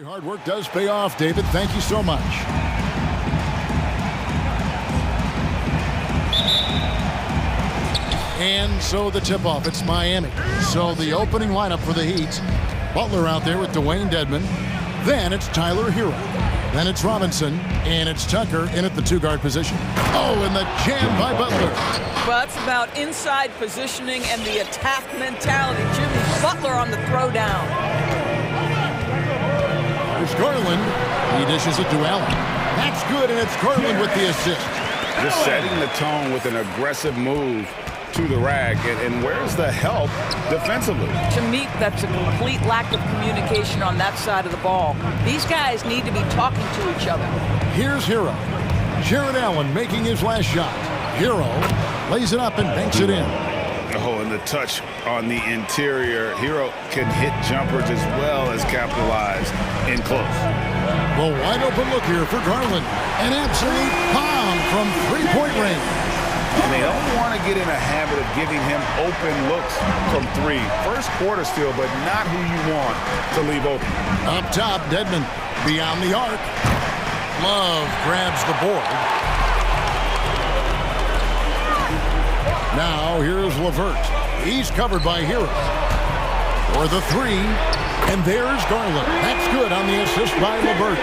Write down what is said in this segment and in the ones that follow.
Hard work does pay off, David. Thank you so much. And so the tip-off, it's Miami. So the opening lineup for the Heat, Butler out there with Dwayne Dedmon. Then it's Tyler Hero. Then it's Robinson, and it's Tucker in at the two-guard position. Oh, and the jam by Butler. Well, it's about inside positioning and the attack mentality. Jimmy Butler on the throwdown. There's Garland. He dishes it to Allen. That's good, and it's Garland with the assist. Just setting the tone with an aggressive move to the rack. And where's the help defensively? To me, that's a complete lack of communication on that side of the ball. These guys need to be talking to each other. Here's Hero. Jared Allen making his last shot. Hero lays it up and banks it in. Oh, and the touch on the interior. Hero can hit jumpers as well as capitalize in close. Well, wide open look here for Garland. An absolute bomb from three-point range. And they don't want to get in a habit of giving him open looks from three. First quarter still, but not who you want to leave open. Up top, Dedmon beyond the arc. Love grabs the board. Now here's LeVert. He's covered by Hero. For the three, and there's Garland. That's good on the assist by LeVert.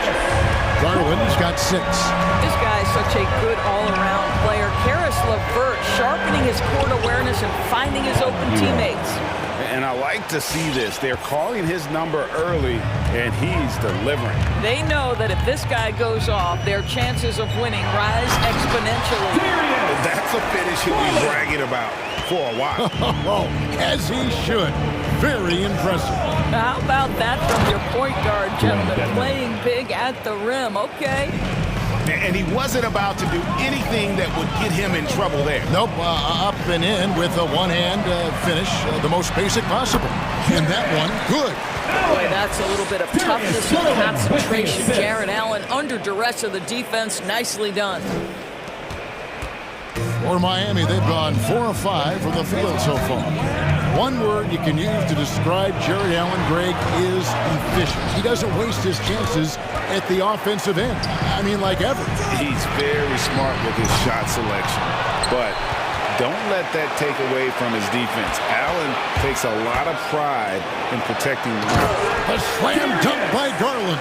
Garland's got 6. This guy is such a good all-around player. Karis LeVert sharpening his court awareness and finding his open teammates. And I like to see this. They're calling his number early, and he's delivering. They know that if this guy goes off, their chances of winning rise exponentially. That's a finish he'll be bragging about for a while. As he should. Very impressive. How about that from your point guard, gentlemen? Playing big at the rim. Okay. And he wasn't about to do anything that would get him in trouble there. Nope, up and in with a one-hand finish, the most basic possible. And that one, good. Boy, that's a little bit of toughness and concentration. Jared Allen under duress of the defense. Nicely done. For Miami, they've gone 4 of 5 from the field so far. One word you can use to describe Jared Allen, Greg, is efficient. He doesn't waste his chances at the offensive end. I mean, like ever. He's very smart with his shot selection, but don't let that take away from his defense. Allen takes a lot of pride in protecting the rim. A slam dunk by Garland.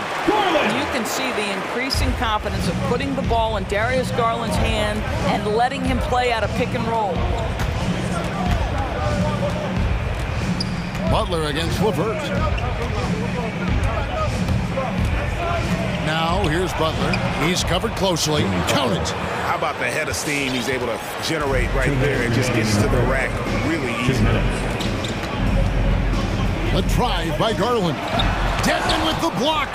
You can see the increasing confidence of putting the ball in Darius Garland's hand and letting him play out of pick and roll. Butler against LeVert. Now here's Butler. He's covered closely. Count it. How about the head of steam he's able to generate right there and just gets to the rack really easy. A drive by Garland. Dedmon with the block.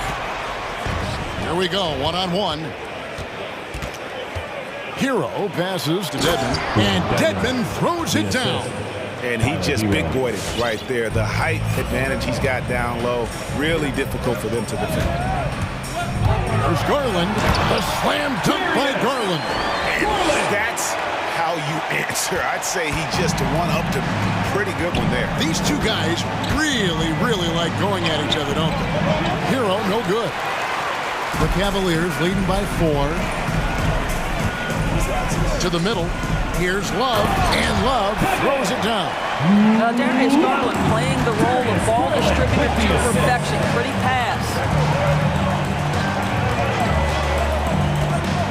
Here we go, one-on-one. Hero passes to Dedmon, and Dedmon throws it down. And he just big-boyed it right there. The height advantage he's got down low, really difficult for them to defend. There's Garland. The slam dunk by Garland. And that's how you answer. I'd say he just one-upped a pretty good one there. These two guys really, really like going at each other, don't they? Hero, no good. The Cavaliers leading by 4. To the middle. Here's Love, and Love throws it down. Darius Garland playing the role of ball distributor to perfection. Pretty pass.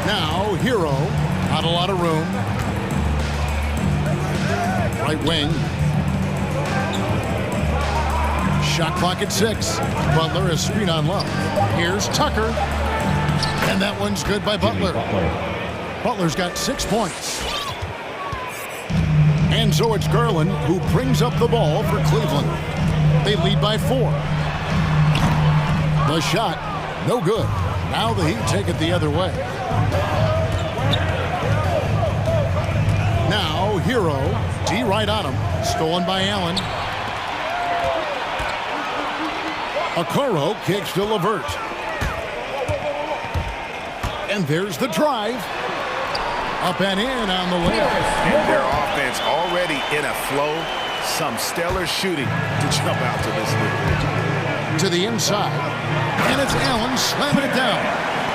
Now, Hero, not a lot of room. Right wing. Shot clock at 6. Butler is screen on Love. Here's Tucker. And that one's good by Butler. Butler's got 6 points. And so it's Garland who brings up the ball for Cleveland. They lead by 4. The shot, no good. Now the Heat take it the other way. Now Hero, D right on him. Stolen by Allen. Okoro kicks to LeVert. And there's the drive. Up and in on the layup. And their offense already in a flow. Some stellar shooting to jump out to this lead. To the inside. And it's Allen slamming it down.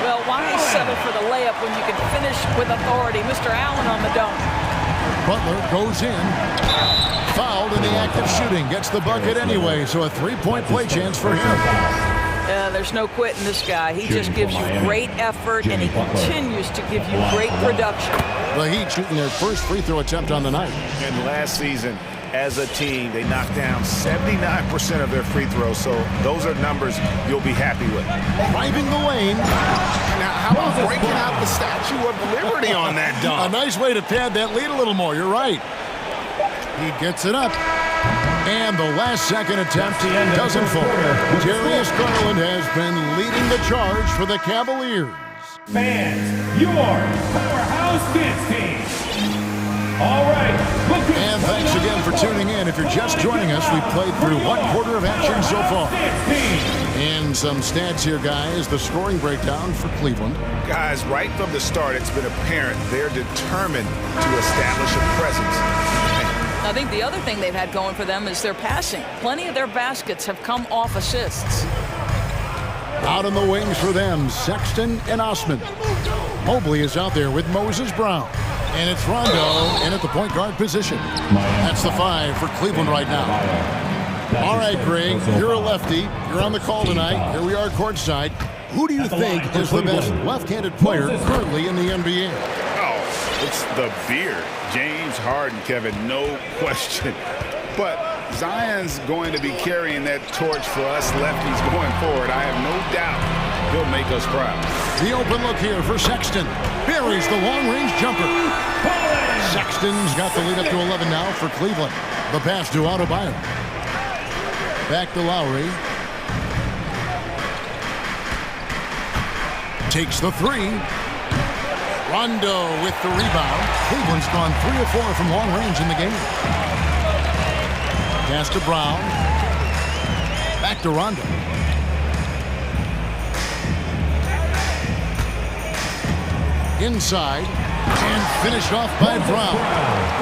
Well, why settle for the layup when you can finish with authority? Mr. Allen on the dunk. Butler goes in. Fouled in the act of shooting. Gets the bucket anyway, so a three-point play chance for him. There's no quitting this guy. He just gives you great effort, and he continues to give you great production. The Heat shooting their first free throw attempt on the night. And last season, as a team, they knocked down 79% of their free throws, so those are numbers you'll be happy with. Driving the lane. Now, how about breaking out the Statue of Liberty on that A dunk? nice way to pad that lead a little more. You're right. He gets it up. And the last second attempt doesn't fall. Darius Garland has been leading the charge for the Cavaliers. Fans, your powerhouse dance team. All right. And thanks again for tuning in. If you're just joining us, we've played through one quarter of action so far. And some stats here, guys. The scoring breakdown for Cleveland. Guys, right from the start, it's been apparent they're determined to establish a presence. I think the other thing they've had going for them is their passing. Plenty of their baskets have come off assists. Out on the wings for them, Sexton and Osman. Mobley is out there with Moses Brown. And it's Rondo in at the point guard position. That's the 5 for Cleveland right now. All right, Greg, you're a lefty. You're on the call tonight. Here we are courtside. Who do you think is the best left-handed player currently in the NBA? Oh, it's the beard. James Harden, Kevin, no question. But Zion's going to be carrying that torch for us lefties going forward. I have no doubt he'll make us proud. The open look here for Sexton. Buries the long-range jumper. Sexton's got the lead up to 11 now for Cleveland. The pass to Adebayo. Back to Lowry. Takes the 3. Rondo with the rebound. Cleveland's gone 3 of 4 from long range in the game. Pass to Brown. Back to Rondo. Inside. And finished off by Brown.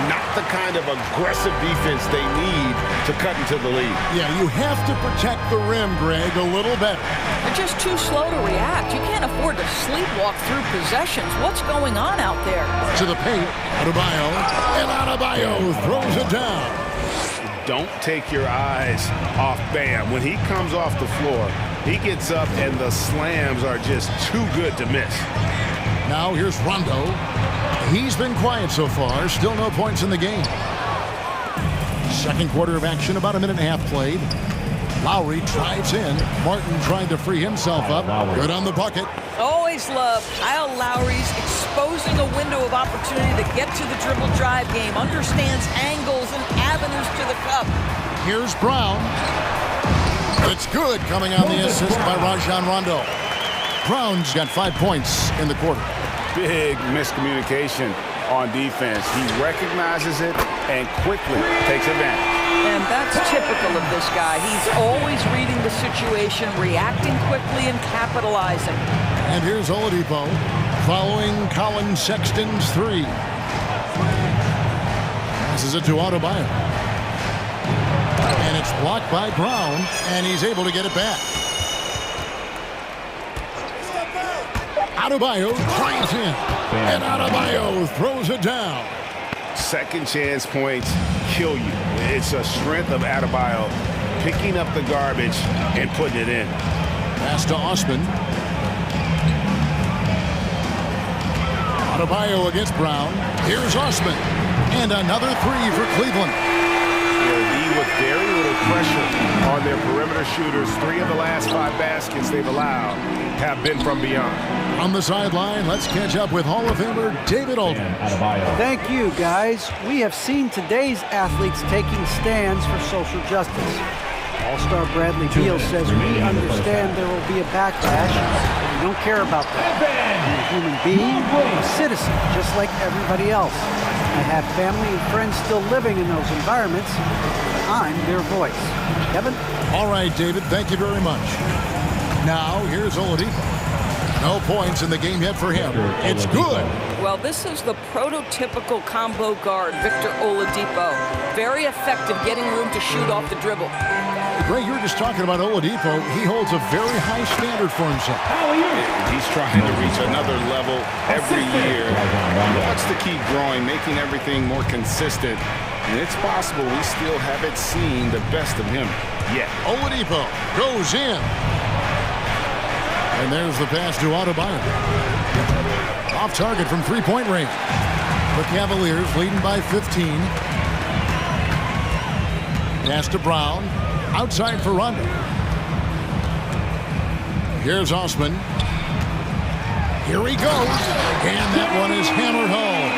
Not the kind of aggressive defense they need to cut into the lead. Yeah, you have to protect the rim, Greg, a little better. They're just too slow to react. You can't afford to sleepwalk through possessions. What's going on out there? To the paint, Adebayo, and Adebayo throws it down. Don't take your eyes off Bam. When he comes off the floor, he gets up and the slams are just too good to miss. Now here's Rondo. He's been quiet so far. Still no points in the game. Second quarter of action, about a minute and a half played. Lowry drives in. Martin trying to free himself up. Good on the bucket. Always love Kyle Lowry's exposing a window of opportunity to get to the dribble drive game. Understands angles and avenues to the cup. Here's Brown. It's good, coming on the assist by Rajon Rondo. Brown's got 5 points in the quarter. Big miscommunication on defense. He recognizes it and quickly takes advantage. And that's typical of this guy. He's always reading the situation, reacting quickly, and capitalizing. And here's Oladipo following Colin Sexton's 3. Passes it to Adebayo. And it's blocked by Brown, and he's able to get it back. Adebayo drives in, and Adebayo throws it down. Second chance points kill you. It's a strength of Adebayo picking up the garbage and putting it in. Pass to Osman. Adebayo against Brown. Here's Osman. And another 3 for Cleveland. They'll be with very little pressure on their perimeter shooters. 3 of the last 5 baskets they've allowed have been from beyond. On the sideline, let's catch up with Hall of Famer David Aldridge. Thank you, guys. We have seen today's athletes taking stands for social justice. All-star Bradley Beal says we understand there will be a backlash, but we don't care about that. I'm a human being, a citizen, just like everybody else. I have family and friends still living in those environments. I'm their voice. Kevin? All right, David, thank you very much. Now, here's Oladipo. No points in the game yet for him. It's good. Well, this is the prototypical combo guard, Victor Oladipo. Very effective getting room to shoot off the dribble. Greg, you were just talking about Oladipo. He holds a very high standard for himself. He's trying to reach another level every year. He wants to keep growing, making everything more consistent. And it's possible we still haven't seen the best of him yet. Oladipo goes in. And there's the pass to Adebayo. Off target from three-point range. The Cavaliers leading by 15. Pass to Brown. Outside for Rondo. Here's Osman. Here he goes. And that one is hammered home.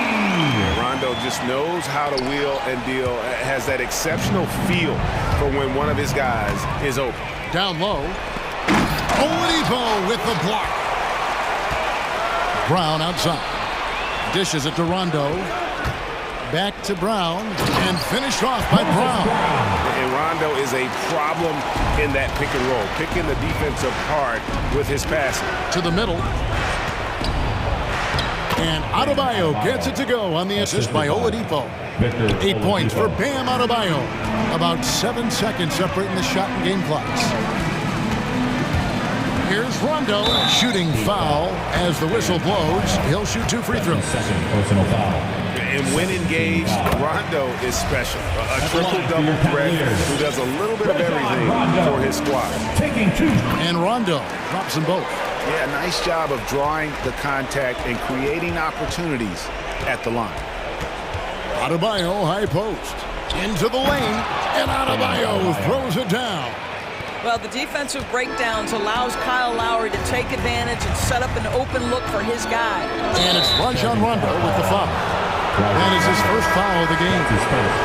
Rondo just knows how to wheel and deal. Has that exceptional feel for when one of his guys is open. Down low. Oladipo with the block. Brown outside. Dishes it to Rondo. Back to Brown. And finished off by Brown. And Rondo is a problem in that pick and roll, picking the defense apart with his passing. To the middle. And Adebayo gets it to go on the assist by Oladipo. 8 points for Bam Adebayo. About 7 seconds separating the shot and game clocks. Here's Rondo, shooting foul as the whistle blows. He'll shoot 2 free throws. And when engaged, Rondo is special. A triple-double threat who does a little bit of everything for his squad. And Rondo drops them both. Yeah, nice job of drawing the contact and creating opportunities at the line. Adebayo, high post. Into the lane, and Adebayo throws it down. Well, the defensive breakdowns allows Kyle Lowry to take advantage and set up an open look for his guy. And it's Rajon Rondo with the foul. That is his first foul of the game.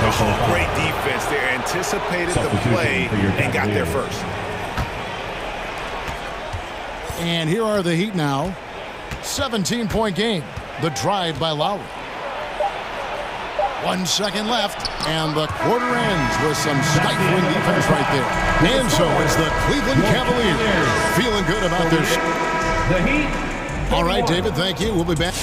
Oh, great defense there. Anticipated the play and got there first. And here are the Heat now. 17-point game. The drive by Lowry. 1 second left, and the quarter ends with some stifling defense right there. And so it's the Cleveland Cavaliers feeling good about their... The Heat. All right, David, thank you. We'll be back.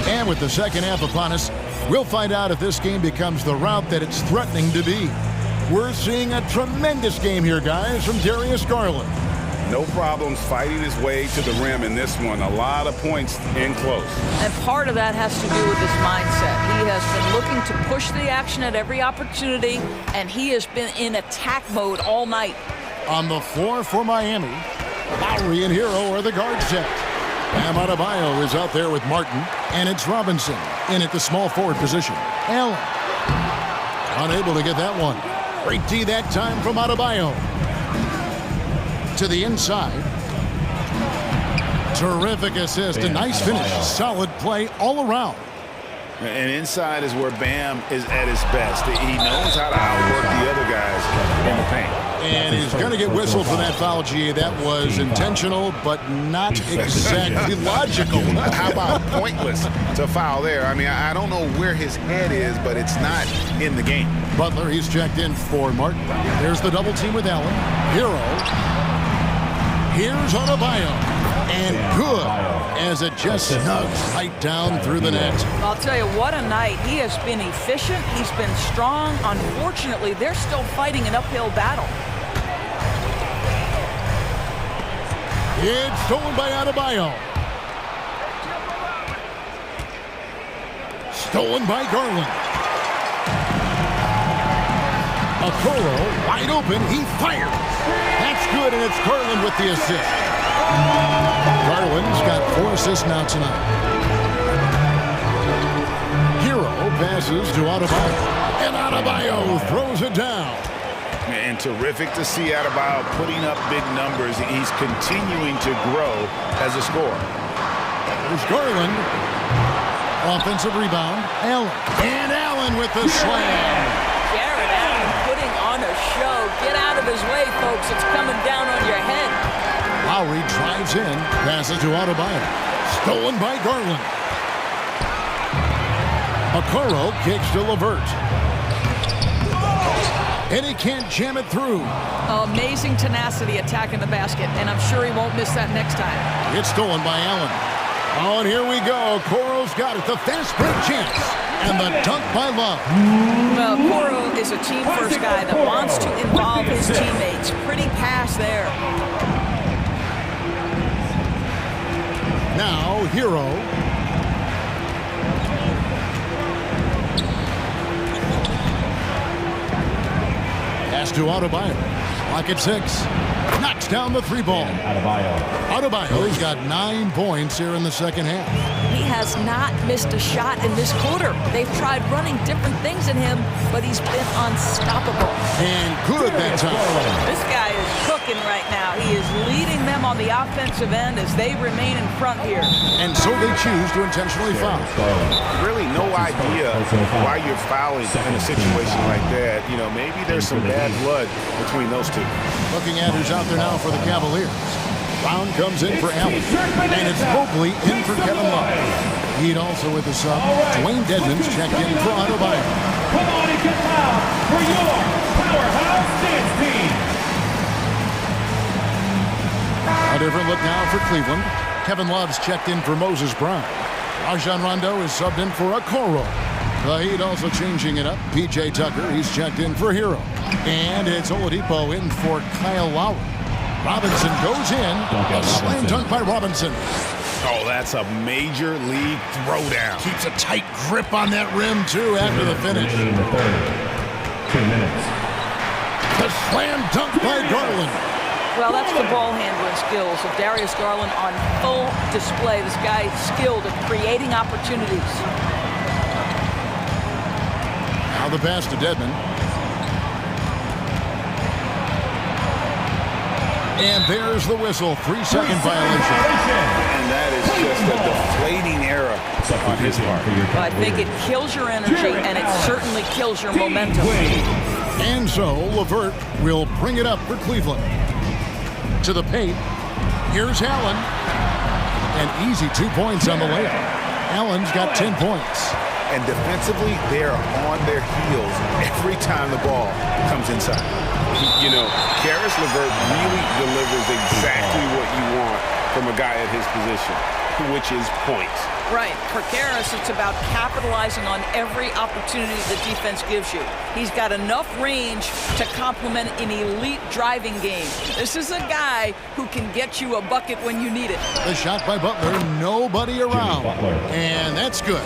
And with the second half upon us, we'll find out if this game becomes the route that it's threatening to be. We're seeing a tremendous game here, guys, from Darius Garland. No problems fighting his way to the rim in this one. A lot of points in close. And part of that has to do with his mindset. He has been looking to push the action at every opportunity, and he has been in attack mode all night. On the floor for Miami, Lowry and Hero are the guard set. Bam Adebayo is out there with Martin, and it's Robinson in at the small forward position. Allen, unable to get that one. Great D that time from Adebayo. To the inside. Terrific assist, a nice finish. Solid play all around. And inside is where Bam is at his best. He knows how to outwork the other guys in the paint. And he's going to get whistled for that foul, G. That was intentional, but not exactly logical. How about pointless to foul there? I mean, I don't know where his head is, but it's not in the game. Butler, he's checked in for Martin. There's the double team with Allen. Hero. Here's Adebayo. And good, as it just snugs right down through the net. I'll tell you, what a night. He has been efficient. He's been strong. Unfortunately, they're still fighting an uphill battle. It's stolen by Adebayo. Stolen by Garland. Okoro wide open. He fires. That's good, and it's Garland with the assist. Garland's got 4 assists now tonight. Hero passes to Adebayo. And Adebayo throws it down. And terrific to see Adebayo putting up big numbers. He's continuing to grow as a scorer. There's Garland. Offensive rebound. Allen. And Allen with the slam. Jared Allen putting on a show. Get out of his way, folks. It's coming down on your head. Lowry drives in. Passes to Adebayo. Stolen by Garland. Okoro kicks to LeVert. And he can't jam it through. Amazing tenacity attacking the basket, and I'm sure he won't miss that next time. It's stolen by Allen. Oh, and here we go. Coro's got it. The fast break chance. And the dunk by Love. Well, Coro is a team-first guy that wants to involve his teammates. Pretty pass there. Now, Hero. Pass to Adebayo. Lock at 6. Knocks down the 3 ball. Adebayo's got 9 points here in the second half. He has not missed a shot in this quarter. They've tried running different things in him, but he's been unstoppable. And good that time. This guy is cooking right now. He is leading them on the offensive end as they remain in front here. And so they choose to intentionally foul. Really no idea why you're fouling in a situation like that. You know, maybe there's some bad blood between those two. Looking at who's out there now for the Cavaliers. Brown comes in for Allen. And it's Mobley in for Kevin Love. Heat also with the sub. Dwayne Dedman's checked in for Adebayo. Come on and get loud for your powerhouse dance team. A different look now for Cleveland. Kevin Love's checked in for Moses Brown. Rajon Rondo is subbed in for Okoro. The Heat also changing it up. P.J. Tucker, he's checked in for Hero. And it's Oladipo in for Kyle Lowry. Robinson goes in. A slam dunk by Robinson. Oh, that's a major league throwdown. Keeps a tight grip on that rim, too, after the finish. 2 minutes. The slam dunk by Garland. Well, that's the ball handling skills of Darius Garland on full display. This guy is skilled at creating opportunities. Now the pass to Dedman. And there's the whistle. 3-second violation. And that is just a deflating error on his part. Well, I think it kills your energy, and it certainly kills your momentum. And so LeVert will bring it up for Cleveland. To the paint. Here's Allen. An easy 2 points on the layup. Allen's got 10 points. And defensively, they're on their heels every time the ball comes inside. You know, Caris LeVert really delivers exactly what you want from a guy at his position, which is points. Right. For Caris, it's about capitalizing on every opportunity the defense gives you. He's got enough range to complement an elite driving game. This is a guy who can get you a bucket when you need it. The shot by Butler, nobody around. And that's good.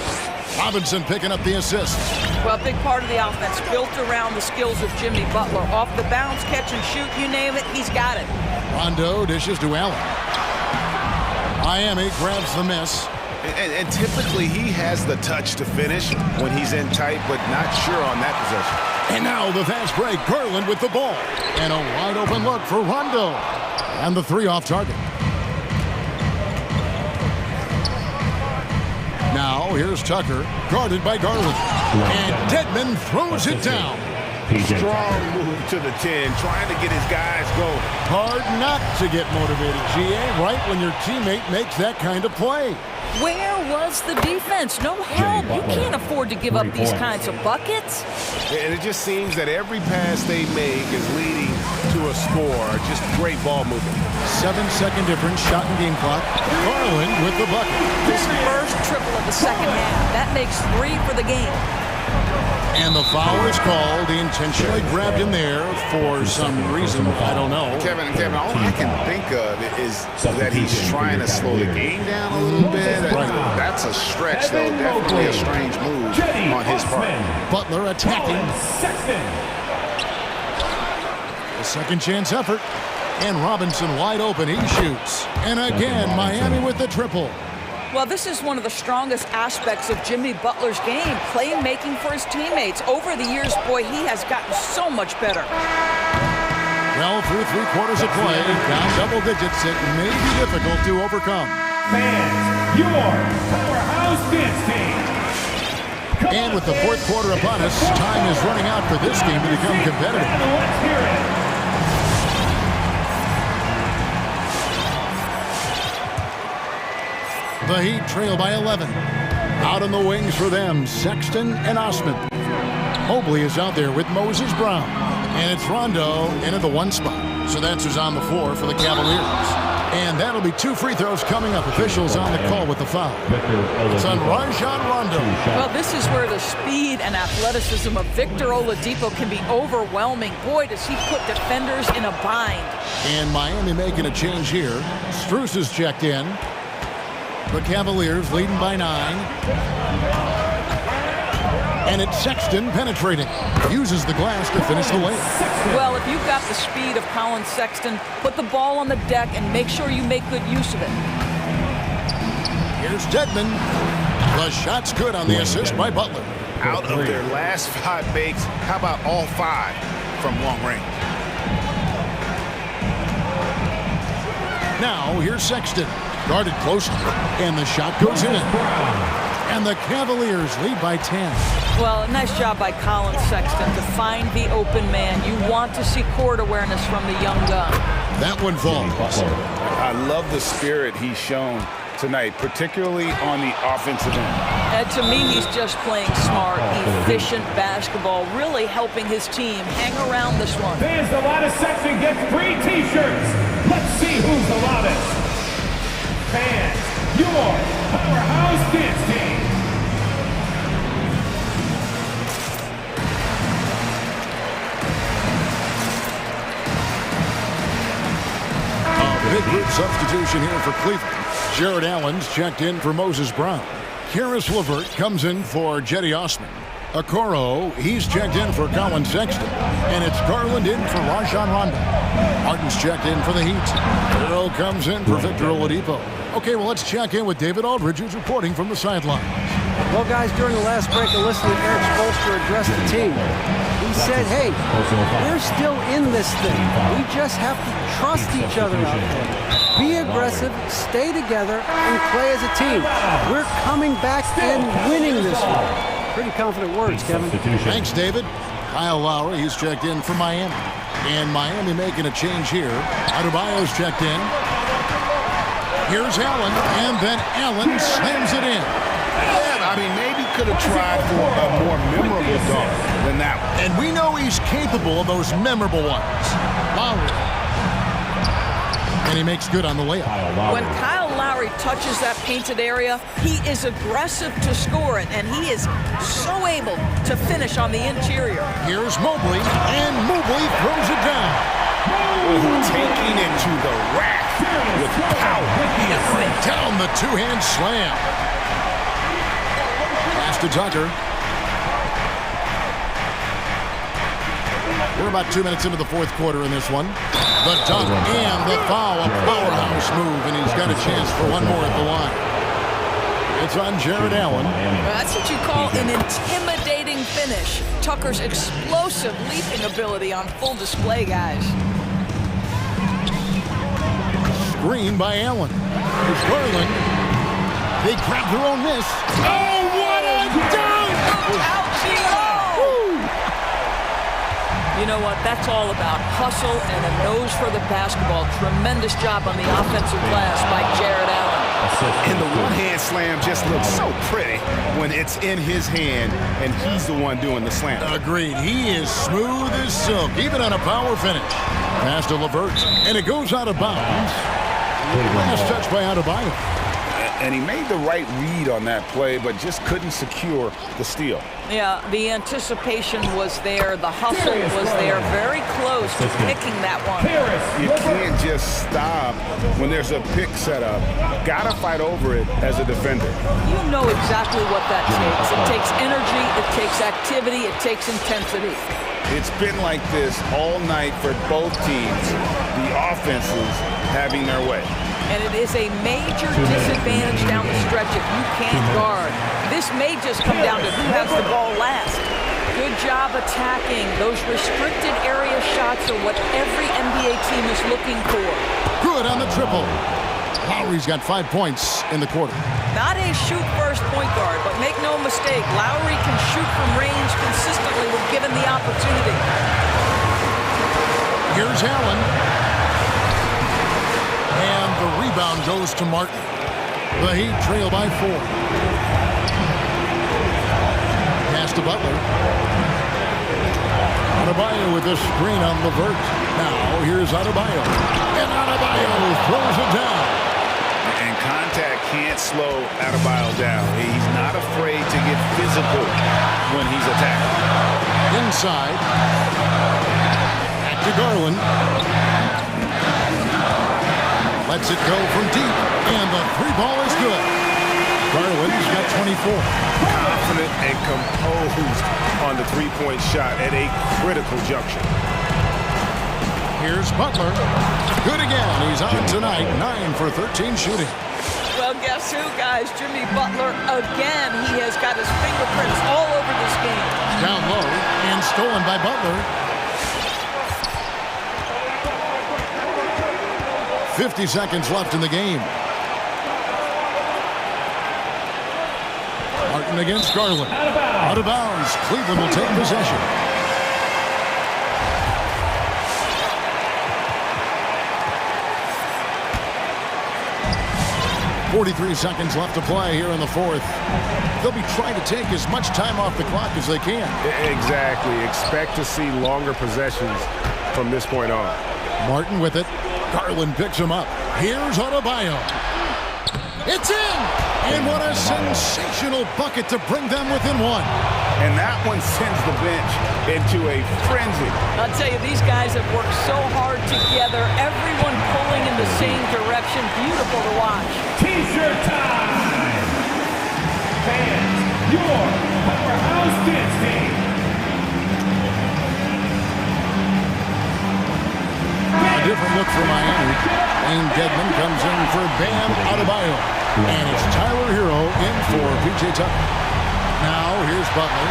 Robinson picking up the assist. Well, a big part of the offense built around the skills of Jimmy Butler. Off the bounce, catch and shoot, you name it, he's got it. Rondo dishes to Allen. Miami grabs the miss. And typically he has the touch to finish when he's in tight, but not sure on that possession. And now the fast break. Garland with the ball. And a wide open look for Rondo. And the 3 off target. Now here's Tucker, guarded by Garland. And Dedman throws it down. Strong move to the 10, trying to get his guys going. Hard not to get motivated, GA, right when your teammate makes that kind of play. Where was the defense? No help. You can't afford to give up these kinds of buckets. And it just seems that every pass they make is leading to a score. Just great ball movement. 7-second difference, shot and game clock. Garland with the bucket. His first triple of the second half. That makes 3 for the game. And the foul is called. He intentionally grabbed him there for some reason. I don't know. Kevin, all I can think of is that he's trying to slow the game down a little bit. That's a stretch, though. Definitely a strange move on his part. Butler attacking. A second chance effort. And Robinson wide open. He shoots. And again, Miami with the triple. Well, this is one of the strongest aspects of Jimmy Butler's game, playmaking for his teammates. Over the years, boy, he has gotten so much better. Well, through 3 quarters of play, down double digits, it may be difficult to overcome. Fans, your powerhouse dance team. And with the 4th quarter upon us, time is running out for this game to become competitive. Let's hear it. The Heat trail by 11. Out on the wings for them, Sexton and Osman. Mobley is out there with Moses Brown. And it's Rondo into the one spot. So that's who's on the floor for the Cavaliers. And that'll be 2 free throws coming up. Officials on the call with the foul. It's on Rajon Rondo. Well, this is where the speed and athleticism of Victor Oladipo can be overwhelming. Boy, does he put defenders in a bind. And Miami making a change here. Strus is checked in. The Cavaliers leading by 9. And it's Sexton penetrating. Uses the glass to finish the layup. Well, if you've got the speed of Colin Sexton, put the ball on the deck and make sure you make good use of it. Here's Dedmon. The shot's good on the assist by Butler. Out of their last 5 makes, how about all 5 from long range? Now, here's Sexton. Guarded closely, and the shot goes in. And the Cavaliers lead by 10. Well, a nice job by Colin Sexton to find the open man. You want to see court awareness from the young gun. That one falls. I love the spirit he's shown tonight, particularly on the offensive end. To me, he's just playing smart, efficient basketball, really helping his team hang around this one. Fans, the loudest section gets free T-shirts. Let's see who's the loudest. Fans, your powerhouse dance team. Big group substitution here for Cleveland. Jared Allen's checked in for Moses Brown. Karis LeVert comes in for Jetty Osman. Okoro, he's checked in for Colin Sexton. And it's Garland in for Rajon Rondo. Martin's checked in for the Heat. Earl comes in for Victor Oladipo. Okay, well, let's check in with David Aldridge, who's reporting from the sidelines. Well, guys, during the last break, I listened to Eric Spoelstra address the team. He said, hey, we're still in this thing. We just have to trust each other out there. Be aggressive, stay together, and play as a team. We're coming back and winning this one. Pretty confident words, Kevin. Thanks, David. Kyle Lowry, he's checked in for Miami. And Miami making a change here. Adebayo's checked in. Here's Allen, and then Allen slams it in. Yeah, I mean, maybe could have tried for a more memorable dunk than that one. And we know he's capable of those memorable ones. Lowry. And he makes good on the layup. When Kyle Lowry touches that painted area, he is aggressive to score it, and he is so able to finish on the interior. Here's Mobley, and Mobley throws it down. Taking it to the rack with power. Down the two-hand slam. Pass to Tucker. We're about 2 minutes into the fourth quarter in this one. The dunk and the foul, a powerhouse move, and he's got a chance for one more at the line. It's on Jared Allen. That's what you call an intimidating finish. Tucker's explosive leaping ability on full display, guys. Screen by Allen. Here's Garland. They grab their own miss. Oh, what a dunk! You know what? That's all about hustle and a nose for the basketball. Tremendous job on the offensive glass by Jared Allen. And the one-hand slam just looks so pretty when it's in his hand and he's the one doing the slam. Agreed. He is smooth as silk, even on a power finish. Pass to LeVert, and it goes out of bounds. Last touch by Adebayo. And he made the right read on that play, but just couldn't secure the steal. Yeah, the anticipation was there. The hustle was there. Very close to picking that one. You can't just stop when there's a pick set up. Gotta fight over it as a defender. You know exactly what that takes. It takes energy, it takes activity, it takes intensity. It's been like this all night for both teams. The offenses having their way. And it is a major disadvantage down the stretch if you can't guard. This may just come down to who has the ball last. Good job attacking. Those restricted area shots are what every NBA team is looking for. Good on the triple. Lowry's got 5 points in the quarter. Not a shoot-first point guard, but make no mistake, Lowry can shoot from range consistently when given the opportunity. Here's Allen. And the rebound goes to Martin. The Heat trail by 4. Pass to Butler. Adebayo with the screen on Levert. Now here's Adebayo. And Adebayo throws it down. And contact can't slow Adebayo down. He's not afraid to get physical when he's attacked. Inside. Back to Garland. Lets it go from deep. And the three ball is good. Garland's got 24. Confident and composed on the three-point shot at a critical juncture. Here's Butler. Good again. He's on tonight. 9 for 13 shooting. Well, guess who, guys? Jimmy Butler again. He has got his fingerprints all over this game. Down low and stolen by Butler. 50 seconds left in the game. Martin against Garland. Out of bounds. Cleveland will take possession. .43 seconds left to play here in the fourth. They'll be trying to take as much time off the clock as they can. Exactly. Expect to see longer possessions from this point on. Martin with it. Garland picks him up. Here's Adebayo. It's in! And what a sensational bucket to bring them within one. And that one sends the bench into a frenzy. I'll tell you, these guys have worked so hard together. Everyone pulling in the same direction. Beautiful to watch. T-shirt time! Fans, your powerhouse dance team. A different look for Miami. Wayne Dedmon comes in for Bam Adebayo. And it's Tyler Hero in for P.J. Tucker. Now here's Butler.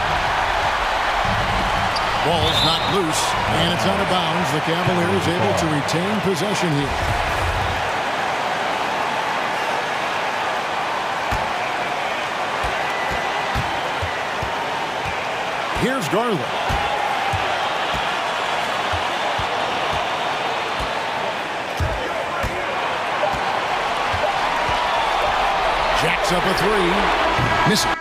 Ball's not loose, and it's out of bounds. The Cavaliers able to retain possession here. Here's Garland. Jacks up a three. Miss it.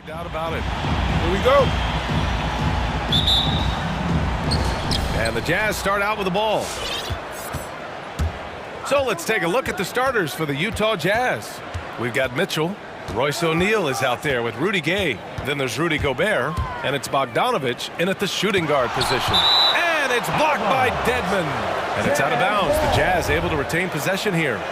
No doubt about it. Here we go. And the Jazz start out with the ball. So let's take a look at the starters for the Utah Jazz. We've got Mitchell. Royce O'Neal is out there with Rudy Gay. Then there's Rudy Gobert. And it's Bogdanovich in at the shooting guard position. And it's blocked by Dedmon. And it's out of bounds. The Jazz able to retain possession here.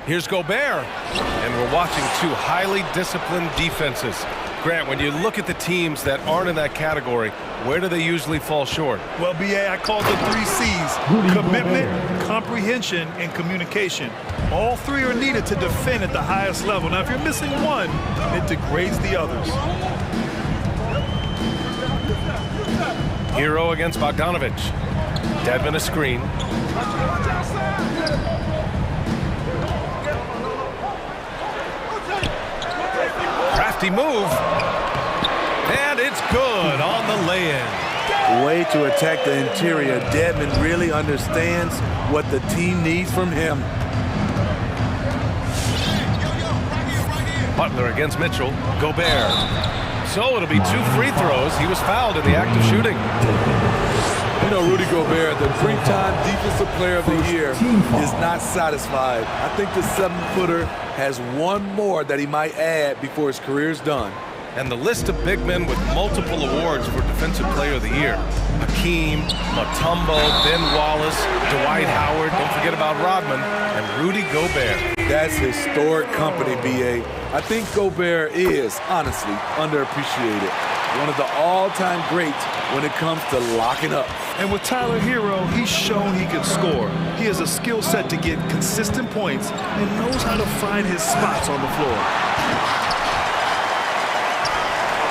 Here's Gobert. And we're watching two highly disciplined defenses. Grant, when you look at the teams that aren't in that category, where do they usually fall short? Well, BA, I call it the 3 C's. Commitment, comprehension, and communication. All three are needed to defend at the highest level. Now, if you're missing one, it degrades the others. Hero against Bogdanovich. Dedmon a screen. Crafty move. And it's good on the lay-in. Way to attack the interior. Dedmon really understands what the team needs from him. Butler against Mitchell. Gobert. So it'll be 2 free throws. He was fouled in the act of shooting. You know, Rudy Gobert, the three-time Defensive Player of the Year, is not satisfied. I think the 7-footer has one more that he might add before his career is done. And the list of big men with multiple awards for Defensive Player of the Year. Hakeem, Mutombo, Ben Wallace, Dwight Howard, don't forget about Rodman, and Rudy Gobert. That's historic company, B.A. I think Gobert is, honestly, underappreciated. One of the all-time greats when it comes to locking up. And with Tyler Hero, he's shown he can score. He has a skill set to get consistent points and knows how to find his spots on the floor.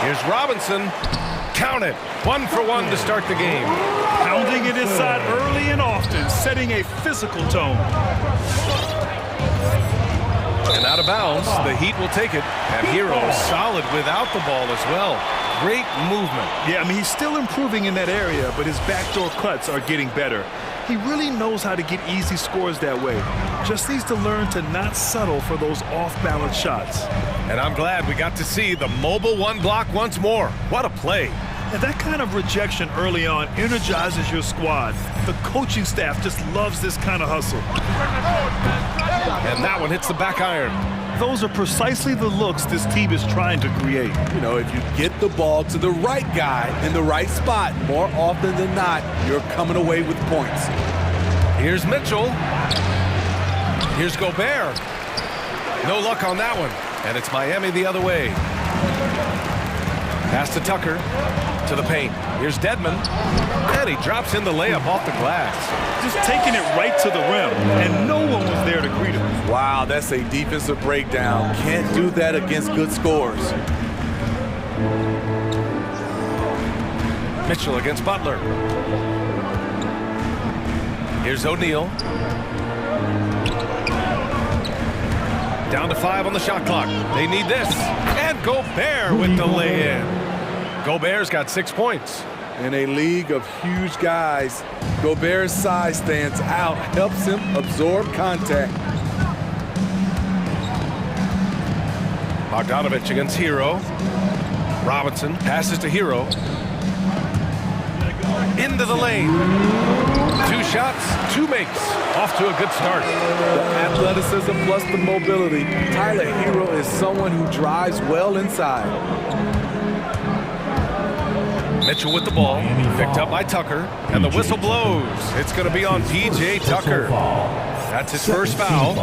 Here's Robinson. Count it. 1 for 1 to start the game. Pounding it inside early and often, setting a physical tone. And out of bounds, the Heat will take it. And Hero solid without the ball as well. Great movement. Yeah, I mean, he's still improving in that area, but his backdoor cuts are getting better. He really knows how to get easy scores that way. Just needs to learn to not settle for those off-balance shots. And I'm glad we got to see the mobile 1 block once more. What a play. And that kind of rejection early on energizes your squad. The coaching staff just loves this kind of hustle. And that one hits the back iron. Those are precisely the looks this team is trying to create. You know, if you get the ball to the right guy in the right spot, more often than not, you're coming away with points. Here's Mitchell. Here's Gobert. No luck on that one. And it's Miami the other way. Pass to Tucker. To the paint. Here's Dedmon. And he drops in the layup off the glass. Just taking it right to the rim, and no one was there to greet him. Wow, that's a defensive breakdown. Can't do that against good scores. Mitchell against Butler. Here's O'Neal. Down to 5 on the shot clock. They need this. And Gobert with the lay-in. Gobert's got 6 points. In a league of huge guys, Gobert's size stands out, helps him absorb contact. Bogdanovich against Hero. Robinson passes to Hero. Into the lane. 2 shots, 2 makes. Off to a good start. The athleticism plus the mobility. Tyler Hero is someone who drives well inside. Mitchell with the ball, picked up by Tucker, and the whistle blows. It's going to be on P.J. Tucker. That's his first foul.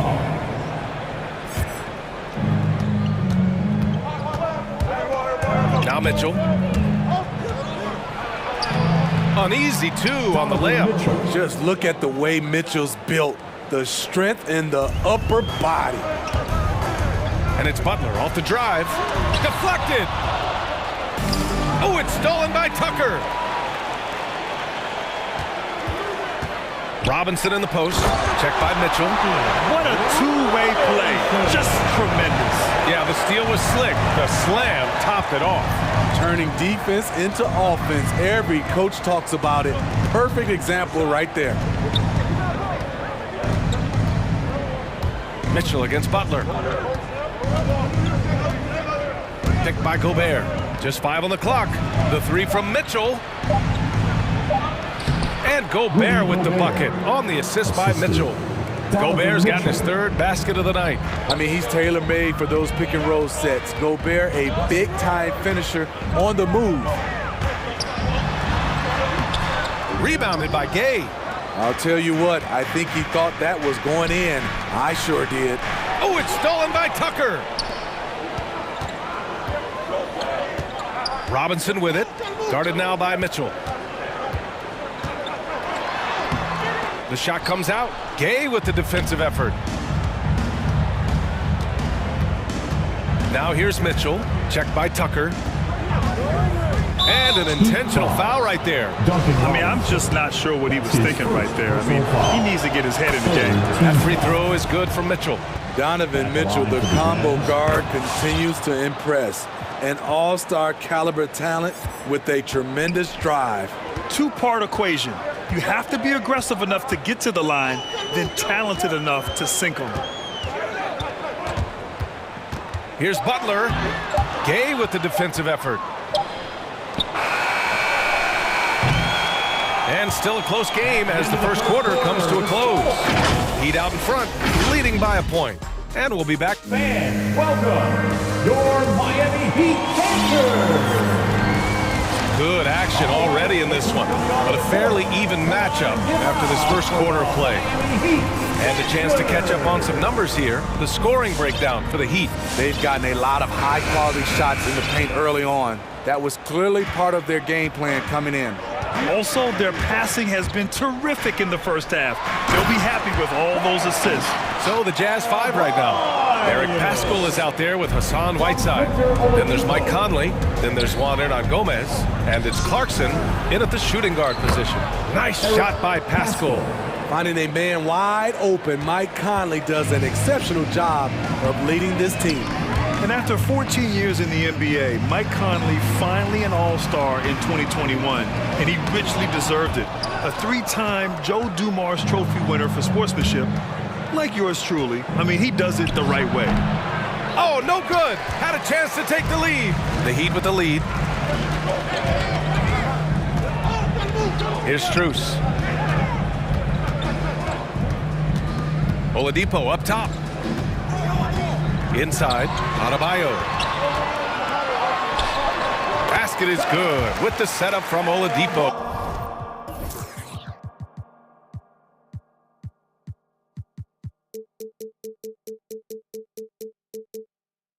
Now Mitchell. An easy 2 on the layup. Just look at the way Mitchell's built. The strength in the upper body. And it's Butler off the drive. Deflected. Oh, it's stolen by Tucker. Robinson in the post. Checked by Mitchell. What a two-way play. Just tremendous. Yeah, the steal was slick. The slam topped it off. Turning defense into offense. Every coach talks about it. Perfect example right there. Mitchell against Butler. Picked by Gobert. Just 5 on the clock. The three from Mitchell. And Gobert with the bucket on the assist by Mitchell. Gobert's gotten his third basket of the night. I mean, he's tailor-made for those pick-and-roll sets. Gobert, a big-time finisher on the move. Rebounded by Gay. I'll tell you what, I think he thought that was going in. I sure did. Oh, it's stolen by Tucker. Robinson with it. Guarded now by Mitchell. The shot comes out. Gay with the defensive effort. Now here's Mitchell. Checked by Tucker. And an intentional foul right there. I mean, I'm just not sure what he was thinking right there. I mean, he needs to get his head in the game. That free throw is good from Mitchell. Donovan Mitchell, the combo guard, continues to impress. An all-star caliber talent with a tremendous drive. Two-part equation. You have to be aggressive enough to get to the line, then talented enough to sink them. Here's Butler. Gay with the defensive effort. And still a close game as the first quarter comes to a close. Heat out in front, leading by a point. And we'll be back. Fans, welcome your Miami Heat Panthers. Good action already in this one, but a fairly even matchup after this first quarter of play. And a chance to catch up on some numbers here. The scoring breakdown for the Heat. They've gotten a lot of high-quality shots in the paint early on. That was clearly part of their game plan coming in. Also, their passing has been terrific in the first half. They'll be happy with all those assists. So the Jazz 5 right now. Eric Paschall is out there with Hassan Whiteside. Then there's Mike Conley. Then there's Juan Hernan Gomez. And it's Clarkson in at the shooting guard position. Nice shot by Paschall. Finding a man wide open, Mike Conley does an exceptional job of leading this team. And after 14 years in the NBA, Mike Conley finally an All-Star in 2021, and he richly deserved it. A three-time Joe Dumars Trophy winner for sportsmanship, like yours truly. I mean, he does it the right way. Oh, no good. Had a chance to take the lead. The Heat with the lead. Here's Strus. Oladipo up top. Inside, Adebayo. Basket is good with the setup from Oladipo.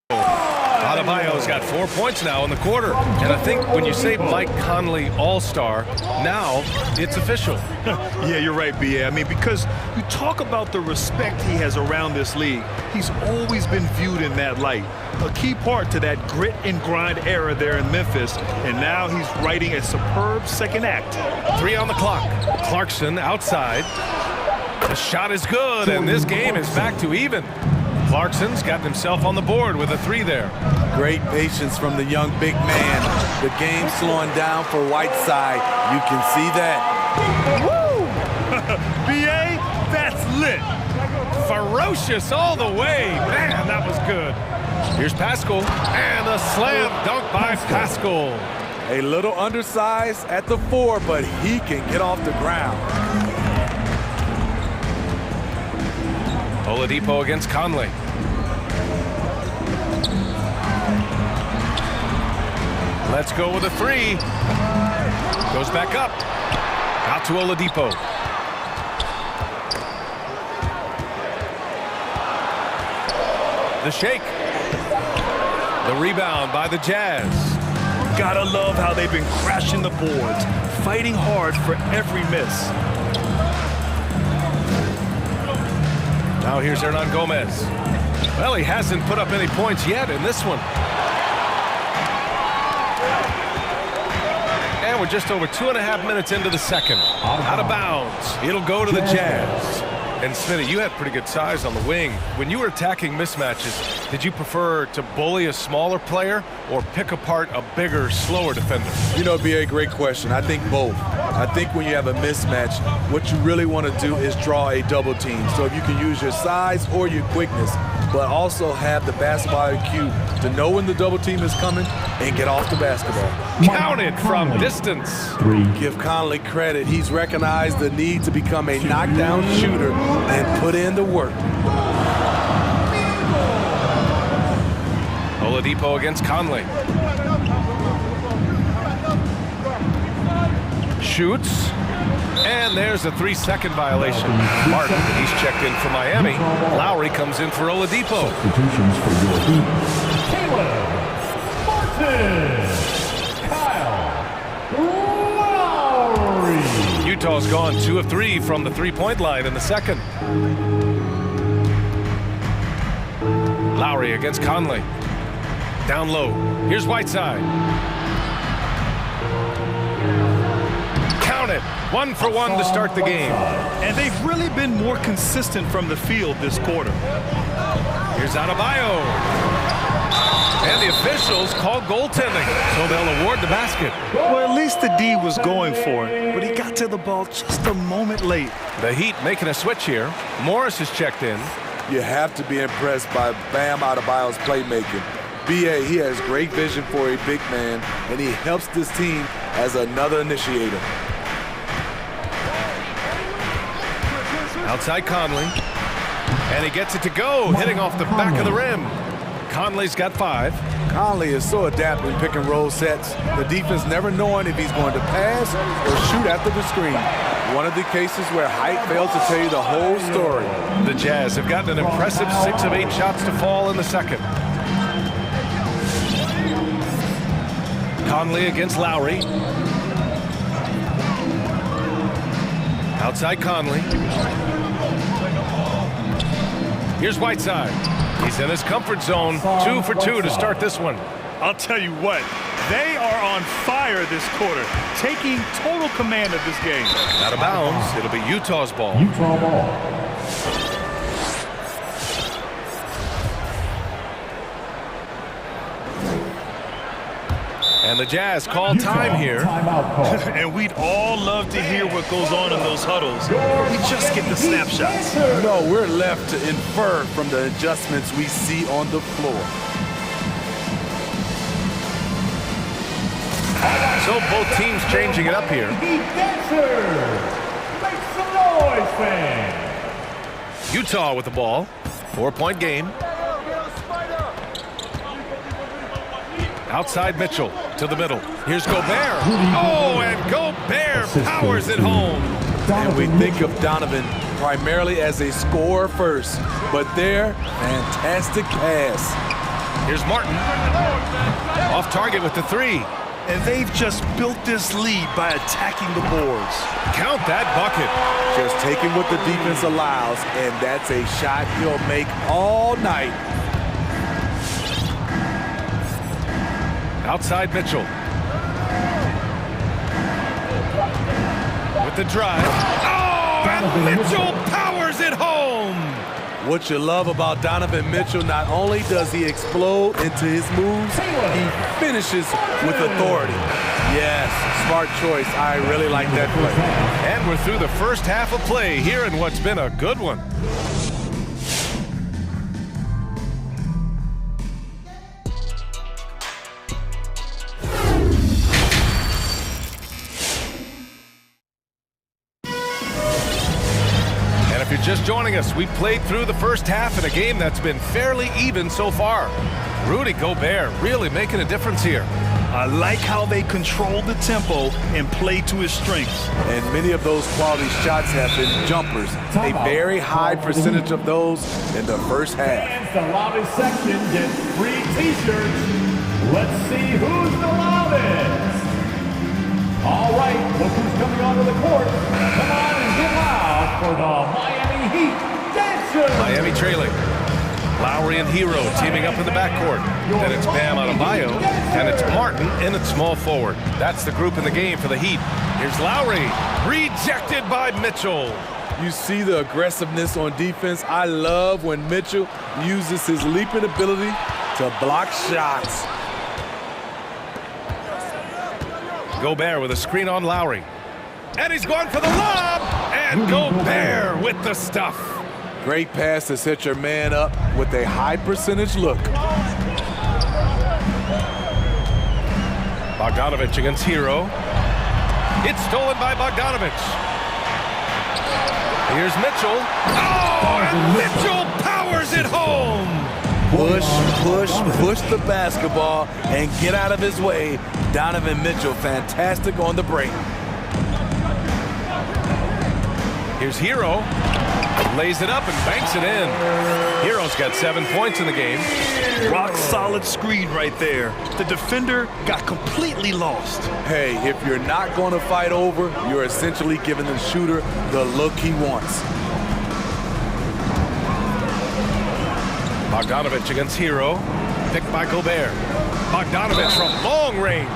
Adebayo's got 4 points now in the quarter. And I think when you say Mike Conley All-Star, now it's official. Yeah, you're right, B.A. I mean, because you talk about the respect he has around this league. He's always been viewed in that light. A key part to that grit and grind era there in Memphis. And now he's writing a superb second act. 3 on the clock. Clarkson outside. The shot is good, and this game is back to even. Clarkson's got himself on the board with a 3 there. Great patience from the young big man. The game slowing down for Whiteside. You can see that. Woo! B.A., that's lit. Ferocious all the way. Man, that was good. Here's Paschall, and a slam dunk by Paschall. A little undersized at the 4, but he can get off the ground. Oladipo against Conley. Let's go with a 3. Goes back up. Out to Oladipo. The shake. The rebound by the Jazz. Gotta love how they've been crashing the boards, fighting hard for every miss. Now here's Hernan Gomez. Well, he hasn't put up any points yet in this one. And we're just over 2.5 minutes into the second. Out of bounds. It'll go to the Jazz. And Smitty, you had pretty good size on the wing. When you were attacking mismatches, did you prefer to bully a smaller player or pick apart a bigger, slower defender? You know, it'd be a great question. I think both. I think when you have a mismatch, what you really want to do is draw a double team. So if you can use your size or your quickness, but also have the basketball IQ to know when the double team is coming and get off the basketball. Counted from distance. Give Conley credit. He's recognized the need to become a knockdown shooter and put in the work. Oladipo against Conley. Shoots. And there's a 3-second violation. Martin, he's checked in for Miami. Lowry comes in for Oladipo. Substitutions for your Heat. Caleb Martin. Kyle Lowry. Utah's gone 2 of 3 from the three-point line in the second. Lowry against Conley. Down low. Here's Whiteside. Count it. 1 for 1 to start the game. And they've really been more consistent from the field this quarter. Here's Adebayo. And the officials call goaltending, so they'll award the basket. Well, at least the D was going for it, but he got to the ball just a moment late. The Heat making a switch here. Morris is checked in. You have to be impressed by Bam Adebayo's playmaking. BA, he has great vision for a big man, and he helps this team as another initiator. Outside Conley. And he gets it to go, hitting off the back of the rim. Conley's got 5. Conley is so adept in pick and roll sets. The defense never knowing if he's going to pass or shoot after the screen. One of the cases where height fails to tell you the whole story. The Jazz have gotten an impressive 6 of 8 shots to fall in the second. Conley against Lowry. Outside Conley. Here's Whiteside. He's in his comfort zone. 2 for 2 to start this one. I'll tell you what, they are on fire this quarter, taking total command of this game. Out of bounds. It'll be Utah's ball. Utah ball. And the Jazz call time here. Timeout call. And we'd all love to hear what goes on in those huddles. We just get the snapshots. No, we're left to infer from the adjustments we see on the floor. So both teams changing it up here. Heat dancers. Make some noise, fans. Utah with the ball. 4-point game. Outside Mitchell to the middle. Here's Gobert. Oh, and Gobert powers it home. And we think of Donovan primarily as a scorer first, but their fantastic pass. Here's Martin. Off target with the 3. And they've just built this lead by attacking the boards. Count that bucket. Just taking what the defense allows, and that's a shot he'll make all night. Outside Mitchell. With the drive. Oh, and Mitchell powers it home. What you love about Donovan Mitchell, not only does he explode into his moves, he finishes with authority. Yes, smart choice. I really like that play. And we're through the first half of play here in what's been a good one. If you're just joining us, we've played through the first half in a game that's been fairly even so far. Rudy Gobert really making a difference here. I like how they control the tempo and play to his strengths. And many of those quality shots have been jumpers. A very high percentage of those in the first half. Fans, the loudest section gets free t-shirts. Let's see who's the loudest. All right, look who's coming onto the court. Come on and get loud for the Miami Heat Dancers. Miami trailing. Lowry and Hero teaming up in the backcourt. Then it's Bam Adebayo, and it's Martin in at small forward. That's the group in the game for the Heat. Here's Lowry, rejected by Mitchell. You see the aggressiveness on defense. I love when Mitchell uses his leaping ability to block shots. Gobert with a screen on Lowry. And he's going for the lob. And Gobert with the stuff. Great pass to set your man up with a high percentage look. Bogdanovich against Hero. It's stolen by Bogdanovich. Here's Mitchell. Oh, and Mitchell powers it home. Push the basketball and get out of his way. Donovan Mitchell, fantastic on the break. Here's Hero. Lays it up and banks it in. Hero's got 7 points in the game. Rock solid screen right there. The defender got completely lost. Hey, if you're not going to fight over, you're essentially giving the shooter the look he wants. Bogdanovich against Hero. Picked by Gobert. Bogdanovich from long range.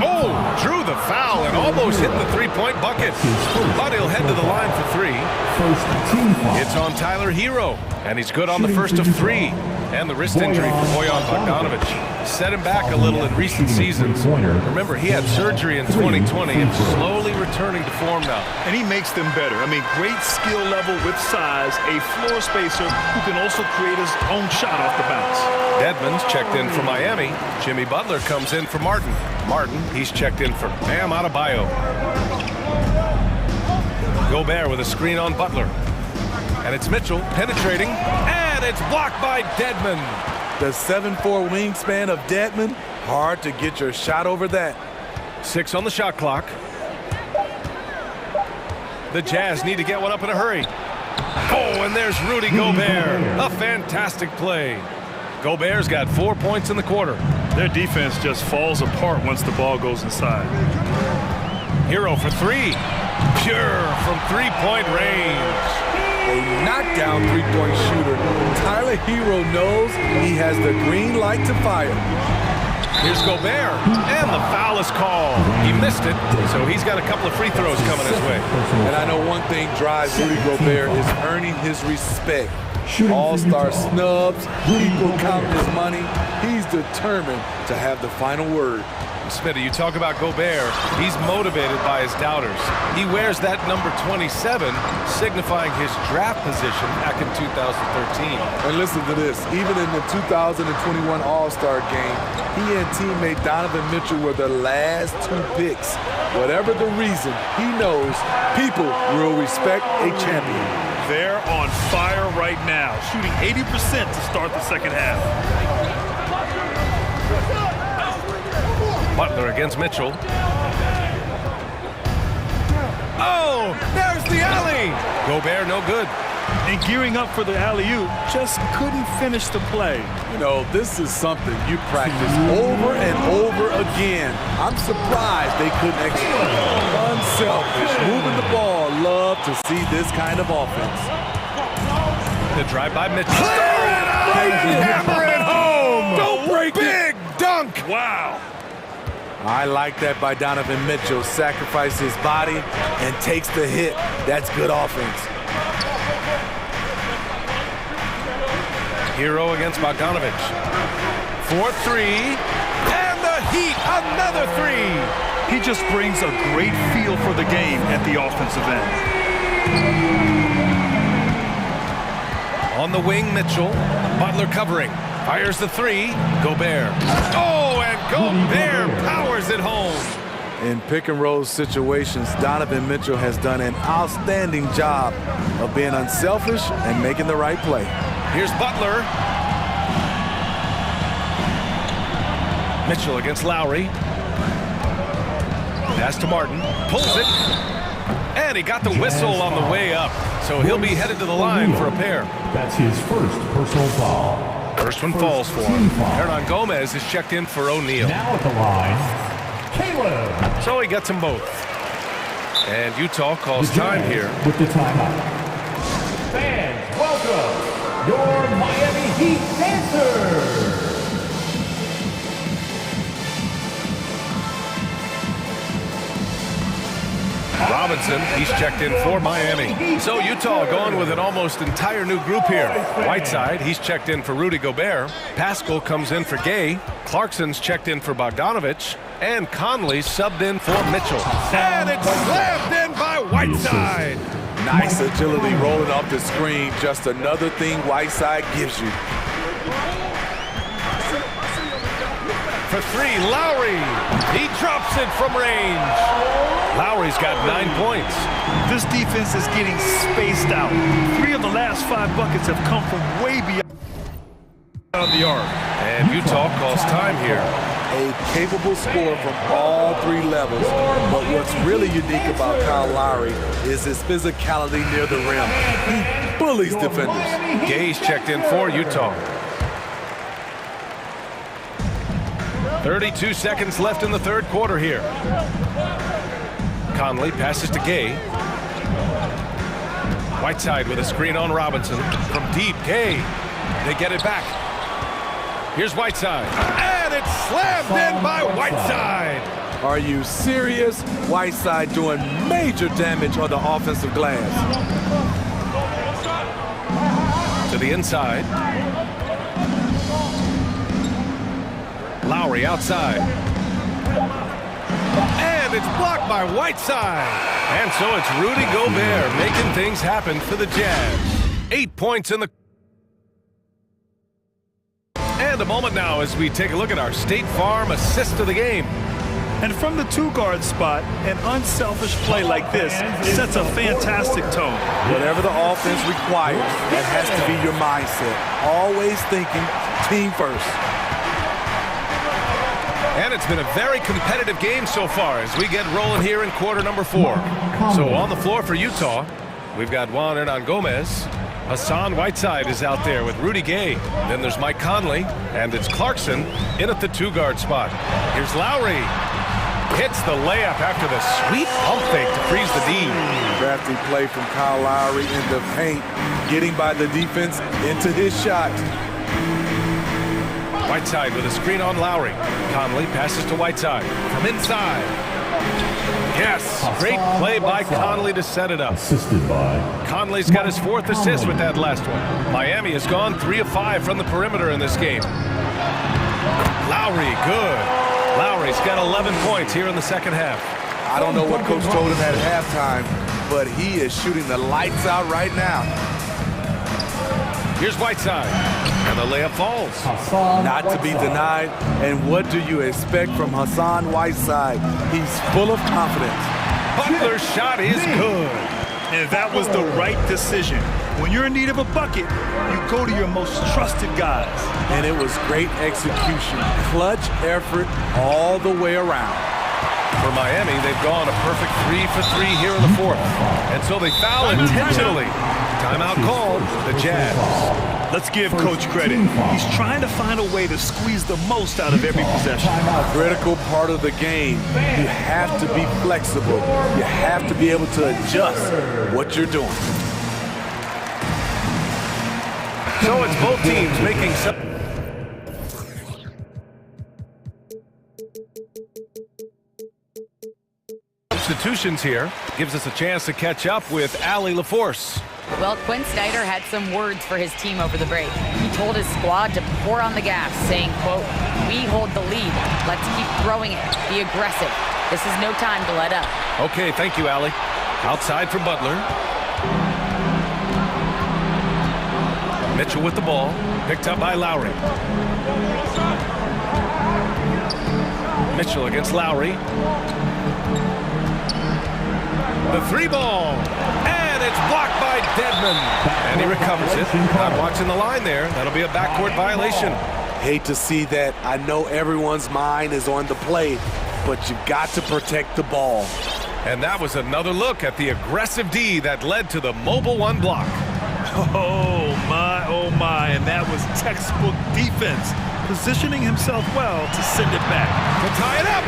Oh, drew the foul and almost hit the three-point bucket. But he'll head to the line for three. It's on Tyler Hero, and he's good on the first of three. And the wrist injury for Bojan Bogdanovich set him back a little in recent seasons. Remember, he had surgery in 2020 and slowly returning to form now. And he makes them better. I mean, great skill level with size, a floor spacer who can also create his own shot off the bounce. Dedmon's checked in for Miami. Jimmy Butler comes in for Martin. Martin, he's checked in for Bam Adebayo. Gobert with a screen on Butler. And it's Mitchell penetrating, and it's blocked by Dedmon. The 7'4" wingspan of Dedmon, hard to get your shot over that. 6 on the shot clock. The Jazz need to get one up in a hurry. Oh, and there's Rudy Gobert. A fantastic play. Gobert's got 4 points in the quarter. Their defense just falls apart once the ball goes inside. Hero for three. Pure from three-point range. A knockdown three-point shooter. Tyler Hero knows he has the green light to fire. Here's Gobert, and the foul is called. He missed it, so he's got a couple of free throws coming his way. And I know one thing drives Rudy Gobert is earning his respect. All-star snubs, people count his money. He's determined to have the final word. Smitty, you talk about Gobert. He's motivated by his doubters. He wears that number 27, signifying his draft position back in 2013. And listen to this. Even in the 2021 All-Star game, he and teammate Donovan Mitchell were the last 2 picks. Whatever the reason, he knows people will respect a champion. They're on fire right now, shooting 80% to start the second half. Butler against Mitchell. Oh, there's the alley. Gobert no good. And gearing up for the alley-oop, just couldn't finish the play. You know, this is something you practice over and over again. I'm surprised they couldn't execute. Unselfish, moving the ball. Love to see this kind of offense. The drive by Mitchell. Hammer it home. Don't break it. Big dunk. Wow. I like that by Donovan Mitchell. Sacrifices his body and takes the hit. That's good offense. Hero against Bogdanovich. 4-3. And the Heat, another three. He just brings a great feel for the game at the offensive end. On the wing, Mitchell. Butler covering. Fires the three. Gobert. Oh, and Gobert powers it home. In pick-and-roll situations, Donovan Mitchell has done an outstanding job of being unselfish and making the right play. Here's Butler. Mitchell against Lowry. Pass to Martin. Pulls it. And he got the whistle on the way up. So he'll be headed to the line for a pair. That's his first personal foul. First one falls for him. Hernan Gomez is checked in for O'Neal. Now at the line, Caleb. So he gets them both. And Utah calls time here. With the timeout. Fans, welcome your Miami Heat dancers. Robinson, he's checked in for Miami. So Utah going with an almost entire new group here. Whiteside, he's checked in for Rudy Gobert. Pascal comes in for Gay. Clarkson's checked in for Bogdanovich. And Conley subbed in for Mitchell. And it's slammed in by Whiteside. Nice agility rolling off the screen. Just another thing Whiteside gives you. For three, Lowry. He drops it from range. Lowry's got 9 points. This defense is getting spaced out. 3 of the last 5 buckets have come from way beyond the arc. And Utah calls time here. A capable scorer from all 3 levels. But what's really unique about Kyle Lowry is his physicality near the rim. He bullies defenders. Gay's checked in for Utah. 32 seconds left in the third quarter here. Conley passes to Gay. Whiteside with a screen on Robinson. From deep, Gay. They get it back. Here's Whiteside. And it's slammed in by Whiteside. Are you serious? Whiteside doing major damage on the offensive glass. To the inside. Lowry outside. And it's blocked by Whiteside. And so it's Rudy Gobert making things happen for the Jazz. 8 points in the... And a moment now as we take a look at our State Farm assist of the game. And from the 2-guard spot, an unselfish play like this sets a fantastic tone. Whatever the offense requires, that has to be your mindset. Always thinking team first. And it's been a very competitive game so far as we get rolling here in quarter number 4. So on the floor for Utah, we've got Juan Hernan Gomez. Hassan Whiteside is out there with Rudy Gay. Then there's Mike Conley, and it's Clarkson in at the 2-guard spot. Here's Lowry. Hits the layup after the sweet pump fake to freeze the D. Drafting play from Kyle Lowry in the paint, getting by the defense into his shot. Whiteside with a screen on Lowry. Conley passes to Whiteside from inside. Yes, great play by Conley to set it up. Assisted by Conley's got his 4th assist with that last one. Miami has gone 3 of 5 from the perimeter in this game. Lowry, good. Lowry's got 11 points here in the second half. I don't know what coach told him at halftime, but he is shooting the lights out right now. Here's Whiteside, and the layup falls. Not to be denied, and what do you expect from Hassan Whiteside? He's full of confidence. Butler's shot is good. And that was the right decision. When you're in need of a bucket, you go to your most trusted guys. And it was great execution. Clutch effort all the way around. For Miami, they've gone a perfect 3 for 3 here in the 4th. And so they foul intentionally. Timeout called, the Jazz. Let's give Coach credit. He's trying to find a way to squeeze the most out of every possession. Critical part of the game. You have to be flexible. You have to be able to adjust what you're doing. So it's both teams making some... substitutions here. Gives us a chance to catch up with Allie LaForce. Well, Quinn Snyder had some words for his team over the break. He told his squad to pour on the gas, saying, quote, "We hold the lead. Let's keep throwing it. Be aggressive. This is no time to let up." Okay, thank you, Allie. Outside for Butler. Mitchell with the ball. Picked up by Lowry. Mitchell against Lowry. The 3-ball. And it's blocked by Dedmon. And he recovers it. Not watching the line there. That'll be a backcourt violation. Hate to see that. I know everyone's mind is on the play, but you've got to protect the ball. And that was another look at the aggressive D that led to the mobile 1 block. Oh my, and that was textbook defense. Positioning himself well to send it back. To tie it up.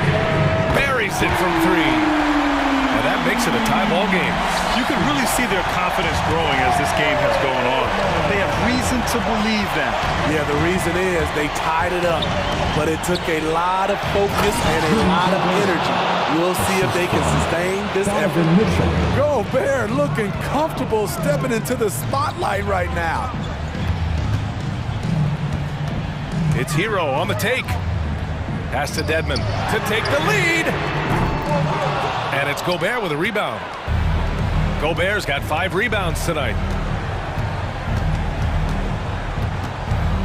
Buries it from 3. And that makes it a tie ball game. You can really see their confidence growing as this game has gone on. They have reason to to believe that. Yeah, the reason is they tied it up, but it took a lot of focus and a lot of energy. We'll see if they can sustain this effort. Gobert looking comfortable stepping into the spotlight right now. It's Hero on the take. Pass to Dedmon to take the lead. And it's Gobert with a rebound. Gobert's got 5 rebounds tonight.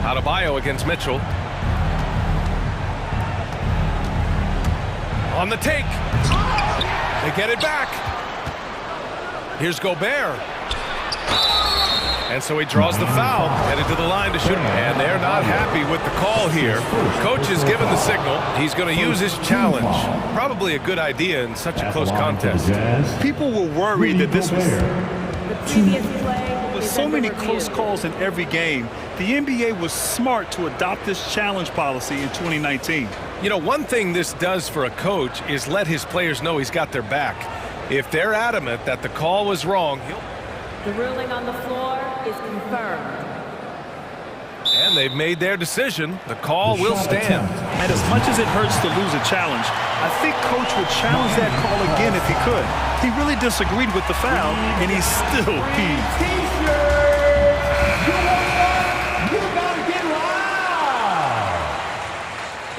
Adebayo against Mitchell. On the take. They get it back. Here's Gobert. And so he draws the foul, headed to the line to shoot. And they're not happy with the call here. Coach is given the signal. He's going to use his challenge. Probably a good idea in such a close contest. People were worried that this was... The previous play With so many close calls in every game, the NBA was smart to adopt this challenge policy in 2019. You know, one thing this does for a coach is let his players know he's got their back. If they're adamant that the call was wrong, The ruling on the floor is confirmed. and they've made their decision, the call will stand. And as much as it hurts to lose a challenge, I think Coach would challenge that call again if he could. He really disagreed with the foul, and he's still peeved. You gotta get loud!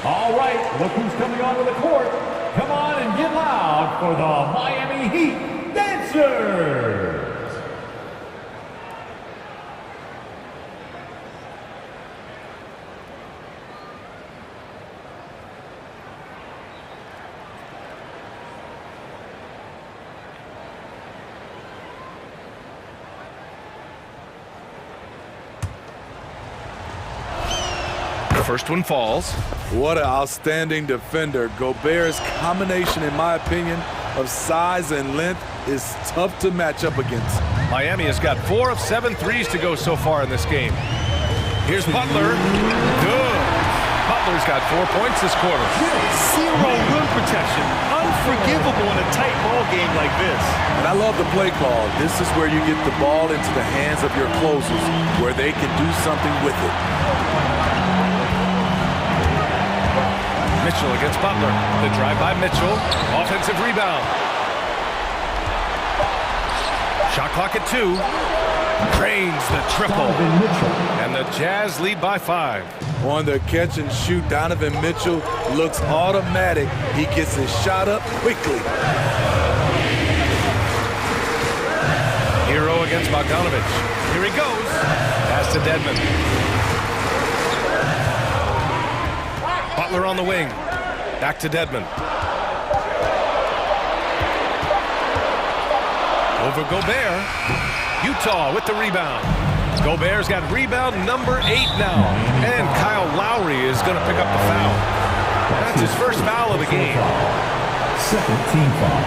All right, look who's coming onto the court. Come on and get loud for the Miami Heat Dancers! First one falls. What an outstanding defender. Gobert's combination, in my opinion, of size and length is tough to match up against. Miami has got 4 of 7 threes to go so far in this game. Here's Butler. Good. Butler's got 4 points this quarter. Zero rim protection. Unforgivable in a tight ball game like this. And I love the play call. This is where you get the ball into the hands of your closers, where they can do something with it. Mitchell against Butler. The drive by Mitchell. Offensive rebound. Shot clock at 2. Drains the triple. And the Jazz lead by 5. On the catch and shoot, Donovan Mitchell looks automatic. He gets his shot up quickly. Hero against Bogdanovich. Here he goes. Pass to Dedmon. Butler on the wing. Back to Dedmon. Over Gobert. Utah with the rebound. Gobert's got rebound number 8 now. And Kyle Lowry is going to pick up the foul. That's his first foul of the game. Second team foul.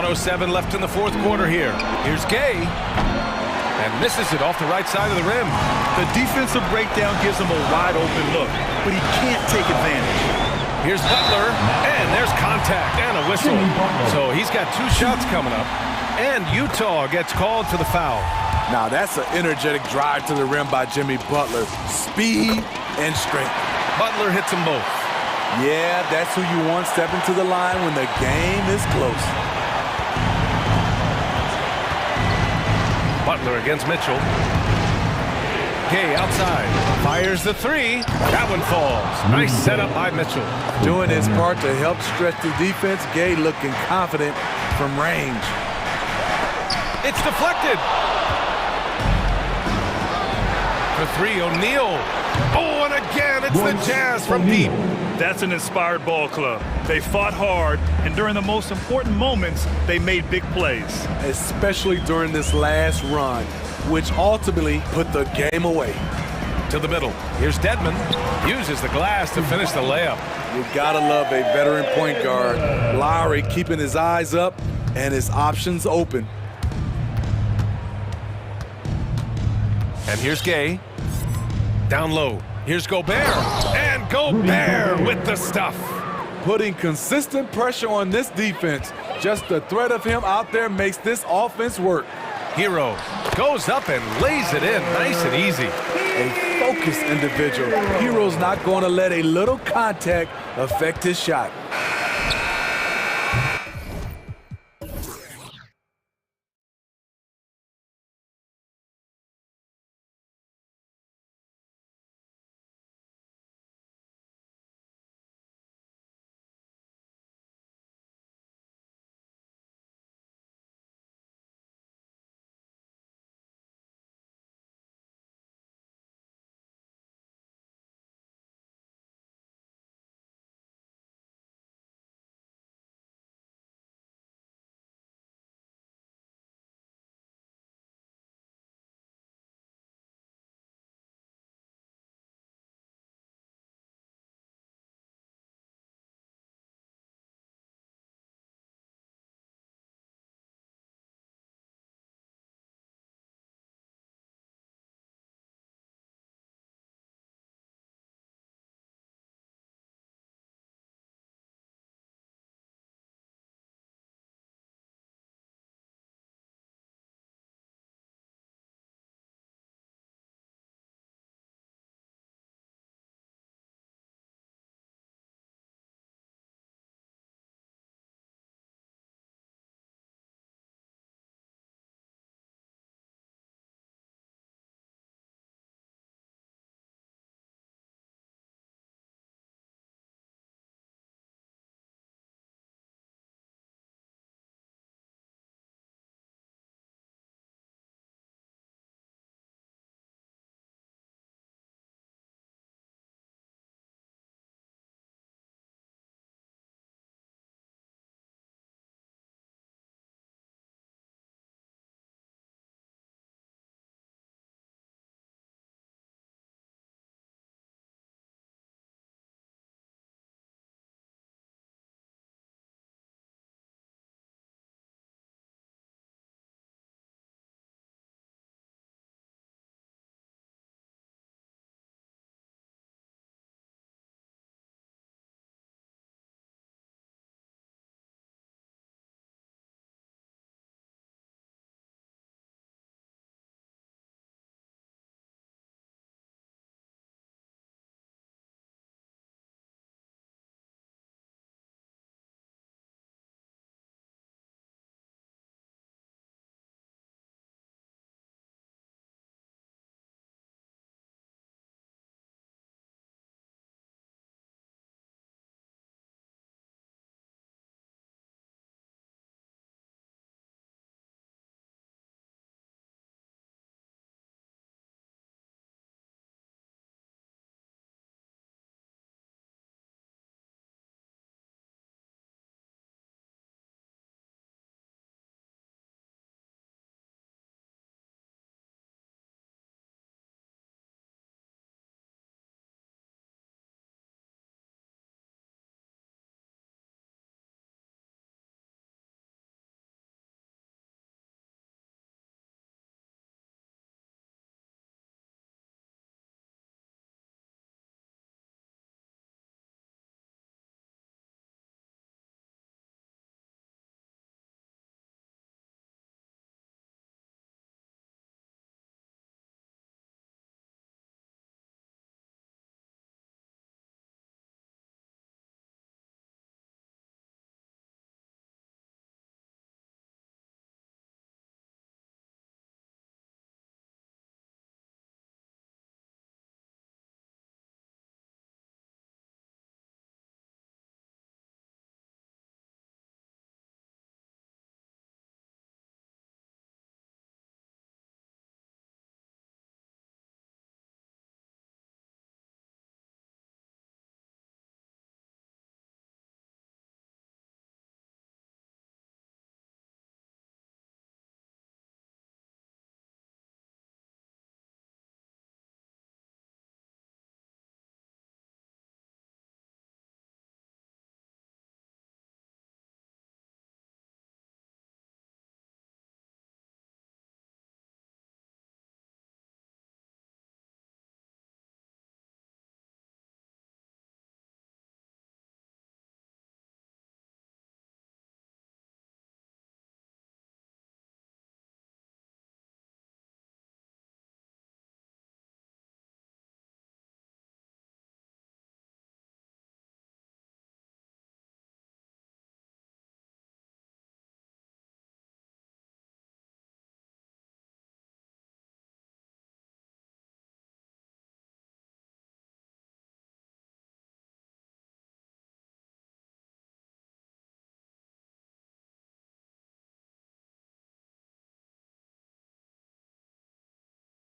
1:07 left in the fourth quarter here. Here's Gay. And misses it off the right side of the rim. The defensive breakdown gives him a wide open look, but he can't take advantage. Here's Butler, and there's contact and a whistle. So he's got 2 shots coming up, and Utah gets called for the foul. Now that's an energetic drive to the rim by Jimmy Butler. Speed and strength. Butler hits them both. Yeah, that's who you want stepping to the line when the game is close. Butler against Mitchell. Gay outside. Fires the 3. That one falls. Nice setup by Mitchell. Doing his part to help stretch the defense. Gay looking confident from range. It's deflected. For 3, O'Neal. Oh, and again, it's the Jazz from deep. That's an inspired ball club. They fought hard, and during the most important moments, they made big plays. Especially during this last run, which ultimately put the game away. To the middle. Here's Dedmon. Uses the glass to finish the layup. You gotta love a veteran point guard. Lowry keeping his eyes up and his options open. And here's Gay. Down low. Here's Gobert. And Gobert with the stuff. Putting consistent pressure on this defense. Just the threat of him out there makes this offense work. Hero goes up and lays it in nice and easy. A focused individual. Hero's not going to let a little contact affect his shot.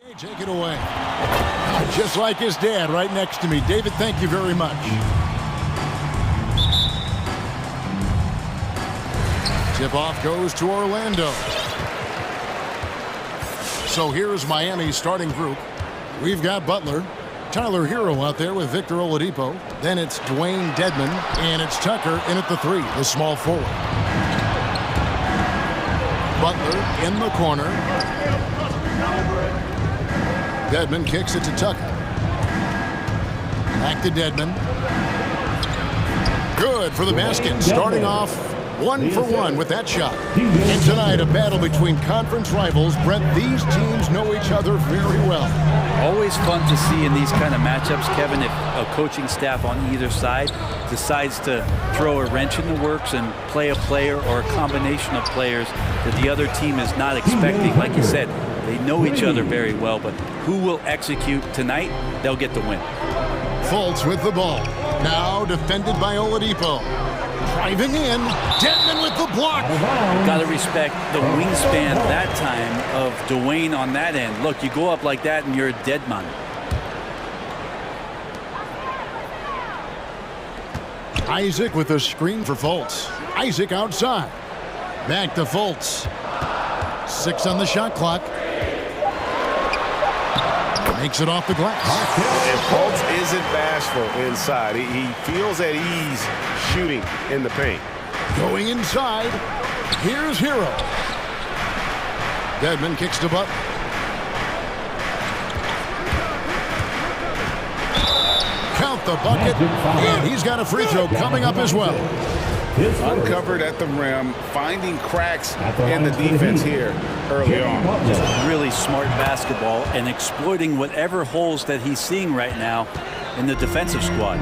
Hey, take it away. Just like his dad right next to me. David, thank you very much. Tip-off goes to Orlando. So here's Miami's starting group. We've got Butler, Tyler Hero out there with Victor Oladipo. Then it's Dwayne Dedmon, and it's Tucker in at the 3, the small forward. Butler in the corner. Dedmon kicks it to Tucker. Back to Dedmon. Good for the basket. Starting off 1-for-1 with that shot. And tonight, a battle between conference rivals. Brett, these teams know each other very well. Always fun to see in these kind of matchups, Kevin, if a coaching staff on either side decides to throw a wrench in the works and play a player or a combination of players that the other team is not expecting. Like you said, they know each other very well, but who will execute tonight, they'll get the win. Fultz with the ball. Now defended by Oladipo. Driving in, Dedmon with the block. Got to respect the wingspan that time of Dwayne on that end. Look, you go up like that and you're a dead man. Isaac with a screen for Fultz. Isaac outside. Back to Fultz. 6 on the shot clock. Makes it off the glass. And Fultz isn't bashful inside. He feels at ease shooting in the paint. Going inside. Here's Hero. Dedmon kicks to Butler. Count the bucket. And he's got a free throw coming up as well. Uncovered at the rim, finding cracks in the defense here early on. Just really smart basketball and exploiting whatever holes that he's seeing right now in the defensive squad.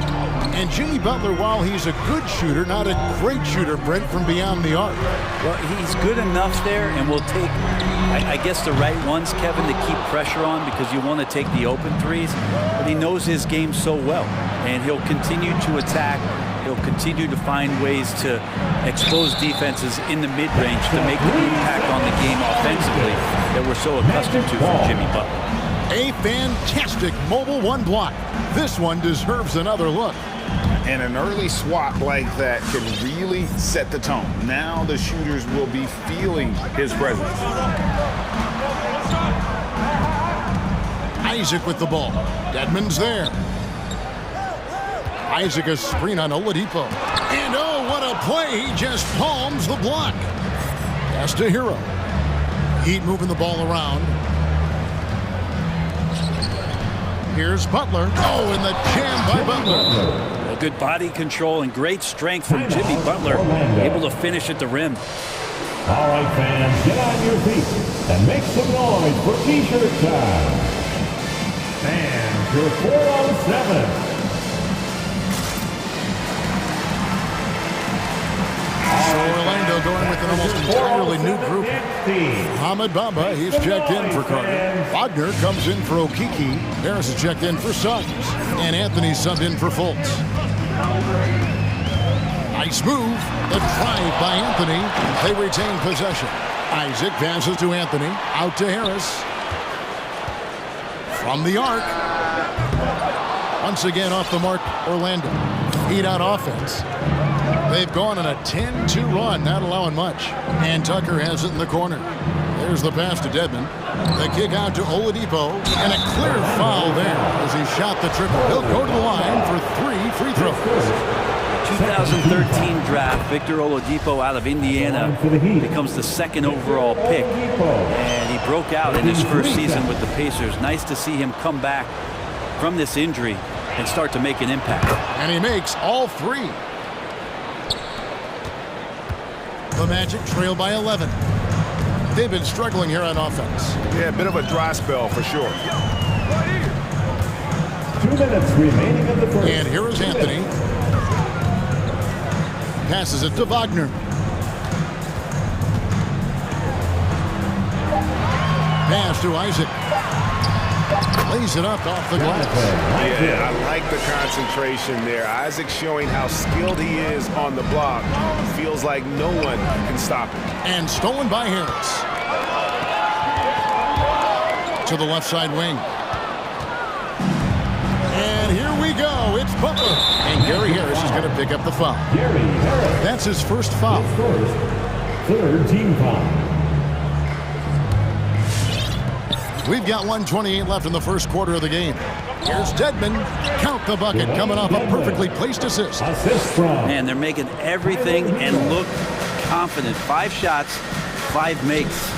And Jimmy Butler, while he's a good shooter, not a great shooter, Brent, from beyond the arc. Well, he's good enough there and will take, I guess, the right ones, Kevin, to keep pressure on because you want to take the open threes. But he knows his game so well, and he'll continue to attack. He'll continue to find ways to expose defenses in the mid-range to make the impact on the game offensively that we're so accustomed to from Jimmy Butler. A fantastic mobile one block. This one deserves another look. And an early swap like that can really set the tone. Now the shooters will be feeling his presence. Isaac with the ball. Dedmon's there. Isaac a screen on Oladipo. And oh, what a play. He just palms the block. Pass to Hero. Heat moving the ball around. Here's Butler. Oh, and the jam by Butler. Good body control and great strength from Jimmy Butler, able to finish at the rim. All right, fans, get on your feet and make some noise for T-shirt time. Fans, your 407. Orlando going with an almost entirely new group. Mohamed Bamba, he's checked in for Carter. Wagner comes in for Okiki. Harris is checked in for Suggs. And Anthony subbed in for Fultz. Nice move. The drive by Anthony. They retain possession. Isaac passes to Anthony. Out to Harris. From the arc. Once again off the mark, Orlando. Heat out offense. They've gone on a 10-2 run, not allowing much. And Tucker has it in the corner. There's the pass to Dedmon. The kick out to Oladipo. And a clear foul there as he shot the triple. He'll go to the line for 3 free throws. 2013 draft, Victor Oladipo out of Indiana becomes the 2nd overall pick. And he broke out in his first season with the Pacers. Nice to see him come back from this injury and start to make an impact. And he makes all 3. The Magic trail by 11. They've been struggling here on offense. Yeah, a bit of a dry spell for sure. 2 minutes remaining in the first. And here is Anthony. Passes it to Wagner. Pass to Isaac. Lays it up off the glass. Yeah, I like the concentration there. Isaac showing how skilled he is on the block. Feels like no one can stop him. And stolen by Harris. to the left side wing. And here we go. It's Butler. And Gary Harris is going to pick up the foul. Gary Harris. That's his first foul. His first, third team foul. We've got 1:28 left in the first quarter of the game. Here's Dedmon. Count the bucket. Coming off a perfectly placed assist. Assist from. Man, they're making everything and look confident. 5 shots, 5 makes.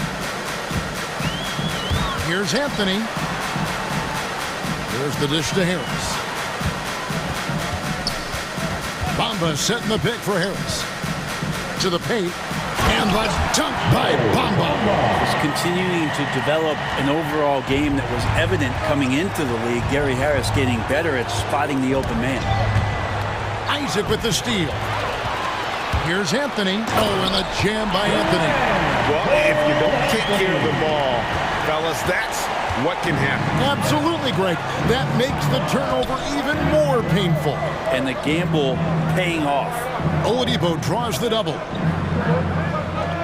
Here's Anthony. Here's the dish to Harris. Bamba setting the pick for Harris. To the paint. And the dunk by Bamba. He's continuing to develop an overall game that was evident coming into the league. Gary Harris getting better at spotting the open man. Isaac with the steal. Here's Anthony. Oh, and the jam by Anthony. Well, if you don't take care of the ball, fellas, that's what can happen. Absolutely, Greg. That makes the turnover even more painful. And the gamble paying off. Oladipo draws the double.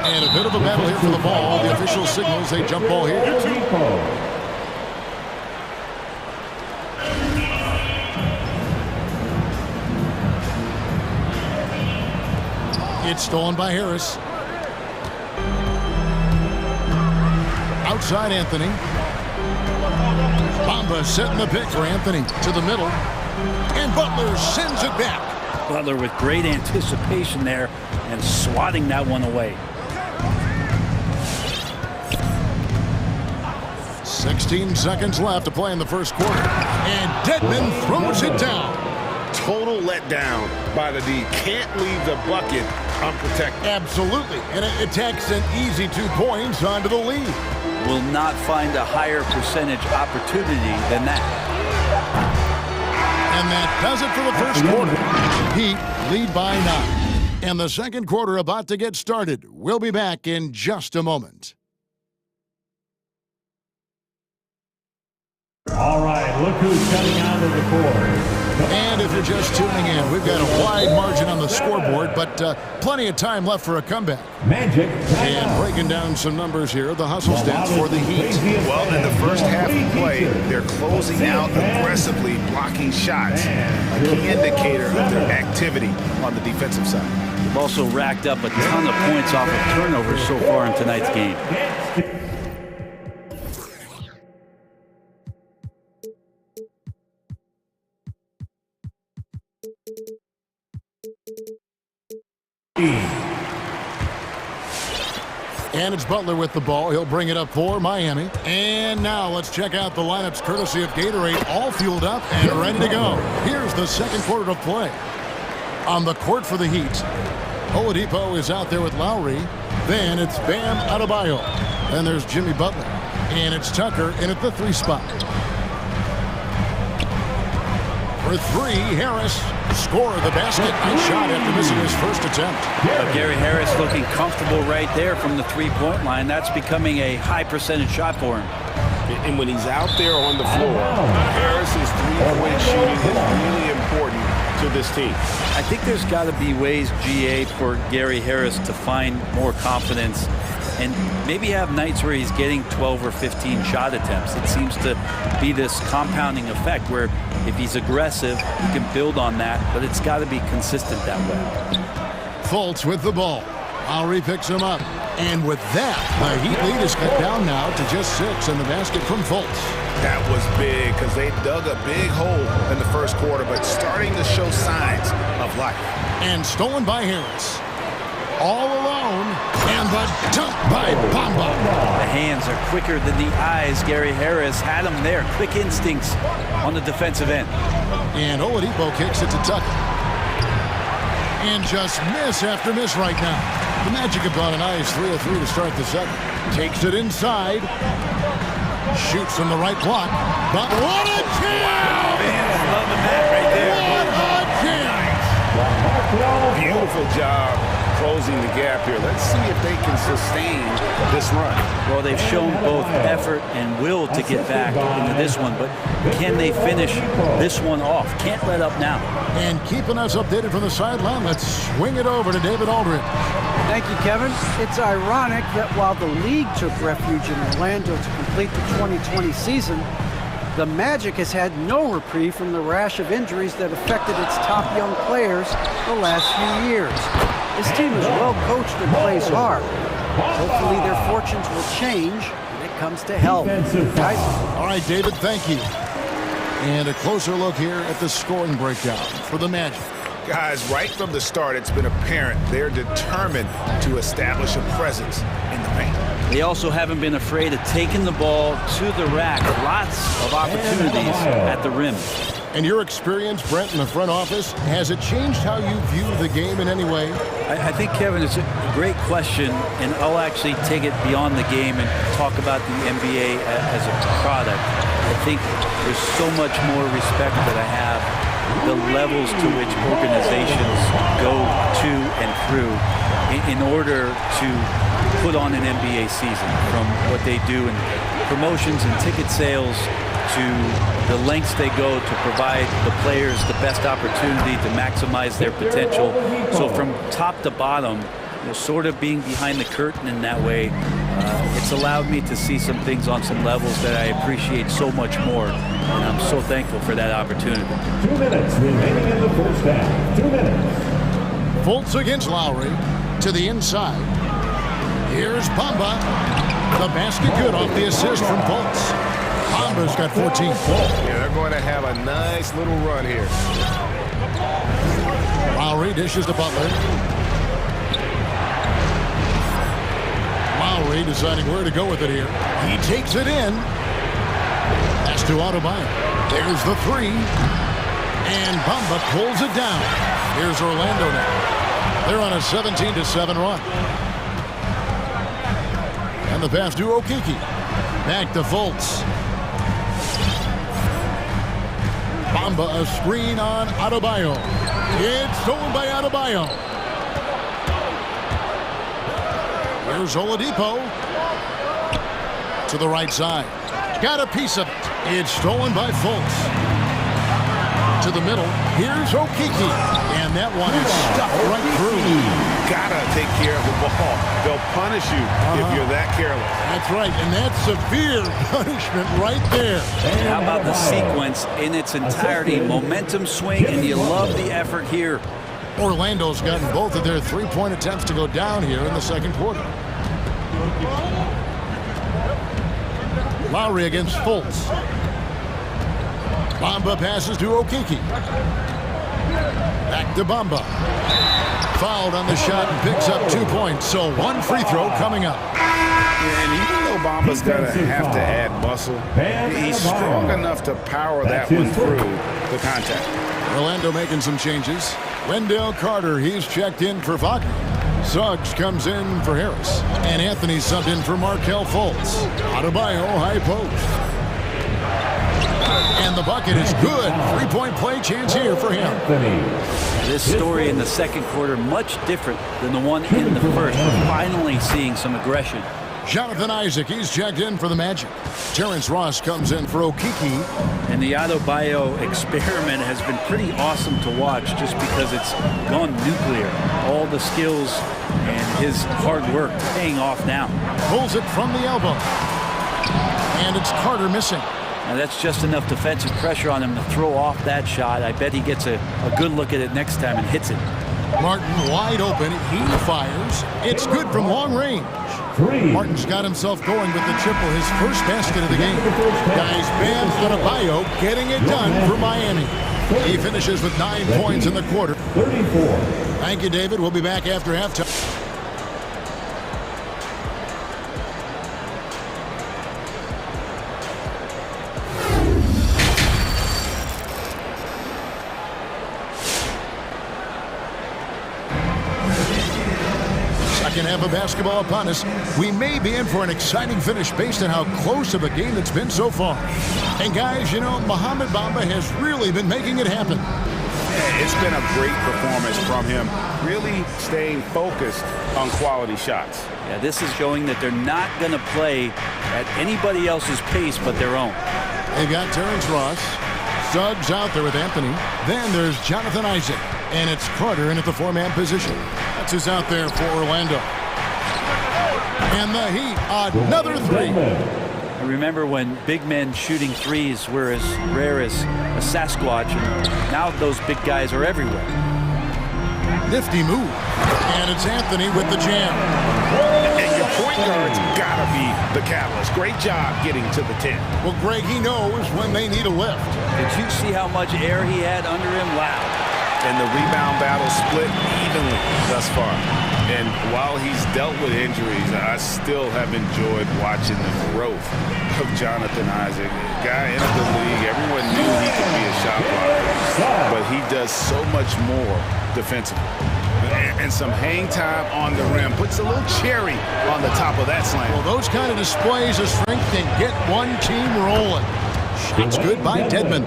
And a bit of a battle here for the ball. The official signals a jump ball here. It's stolen by Harris. Outside Anthony. Bamba setting the pick for Anthony to the middle. And Butler sends it back. Butler with great anticipation there and swatting that one away. 16 seconds left to play in the first quarter. And Dedmon throws it down. Total letdown by the D. Can't leave the bucket unprotected. Absolutely. And it takes an easy 2 points onto the lead. Will not find a higher percentage opportunity than that. And that does it for the first quarter. Heat lead by 9. And the second quarter about to get started. We'll be back in just a moment. All right, look who's coming out of the court. And if you're just tuning in, we've got a wide margin on the scoreboard, but plenty of time left for a comeback. Magic. And breaking down some numbers here, the hustle stats for the Heat. Well, in the first half of play, they're closing out aggressively, blocking shots. A key indicator of their activity on the defensive side. They've also racked up a ton of points off of turnovers so far in tonight's game. And it's Butler with the ball. He'll bring it up for Miami. And now let's check out the lineups courtesy of Gatorade, all fueled up and ready to go. Here's the second quarter of play. On the court for the Heat, Oladipo is out there with Lowry. Then it's Bam Adebayo. Then there's Jimmy Butler. And it's Tucker in at the 3 spot. For 3, Harris. Score of the basket. Nice shot after missing his first attempt. Gary Harris looking comfortable right there from the 3-point line. That's becoming a high percentage shot for him. And when he's out there on the floor, Harris's 3-point shooting is really important to this team. I think there's got to be ways, GA, for Gary Harris to find more confidence and maybe have nights where he's getting 12 or 15 shot attempts. It seems to be this compounding effect where if he's aggressive, he can build on that, but it's got to be consistent that way. Fultz with the ball. Lowry picks him up. And with that, the Heat lead is cut down now to just 6 in the basket from Fultz. That was big because they dug a big hole in the first quarter, but starting to show signs of life. And stolen by Harris. All alone, and the dunk by Bamba. The hands are quicker than the eyes. Gary Harris had him there. Quick instincts on the defensive end. And Oladipo kicks it to Tucker. And just miss after miss right now. The Magic have gone a nice 3 of 3 to start the second. Takes it inside. Shoots from the right block. But what a jam! Fans loving that right there. What a jam! Beautiful job closing the gap here. Let's see if they can sustain this run. Well, they've shown both effort and will to get back into this one, but can they finish this one off? Can't let up now. And keeping us updated from the sideline, let's swing it over to David Aldridge. Thank you, Kevin. It's ironic that while the league took refuge in Orlando to complete the 2020 season, the Magic has had no reprieve from the rash of injuries that affected its top young players the last few years. This team is well coached and plays hard. Hopefully their fortunes will change when it comes to health. Guys? All right, David, thank you. And a closer look here at the scoring breakdown for the Magic. Guys, right from the start, it's been apparent they're determined to establish a presence in the paint. They also haven't been afraid of taking the ball to the rack. Lots of opportunities at the rim. And your experience, Brent, in the front office, has it changed how you view the game in any way? I think, Kevin, it's a great question, and I'll actually take it beyond the game and talk about the NBA as a product. I think there's so much more respect that I have the levels to which organizations go to and through in order to put on an NBA season, from what they do in promotions and ticket sales to the lengths they go to provide the players the best opportunity to maximize their potential. So from top to bottom, sort of being behind the curtain in that way, it's allowed me to see some things on some levels that I appreciate so much more, and I'm so thankful for that opportunity. 2 minutes remaining in the first half. 2 minutes. Fultz against Lowry to the inside. Here's Bamba. The basket good off the assist from Fultz. Bamba's got 14. Yeah, they're going to have a nice little run here. Lowry dishes to Butler. Lowry deciding where to go with it here. He takes it in. Pass to Adebayo. There's the three. And Bamba pulls it down. Here's Orlando now. They're on a 17-7 run. And the pass to Okeke. Back to Fultz. Bamba, a screen on Adebayo. It's stolen by Adebayo. Here's Oladipo. To the right side. Got a piece of it. It's stolen by Fultz. To the middle. Here's Okeke. And that one is stuffed right through. Gotta take care of the ball. They'll punish you if you're that careless. That's right, and that's severe punishment right there. And how about the sequence in its entirety? Momentum swing, and you love the effort here. Orlando's gotten both of their three-point attempts to go down here in the second quarter. Lowry against Fultz. Bamba passes to Okeke. Back to Bamba. Fouled on the shot and picks up 2 points. So one free throw coming up. And even though Bamba's going to have to add muscle, he's strong enough to power that one through the contact. Orlando making some changes. Wendell Carter, he's checked in for Wagner. Suggs comes in for Harris. And Anthony subbed in for Markelle Fultz. Adebayo, high post. And the bucket is good. Three-point play chance here for him. This story in the second quarter much different than the one in the first. We're finally seeing some aggression. Jonathan Isaac, he's checked in for the Magic. Terrence Ross comes in for Okeke. And the Adebayo experiment has been pretty awesome to watch just because it's gone nuclear. All the skills and his hard work paying off now. Pulls it from the elbow. And it's Carter missing. Now that's just enough defensive pressure on him to throw off that shot. I bet he gets a good look at it next time and hits it. Martin wide open. He fires. It's good from long range. Martin's got himself going with the triple, his first basket of the game. Guys, Bam Adebayo getting it done for Miami. He finishes with 9 points in the quarter. 34. Thank you, David. We'll be back after halftime. Second half of basketball upon us. We may be in for an exciting finish based on how close of a game it's been so far. And guys, you know, Mohamed Bamba has really been making it happen. It's been a great performance from him, really staying focused on quality shots. Yeah, this is showing that they're not going to play at anybody else's pace but their own. They've got Terrence Ross. Suggs out there with Anthony. Then there's Jonathan Isaac. And it's Carter in at the four-man position. That's who's out there for Orlando. And the Heat, another three. I remember when big men shooting threes were as rare as a Sasquatch, and now those big guys are everywhere. Nifty move. And it's Anthony with the jam. And your point guard's got to be the catalyst. Great job getting to the 10. Well, Greg, he knows when they need a lift. Did you see how much air he had under him? Wow. And the rebound battle split evenly thus far. And while he's dealt with injuries, I still have enjoyed watching the growth of Jonathan Isaac. Guy into the league, everyone knew he could be a shot blocker, but he does so much more defensively. And some hang time on the rim. Puts a little cherry on the top of that slam. Well, those kind of displays of strength can get one team rolling. Shots good by Dedmon.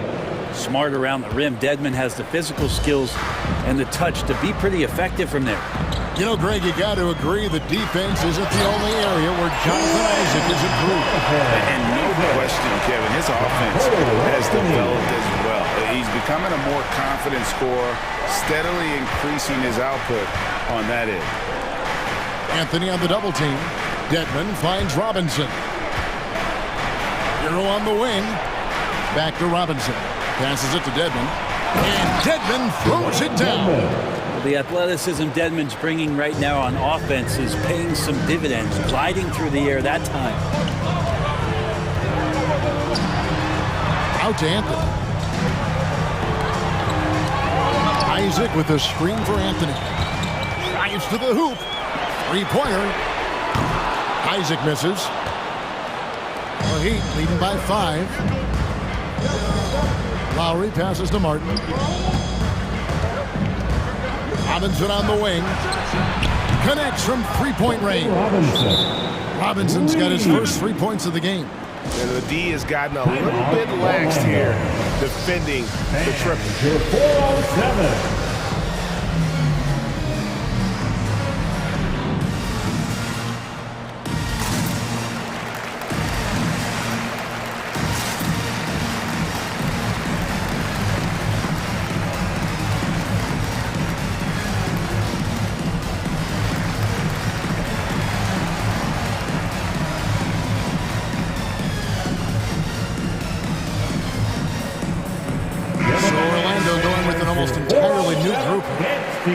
Smart around the rim. Dedmon has the physical skills and the touch to be pretty effective from there. You know, Greg, you got to agree the defense isn't the only area where Jonathan Isaac is improved. And no question, Kevin, his offense has developed as well. He's becoming a more confident scorer, steadily increasing his output on that end. Anthony on the double team. Dedmon finds Robinson. Hero on the wing. Back to Robinson. Passes it to Dedmon. And Dedmon throws it down. The athleticism Dedmon's bringing right now on offense is paying some dividends, gliding through the air that time. Out to Anthony. Isaac with a screen for Anthony. Drives to the hoop. Three-pointer. Isaac misses. The Heat leading by 5. Lowry passes to Martin. Robinson on the wing. Connects from three-point range. Robinson's got his first 3 points of the game. And the D has gotten a little bit laxed here defending the triple. 407.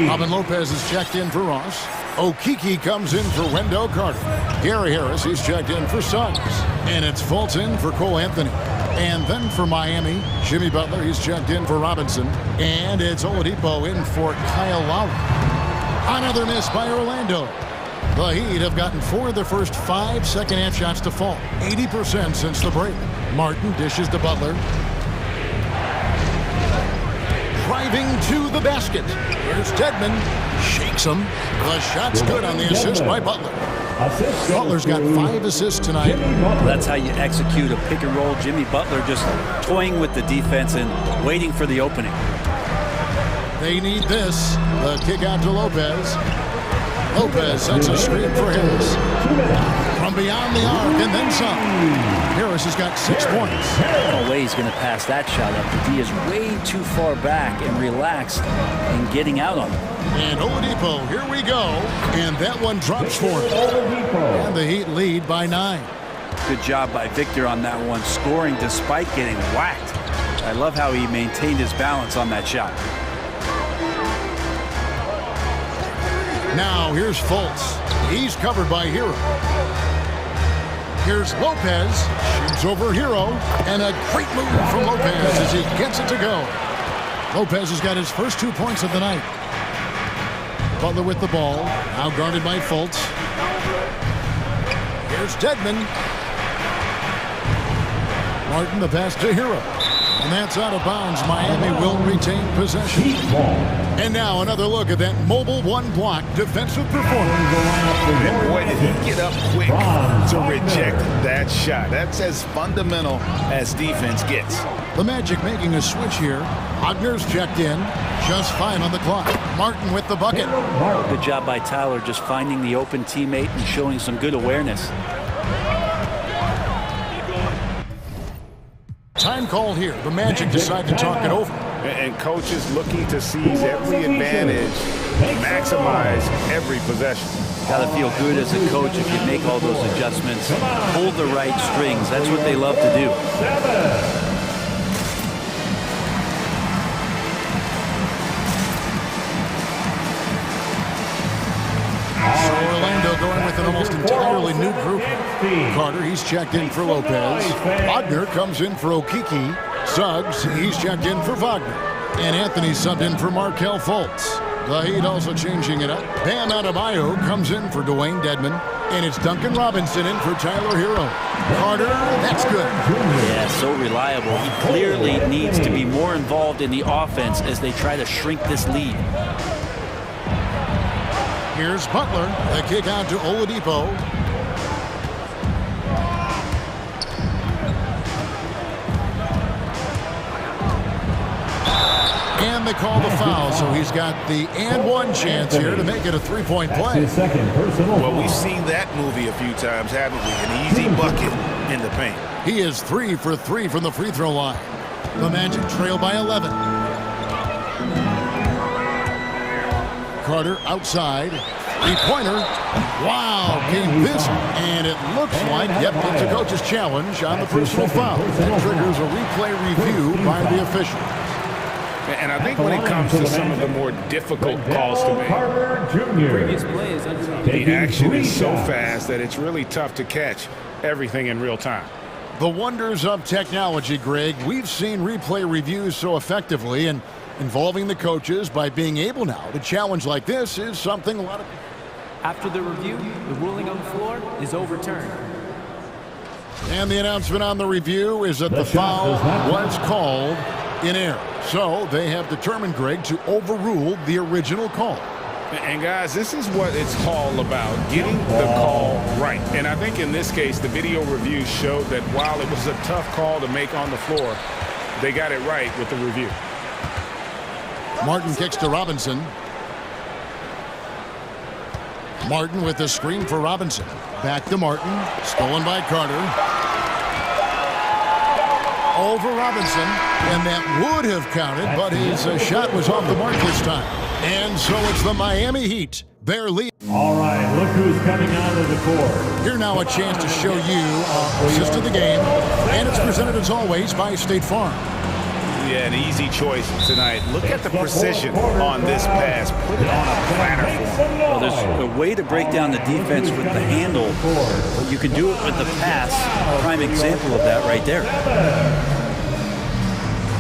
Robin Lopez is checked in for Ross. Okeke comes in for Wendell Carter. Gary Harris, he's checked in for Suggs. And it's Fulton for Cole Anthony. And then for Miami, Jimmy Butler, he's checked in for Robinson. And it's Oladipo in for Kyle Lowry. Another miss by Orlando. The Heat have gotten 4 of their first 5 second-half shots to fall. 80% since the break. Martin dishes to Butler. Driving to the basket. Here's Dedmon. Shakes him. The shot's good on the assist by Butler. Butler's got 5 assists tonight. That's how you execute a pick and roll. Jimmy Butler just toying with the defense and waiting for the opening. They need this. The kick out to Lopez. Lopez sets a screen for Harris. From beyond the arc and then some. Harris has got 6 points. No way he's going to pass that shot up. The D is way too far back and relaxed in getting out on him. And Oladipo, here we go. And that one drops for him. And the Heat lead by 9. Good job by Victor on that one, scoring despite getting whacked. I love how he maintained his balance on that shot. Now here's Fultz. He's covered by Hero. Here's Lopez. Shoots over Hero. And a great move from Lopez as he gets it to go. Lopez has got his first 2 points of the night. Butler with the ball. Now guarded by Fultz. Here's Dedmon. Martin the pass to Hero. And that's out of bounds. Miami will retain possession. And now another look at that mobile one-block defensive performance. And boy, did he get up quick to reject that shot. That's as fundamental as defense gets. The Magic making a switch here. Wagner's checked in. Just fine on the clock. Martin with the bucket. Good job by Tyler just finding the open teammate and showing some good awareness. Time called here. The Magic decide to talk it over. And coaches looking to seize every advantage, maximize every possession. Got to feel good as a coach if you make all those adjustments. Hold the right strings. That's what they love to do. So Orlando going with an almost entirely new group. Carter, he's checked in for Lopez. Wagner comes in for Okiki. Suggs, he's checked in for Wagner. And Anthony subbed in for Markelle Fultz. The Heat also changing it up. Bam Adebayo comes in for Dwayne Dedmon. And it's Duncan Robinson in for Tyler Hero. Carter, that's good. Yeah, so reliable. He clearly needs to be more involved in the offense as they try to shrink this lead. Here's Butler. The kick out to Oladipo. And they call the foul, so he's got the and one chance here to make it a three-point play. Well, we've seen that movie a few times, haven't we? An easy bucket in the paint. He is 3 for 3 from the free throw line. The Magic trail by 11. Carter outside. Three-pointer. Wow, game this. And it looks like, yep, it's a coach's challenge on the personal foul. That triggers a replay review by the official. And I think when it comes to some of the more difficult calls to make, the action is so fast that it's really tough to catch everything in real time. The wonders of technology, Greg. We've seen replay reviews so effectively, and involving the coaches by being able now to challenge like this is something a lot of people. After the review, the ruling on the floor is overturned. And the announcement on the review is that the foul was called in error. So they have determined, Greg, to overrule the original call. And guys, this is what it's all about, getting the call right. And I think in this case, the video review showed that while it was a tough call to make on the floor, they got it right with the review. Martin kicks to Robinson. Martin with the screen for Robinson. Back to Martin. Stolen by Carter. Over Robinson. And that would have counted, but his shot was off the mark this time. And so it's the Miami Heat. Their lead. All right, look who's coming out of the court. Here now a chance to show you assist of the game. And it's presented as always by State Farm. Yeah, an easy choice tonight. Look at the precision on this pass. Put it on a platter for him. Well, there's a way to break down the defense with the handle, but you can do it with the pass. Prime example of that right there.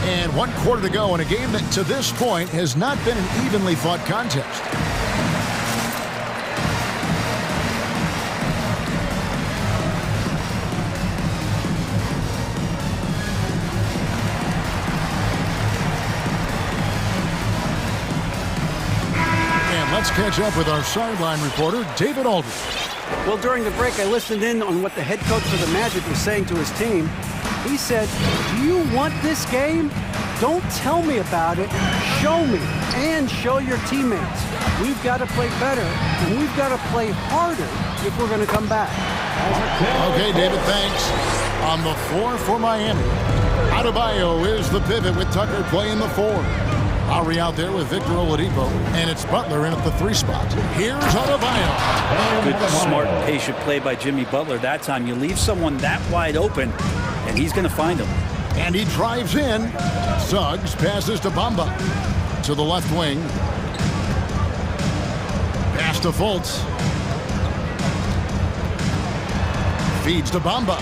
And 1 quarter to go in a game that to this point has not been an evenly fought contest. Let's catch up with our sideline reporter, David Aldridge. Well, during the break, I listened in on what the head coach of the Magic was saying to his team. He said, do you want this game? Don't tell me about it. Show me and show your teammates. We've got to play better, and we've got to play harder if we're going to come back. Okay, David, thanks. On the floor for Miami, Adebayo is the pivot with Tucker playing the 4. Lowry out there with Victor Oladipo, and it's Butler in at the 3 spot. Here's Adebayo. Good, smart, patient play by Jimmy Butler. That time you leave someone that wide open, and he's going to find him. And he drives in. Suggs passes to Bamba. To the left wing. Pass to Fultz. Feeds to Bamba.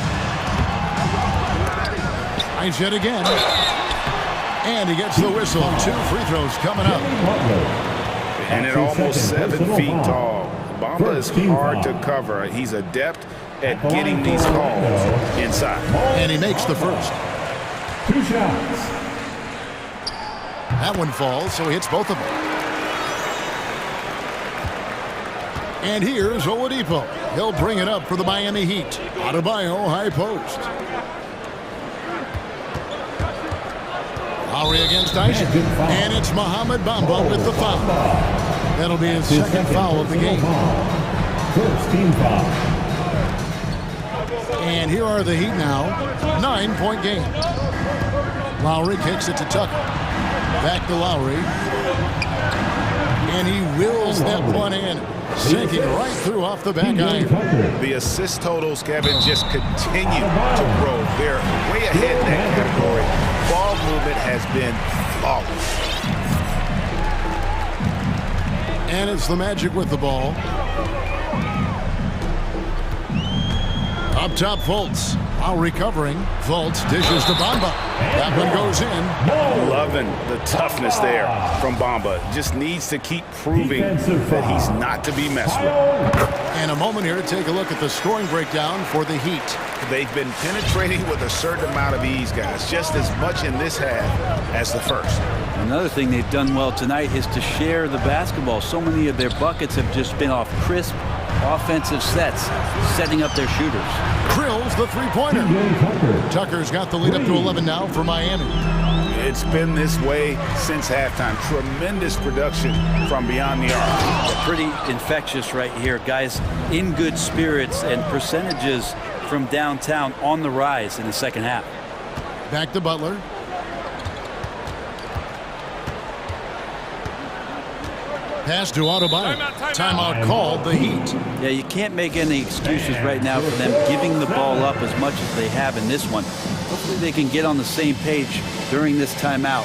Nice hit again. And he gets the whistle. 2 free throws coming up. And at almost 7 feet tall, Bamba is hard to cover. He's adept at getting these calls inside. And he makes the first. 2 shots. That one falls, so he hits both of them. And here's Oladipo. He'll bring it up for the Miami Heat. Adebayo, high post. Lowry against Isaac. And it's Mohamed Bamba with the foul. That'll be his second foul of the game. First team foul. And here are the Heat now. 9-point game. Lowry kicks it to Tucker. Back to Lowry. And he wills that one in. Sinking right through off the back iron. The assist totals, Kevin, just continue to grow. They're way ahead in that category. Ball movement has been flawless. And it's the Magic with the ball. Up top, Fultz. Now recovering. Fultz dishes to Bamba. That one goes in. Loving the toughness there from Bamba. Just needs to keep proving that he's not to be messed with. And a moment here to take a look at the scoring breakdown for the Heat. They've been penetrating with a certain amount of ease, guys. Just as much in this half as the first. Another thing they've done well tonight is to share the basketball. So many of their buckets have just been off crisp offensive sets, setting up their shooters. Drills the three-pointer. Tucker's got the lead up to 11 now for Miami. It's been this way since halftime. Tremendous production from beyond the arc. They're pretty infectious right here. Guys in good spirits and percentages from downtown on the rise in the second half. Back to Butler. Pass to Adebayo. Timeout called, the Heat. Yeah, you can't make any excuses right now for them giving the ball up as much as they have in this one. Hopefully they can get on the same page during this timeout.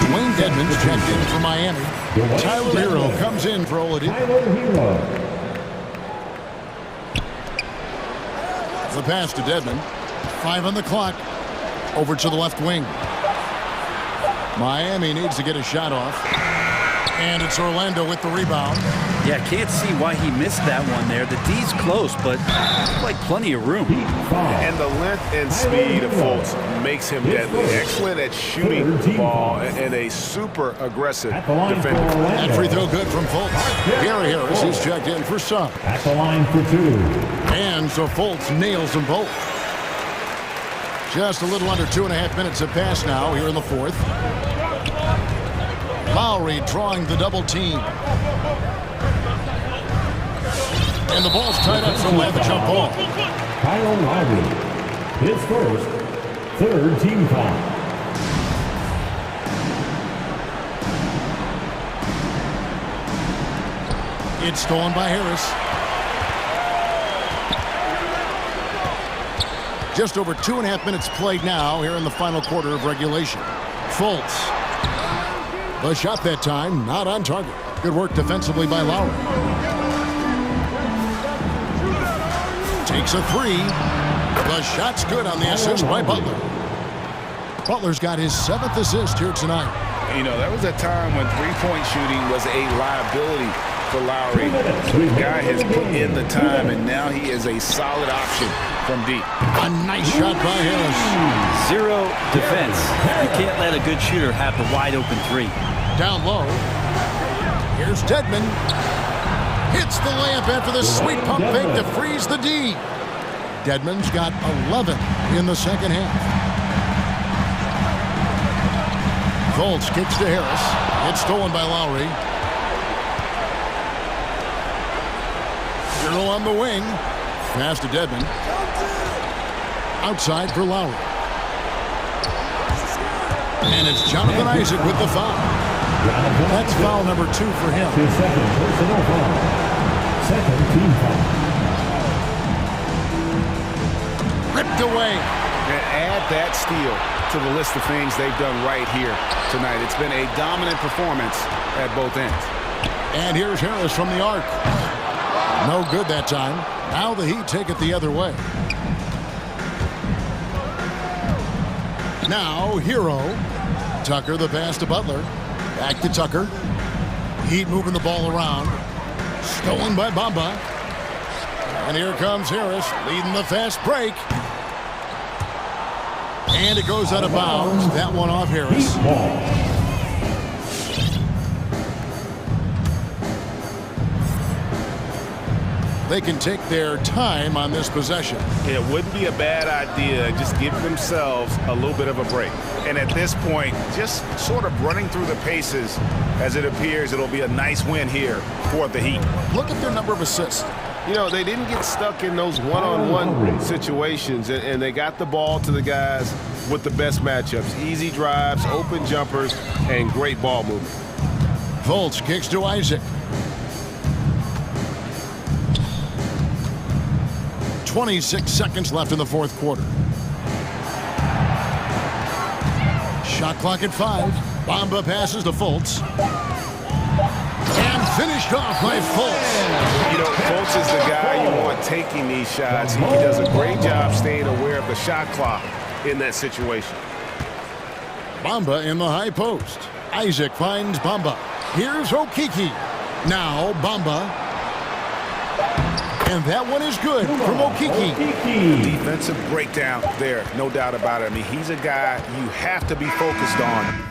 Dwayne Dedmon's checked in for Miami. Tyler Hero comes in for Oladipo. The pass to Dedmon. 5 on the clock. Over to the left wing. Miami needs to get a shot off. And it's Orlando with the rebound. Yeah, can't see why he missed that one there. The D's close, but like plenty of room. And the length and speed of Fultz makes him deadly. Excellent at shooting the ball and a super aggressive defender. That free throw good from Fultz. Gary Harris is checked in for Suggs. At the line for 2. And so Fultz nails them both. Just a little under 2.5 minutes have passed now here in the fourth. Lowry drawing the double team. And the ball's tied up, so we'll have the jump ball. Kyle Lowry. His first, third team foul. It's stolen by Harris. Just over 2.5 minutes played now here in the final quarter of regulation. Fultz. The shot that time, not on target. Good work defensively by Lowry. Takes a three. The shot's good on the assist by Butler. Butler's got his 7th assist here tonight. You know, there was a time when three-point shooting was a liability for Lowry. The guy has put in the time, and now he is a solid option from deep. A nice shot by Harris. Zero defense. You can't let a good shooter have the wide-open three. Down low. Here's Dedmon. Hits the layup after the sweet pump fake to freeze the D. Dedmon's got 11 in the second half. Fultz kicks to Harris. It's stolen by Lowry. Hero on the wing. Pass to Dedmon. Outside for Lowry. And it's Jonathan Isaac with the foul. That's foul number 2 for him. His second personal foul. Second team foul. Ripped away. And add that steal to the list of things they've done right here tonight. It's been a dominant performance at both ends. And here's Harris from the arc. No good that time. Now the Heat take it the other way. Now Hero. Tucker the pass to Butler. Back to Tucker. Heat moving the ball around. Stolen by Bamba. And here comes Harris leading the fast break. And it goes out of bounds. That one off Harris. they can take their time on this possession. It wouldn't be a bad idea. Just give themselves a little bit of a break. And at this point, just sort of running through the paces, as it appears it'll be a nice win here for the Heat. Look at their number of assists. You know, they didn't get stuck in those one-on-one situations, and they got the ball to the guys with the best matchups. Easy drives, open jumpers, and great ball movement. Fultz kicks to Isaac. 26 seconds left in the fourth quarter. Shot clock at 5. Bamba passes to Fultz. And finished off by Fultz. You know, Fultz is the guy you want taking these shots. He does a great job staying aware of the shot clock in that situation. Bamba in the high post. Isaac finds Bamba. Here's Okiki. Now Bamba. And that one is good from Okiki. Defensive breakdown there, no doubt about it. I mean, he's a guy you have to be focused on.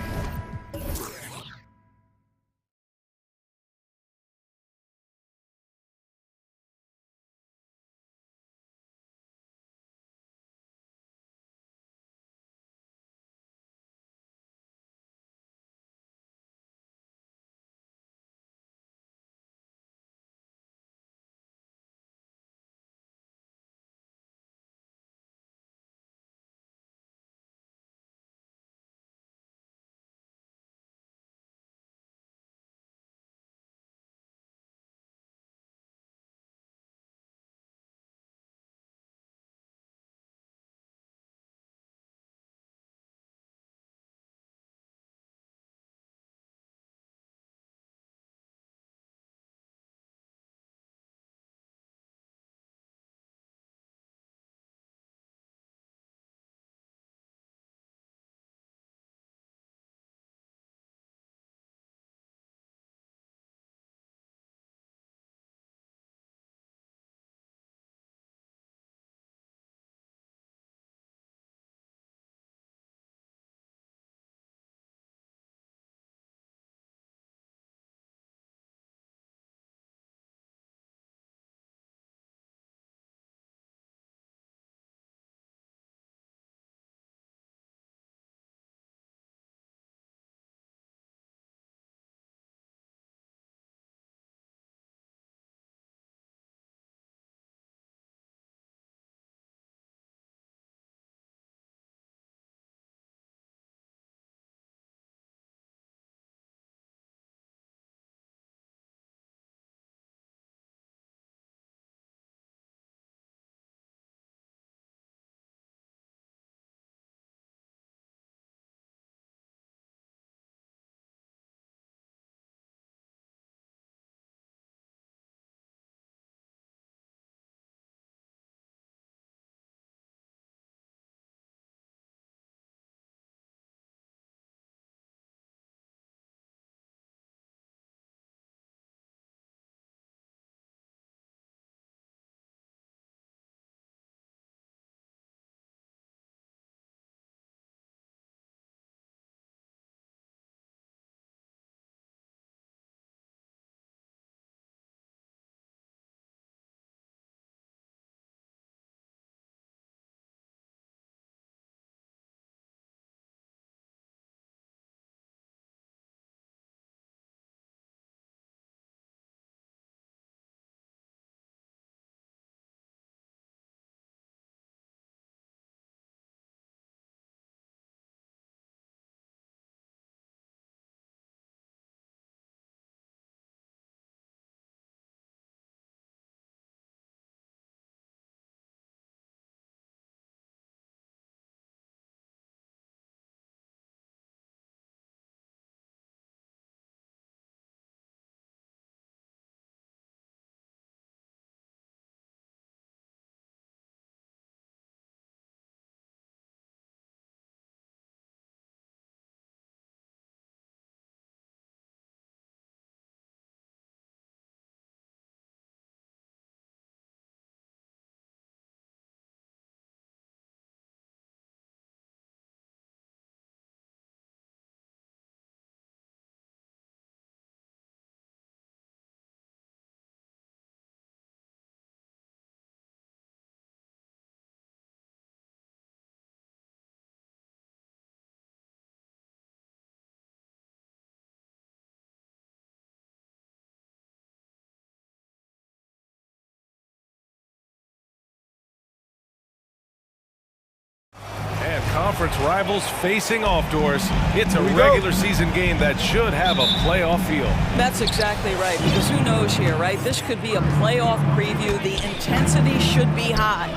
conference rivals facing off, Doris. It's a regular season game that should have a playoff feel. That's exactly right, because who knows here, right? This could be a playoff preview. The intensity should be high.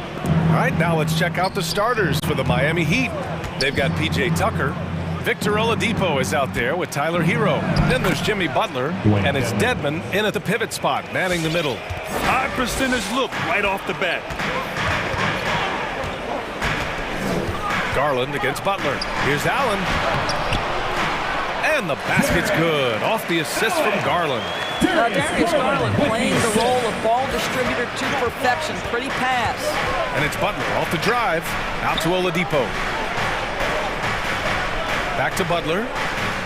All right, now let's check out the starters for the Miami Heat. They've got P.J. Tucker. Victor Oladipo is out there with Tyler Hero. Then there's Jimmy Butler, and it's Dedmon in at the pivot spot, manning the middle. High percentage look right off the bat. Garland against Butler. Here's Allen. And the basket's good. Off the assist from Garland. Darius Garland playing the role of ball distributor to perfection. Pretty pass. And it's Butler off the drive. Out to Oladipo. Back to Butler.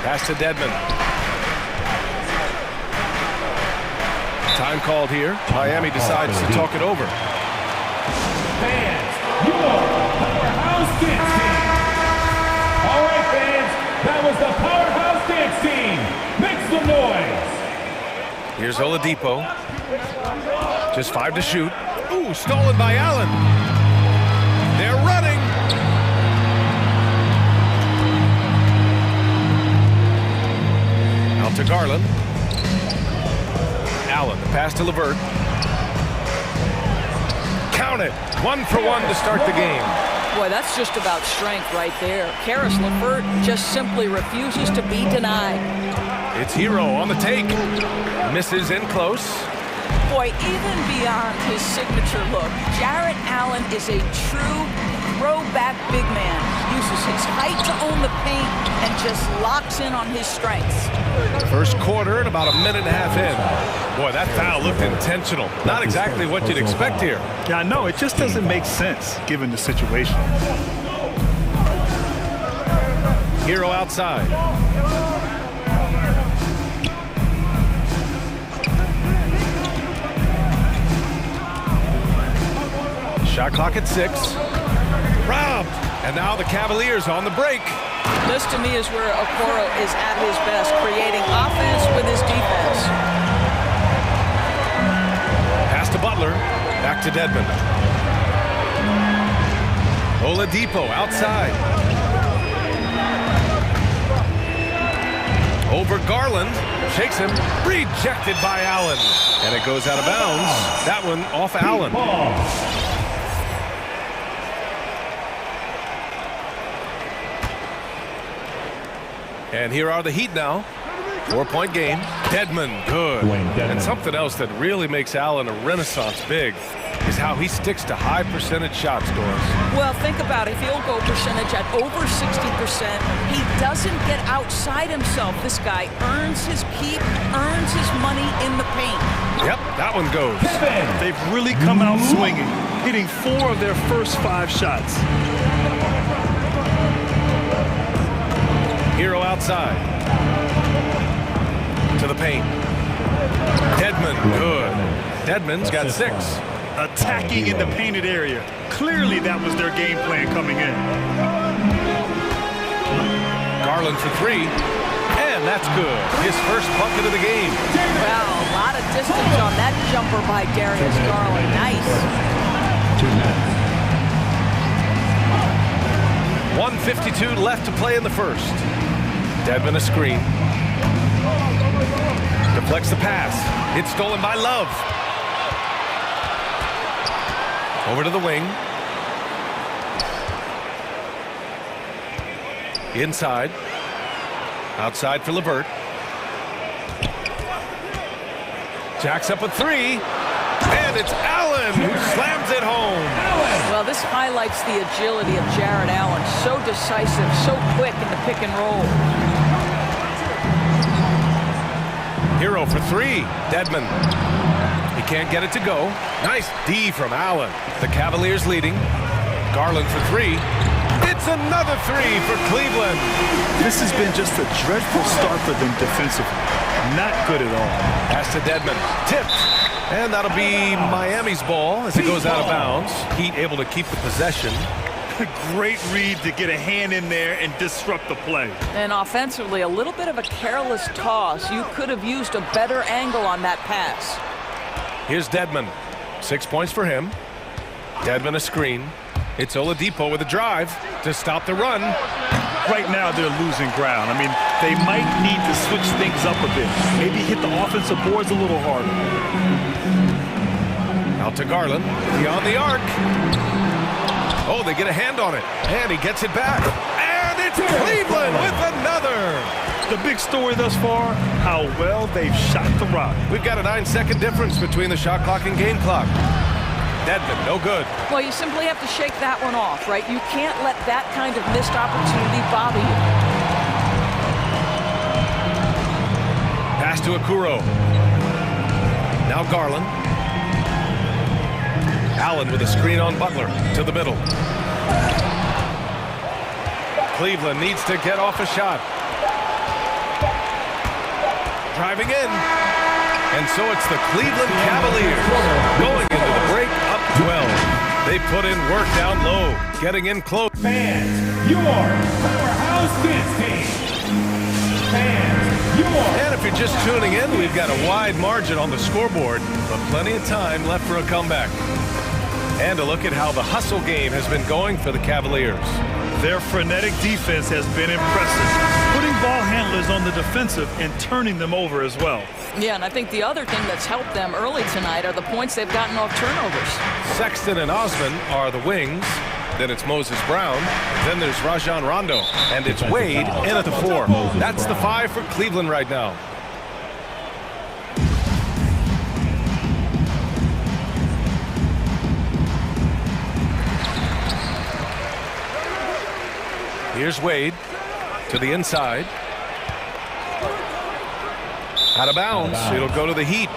Pass to Dedmon. Time called here. Miami decides to talk it over. Fans, your Powerhouse Dance Team. All right, fans, that was the Powerhouse Dance Team. Make some noise. Here's Oladipo. Just 5 to shoot. Ooh, stolen by Allen. They're running. Out to Garland. Allen, the pass to LeVert. Count it. 1 for 1 to start the game. Boy, that's just about strength right there. Karis LeVert just simply refuses to be denied. It's Hero on the take. Misses in close. Boy, even beyond his signature look, Jarrett Allen is a true throwback big man. Uses his height to own the paint and just locks in on his strengths. First quarter and about a minute and a half in. Boy, that foul looked intentional. Not exactly what you'd expect here. Yeah, I know. It just doesn't make sense given the situation. Hero outside. Shot clock at 6. Robbed. And now the Cavaliers on the break. This to me is where Okoro is at his best, creating offense with his defense. Pass to Butler. Back to Dedmon. Oladipo outside. Over Garland. Shakes him. Rejected by Allen. And it goes out of bounds. That one off Allen. And here are the Heat now. 4-point game. Dedmon, good. And something else that really makes Allen a renaissance big is how he sticks to high percentage shots, Doris. Well, think about it. Field goal percentage at over 60%. He doesn't get outside himself. This guy earns his keep, earns his money in the paint. Yep, that one goes. They've really come out swinging, hitting 4 of their first 5 shots. Hero outside. To the paint. Dedmon, good. Dedmon's got 6. Attacking in the painted area. Clearly that was their game plan coming in. Garland for 3. And that's good. His first bucket of the game. Wow, a lot of distance on that jumper by Darius Garland. Nice. 1:52 left to play in the first. Dedmon a screen. Deflects the pass. It's stolen by Love. Over to the wing. Inside. Outside for LeVert. Jacks up a 3. And it's Allen who slams it home. Well, this highlights the agility of Jarrett Allen. So decisive, so quick in the pick and roll. Hero for 3. Dedmon. He can't get it to go. Nice D from Allen. The Cavaliers leading. Garland for 3. It's another 3 for Cleveland. This has been just a dreadful start for them defensively. Not good at all. Pass to Dedmon. Tipped. And that'll be Miami's ball as it goes out of bounds. Heat able to keep the possession. Great read to get a hand in there and disrupt the play. And offensively, a little bit of a careless toss. You could have used a better angle on that pass. Here's Dedmon. 6 points for him. Dedmon a screen. It's Oladipo with a drive to stop the run. Right now, they're losing ground. I mean, they might need to switch things up a bit. Maybe hit the offensive boards a little harder. Out to Garland, beyond the arc. Oh, they get a hand on it, and he gets it back. And it's Cleveland with another. The big story thus far, how well they've shot the rock. We've got a 9-second difference between the shot clock and game clock. Dedmon, no good. Well, you simply have to shake that one off, right? You can't let that kind of missed opportunity bother you. Pass to Okuro. Now Garland. Allen with a screen on Butler to the middle. Cleveland needs to get off a shot. Driving in. And so it's the Cleveland Cavaliers going into the break up 12. They put in work down low, getting in close. Fans, your powerhouse dance team. Fans, your... And if you're just tuning in, we've got a wide margin on the scoreboard, but plenty of time left for a comeback. And a look at how the hustle game has been going for the Cavaliers. Their frenetic defense has been impressive, putting ball handlers on the defensive and turning them over as well. Yeah, and I think the other thing that's helped them early tonight are the points they've gotten off turnovers. Sexton and Osman are the wings. Then it's Moses Brown. Then there's Rajon Rondo. And it's Wade in at the 4. That's the 5 for Cleveland right now. Here's Wade to the inside. Out of bounds. It'll go to the Heat.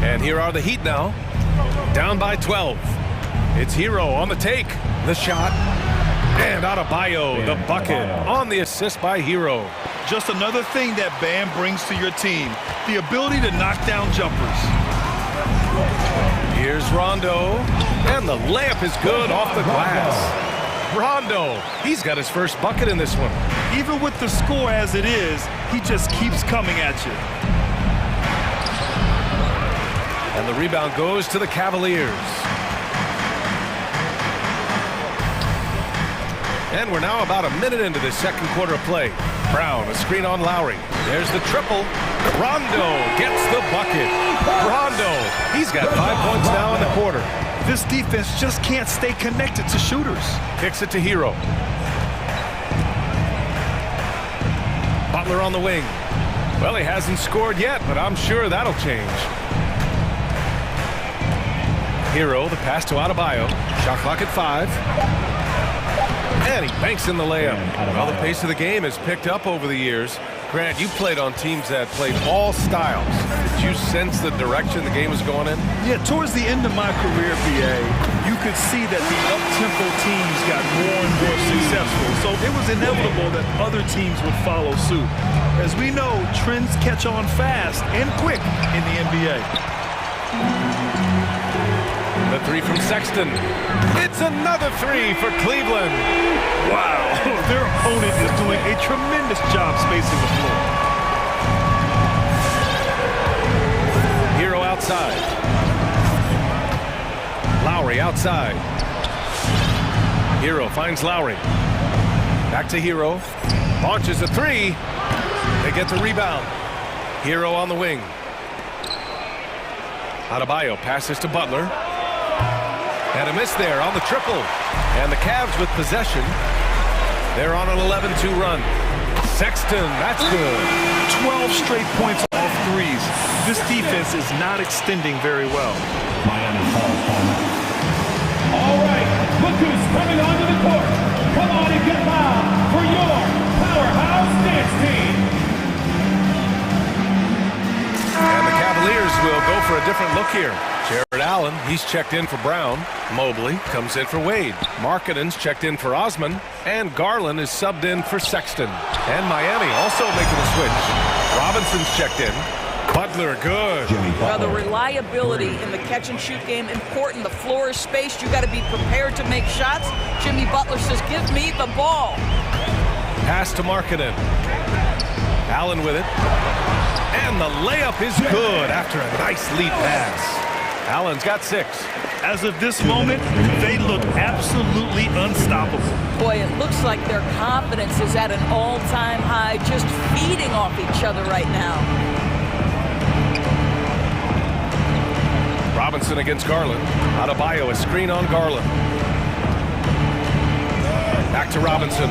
And here are the Heat now. Down by 12. It's Hero on the take. The shot. And Adebayo, the bucket on the assist by Hero. Just another thing that Bam brings to your team, the ability to knock down jumpers. Here's Rondo, and the layup is good off the glass. Rondo, he's got his first bucket in this one. Even with the score as it is, he just keeps coming at you. And the rebound goes to the Cavaliers. And we're now about a minute into the second quarter of play. Brown, a screen on Lowry. There's the triple. Rondo gets the bucket. Rondo, he's got 5 points now in the quarter. This defense just can't stay connected to shooters. Kicks it to Hero. Butler on the wing. Well, he hasn't scored yet, but I'm sure that'll change. Hero, the pass to Adebayo. Shot clock at 5. And he banks in the layup. Well, the pace of the game has picked up over the years. Grant, you played on teams that played all styles. Did you sense the direction the game was going in? Yeah, towards the end of my career, BA, you could see that the up-tempo teams got more and more successful. So it was inevitable that other teams would follow suit. As we know, trends catch on fast and quick in the NBA. The 3 from Sexton. It's another 3 for Cleveland. Wow, their opponent is doing a tremendous job spacing the floor. Hero outside. Lowry outside. Hero finds Lowry. Back to Hero. Launches a 3. They get the rebound. Hero on the wing. Adebayo passes to Butler. And a miss there on the triple. And the Cavs with possession. They're on an 11-2 run. Sexton, that's good. 12 straight points off threes. This defense is not extending very well. All right, look who's coming onto the court. Come on and get loud for your powerhouse dance team. And the Cavaliers will go for a different look here. Jared Allen, he's checked in for Brown. Mobley comes in for Wade. Markkanen's checked in for Osman. And Garland is subbed in for Sexton. And Miami also making a switch. Robinson's checked in. Butler, good. Well, the reliability in the catch-and-shoot game, important. The floor is spaced. You got to be prepared to make shots. Jimmy Butler says, give me the ball. Pass to Markkanen. Allen with it. And the layup is good after a nice lead pass. Allen's got 6. As of this moment, they look absolutely unstoppable. Boy, it looks like their confidence is at an all-time high, just feeding off each other right now. Robinson against Garland. Adebayo, a screen on Garland. Back to Robinson.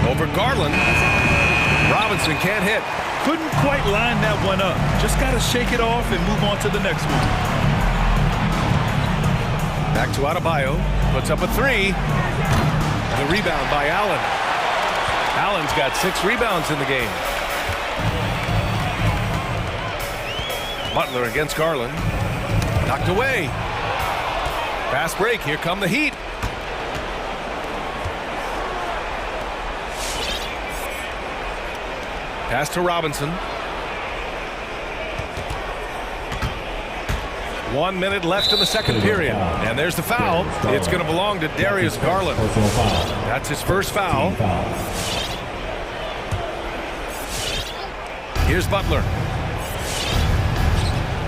Over Garland. Robinson can't hit. Couldn't quite line that one up. Just got to shake it off and move on to the next one. Back to Adebayo. Puts up a 3. The rebound by Allen. Allen's got 6 rebounds in the game. Butler against Garland. Knocked away. Fast break. Here come the Heat. Pass to Robinson. 1 minute left in the second period. And there's the foul. It's going to belong to Darius Garland. That's his first foul. Here's Butler.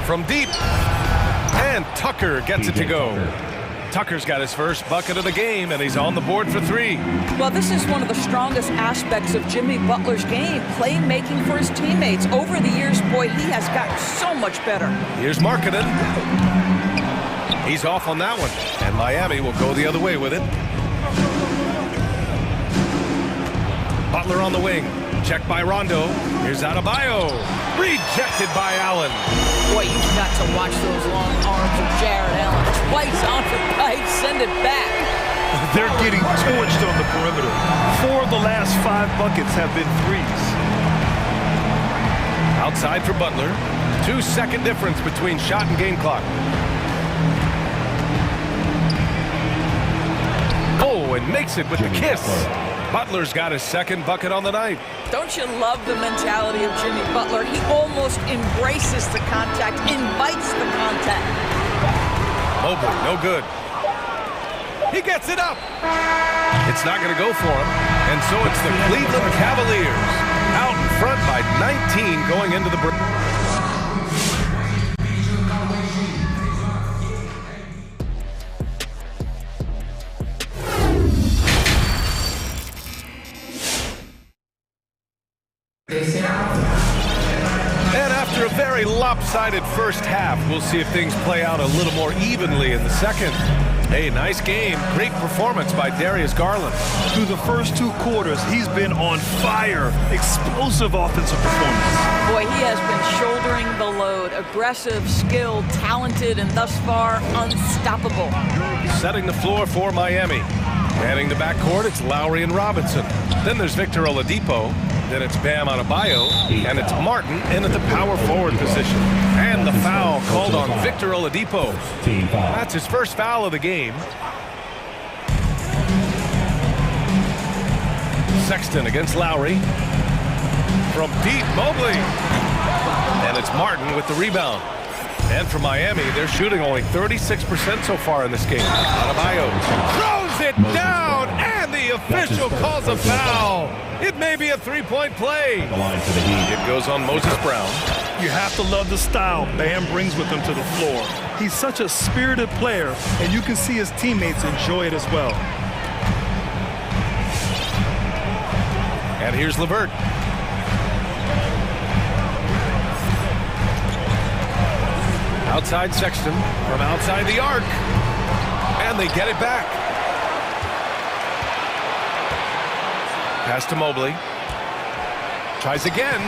From deep. And Tucker gets it to go. Tucker's got his first bucket of the game, and he's on the board for 3. Well, this is one of the strongest aspects of Jimmy Butler's game, playmaking for his teammates. Over the years, boy, he has gotten so much better. Here's Markkanen. He's off on that one, and Miami will go the other way with it. Butler on the wing. Checked by Rondo. Here's Adebayo. Rejected by Allen. Boy, you've got to watch those long arms of Jared Allen. Twice on the pipe, send it back. They're getting torched on the perimeter. 4 of the last 5 buckets have been threes. Outside for Butler. 2-second difference between shot and game clock. Oh, and makes it with the kiss. Butler's got his second bucket on the night. Don't you love the mentality of Jimmy Butler? He almost embraces the contact, invites the contact. Mobley, no good. He gets it up. It's not going to go for him. And so it's the Cleveland Cavaliers out in front by 19 going into the break. And after a very lopsided first half, we'll see if things play out a little more evenly in the second. Hey, nice game. Great performance by Darius Garland. Through the first 2 quarters, he's been on fire. Explosive offensive performance. Boy, he has been shouldering the load. Aggressive, skilled, talented, and thus far, unstoppable. Setting the floor for Miami. Manning the backcourt, it's Lowry and Robinson. Then there's Victor Oladipo. Then it's Bam Adebayo, and it's Martin in at the power forward position. And the foul called on Victor Oladipo. That's his first foul of the game. Sexton against Lowry. From deep, Mobley. And it's Martin with the rebound. And for Miami, they're shooting only 36% so far in this game. Adebayo throws it down, and the official calls a foul. It may be a 3-point play. It goes on Moses Brown. You have to love the style Bam brings with him to the floor. He's such a spirited player, and you can see his teammates enjoy it as well. And here's LeVert. Outside Sexton from outside the arc. And they get it back. Pass to Mobley. Tries again.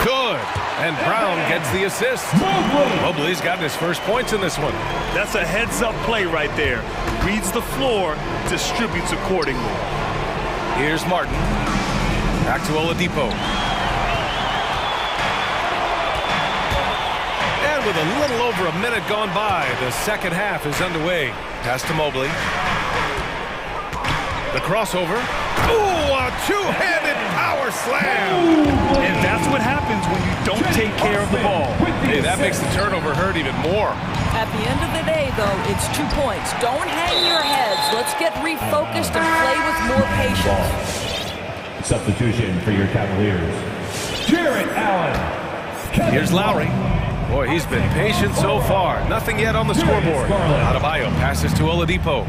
Good. And Brown gets the assist. Mobley's gotten his first points in this one. That's a heads-up play right there. Reads the floor, distributes accordingly. Here's Martin. Back to Oladipo. And with a little over a minute gone by, the second half is underway. Pass to Mobley. The crossover. Ooh, a two-handed power slam. And that's what happens when you don't take care of the ball. Hey, that makes the turnover hurt even more. At the end of the day, though, it's 2 points. Don't hang your heads. Let's get refocused and play with more patience. Substitution for your Cavaliers. Jared Allen. Here's Lowry. Boy, he's been patient so far. Nothing yet on the scoreboard. Adebayo passes to Oladipo.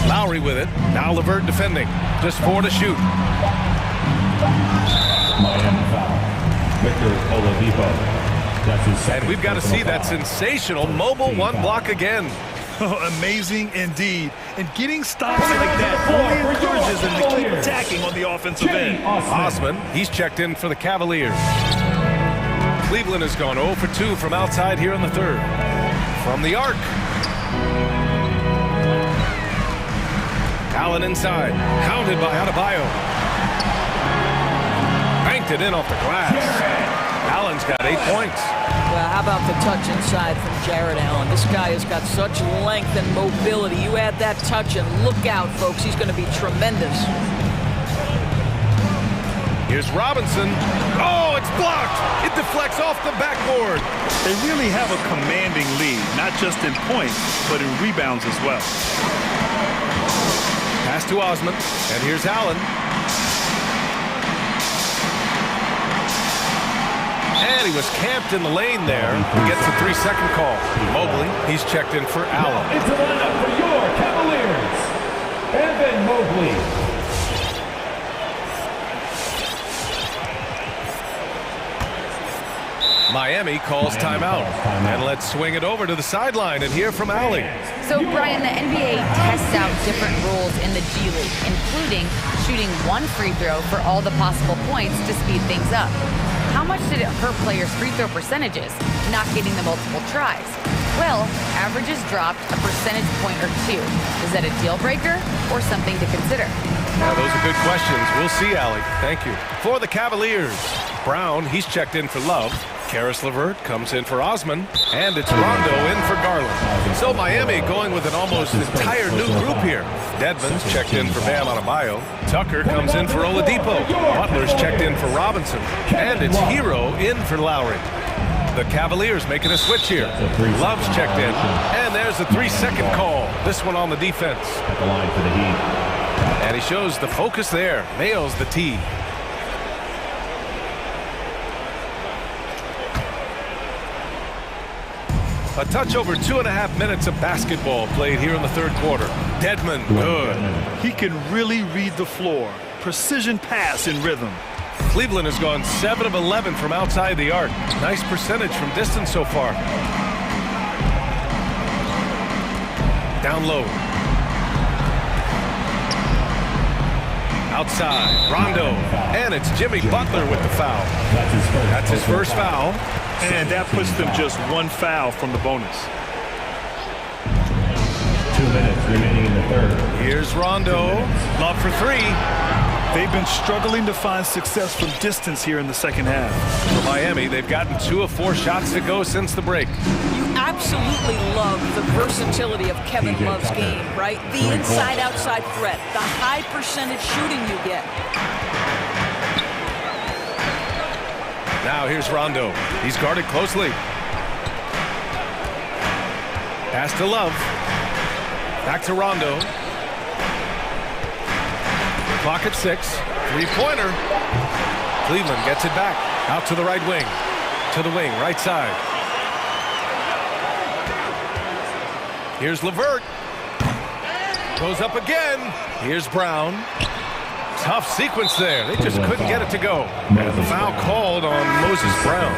Lowry with it. Now LeVert defending. Just 4 to shoot. Miami foul. Victor Oladipo. That's his second. And we've got to see that sensational mobile one block again. Amazing indeed. And getting stops like that only encourages them to keep attacking on the offensive end. Osman, he's checked in for the Cavaliers. Cleveland has gone 0 for 2 from outside here in the third. From the arc. Allen inside. Hounded by Adebayo. Banked it in off the glass. Allen's got 8 points. Well, how about the touch inside from Jared Allen? This guy has got such length and mobility. You add that touch and look out, folks. He's going to be tremendous. Here's Robinson. Oh, it's blocked. It deflects off the backboard. They really have a commanding lead, not just in points, but in rebounds as well. Pass to Osman, and here's Allen. And he was camped in the lane there. He gets a 3-second call. Mobley, he's checked in for Allen. Into the lineup for your Cavaliers. Evan Mobley. Miami calls timeout. And let's swing it over to the sideline and hear from Allie. So, Brian, the NBA tests out different rules in the G League, including shooting 1 free throw for all the possible points to speed things up. How much did it hurt players' free throw percentages, not getting the multiple tries? Well, averages dropped a percentage point or 2. Is that a deal breaker or something to consider? Now, those are good questions. We'll see, Allie. Thank you. For the Cavaliers, Brown, he's checked in for Love. Karis LeVert comes in for Osman, and it's Rondo in for Garland. So Miami going with an almost entire new group here. Dedmon's checked in for Bam Adebayo. Tucker comes in for Oladipo. Butler's checked in for Robinson. And it's Hero in for Lowry. The Cavaliers making a switch here. Love's checked in, and there's a 3-second call. This one on the defense. At the line for the Heat. And he shows the focus there. Nails the tee. A touch over 2.5 minutes of basketball played here in the third quarter. Dedmon, good. He can really read the floor. Precision pass in rhythm. Cleveland has gone 7 of 11 from outside the arc. Nice percentage from distance so far. Down low. Outside, Rondo. And it's Jimmy Butler with the foul. That's his first foul. And that puts them just 1 foul from the bonus. 2 minutes remaining in the third. Here's Rondo. Love for 3. They've been struggling to find success from distance here in the second half. For Miami, they've gotten 2 of 4 shots to go since the break. You absolutely love the versatility of Kevin Love's game, right? The inside-outside threat, the high percentage shooting you get. Now here's Rondo. He's guarded closely. Pass to Love. Back to Rondo. Clock at 6. 3-pointer. Cleveland gets it back. Out to the right wing. To the wing, right side. Here's LeVert. Goes up again. Here's Brown. Tough sequence there. They just couldn't get it to go. And the foul called on Moses Brown.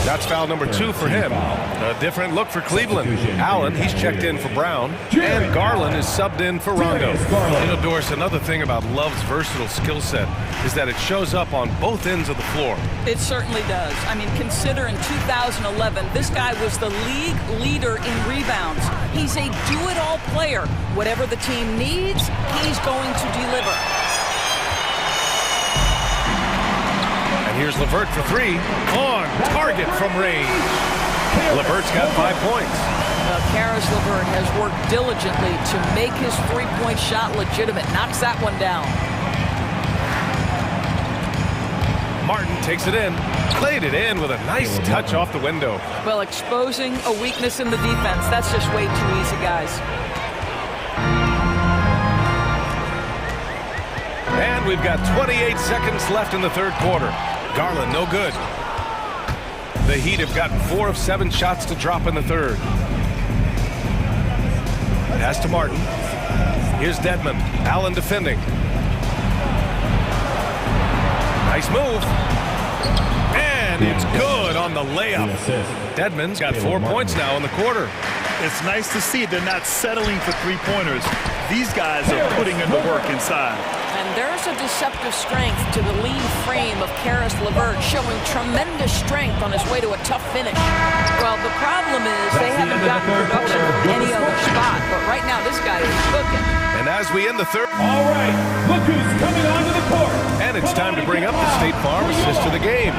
That's foul number 2 for him. A different look for Cleveland. Allen, he's checked in for Brown. And Garland is subbed in for Rondo. You know, Doris, another thing about Love's versatile skill set is that it shows up on both ends of the floor. It certainly does. I mean, consider in 2011, this guy was the league leader in rebounds. He's a do-it-all player. Whatever the team needs, he's going to deliver. Here's LeVert for 3. On target from range. LeVert's got 5 points. Karis LeVert has worked diligently to make his 3-point shot legitimate. Knocks that one down. Martin takes it in, played it in with a nice touch off the window. Well, exposing a weakness in the defense, that's just way too easy, guys. And we've got 28 seconds left in the third quarter. Garland, no good. The Heat have gotten 4 of 7 shots to drop in the third. Pass to Martin. Here's Dedmon. Allen defending. Nice move. And it's good on the layup. Dedmon's got 4 points now in the quarter. It's nice to see they're not settling for three-pointers. These guys are putting in the work inside. And there's a deceptive strength to the lean frame of Caris LeVert, showing tremendous strength on his way to a tough finish. Well, the problem is they haven't gotten production from any other spot, but right now this guy is cooking. And as we end the third... All right, look who's coming onto the court. And it's time to bring up the State Farm assist to the game.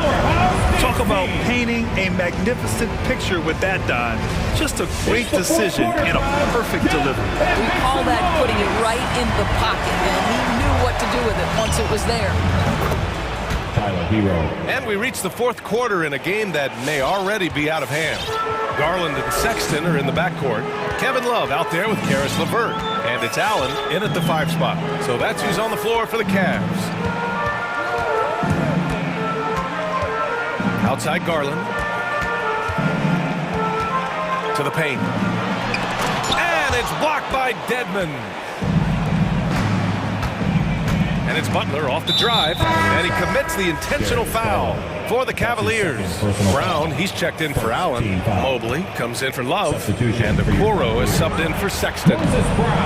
Talk about painting a magnificent picture with that dive. Just a great decision and a perfect delivery. We call that putting it right in the pocket, and he knew what to do with it once it was there. And we reach the fourth quarter in a game that may already be out of hand. Garland and Sexton are in the backcourt. Kevin Love out there with Caris LeVert. And it's Allen in at the 5 spot. So that's who's on the floor for the Cavs. Outside Garland. To the paint. And it's blocked by Dedmon. And it's Butler off the drive, and he commits the intentional foul for the Cavaliers. Brown, he's checked in for Allen. Mobley comes in for Love, and Okoro is subbed in for Sexton.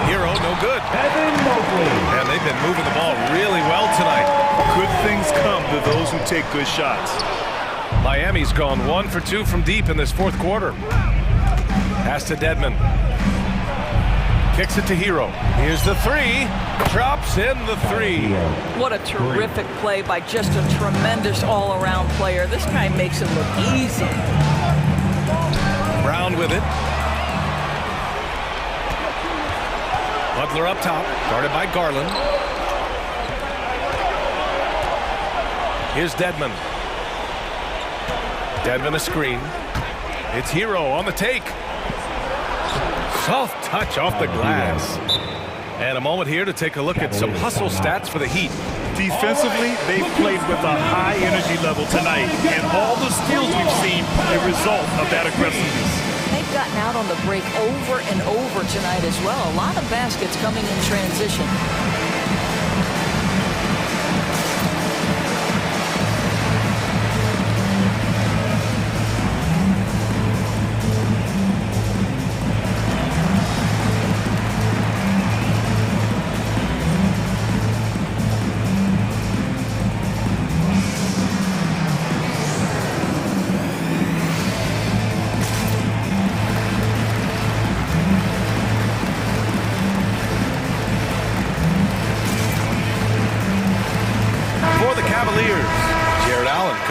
Hero, no good. And they've been moving the ball really well tonight. Good things come to those who take good shots. Miami's gone 1 for 2 from deep in this fourth quarter. Pass to Dedmon. Kicks it to Hero. Here's the 3. Drops in the 3. What a terrific play by just a tremendous all-around player. This guy makes it look easy. Brown with it. Butler up top, guarded by Garland. Here's Dedmon. Dedmon a screen. It's Hero on the take. Soft touch off the glass. And a moment here to take a look at some hustle stats for the Heat. Defensively, they've played with a high energy level tonight, and all the steals we've seen a result of that aggressiveness. They've gotten out on the break over and over tonight as well. A lot of baskets coming in transition.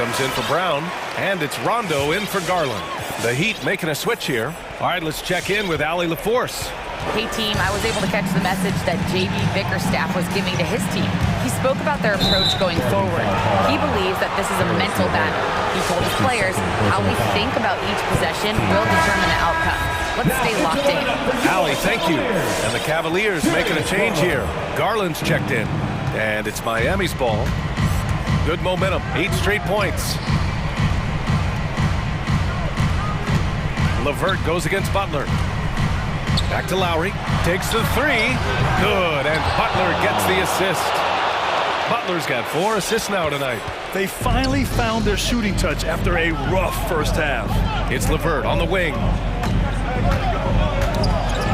Comes in for Brown, and it's Rondo in for Garland. The Heat making a switch here. All right, let's check in with Allie LaForce. Hey, team, I was able to catch the message that J.B. Bickerstaff was giving to his team. He spoke about their approach going forward. He believes that this is a mental battle. He told his players how we think about each possession will determine the outcome. Let's stay locked in. Allie, thank you. And the Cavaliers making a change here. Garland's checked in, and it's Miami's ball. Good momentum, 8 straight points. LeVert goes against Butler. Back to Lowry, takes the 3. Good, and Butler gets the assist. Butler's got 4 assists now tonight. They finally found their shooting touch after a rough first half. It's LeVert on the wing.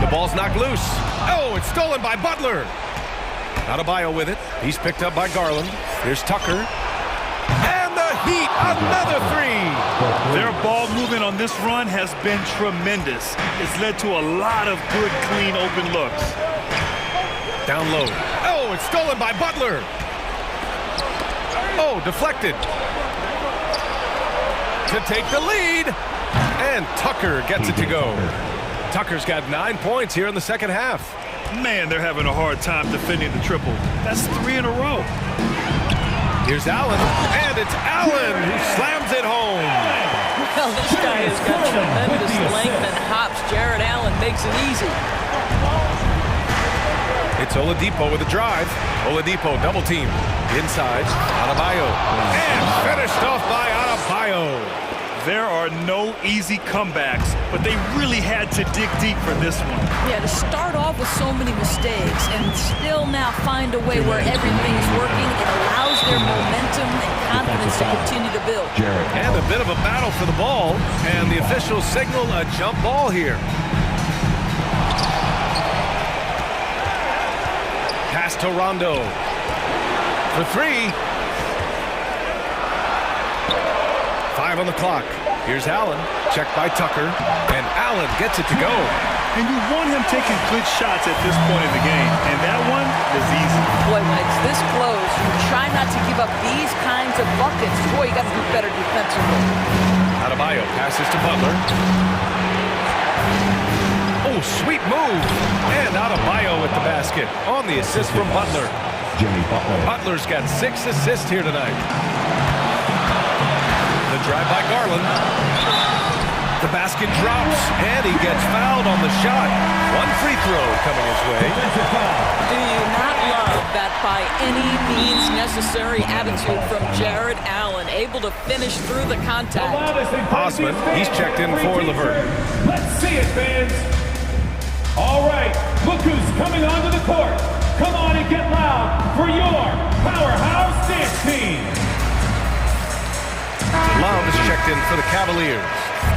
The ball's knocked loose. Oh, it's stolen by Butler. Adebayo with it. He's picked up by Garland. Here's Tucker. And the Heat, another 3. Their ball movement on this run has been tremendous. It's led to a lot of good, clean, open looks. Down low. Oh, it's stolen by Butler. Oh, deflected. To take the lead. And Tucker gets it to go. Tucker's got 9 points here in the second half. Man, they're having a hard time defending the triple. That's 3 in a row. Here's Allen, and it's Allen who slams it home. Well, this guy has got tremendous length and hops. Jared Allen makes it easy. It's Oladipo with a drive. Oladipo double team. Inside, Adebayo. And finished off by Adebayo. There are no easy comebacks, but they really had to dig deep for this one. Yeah, to start off with so many mistakes and still now find a way where everything's working, it allows their momentum and confidence to continue to build. And a bit of a battle for the ball, and the officials signal a jump ball here. Pass to Rondo. For three. 5 on the clock. Here's Allen. Checked by Tucker. And Allen gets it to go. And you want him taking good shots at this point in the game. And that one is easy. Boy, when it's this close, you try not to give up these kinds of buckets. Boy, you got to do better defensively. Adebayo passes to Butler. Oh, sweet move. And Adebayo with the basket on the assist from Butler. Butler's got 6 assists here tonight. The drive by Garland. The basket drops, and he gets fouled on the shot. One free throw coming his way. Do you not love that by any means necessary attitude from Jared Allen, able to finish through the contact? Osman, he's checked in for LeVert. Let's see it, fans. All right, look who's coming onto the court. Come on and get loud for your powerhouse dance team. Love is checked in for the Cavaliers.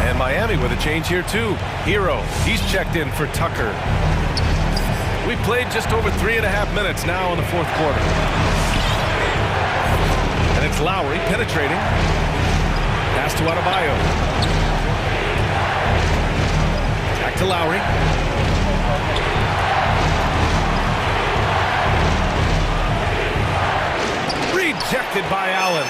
And Miami with a change here too. Hero, he's checked in for Tucker. We played just over 3.5 minutes now in the fourth quarter. And it's Lowry penetrating. Pass to Adebayo. Back to Lowry. Rejected by Allen.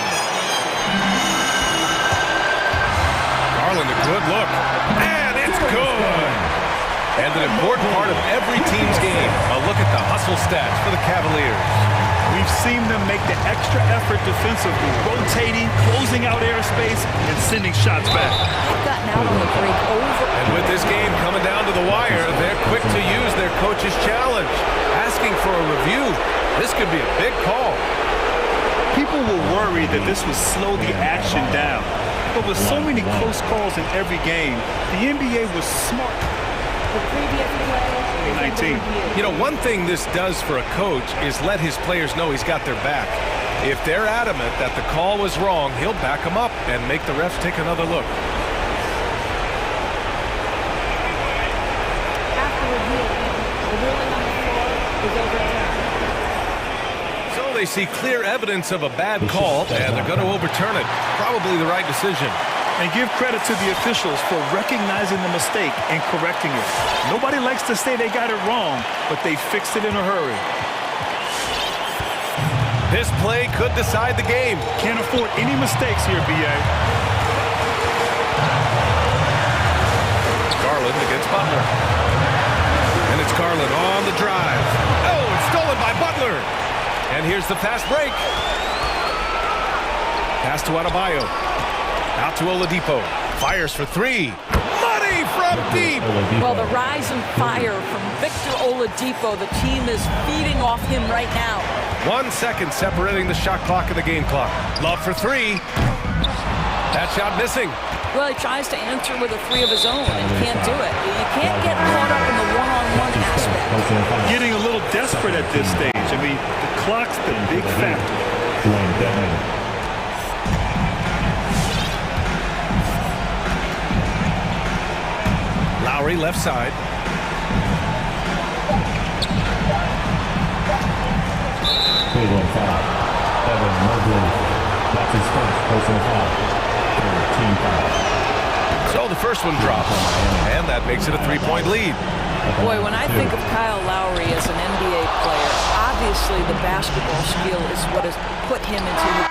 Garland, a good look. And it's good. And an important part of every team's game. A look at the hustle stats for the Cavaliers. We've seen them make the extra effort defensively, rotating, closing out airspace, and sending shots back. They've gotten out on the break over. And with this game coming down to the wire, they're quick to use their coach's challenge. Asking for a review. This could be a big call. People were worried that this would slow the action down. But with so many close calls in every game, the NBA was smart. The previous play is under 19. review. You know, one thing this does for a coach is let his players know he's got their back. If they're adamant that the call was wrong, he'll back them up and make the refs take another look. After review, the ruling on the floor is overturned. So they see clear evidence of a bad call, and they're going to overturn it. Probably the right decision. And give credit to the officials for recognizing the mistake and correcting it. Nobody likes to say they got it wrong, but they fixed it in a hurry. This play could decide the game. Can't afford any mistakes here, B.A. Garland against Butler. And it's Garland on the drive. Oh, it's stolen by Butler. And here's the fast break. Pass to Adebayo. Out to Oladipo. Fires for three. Money from deep. Well, the rise and fire from Victor Oladipo. The team is feeding off him right now. 1 second separating the shot clock and the game clock. Love for three. That shot missing. Well, he tries to answer with a three of his own and can't do it. You can't get caught up in the one-on-one aspect. Getting a little desperate at this stage. I mean, the clock's the big factor. Lowry left side. That's his first personal foul. Team foul. So the first one drops, and that makes it a three-point lead. Boy, when I think of Kyle Lowry as an NBA player, obviously the basketball skill is what has put him into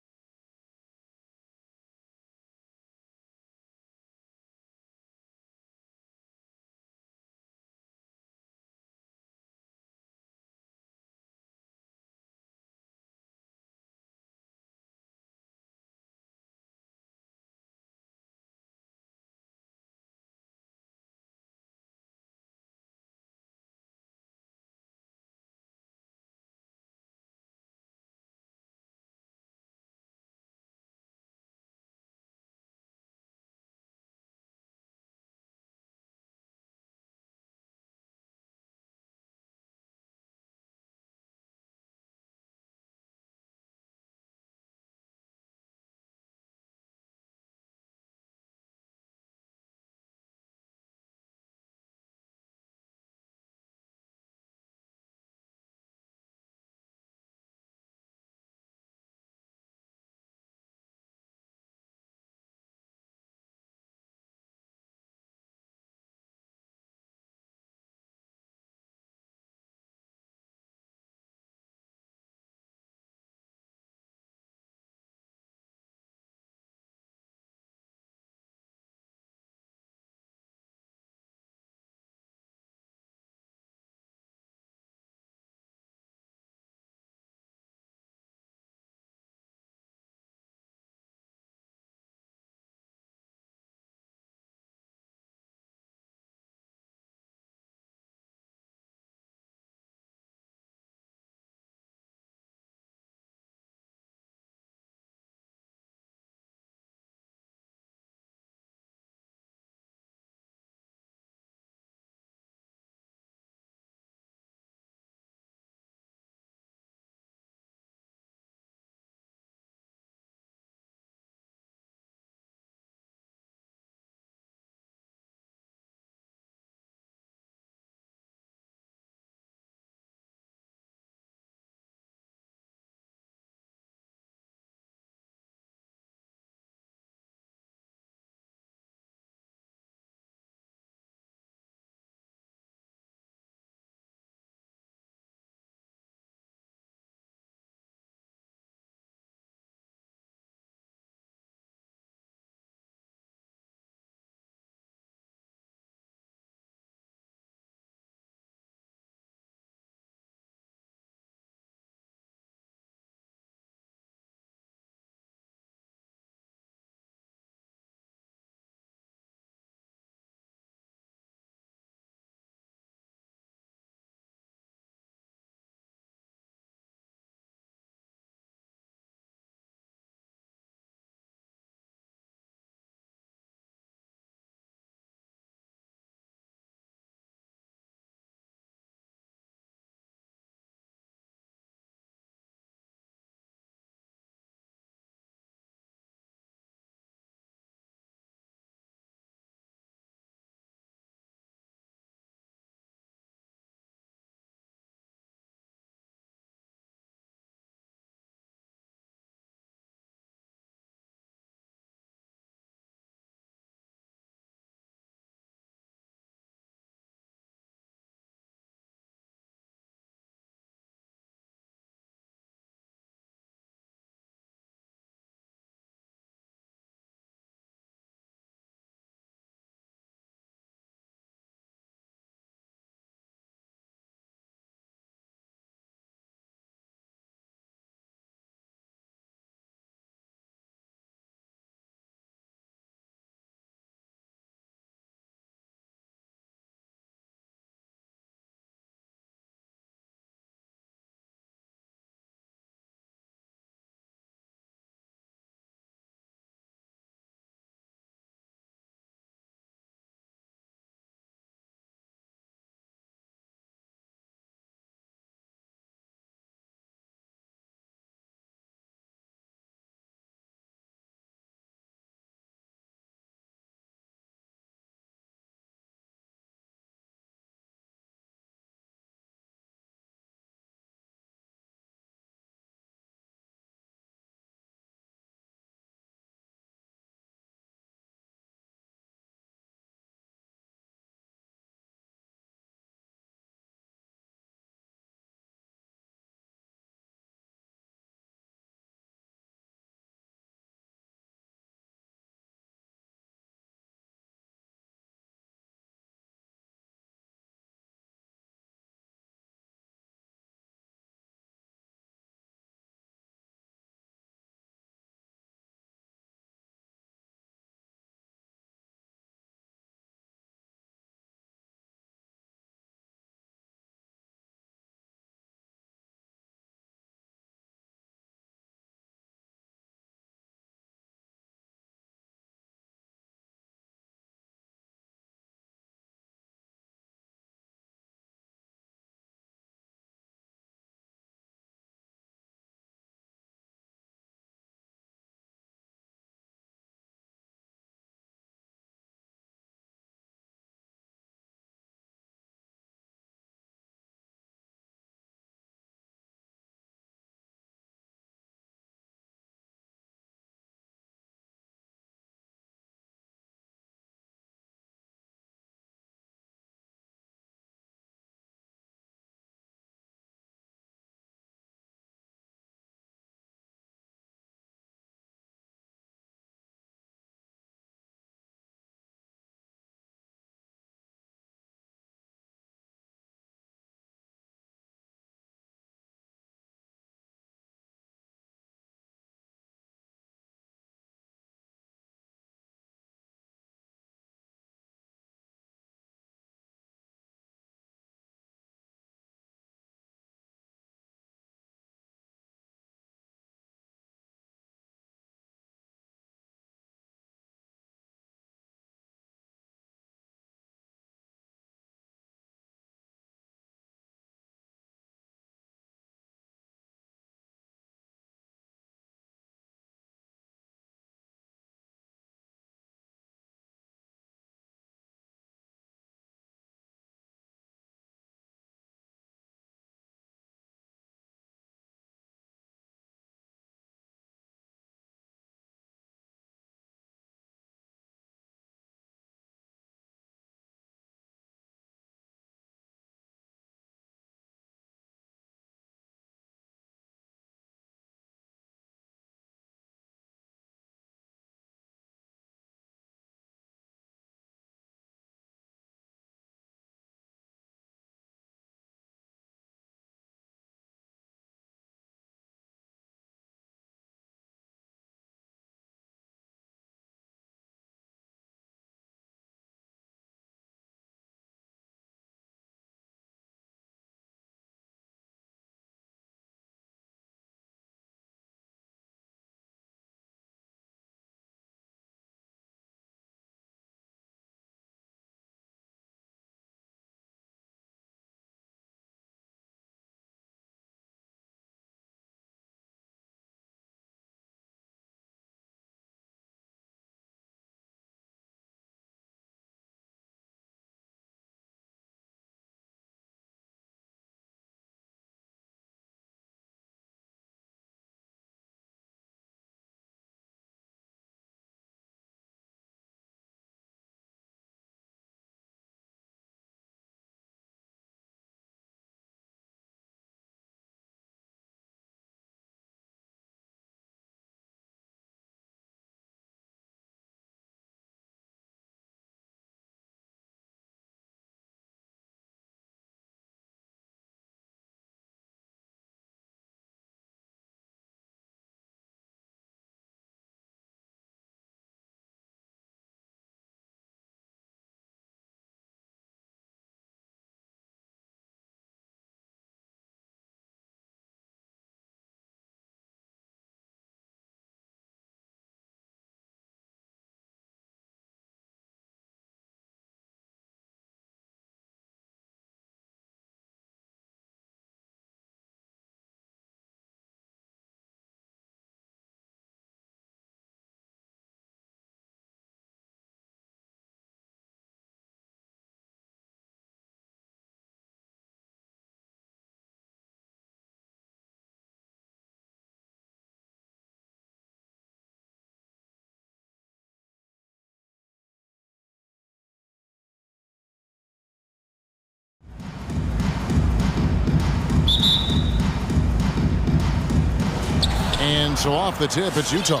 And so off the tip, it's Utah.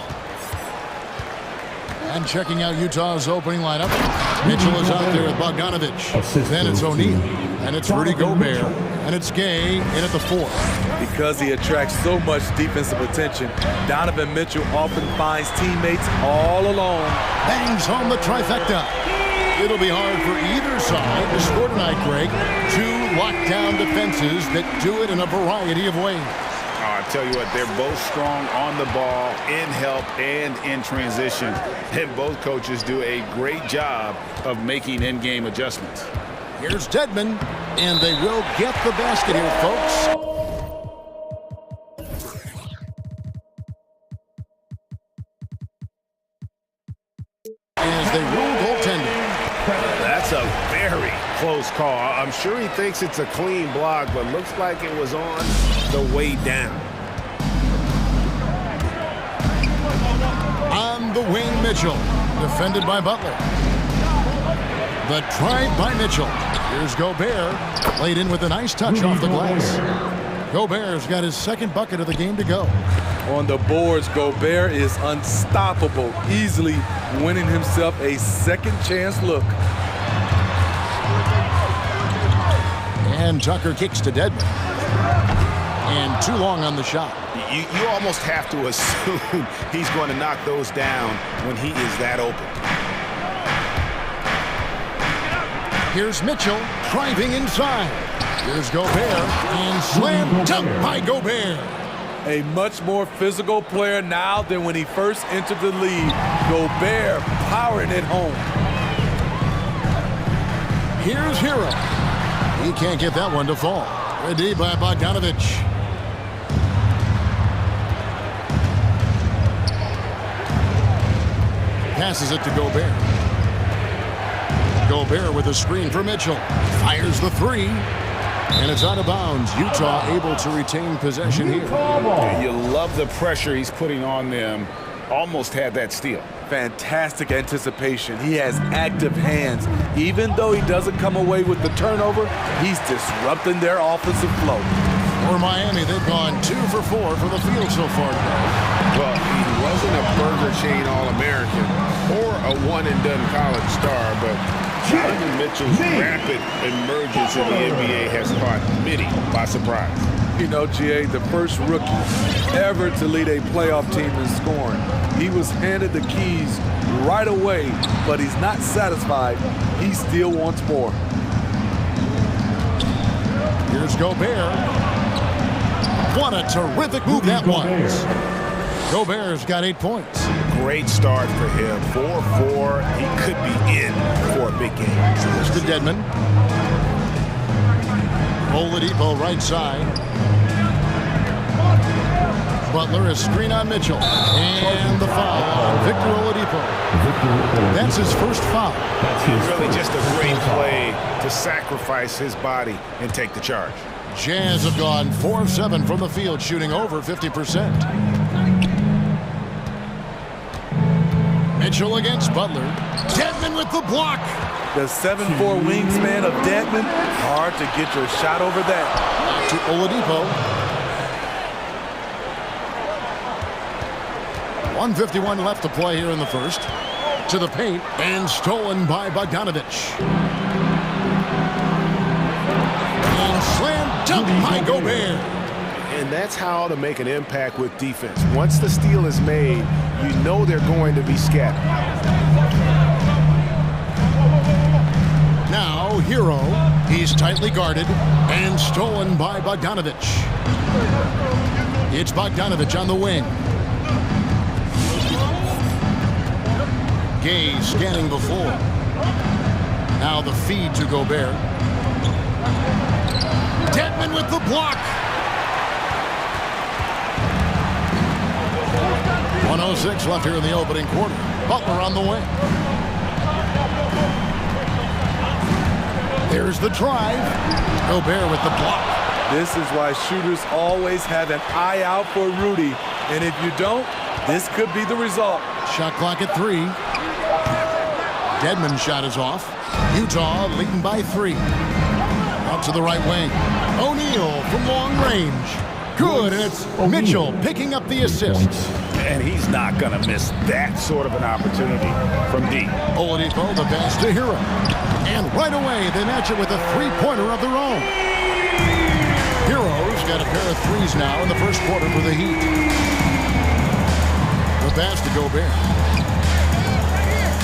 And checking out Utah's opening lineup, Mitchell is out there with Bogdanovich. Then it's O'Neal, and it's Rudy Gobert, and it's Gay in at the 4. Because he attracts so much defensive attention, Donovan Mitchell often finds teammates all alone. Bangs home the trifecta. It'll be hard for either side to score tonight, Greg. 2 lockdown defenses that do it in a variety of ways. I tell you what, they're both strong on the ball, in help, and in transition. And both coaches do a great job of making in-game adjustments. Here's Dedmon, and they will get the basket here, folks. As they rule goaltending. That's a very close call. I'm sure he thinks it's a clean block, but looks like it was on the way down. On the wing, Mitchell, defended by Butler. The drive by Mitchell. Here's Gobert, played in with a nice touch off the glass. Gobert's got his second bucket of the game to go. On the boards, Gobert is unstoppable, easily winning himself a second chance look. And Tucker kicks to Dedmon. And too long on the shot. You almost have to assume he's going to knock those down when he is that open. Here's Mitchell driving inside. Here's Gobert, and slam dunk by Gobert. A much more physical player now than when he first entered the league. Gobert powering it home. Here's Hero. He can't get that one to fall. Ready by Bogdanovich. Passes it to Gobert. Gobert with a screen for Mitchell. Fires the 3. And it's out of bounds. Utah able to retain possession here. You love the pressure he's putting on them. Almost had that steal. Fantastic anticipation. He has active hands. Even though he doesn't come away with the turnover, he's disrupting their offensive flow. For Miami, they've gone 2 for 4 from the field so far today. Well, he wasn't a Burger Chain All-American or a one-and-done college star, but Donovan Mitchell's rapid emergence in the NBA has caught many by surprise. You know, GA, the first rookie ever to lead a playoff team in scoring. He was handed the keys right away, but he's not satisfied. He still wants more. Here's Gobert. What a terrific move that was. Gobert's got 8 points. Great start for him. 4-4. He could be in for a big game. Here's to Dedmon. Oladipo right side. Butler is screen on Mitchell. And the foul on Victor Oladipo. That's his first foul. Really just a great play to sacrifice his body and take the charge. Jazz have gone 4 of 7 from the field, shooting over 50%. Mitchell against Butler. Dedmon with the block. The 7'4" wingspan of Dedmon. Hard to get your shot over that. Back to Oladipo. 1:51 left to play here in the first. To the paint, and stolen by Bogdanovich. And slam dunk by Gobert. And that's how to make an impact with defense. Once the steal is made, you know they're going to be scattered. Now, Hero. He's tightly guarded and stolen by Bogdanovich. It's Bogdanovich on the wing. Gay scanning before. Now the feed to Gobert. Dedmon with the block. 1:06 left here in the opening quarter. Butler on the wing. There's the drive. Gobert with the block. This is why shooters always have an eye out for Rudy. And if you don't, this could be the result. Shot clock at 3. Dedmon's shot is off. Utah leading by 3. Out to the right wing. O'Neal from long range. Good, and it's Mitchell picking up the assist. And he's not going to miss that sort of an opportunity from deep. Oladipo, the pass to Hero. And right away, they match it with a three-pointer of their own. Hero's got a pair of threes now in the first quarter for the Heat. The pass to Gobert.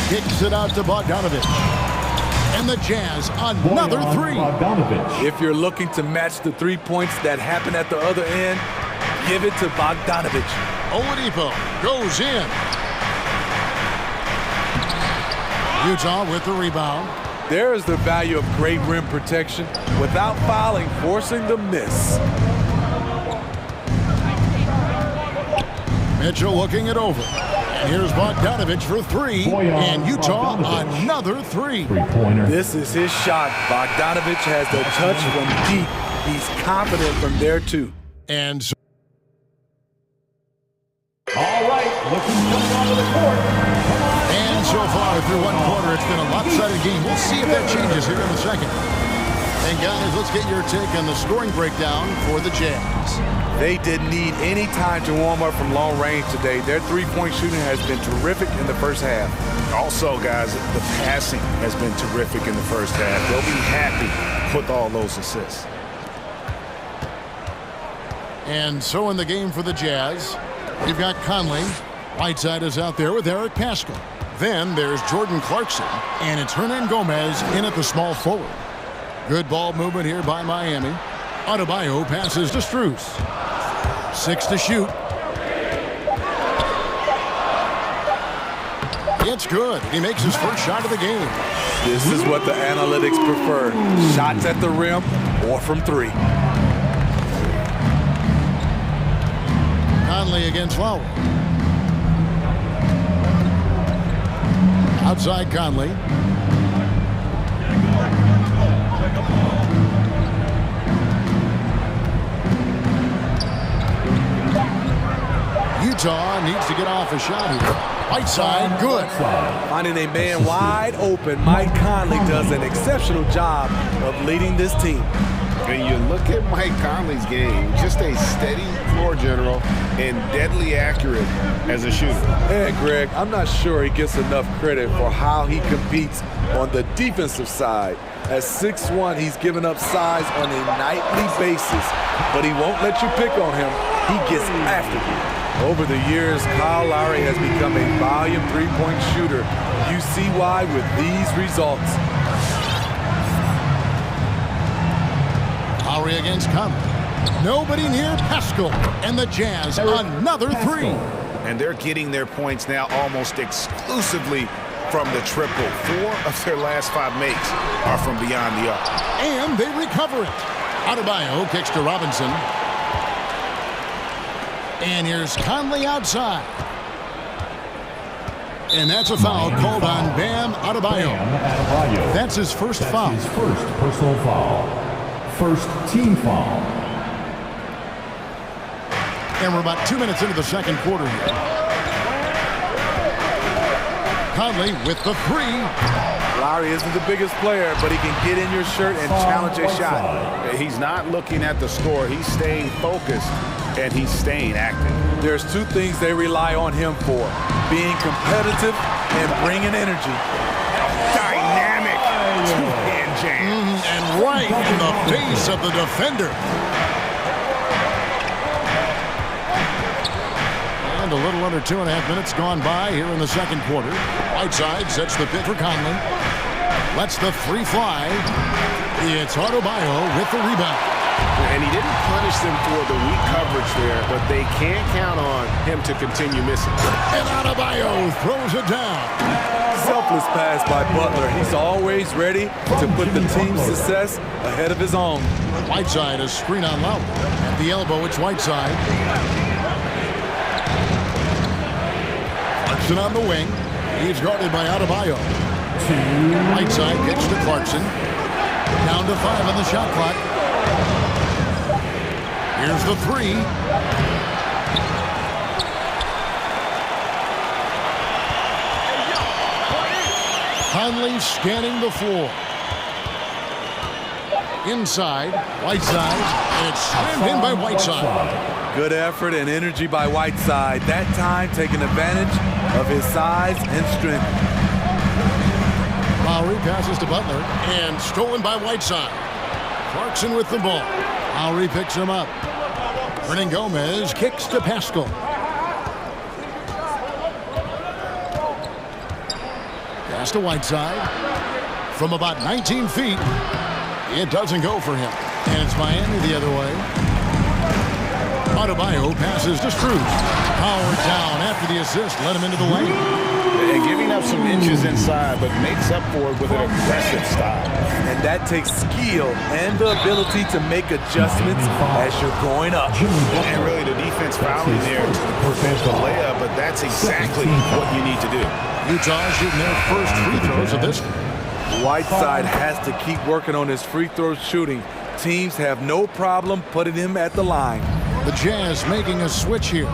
Kicks it out to Bogdanovich. And the Jazz, another three. If you're looking to match the 3 points that happen at the other end, give it to Bogdanovich. Oladipo goes in. Utah with the rebound. There is the value of great rim protection without fouling, forcing the miss. Mitchell looking it over. And here's Bogdanovich for three. And Utah, another three. This is his shot. Bogdanovich has the touch from deep. He's confident from there, too. And so All right, look who's coming onto the court. And so far through one quarter, it's been a lopsided game. We'll see if that changes here in the second. And guys, let's get your take on the scoring breakdown for the Jazz. They didn't need any time to warm up from long range today. Their three-point shooting has been terrific in the first half. Also, guys, the passing has been terrific in the first half. They'll be happy with all those assists. And so in the game for the Jazz, we've got Conley. Whiteside is out there with Eric Paschall. Then there's Jordan Clarkson, and it's Hernan Gomez in at the small forward. Good ball movement here by Miami. Adebayo passes to Strus. 6 to shoot. It's good. He makes his first shot of the game. This is what the analytics prefer. Shots at the rim or from three. Conley against Lowry. Outside Conley. Utah needs to get off a shot here. Whiteside, good. Finding a man wide open, Mike Conley does an exceptional job of leading this team. And you look at Mike Conley's game, just a steady floor general and deadly accurate as a shooter. And Greg, I'm not sure he gets enough credit for how he competes on the defensive side. At 6'1", he's given up size on a nightly basis, but he won't let you pick on him. He gets after you. Over the years, Kyle Lowry has become a volume three-point shooter. You see why with these results. Lowry against Conley. Nobody near Paschall. And the Jazz, another three. And they're getting their points now almost exclusively from the triple. 4 of their last 5 makes are from beyond the arc. And they recover it. Adebayo kicks to Robinson. And here's Conley outside. And that's a foul called on Bam Adebayo. That's his first foul. His first personal foul. First team foul. And we're about 2 minutes into the second quarter here. Conley with the three. Lowry isn't the biggest player, but he can get in your shirt and challenge a shot. He's not looking at the score. He's staying focused, and he's staying active. There's 2 things they rely on him for: being competitive and bringing energy. Dynamic two-hand jam. And right in the face of the defender. And a little under 2.5 minutes gone by here in the second quarter. Whiteside sets the pick for Conley. Lets the three fly. It's Adebayo with the rebound. And he didn't punish them for the weak coverage there, but they can't count on him to continue missing. And Adebayo throws it down. Selfless pass by Butler. He's always ready to put the team's success ahead of his own. Whiteside, a screen on Lowry. At the elbow, it's Whiteside. Clarkson on the wing. He's guarded by Adebayo. Whiteside gets to Clarkson. Down to 5 on the shot clock. Here's the three. Conley scanning the floor. inside, Whiteside, and it's slammed in by Whiteside. Good effort and energy by Whiteside. That time taking advantage of his size and strength. Lowry passes to Butler and stolen by Whiteside. Clarkson with the ball. Lowry picks him up. Hernan Gomez kicks to Pascal. Pass to Whiteside. From about 19 feet, it doesn't go for him. And it's Miami the other way. Adebayo passes to Strus. Howard down after the assist, let him into the lane. And giving up some inches inside, but makes up for it with an aggressive style. And that takes skill and the ability to make adjustments as you're going up. And really the defense fouling there to prevent the layup, but that's exactly what you need to do. Utah shooting their first free throws of this. Whiteside has to keep working on his free throw shooting. Teams have no problem putting him at the line. The Jazz making a switch here.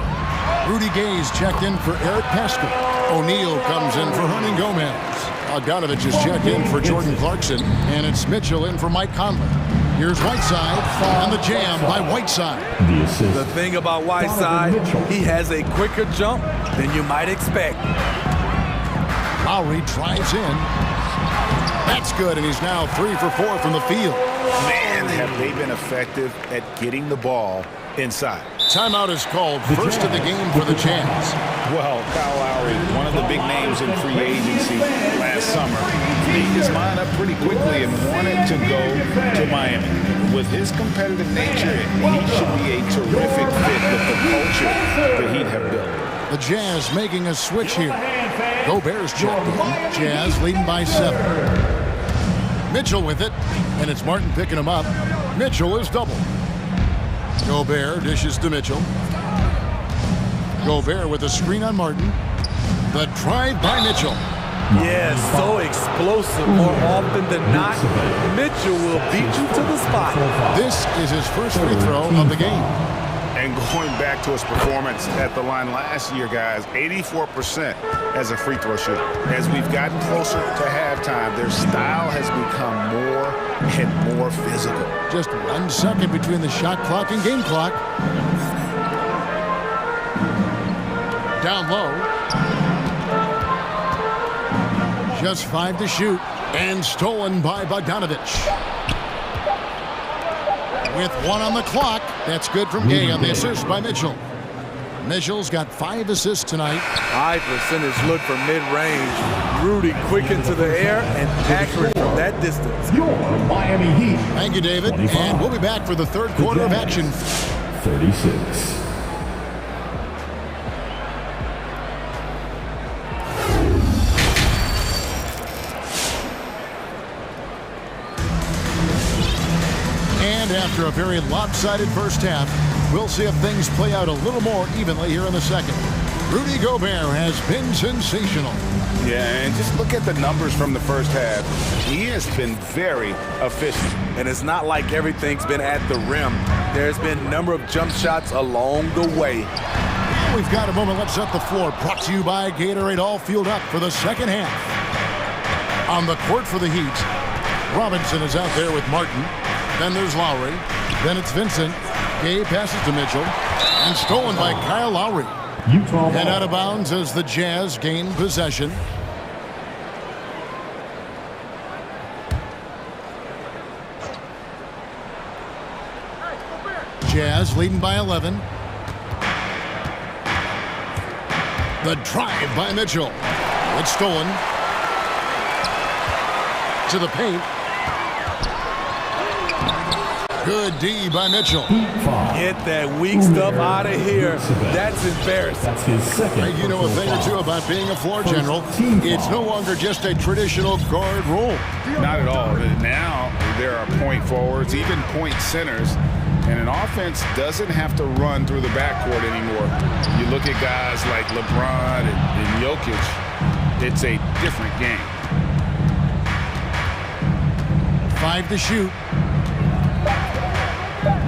Rudy Gay's checked in for Eric Pascal. O'Neal comes in for Hernan Gomez. Bogdanovich is checked in for Jordan Clarkson. And it's Mitchell in for Mike Conley. Here's Whiteside and the jam by Whiteside. The thing about Whiteside, he has a quicker jump than you might expect. Lowry drives in. That's good, and he's now 3 for 4 from the field. Man, have they been effective at getting the ball inside. Timeout is called. First of the game for the Jazz. Well, Kyle Lowry, one of the big names in free agency last summer, made his mind up pretty quickly and wanted to go to Miami. With his competitive nature, he should be a terrific fit with the culture that he'd have built. The Jazz making a switch here. Gobert's checked in. Jazz leading by 7. Mitchell with it, and it's Martin picking him up. Mitchell is doubled. Gobert dishes to Mitchell. Gobert with a screen on Martin. The drive by Mitchell. Yes, so explosive. More often than not, Mitchell will beat you to the spot. This is his first free throw of the game. And going back to his performance at the line last year, guys, 84% as a free throw shooter. As we've gotten closer to halftime, their style has become more and more physical. Just 1 second between the shot clock and game clock. Down low. Just 5 to shoot. And stolen by Bogdanovich. With 1 on the clock. That's good from Gay on the assist by Mitchell. Mitchell's got 5 assists tonight. High percentage look for mid-range. Rudy quick into the air and accurate from that distance. Your Miami Heat. Thank you, David. And we'll be back for the third quarter of action. 36. And after a very lopsided first half, we'll see if things play out a little more evenly here in the second. Rudy Gobert has been sensational. Yeah, and just look at the numbers from the first half. He has been very efficient. And it's not like everything's been at the rim. There's been a number of jump shots along the way. We've got a moment. Let's set the floor. Brought to you by Gatorade, all fueled up for the second half. On the court for the Heat, Robinson is out there with Martin. Then there's Lowry. Then it's Vincent. Gay passes to Mitchell. And stolen by Kyle Lowry. And out of bounds as the Jazz gain possession. Jazz leading by 11. The drive by Mitchell. It's stolen. To the paint. Good D by Mitchell. Get that weak stuff out of here. That's embarrassing. That's his second. You know a thing or two about being a floor general. It's no longer just a traditional guard role. Not at all. Now there are point forwards, even point centers, and an offense doesn't have to run through the backcourt anymore. You look at guys like LeBron and Jokic, it's a different game. 5 to shoot.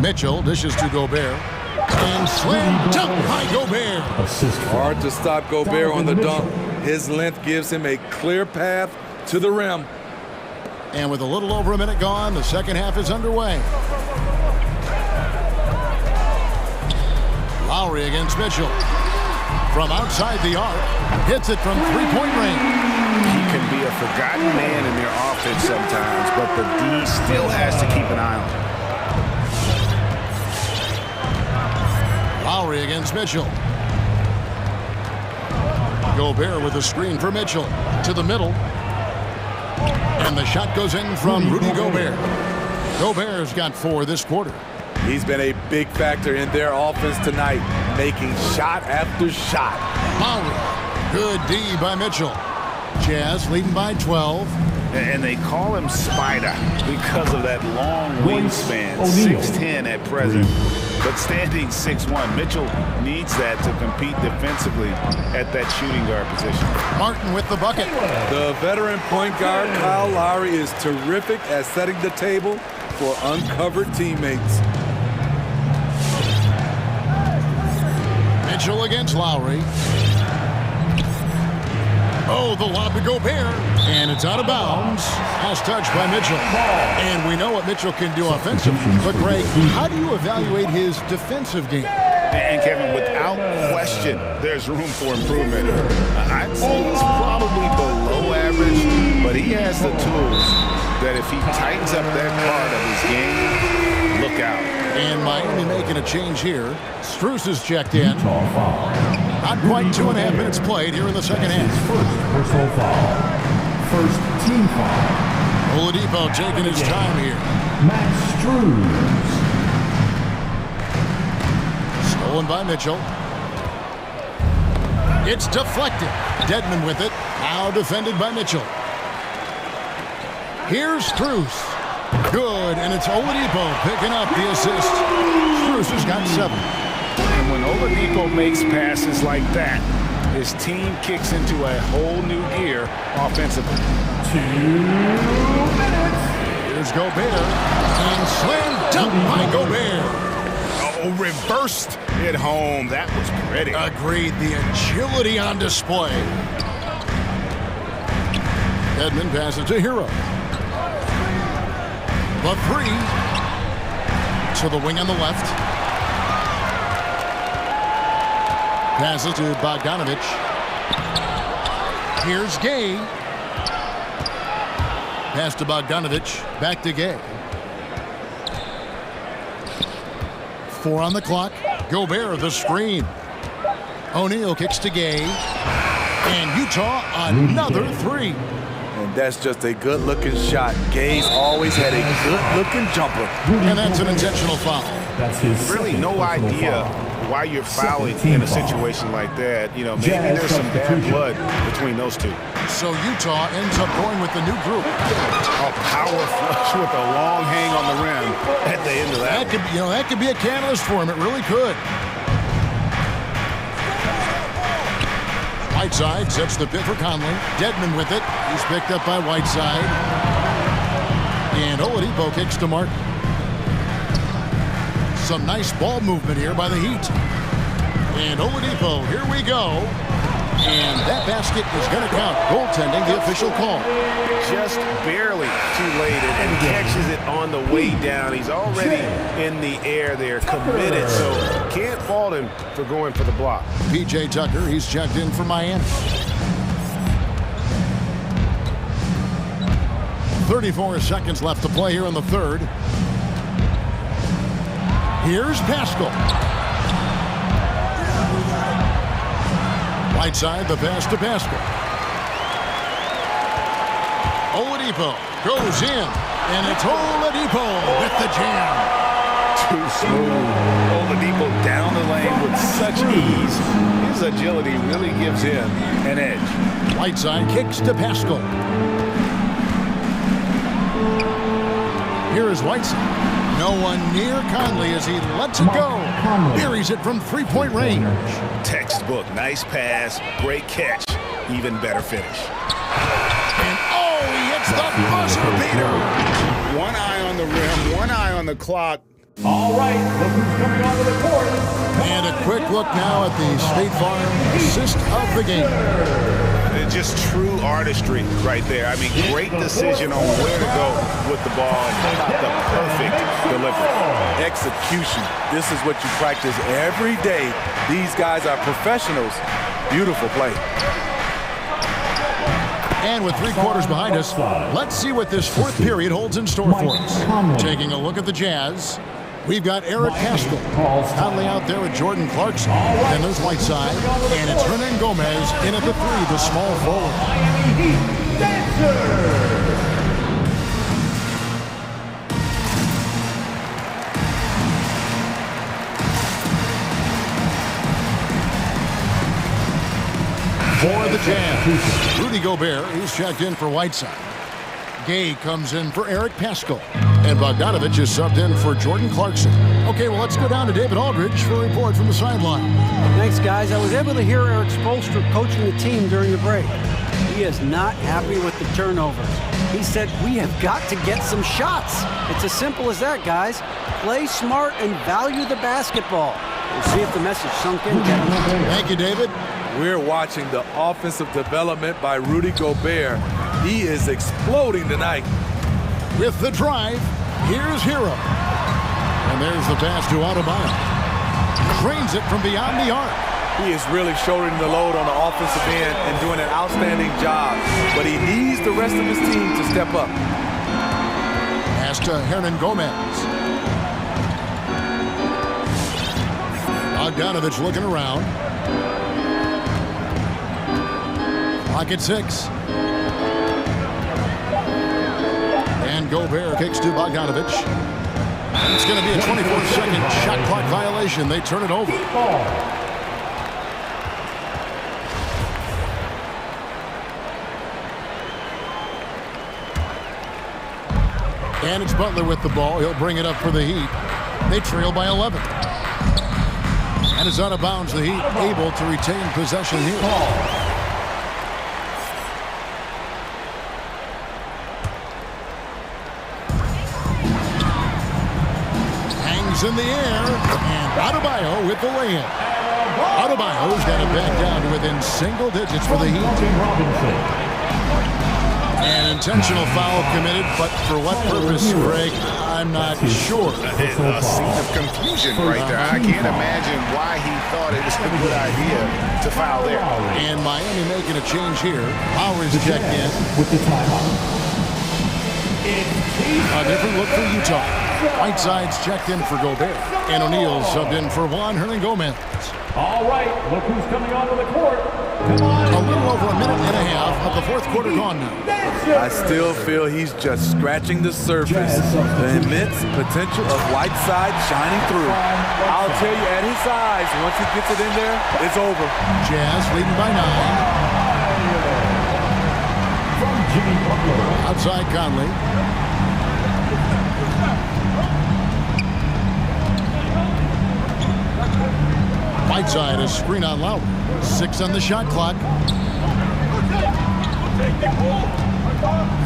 Mitchell dishes to Gobert. And slam dunk by Gobert. Hard to stop Gobert on the dunk. His length gives him a clear path to the rim. And with a little over a minute gone, the second half is underway. Lowry against Mitchell. From outside the arc, hits it from three-point range. He can be a forgotten man in their offense sometimes, but the D still has to keep an eye on him. Lowry against Mitchell. Gobert with a screen for Mitchell. To the middle. And the shot goes in from Rudy Gobert. Gobert's got 4 this quarter. He's been a big factor in their offense tonight, making shot after shot. Lowry. Good D by Mitchell. Jazz leading by 12. And they call him Spider because of that long wingspan, 6'10" at present, but standing 6'1". Mitchell needs that to compete defensively at that shooting guard position. Martin with the bucket. The veteran point guard, Kyle Lowry, is terrific at setting the table for uncovered teammates. Mitchell against Lowry. Oh, the lob to Gobert, and it's out of bounds. Last touch by Mitchell. And we know what Mitchell can do offensively. But, Greg, how do you evaluate his defensive game? And, Kevin, without question, there's room for improvement. I'd say he's probably below average, but he has the tools that if he tightens up that part of his game, look out. And Miami making a change here. Strus is checked in. Not quite 2.5 minutes played here in the second half. Personal foul. First team foul. Oladipo taking his time here. Max Strus. Stolen by Mitchell. It's deflected. Dedmon with it. Now defended by Mitchell. Here's Strus. Good, and it's Oladipo picking up the assist. Strus has got 7. And when Oladipo makes passes like that, his team kicks into a whole new gear offensively. 2 minutes. Here's Gobert, and slam dunk by Gobert. Oh, reversed it home. That was pretty. Agreed, the agility on display. Edmond passes to Hero. The 3 to the wing on the left. Passes to Bogdanovich. Here's Gay. Pass to Bogdanovich. Back to Gay. 4 on the clock. Gobert the screen. O'Neal kicks to Gay. And Utah another 3. And that's just a good-looking shot. Gay's always had a good-looking jumper. And that's an intentional foul. That's his really no idea why you're fouling in a situation like that. You know, maybe there's some bad blood between those two. So Utah ends up going with the new group. A power flush with a long hang on the rim at the end of that. That could be a catalyst for him. It really could. Whiteside sets the pit for Conley. Dedmon with it. He's picked up by Whiteside. And Oladipo kicks to Martin. Some nice ball movement here by the Heat. And Oladipo, here we go. And that basket is going to count. Goaltending, the official call. Just barely too late and catches it on the way down. He's already in the air there, committed, so can't fault him for going for the block. P.J. Tucker, he's checked in for Miami. 34 seconds left to play here in the third. Here's Pascal. Whiteside, the pass to Pascal. Oladipo goes in, and it's Oladipo with the jam. Too smooth. Oladipo down the lane with such ease. His agility really gives him an edge. Whiteside kicks to Pascal. Here is Whiteside. No one near Conley as he lets it go. Buries it from three-point range. Textbook. Nice pass. Great catch. Even better finish. And he hits the buzzer beater. One eye on the rim, one eye on the clock. All right, look who's coming onto the court. And a quick look now at the State Farm assist of the game. just true artistry right there. I mean, great decision on where to go with the ball and the perfect delivery. Execution. This is what you practice every day. These guys are professionals. Beautiful play. And with 3 quarters behind us, let's see what this 4th period holds in store for us. Taking a look at the Jazz, we've got Eric Pascal. Conley out there with Jordan Clarkson. And there's Whiteside. And it's Hernan Gomez in at the 3, the small forward. For the Jazz, Rudy Gobert, he's checked in for Whiteside. Gay comes in for Eric Pascal. And Bogdanovich is subbed in for Jordan Clarkson. Okay, well, let's go down to David Aldridge for a report from the sideline. Thanks, guys. I was able to hear Eric Spoelstra coaching the team during the break. He is not happy with the turnovers. He said, we have got to get some shots. It's as simple as that, guys. Play smart and value the basketball. We'll see if the message sunk in, Kevin. Thank you, David. We're watching the offensive development by Rudy Gobert. He is exploding tonight. With the drive, here's Hero. And there's the pass to Adebayo. Cranes it from beyond the arc. He is really shouldering the load on the offensive end and doing an outstanding job. But he needs the rest of his team to step up. Pass to Hernan Gomez. Bogdanovich looking around. Clock at 6. And Gobert kicks to Bogdanovich. It's going to be a 24-second shot clock violation. They turn it over. And it's Butler with the ball. He'll bring it up for the Heat. They trail by 11. And it's out of bounds. The Heat able to retain possession here. In the air, and Adebayo with the lay-in. Adebayo's got it back down to within single digits for the Heat. An intentional foul committed, but for what purpose, Greg, I'm not sure. A scene of confusion right there. I can't imagine why he thought it was a good idea to foul there. And Miami making a change here. Howard's checked in. With the timeout. A different look for Utah. Whiteside's checked in for Gobert. And O'Neal subbed in for Juan Hernan Gomez. All right, look who's coming onto the court. Come on. A little over a minute and a half of the 4th quarter gone now. I still feel he's just scratching the surface. The immense potential of Whiteside shining through. I'll tell you, at his size, once he gets it in there, it's over. Jazz leading by 9. Outside Conley. Whiteside a screen on Lowry. 6 on the shot clock.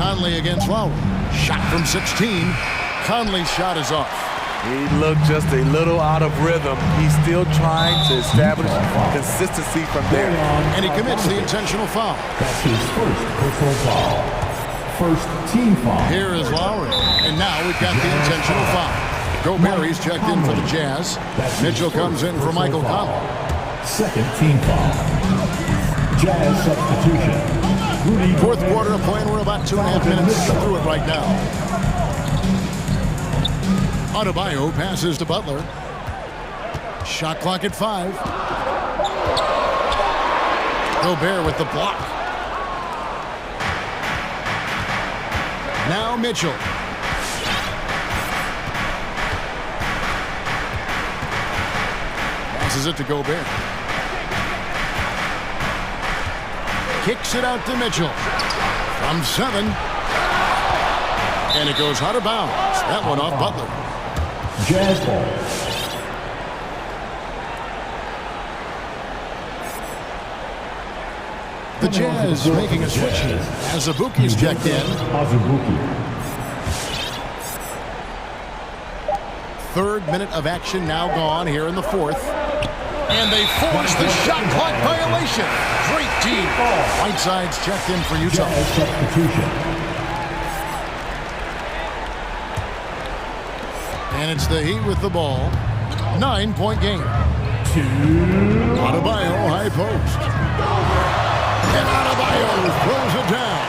Conley against Lowry. Shot from 16. Conley's shot is off. He looked just a little out of rhythm. He's still trying to establish consistency from there. And he commits the intentional foul. That's his first personal foul. First team foul. Here is Lowry. And now we've got the intentional foul. Gobert, he's checked in for the Jazz. Mitchell comes in for Michael Conley. Second team foul. Jazz substitution. 4th quarter of play, and we're about 2.5 minutes through it right now. Adebayo passes to Butler. Shot clock at 5. Gobert with the block. Now Mitchell. Passes it to Gobert. Kicks it out to Mitchell. From 7. And it goes out of bounds. That one off Butler. Jazz ball. The Jazz making a switch here. Azubuike's checked in. Azubuike. 3rd minute of action now gone here in the 4th. And they force the shot clock violation. Great team. Whiteside's checked in for Utah. And it's the Heat with the ball. 9-point game. Adebayo, high post. And Adebayo throws it down.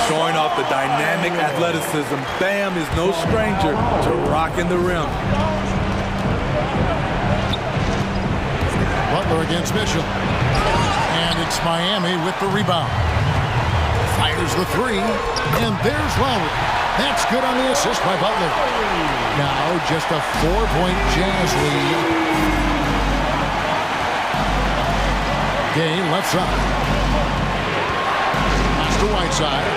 Showing off the dynamic athleticism. Bam is no stranger to rocking the rim. Butler against Mitchell. And it's Miami with the rebound. Fires the three. And there's Lowry. That's good on the assist by Butler. Now just a 4-point Jazz lead. Gay left side. Pass to Whiteside.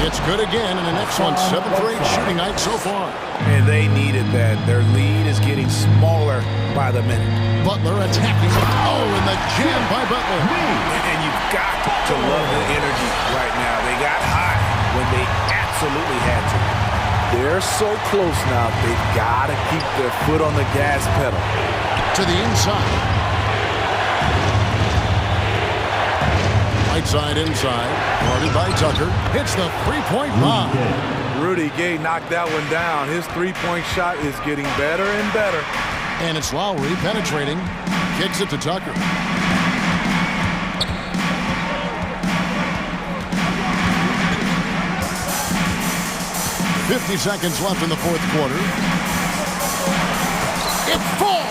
It's good again, and an excellent 7 for 8 shooting night so far. And they needed that. Their lead is getting smaller by the minute. Butler attacking. Oh, and the jam by Butler. And you've got to love the energy right now. They got hot when they absolutely had to. They're so close now. They've got to keep their foot on the gas pedal. To the inside. Whiteside inside, guarded by Tucker. Hits the three-point bomb. Rudy Gay knocked that one down. His three-point shot is getting better and better. And it's Lowry penetrating. Kicks it to Tucker. .50 seconds left in the fourth quarter. It falls!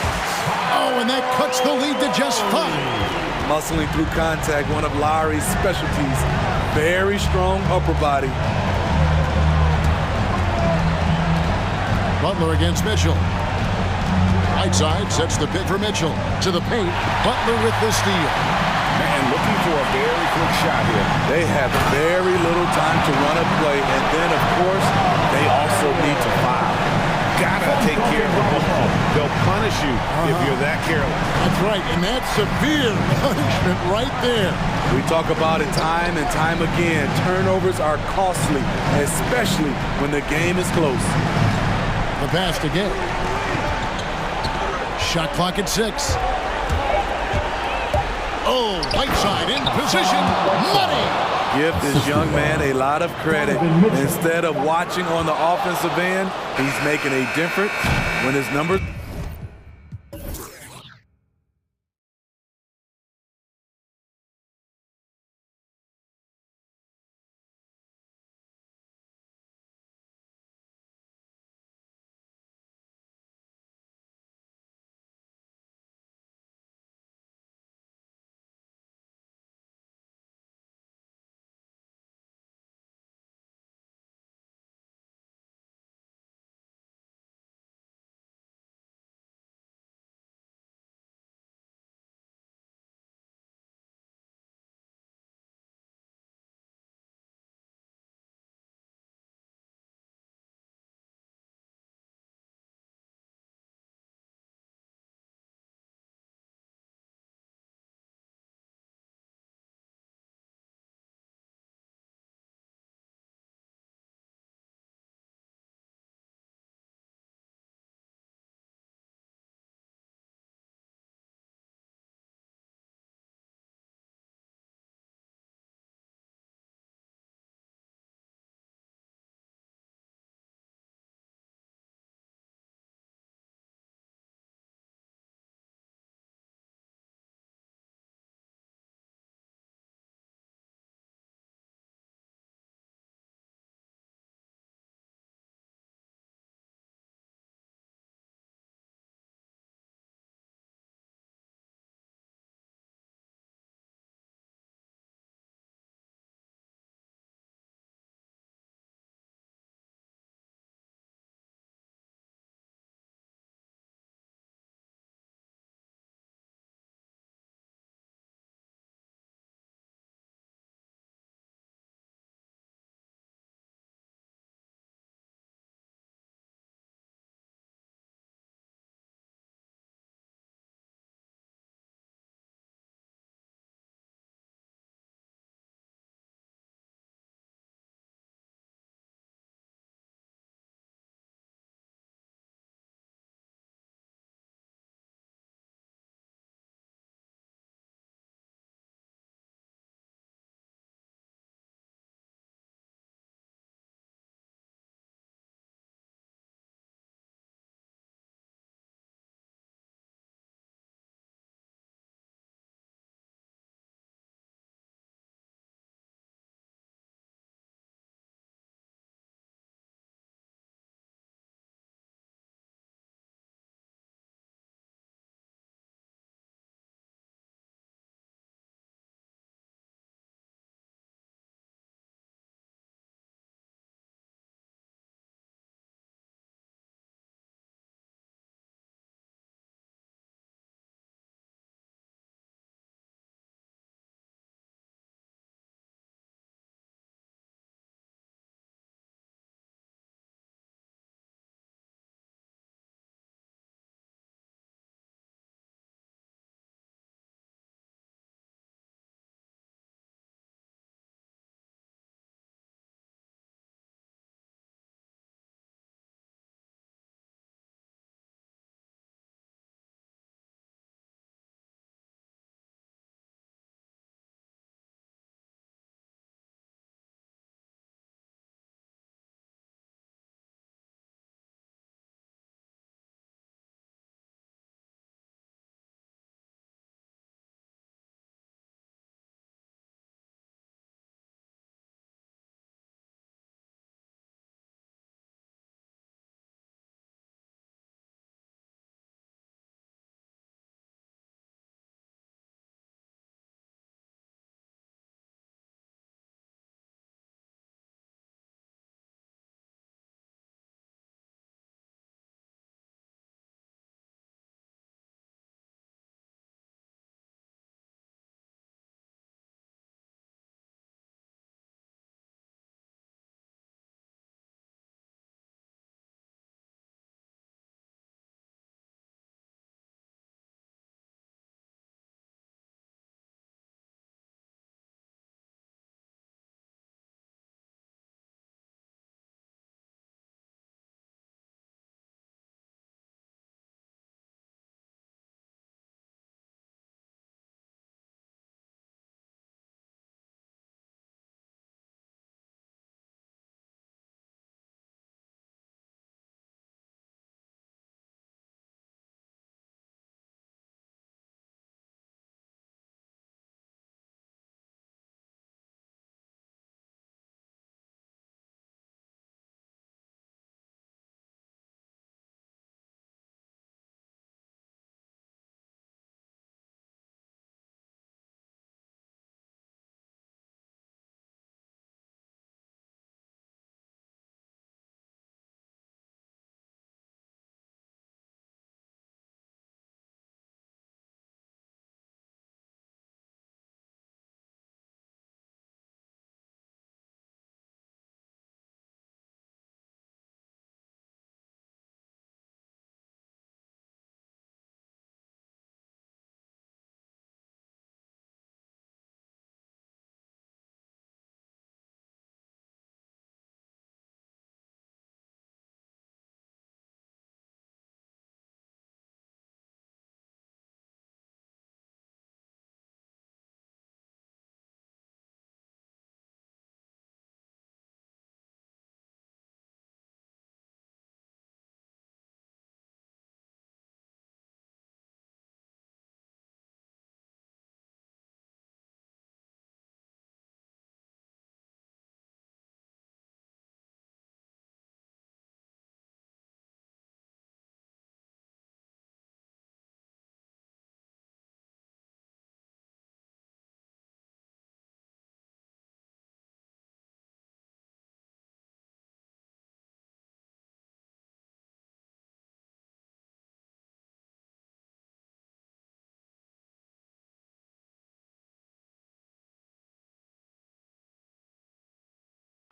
Oh, and that cuts the lead to just 5. Muscling through contact, one of Lowry's specialties. Very strong upper body. Butler against Mitchell. Whiteside sets the pick for Mitchell. To the paint. Butler with the steal. Man, looking for a very quick shot here. They have very little time to run a play, and then, of course, they also need to foul. Gotta take care of the ball. They'll punish you if you're that careless. That's right, and that's severe punishment right there. We talk about it time and time again. Turnovers are costly, especially when the game is close. The pass to Gay. Shot clock at 6. Oh, Whiteside in position. Money! Give this young man a lot of credit. Instead of watching on the offensive end, he's making a difference when his numbers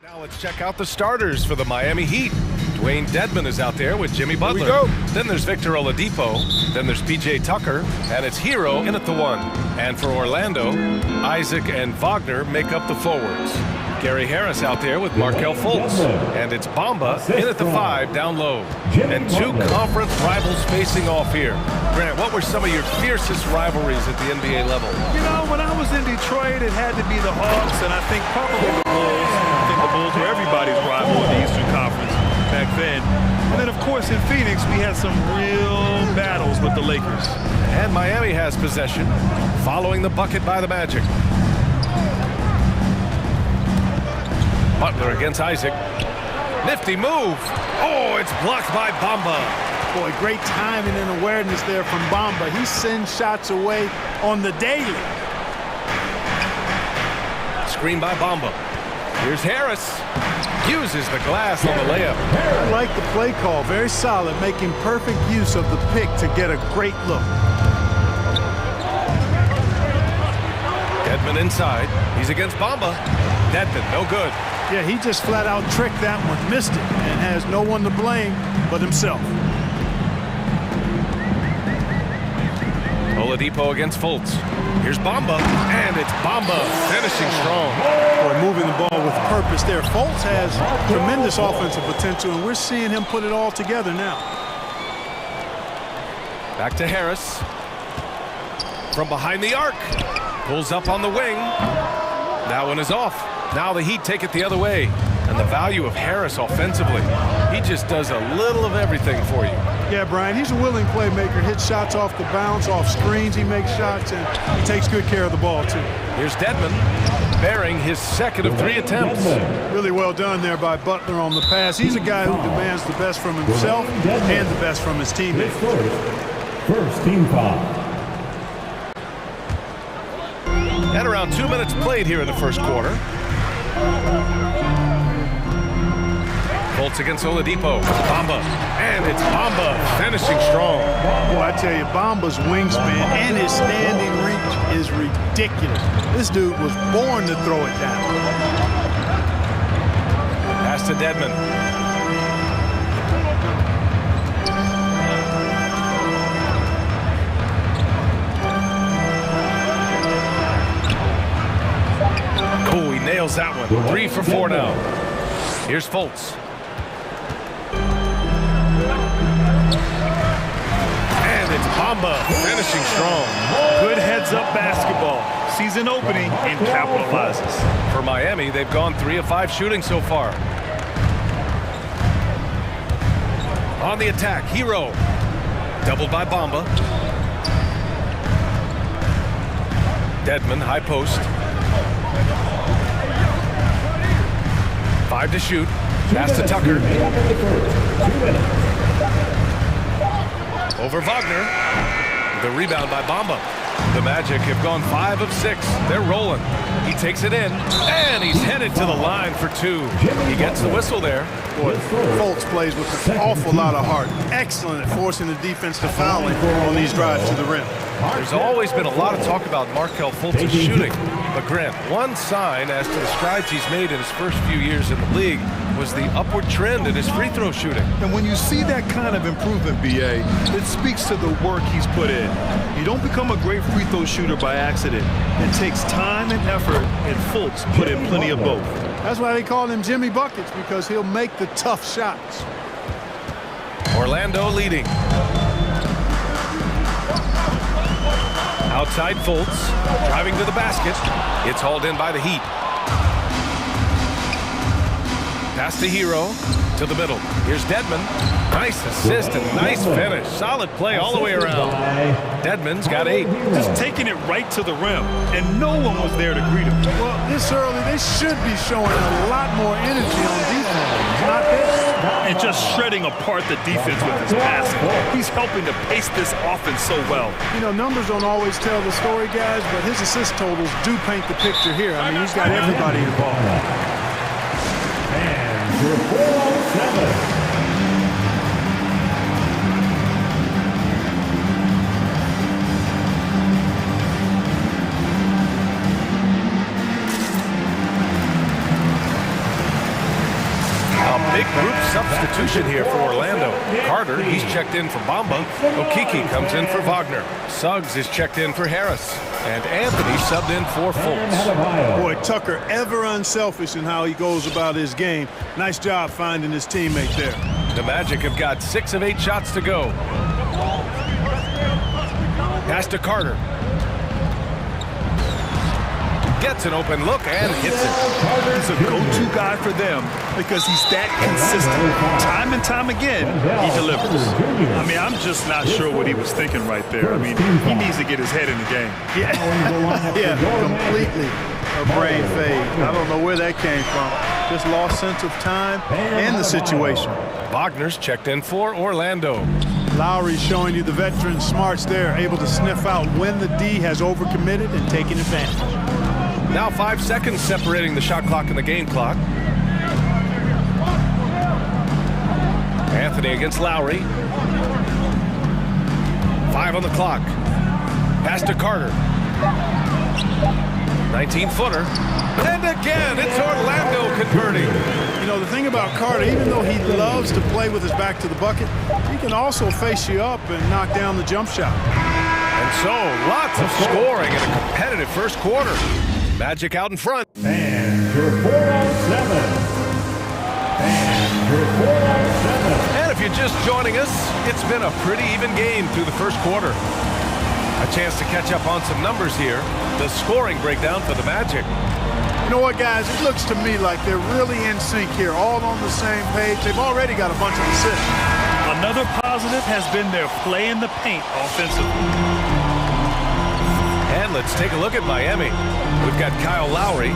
Now let's check out the starters for the Miami Heat. Dwayne Dedmon is out there with Jimmy Butler. Here we go. Then there's Victor Oladipo. Then there's PJ Tucker. And it's Hero in at the 1. And for Orlando, Isaac and Wagner make up the forwards. Gary Harris out there with Markelle Fultz. And it's Bamba in at the 5 down low. And 2 conference rivals facing off here. Grant, what were some of your fiercest rivalries at the NBA level? You know, when I was in Detroit, it had to be the Hawks, and I think probably the Bulls. I think the Bulls were everybody's rival in the Eastern Conference back then. And then, of course, in Phoenix, we had some real battles with the Lakers. And Miami has possession, following the bucket by the Magic. Butler against Isaac. Nifty move. Oh, it's blocked by Bamba. Boy, great timing and awareness there from Bamba. He sends shots away on the daily. Screen by Bamba. Here's Harris. Uses the glass on the layup. I like the play call. Very solid, making perfect use of the pick to get a great look. Dedmon inside. He's against Bamba. Dedmon, no good. Yeah, he just flat out tricked that one, missed it, and has no one to blame but himself. Oladipo against Fultz. Here's Bamba, and it's Bamba finishing strong. Boy, moving the ball with purpose there. Fultz has tremendous offensive potential, and we're seeing him put it all together now. Back to Harris. From behind the arc. Pulls up on the wing. That one is off. Now the Heat take it the other way. And the value of Harris offensively. He just does a little of everything for you. Yeah, Brian, he's a willing playmaker. Hits shots off the bounce, off screens. He makes shots, and he takes good care of the ball, too. Here's Dedmon, bearing his second of 3 attempts. Really well done there by Butler on the pass. He's a guy who demands the best from himself and the best from his teammates. First team foul. And around 2 minutes played here in the first quarter. Fultz against Oladipo. Bamba. And it's Bamba finishing strong. Boy, I tell you, Bamba's wingspan and his standing reach is ridiculous. This dude was born to throw it down. Pass to Dedmon. Oh, he nails that one. 3 for 4 now. Here's Fultz. And it's Bamba finishing strong. Good heads-up basketball. Sees an opening and capitalizes. For Miami, they've gone 3 of 5 shooting so far. On the attack, Hero. Doubled by Bamba. Dedmon, high post. 5 to shoot. Pass to Tucker. Over Wagner. The rebound by Bamba. The Magic have gone 5 of 6. They're rolling. He takes it in, and he's headed to the line for 2. He gets the whistle there. Boy, Fultz plays with an awful lot of heart. Excellent at forcing the defense to foul him on these drives to the rim. There's always been a lot of talk about Markelle Fultz's shooting. But Grant, one sign as to the strides he's made in his first few years in the league was the upward trend in his free throw shooting. And when you see that kind of improvement, BA, it speaks to the work he's put in. You don't become a great free throw shooter by accident. It takes time and effort, and Fultz put in plenty of both. That's why they call him Jimmy Buckets, because he'll make the tough shots. Orlando leading. Outside Fultz, driving to the basket. It's hauled in by the Heat. Pass to Hero, to the middle. Here's Dedmon. Nice assist and nice finish. Solid play all the way around. Dedmon's got 8. Just taking it right to the rim, and no one was there to greet him. Well, this early, they should be showing a lot more energy on defense. Not this. And just shredding apart the defense with his passing. He's helping to pace this offense so well. You know, numbers don't always tell the story, guys, but his assist totals do paint the picture here. I mean, he's got everybody involved. And for 4-7. A big group substitution here for Orlando. Carter, he's checked in for Bamba. Okiki comes in for Wagner. Suggs is checked in for Harris. And Anthony subbed in for Fultz. Boy, Tucker ever unselfish in how he goes about his game. Nice job finding his teammate there. The Magic have got 6 of 8 shots to go. Pass to Carter. Gets an open look and hits it. He's a go-to guy for them because he's that consistent. Time and time again, he delivers. I mean, I'm just not sure what he was thinking right there. I mean, he needs to get his head in the game. Yeah, completely a brain fade. I don't know where that came from. Just lost sense of time and the situation. Wagner's checked in for Orlando. Lowry showing you the veteran smarts there, able to sniff out when the D has overcommitted and taking advantage. Now 5 seconds separating the shot clock and the game clock. Anthony against Lowry. 5 on the clock. Pass to Carter. 19-footer. And again, it's Orlando converting. You know, the thing about Carter, even though he loves to play with his back to the bucket, he can also face you up and knock down the jump shot. And so, lots of scoring in a competitive first quarter. Magic out in front. And your 4-on-7. And your 4-on-7. And if you're just joining us, it's been a pretty even game through the first quarter. A chance to catch up on some numbers here. The scoring breakdown for the Magic. You know what, guys? It looks to me like they're really in sync here, all on the same page. They've already got a bunch of assists. Another positive has been their play in the paint offensively. And let's take a look at Miami. We've got Kyle Lowry.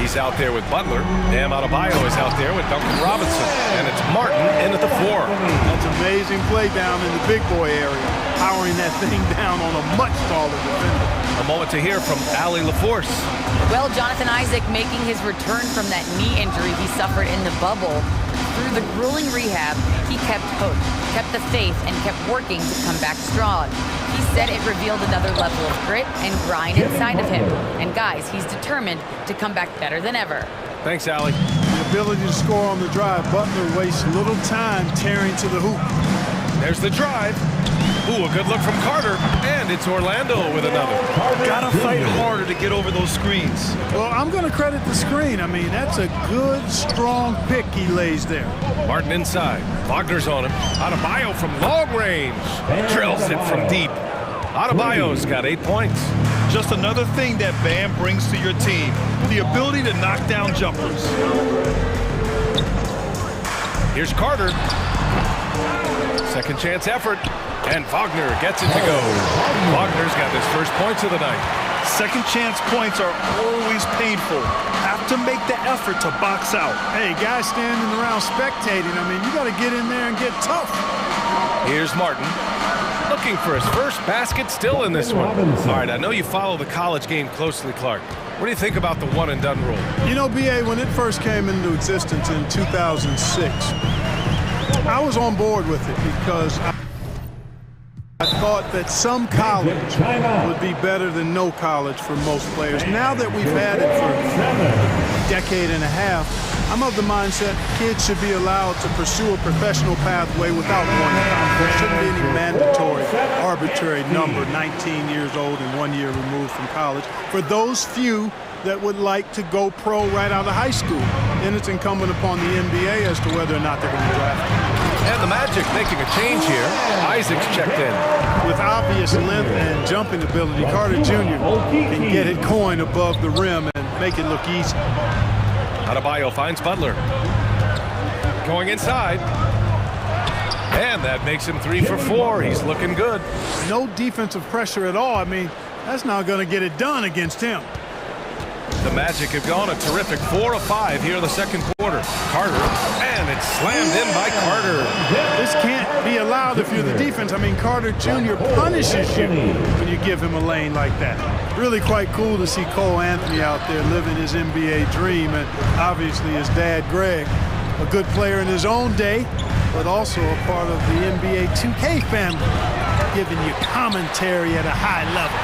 He's out there with Butler. Bam Adebayo is out there with Duncan Robinson. And it's Martin in at the 4. That's amazing play down in the big boy area, powering that thing down on a much taller defender. A moment to hear from Allie LaForce. Well, Jonathan Isaac making his return from that knee injury he suffered in the bubble. Through the grueling rehab, he kept hope, kept the faith, and kept working to come back strong. He said it revealed another level of grit and grind inside of him. And guys, he's determined to come back better than ever. Thanks, Allie. The ability to score on the drive. Butler wastes little time tearing to the hoop. There's the drive. Ooh, a good look from Carter. And it's Orlando with another. Gotta fight harder to get over those screens. Well, I'm going to credit the screen. I mean, that's a good, strong pick he lays there. Martin inside. Wagner's on him. Adebayo from long range. Drills it from deep. Adebayo's got 8 points. Just another thing that Bam brings to your team. The ability to knock down jumpers. Here's Carter. Second chance effort. And Wagner gets it to go. Wagner's got his first points of the night. Second chance points are always painful. Have to make the effort to box out. Hey, guys standing around spectating, I mean, you got to get in there and get tough. Here's Martin. Looking for his first basket still in this one. All right, I know you follow the college game closely, Clark. What do you think about the one-and-done rule? You know, B.A., when it first came into existence in 2006, I was on board with it because I thought that some college would be better than no college for most players. Now that we've had it for a decade and a half, I'm of the mindset kids should be allowed to pursue a professional pathway without one. There shouldn't be any mandatory, arbitrary number, 19 years old and 1 year removed from college, for those few that would like to go pro right out of high school. Then it's incumbent upon the NBA as to whether or not they're going to draft them. And the Magic making a change here. Isaac's checked in. With obvious length and jumping ability, Carter Jr. can get it going above the rim and make it look easy. Adebayo finds Butler. Going inside. And that makes him 3 for 4. He's looking good. No defensive pressure at all. I mean, that's not going to get it done against him. The Magic have gone a terrific 4 of 5 here in the second quarter. Carter, and it's slammed in by Carter. This can't be allowed if you're the defense. I mean, Carter Jr. punishes you when you give him a lane like that. Really quite cool to see Cole Anthony out there living his NBA dream, and obviously his dad, Greg, a good player in his own day, but also a part of the NBA 2K family, giving you commentary at a high level.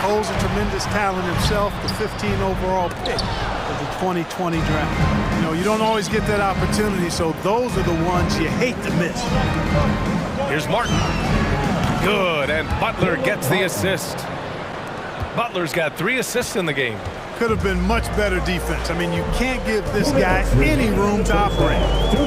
holds a tremendous talent himself, the 15 overall pick of the 2020 draft. You know, you don't always get that opportunity, so those are the ones you hate to miss. Here's Martin. Good, and Butler gets the assist. Butler's got 3 assists in the game. Could have been much better defense. I mean, you can't give this guy any room to operate.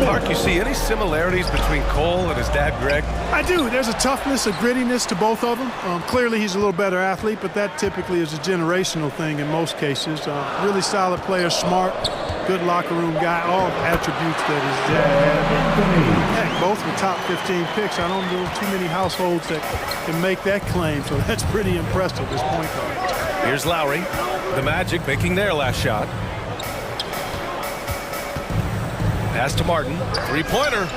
Mark, you see any similarities between Cole and his dad, Greg? I do. There's a toughness, a grittiness to both of them. Clearly, he's a little better athlete, but that typically is a generational thing in most cases. Really solid player, smart, good locker room guy, all attributes that his dad had. Heck, both were top 15 picks. I don't know too many households that can make that claim, so that's pretty impressive as point guard. Here's Lowry. The Magic making their last shot. Pass to Martin. Three-pointer.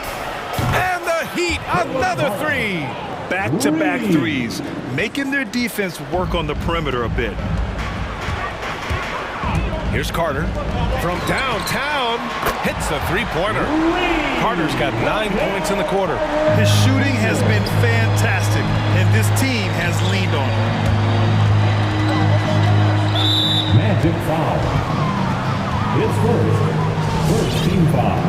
And the Heat, another 3. Back-to-back threes, making their defense work on the perimeter a bit. Here's Carter. From downtown, hits a three-pointer. Carter's got 9 points in the quarter. His shooting has been fantastic, and this team has leaned on him. Magic foul. His first team foul.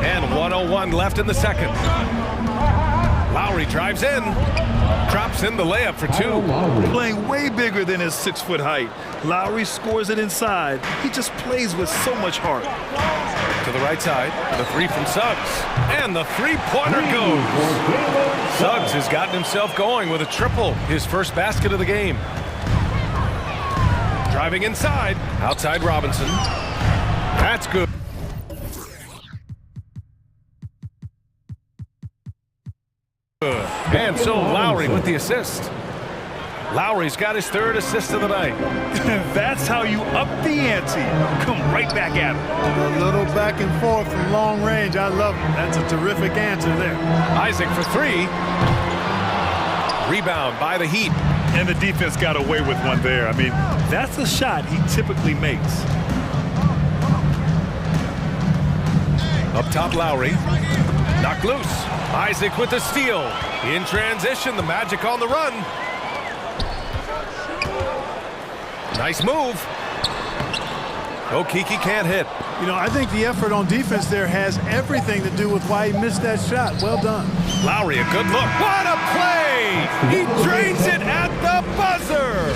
And 1:01 left in the second. Lowry drives in, drops in the layup for 2. Playing way bigger than his 6-foot height. Lowry scores it inside. He just plays with so much heart. To the right side, the 3 from Suggs. And the three-pointer goes. Suggs has gotten himself going with a triple, his first basket of the game. Driving inside, outside Robinson. That's good. And so Lowry with the assist. Lowry's got his 3rd assist of the night. That's how you up the ante. Come right back at him. A little back and forth from long range. I love it. That's a terrific answer there. Isaac for 3. Rebound by the Heat. And the defense got away with one there. I mean, that's a shot he typically makes. Up top, Lowry. Knocked loose. Isaac with the steal. In transition, the Magic on the run. Nice move. Okeke can't hit. You know, I think the effort on defense there has everything to do with why he missed that shot. Well done. Lowry, a good look. What a play! He drains it at the buzzer.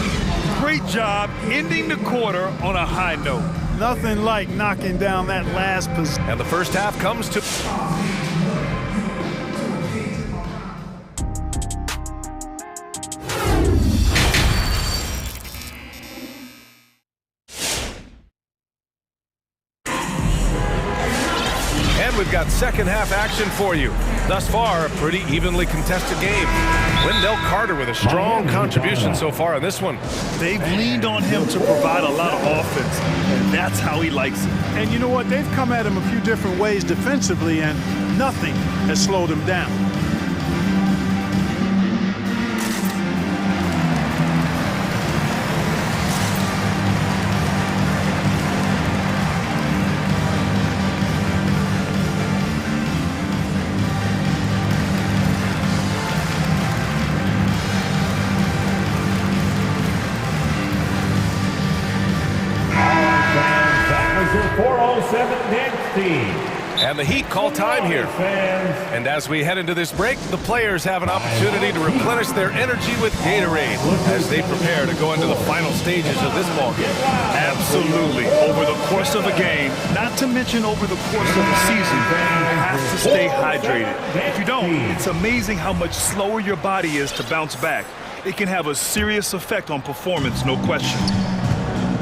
Great job ending the quarter on a high note. Nothing like knocking down that last position. And the first half comes to... We've got second half action for you. Thus far, a pretty evenly contested game. Wendell Carter with a strong contribution so far in this one. They've leaned on him to provide a lot of offense, and that's how he likes it. And you know what? They've come at him a few different ways defensively, and nothing has slowed him down. And the Heat call time here. And as we head into this break, the players have an opportunity to replenish their energy with Gatorade as they prepare to go into the final stages of this ballgame. Absolutely. Over the course of a game, not to mention over the course of the season, you have to stay hydrated. If you don't, it's amazing how much slower your body is to bounce back. It can have a serious effect on performance, no question.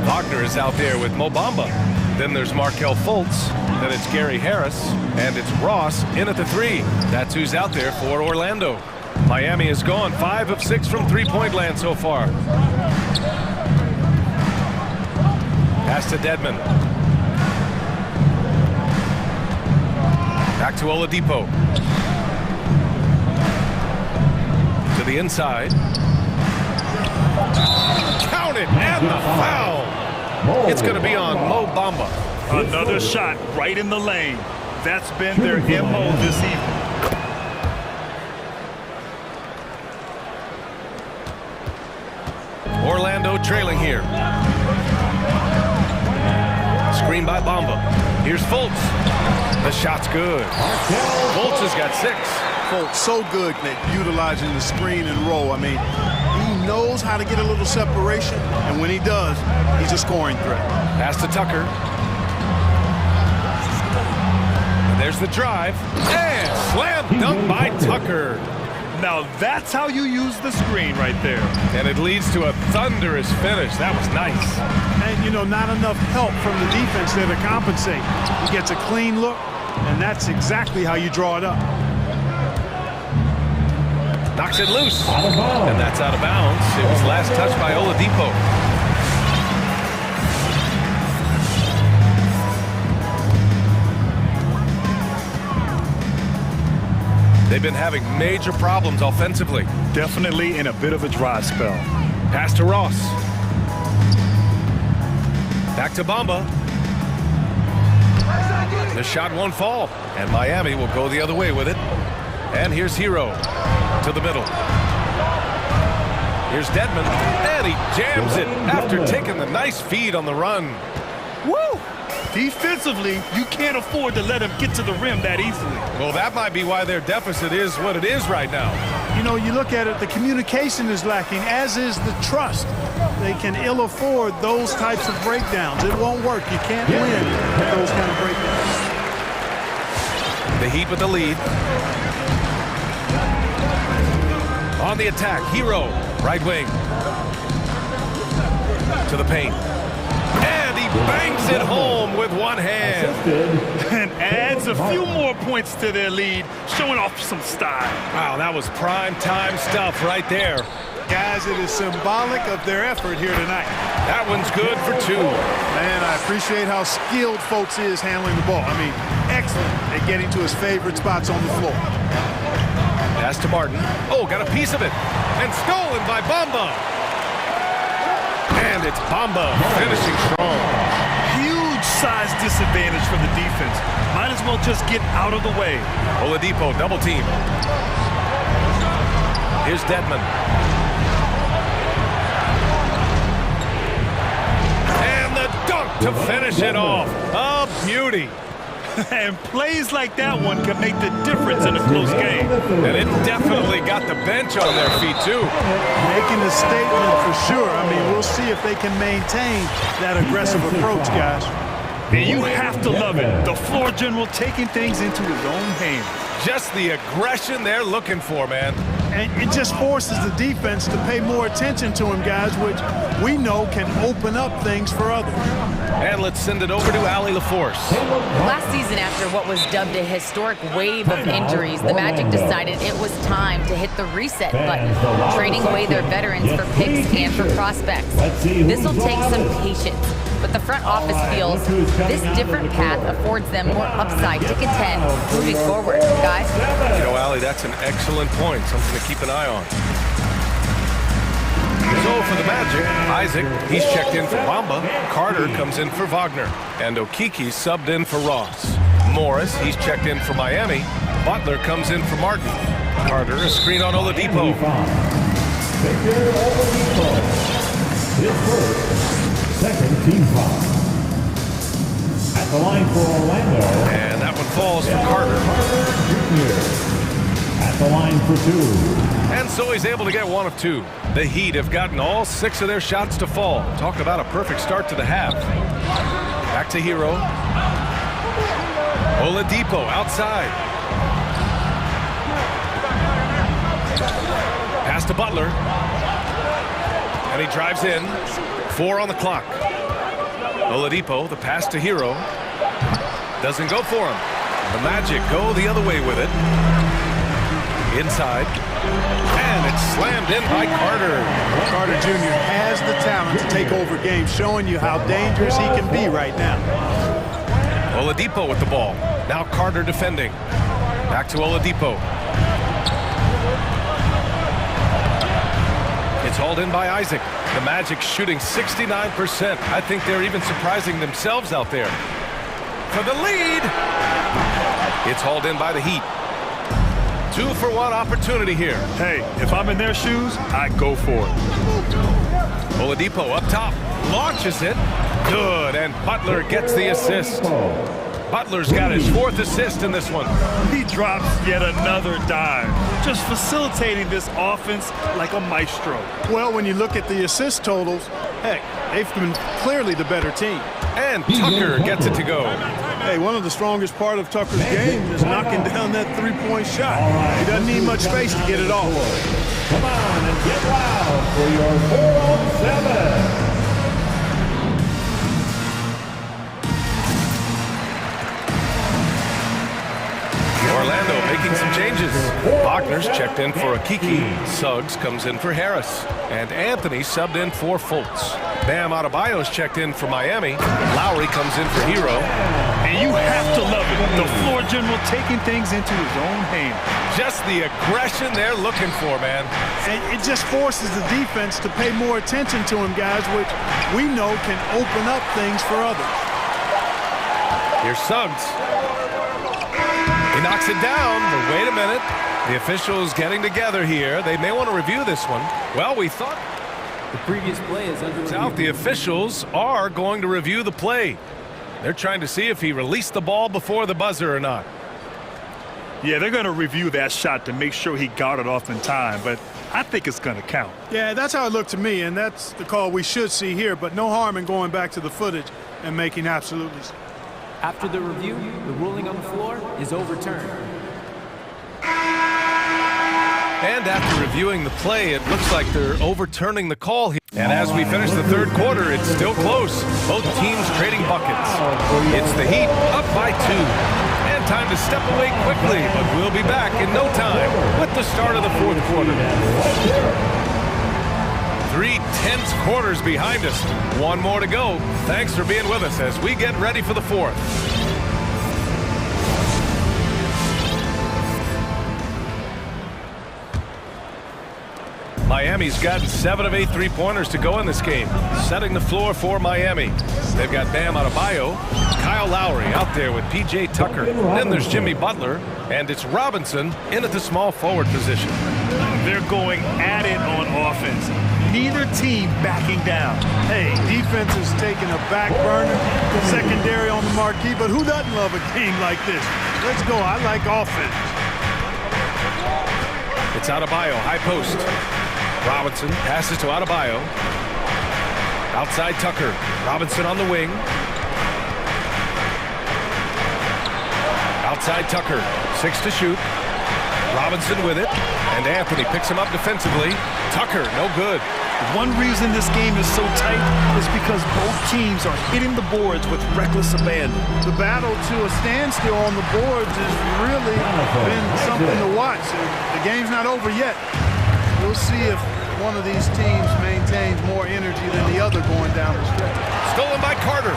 Wagner is out there with Mo Bamba. Then there's Markelle Fultz. Then it's Gary Harris. And it's Ross in at the 3. That's who's out there for Orlando. Miami is gone 5 of 6 from three-point land so far. Pass to Dedmon. Back to Oladipo. To the inside. Count it, and the foul. It's going to be on Mo Bamba. Another shot right in the lane. That's been their MO this evening. Orlando trailing here. Screen by Bamba. Here's Fultz. The shot's good. Fultz has got 6. Fultz so good at utilizing the screen and roll. I mean, he knows how to get a little separation, and when he does, he's a scoring threat. Pass to Tucker. And there's the drive. And slam dunk by Tucker. Now that's how you use the screen right there. And it leads to a thunderous finish. That was nice. And, you know, not enough help from the defense there to compensate. He gets a clean look, and that's exactly how you draw it up. Knocks it loose. And that's out of bounds. It was last touched by Oladipo. They've been having major problems offensively. Definitely in a bit of a dry spell. Pass to Ross. Back to Bamba. The shot won't fall, and Miami will go the other way with it. And here's Hero to the middle. Here's Dedmon, and he jams it after taking the nice feed on the run. Woo! Defensively, you can't afford to let him get to the rim that easily. Well, that might be why their deficit is what it is right now. You know, you look at it, the communication is lacking, as is the trust. They can ill afford those types of breakdowns. It won't work. You can't win with those kind of breakdowns. The Heat with the lead. On the attack, Hero, right wing. To the paint. And he bangs it home with one hand. And adds a few more points to their lead, showing off some style. Wow, that was prime time stuff right there. Guys, it is symbolic of their effort here tonight. That one's good for 2. Man, I appreciate how skilled Fultz is handling the ball. I mean, excellent at getting to his favorite spots on the floor. Pass to Martin. Oh, got a piece of it. And stolen by Bamba. And it's Bamba finishing strong. Huge size disadvantage for the defense. Might as well just get out of the way. Oladipo double team. Here's Dedmon. And the dunk to finish it off. A beauty. And plays like that one can make the difference in a close game. And it definitely got the bench on their feet, too. Making a statement for sure. I mean, we'll see if they can maintain that aggressive approach, guys. And you have to love it. The floor general taking things into his own hands. Just the aggression they're looking for, man. And it just forces the defense to pay more attention to him, guys, which we know can open up things for others. And let's send it over to Allie LaForce. Last season, after what was dubbed a historic wave of injuries, the Magic decided it was time to hit the reset button, trading away their veterans for picks and for prospects. This will take some patience, but the front office feels this different path affords them more upside to contend moving forward. Guys? You know, Allie, that's an excellent point. Something to keep an eye on. So for the Magic, Isaac, he's checked in for Bamba. Carter comes in for Wagner. And Okiki subbed in for Ross. Morris, he's checked in for Miami. Butler comes in for Martin. Carter, a screen on Oladipo. Victor Oladipo. His first, second team foul. At the line for Orlando. And that one falls for Carter. At the line for 2. And so he's able to get 1 of 2. The Heat have gotten all 6 of their shots to fall. Talk about a perfect start to the half. Back to Hero. Oladipo outside. Pass to Butler. And he drives in. 4 on the clock. Oladipo, the pass to Hero. Doesn't go for him. The Magic go the other way with it. Inside. And it's slammed in by Carter. Carter Jr. has the talent to take over games, showing you how dangerous he can be right now. Oladipo with the ball. Now Carter defending. Back to Oladipo. It's hauled in by Isaac. The Magic shooting 69%. I think they're even surprising themselves out there. For the lead. It's hauled in by the Heat. 2-for-1 opportunity here. Hey, if I'm in their shoes, I go for it. Oladipo up top, launches it. Good, and Butler gets the assist. Butler's got his 4th assist in this one. He drops yet another dime, just facilitating this offense like a maestro. Well, when you look at the assist totals, heck, they've been clearly the better team. And Tucker gets it to go. Hey, one of the strongest part of Tucker's game is knocking down that three-point shot. He doesn't need much space to get it off. Come on and get loud for your 4-on-7. Orlando making some changes. Wagner's checked in for Akiki. Suggs comes in for Harris. And Anthony subbed in for Fultz. Bam Adebayo's checked in for Miami. Lowry comes in for Hero. And you have to love it. The floor general taking things into his own hands. Just the aggression they're looking for, man. And it just forces the defense to pay more attention to him, guys, which we know can open up things for others. Here's Suggs. He knocks it down, but wait a minute. The officials getting together here. They may want to review this one. Well, we thought the previous play is under review. The officials are going to review the play. They're trying to see if he released the ball before the buzzer or not. Yeah, they're going to review that shot to make sure he got it off in time, but I think it's going to count. Yeah, that's how it looked to me, and that's the call we should see here, but no harm in going back to the footage and making absolutely. After the review, the ruling on the floor is overturned. And after reviewing the play, it looks like they're overturning the call here. And as we finish the third quarter, it's still close. Both teams trading buckets. It's the Heat up by 2. And time to step away quickly, but we'll be back in no time with the start of the fourth quarter. 3 tense quarters behind us. One more to go. Thanks for being with us as we get ready for the fourth. Miami's gotten 7 of 8 three-pointers to go in this game. Setting the floor for Miami. They've got Bam Adebayo, Kyle Lowry out there with P.J. Tucker. Then there's Jimmy Butler, and it's Robinson in at the small forward position. They're going at it on offense. Neither team backing down. Hey, defense is taking a back burner, secondary on the marquee, but who doesn't love a game like this? Let's go. I like offense. It's Adebayo, high post. Robinson passes to Adebayo. Outside Tucker. Robinson on the wing. Outside Tucker. 6 to shoot. Robinson with it. And Anthony picks him up defensively. Tucker, no good. One reason this game is so tight is because both teams are hitting the boards with reckless abandon. The battle to a standstill on the boards has really been something to watch. The game's not over yet. We'll see if one of these teams maintains more energy than the other going down the stretch. Stolen by Carter.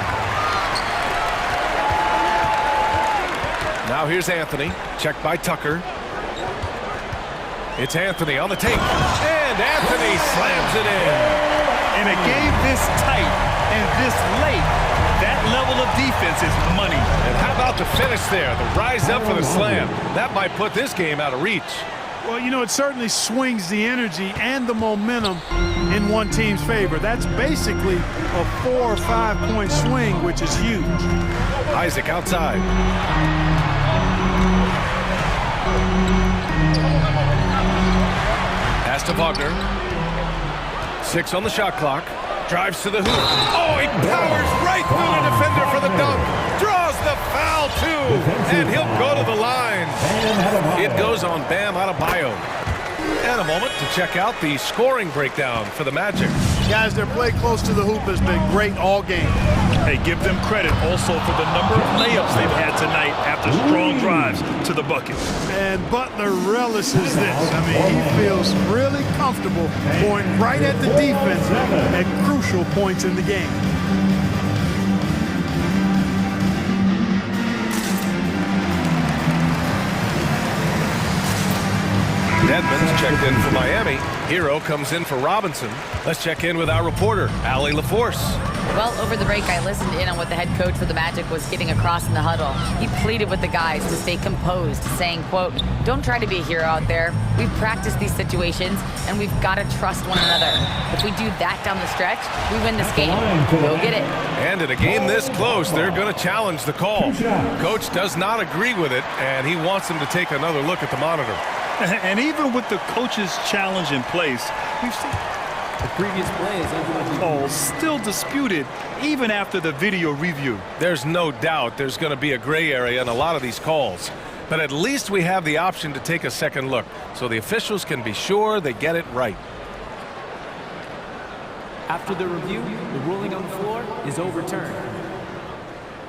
Now here's Anthony. Checked by Tucker. It's Anthony on the tape. And Anthony slams it in. In a game this tight and this late, that level of defense is money. And how about the finish there? The rise up for the slam. That might put this game out of reach. Well, you know, it certainly swings the energy and the momentum in one team's favor. That's basically a 4 or 5 point swing, which is huge. Isaac outside. Pass to Wagner. 6 on the shot clock. Drives to the hoop. Oh, he powers right through the defender for the dunk. Draws the foul, too. And he'll go to the line. It goes on Bam Adebayo. And a moment to check out the scoring breakdown for the Magic. Guys, their play close to the hoop has been great all game. Hey, give them credit also for the number of layups they've had tonight after strong drives to the bucket. And Butler relishes this. I mean, he feels really comfortable going right at the defense at crucial points in the game. Edmonds checked in for Miami. Hero comes in for Robinson. Let's check in with our reporter, Allie LaForce. Well, over the break, I listened in on what the head coach for the Magic was getting across in the huddle. He pleaded with the guys to stay composed, saying, quote, "Don't try to be a hero out there. We've practiced these situations, and we've got to trust one another. If we do that down the stretch, we win this game. Go get it." And in a game this close, they're going to challenge the call. Coach does not agree with it, and he wants them to take another look at the monitor. And even with the coach's challenge in place, we've seen The previous play is under calls still disputed even after the video review. There's no doubt there's going to be a gray area in a lot of these calls. But at least we have the option to take a second look, so the officials can be sure they get it right. After the review, the ruling on the floor is overturned.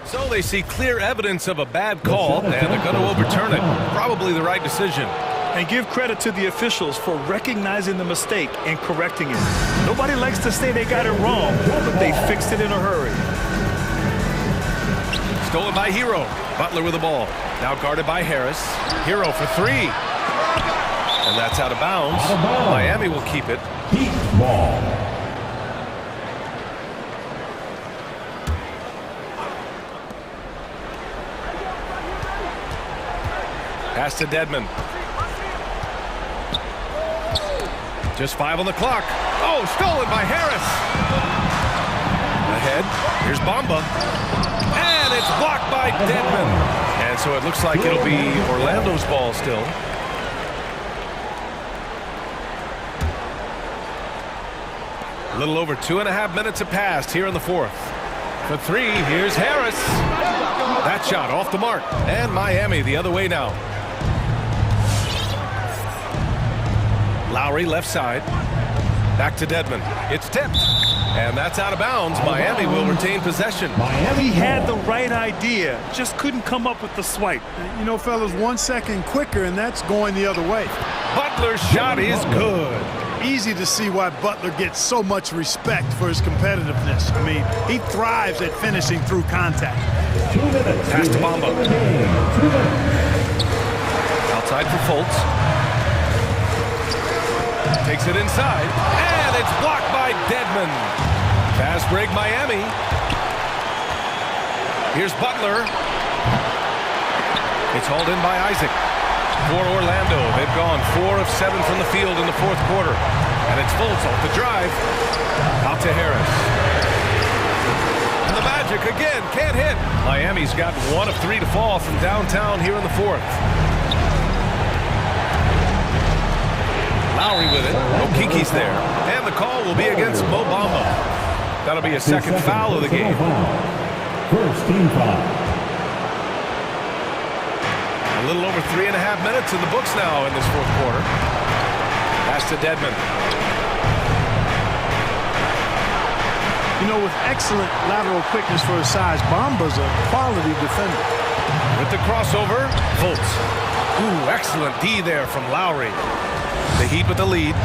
So they see clear evidence of a bad call, and they're going to overturn it. Probably the right decision. And give credit to the officials for recognizing the mistake and correcting it. Nobody likes to say they got it wrong, but they fixed it in a hurry. Stolen by Hero. Butler with the ball. Now guarded by Harris. Hero for three. And that's out of bounds. Miami will keep it. Heat ball. Pass to Dedmon. Just 5 on the clock. Oh, stolen by Harris. Ahead. Here's Bamba. And it's blocked by Dedmon. And so it looks like it'll be Orlando's ball still. A little over 2.5 minutes have passed here in the fourth. For three, here's Harris. That shot off the mark. And Miami the other way now. Lowry left side. Back to Dedmon. It's tipped. And that's out of bounds. Miami will retain possession. He had the right idea, just couldn't come up with the swipe. You know, fellas, 1 second quicker, and that's going the other way. Butler's shot is good. Easy to see why Butler gets so much respect for his competitiveness. I mean, he thrives at finishing through contact. Pass to Bamba. Outside for Fultz. Takes it inside, and it's blocked by Dedmon. Fast break Miami. Here's Butler. It's hauled in by Isaac. For Orlando, they've gone 4 of 7 from the field in the fourth quarter. And it's Fultz off the drive. Out to Harris. And the Magic again can't hit. Miami's got 1 of 3 to fall from downtown here in the fourth. Lowry with it. Okiki's there. And the call will be against Mo Bamba. That'll be a second foul of the game. First team foul. A little over 3.5 minutes in the books now in this fourth quarter. Pass to Dedmon. You know, with excellent lateral quickness for his size, Bamba's a quality defender. With the crossover, Fultz. Ooh, excellent D there from Lowry. The Heat with the lead.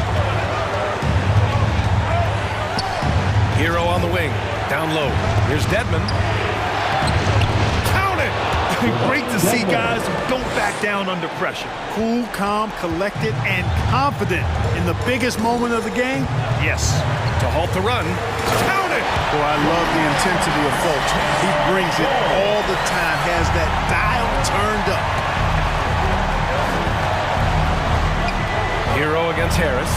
Hero on the wing. Down low. Here's Dedmon. Count it! Great to see guys who don't back down under pressure. Cool, calm, collected, and confident in the biggest moment of the game. Yes. To halt the run. Count it! Boy, I love the intensity of Fultz. He brings it all the time. Has that dial turned up. Hero against Harris.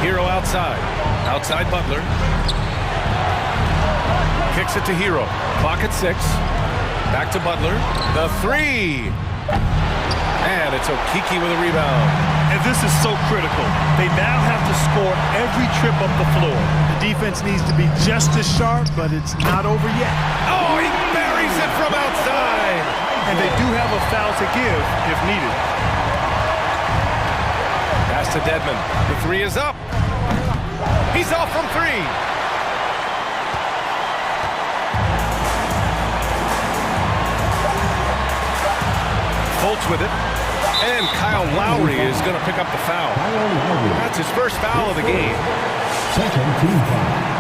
Hero outside. Outside Butler. Kicks it to Hero. Clock at 6. Back to Butler. The three. And it's Okiki with a rebound. And this is so critical. They now have to score every trip up the floor. The defense needs to be just as sharp, but it's not over yet. Oh, he buries it from outside. And they do have a foul to give if needed. Pass to Dedmon. The three is up. He's off from 3. Fultz with it. And Kyle Lowry is going to pick up the foul. That's his first foul of the game. Second team foul.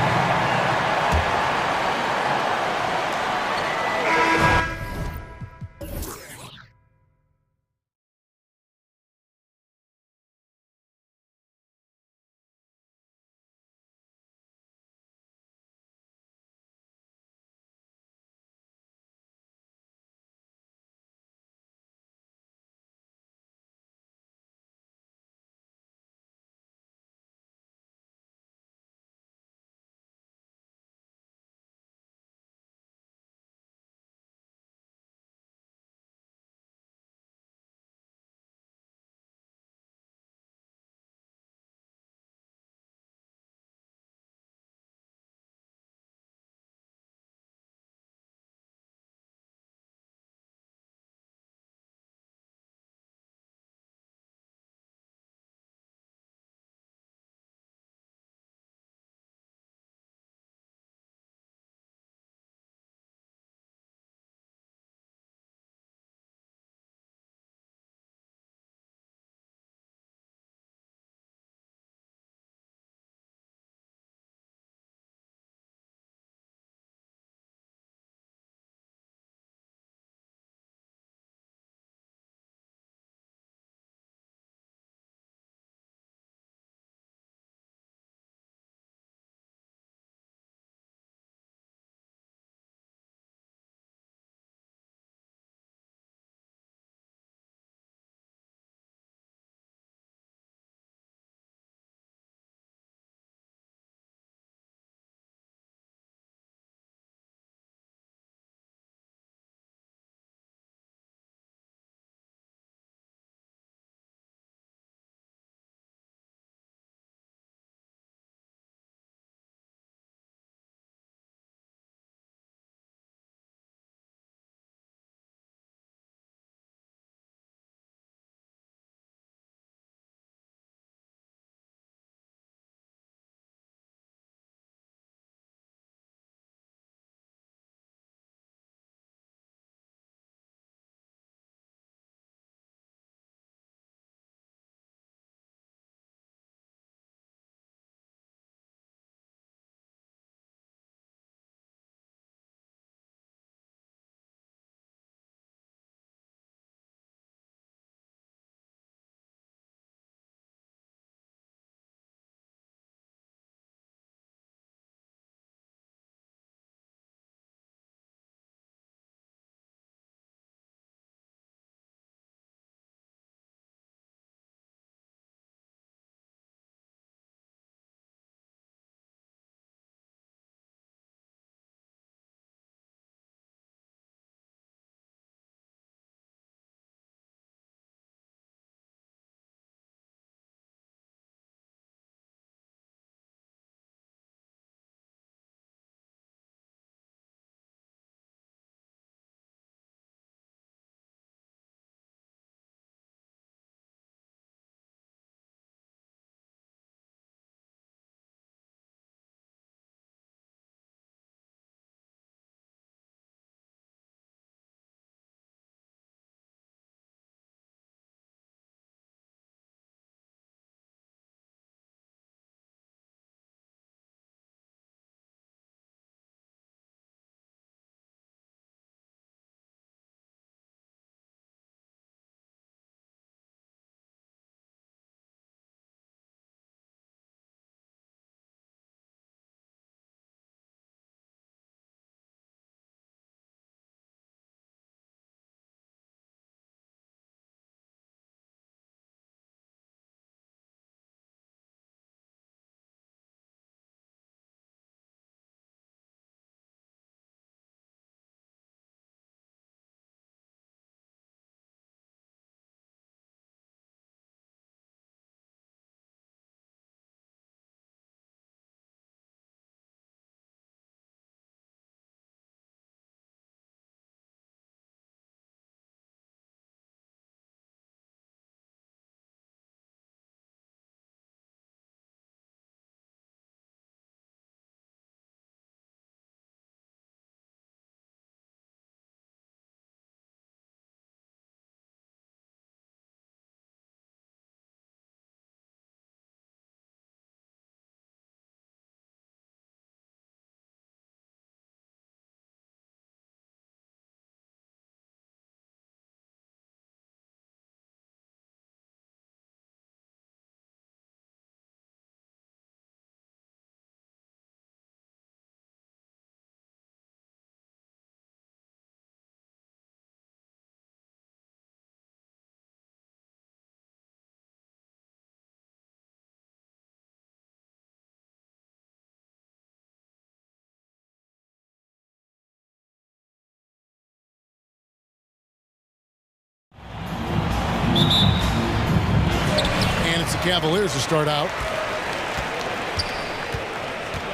Cavaliers to start out.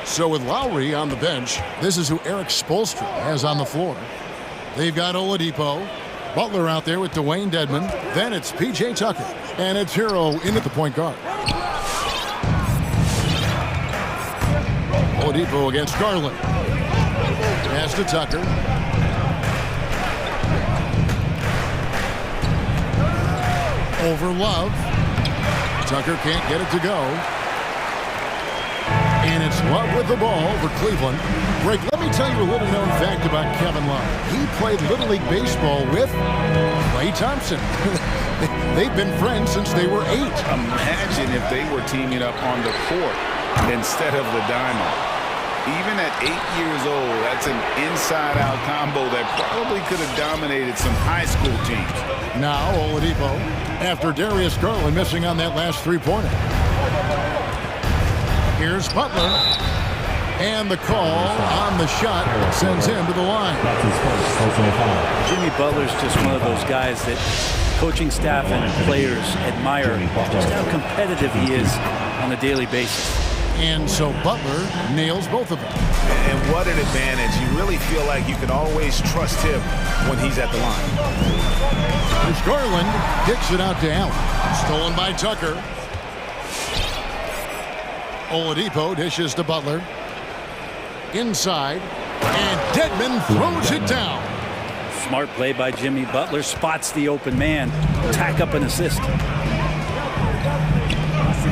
So with Lowry on the bench, this is who Eric Spoelstra has on the floor. They've got Oladipo, Butler out there with Dwayne Dedmon. Then it's P.J. Tucker, and it's Hero in at the point guard. Oladipo against Garland. Pass to Tucker. Over Love. Tucker can't get it to go. And it's Love with the ball for Cleveland. Greg, let me tell you a little known fact about Kevin Love. He played Little League Baseball with Klay Thompson. They've been friends since they were 8. Imagine if they were teaming up on the court instead of the diamond. Even at 8 years old, that's an inside-out combo that probably could have dominated some high school teams. Now Oladipo, after Darius Garland missing on that last three-pointer. Here's Butler, and the call on the shot sends him to the line. Jimmy Butler's just one of those guys that coaching staff and players admire just how competitive he is on a daily basis. And so Butler nails both of them. And what an advantage. You really feel like you can always trust him when he's at the line. As Garland kicks it out to Allen. Stolen by Tucker. Oladipo dishes to Butler. Inside. And Dedmon throws it down. Smart play by Jimmy Butler. Spots the open man. Tack up an assist.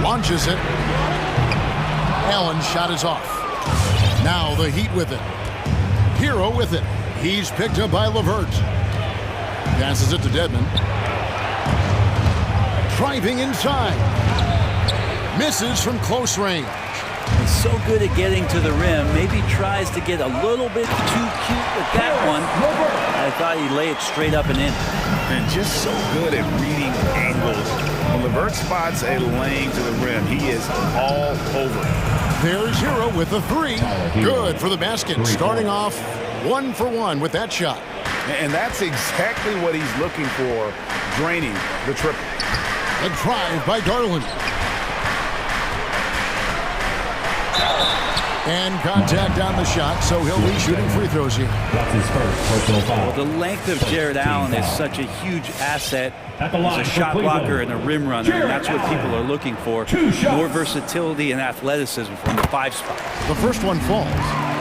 Launches it. Allen's shot is off. Now the Heat with it. Hero with it. He's picked up by LeVert. Passes it to Dedmon. Driving inside. Misses from close range. He's so good at getting to the rim. Maybe tries to get a little bit too cute with that one. I thought he'd lay it straight up and in. And just so good at reading angles. When LeVert spots a lane to the rim, he is all over. There's Hero with the three. Good for the basket. Starting off 1 for 1 with that shot. And that's exactly what he's looking for, draining the triple. A drive by Garland. And contact on the shot, so he'll be shooting free throws here. That's his first personal foul. Well, the length of Jared Allen is such a huge asset. He's a shot blocker and a rim runner, and that's what people are looking for. More versatility and athleticism from the 5 spot. The first one falls.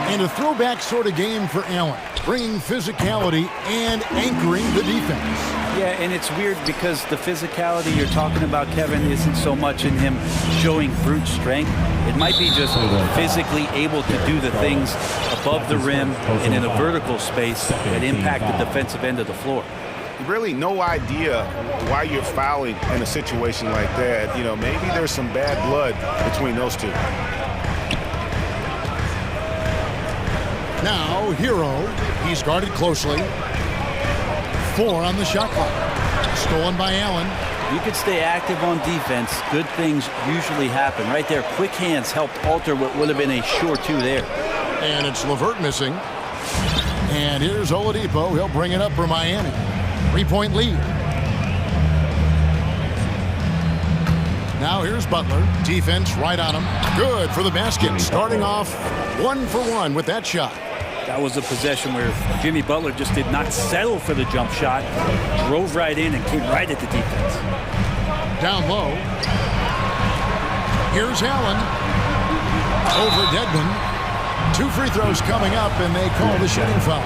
And a throwback sort of game for Allen, bringing physicality and anchoring the defense. Yeah, and it's weird because the physicality you're talking about, Kevin, isn't so much in him showing brute strength. It might be just physically able to do the things above the rim and in a vertical space that impact the defensive end of the floor. Really no idea why you're fouling in a situation like that. You know, maybe there's some bad blood between those two. Now, Hero, he's guarded closely. 4 on the shot clock. Stolen by Allen. You could stay active on defense. Good things usually happen. Right there, quick hands helped alter what would have been a sure 2 there. And it's LeVert missing. And here's Oladipo. He'll bring it up for Miami. 3-point lead. Now here's Butler. Defense right on him. Good for the basket. Starting off 1 for 1 with that shot. That was a possession where Jimmy Butler just did not settle for the jump shot. Drove right in and came right at the defense. Down low. Here's Allen. Over Dedmon. 2 free throws coming up, and they call the shooting foul.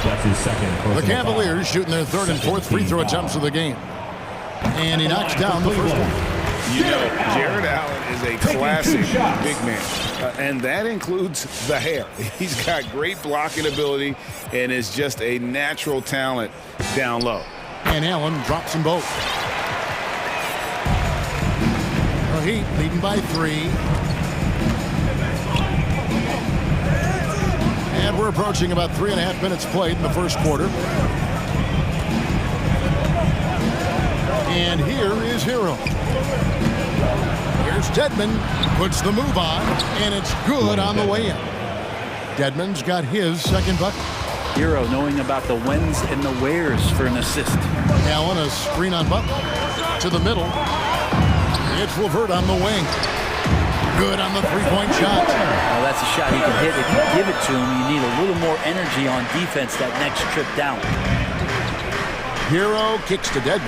That's his second. The Cavaliers shooting their 3rd and 4th free throw attempts of the game. And he knocks down the first one. You know, Jared Allen is a classic big man, and that includes the hair. He's got great blocking ability and is just a natural talent down low. And Allen drops them both. The Heat leading by 3. And we're approaching about 3.5 minutes played in the first quarter. And here is Hero. Here's Dedmon, puts the move on, and it's good on the way in. Dedmon's got his second bucket. Hero knowing about the whens and the wheres for an assist. Allen, a screen on Butler. To the middle. It's Levert on the wing. Good on the three-point shot. Well, that's a shot he can hit. If you give it to him, you need a little more energy on defense that next trip down. Hero kicks to Deadman.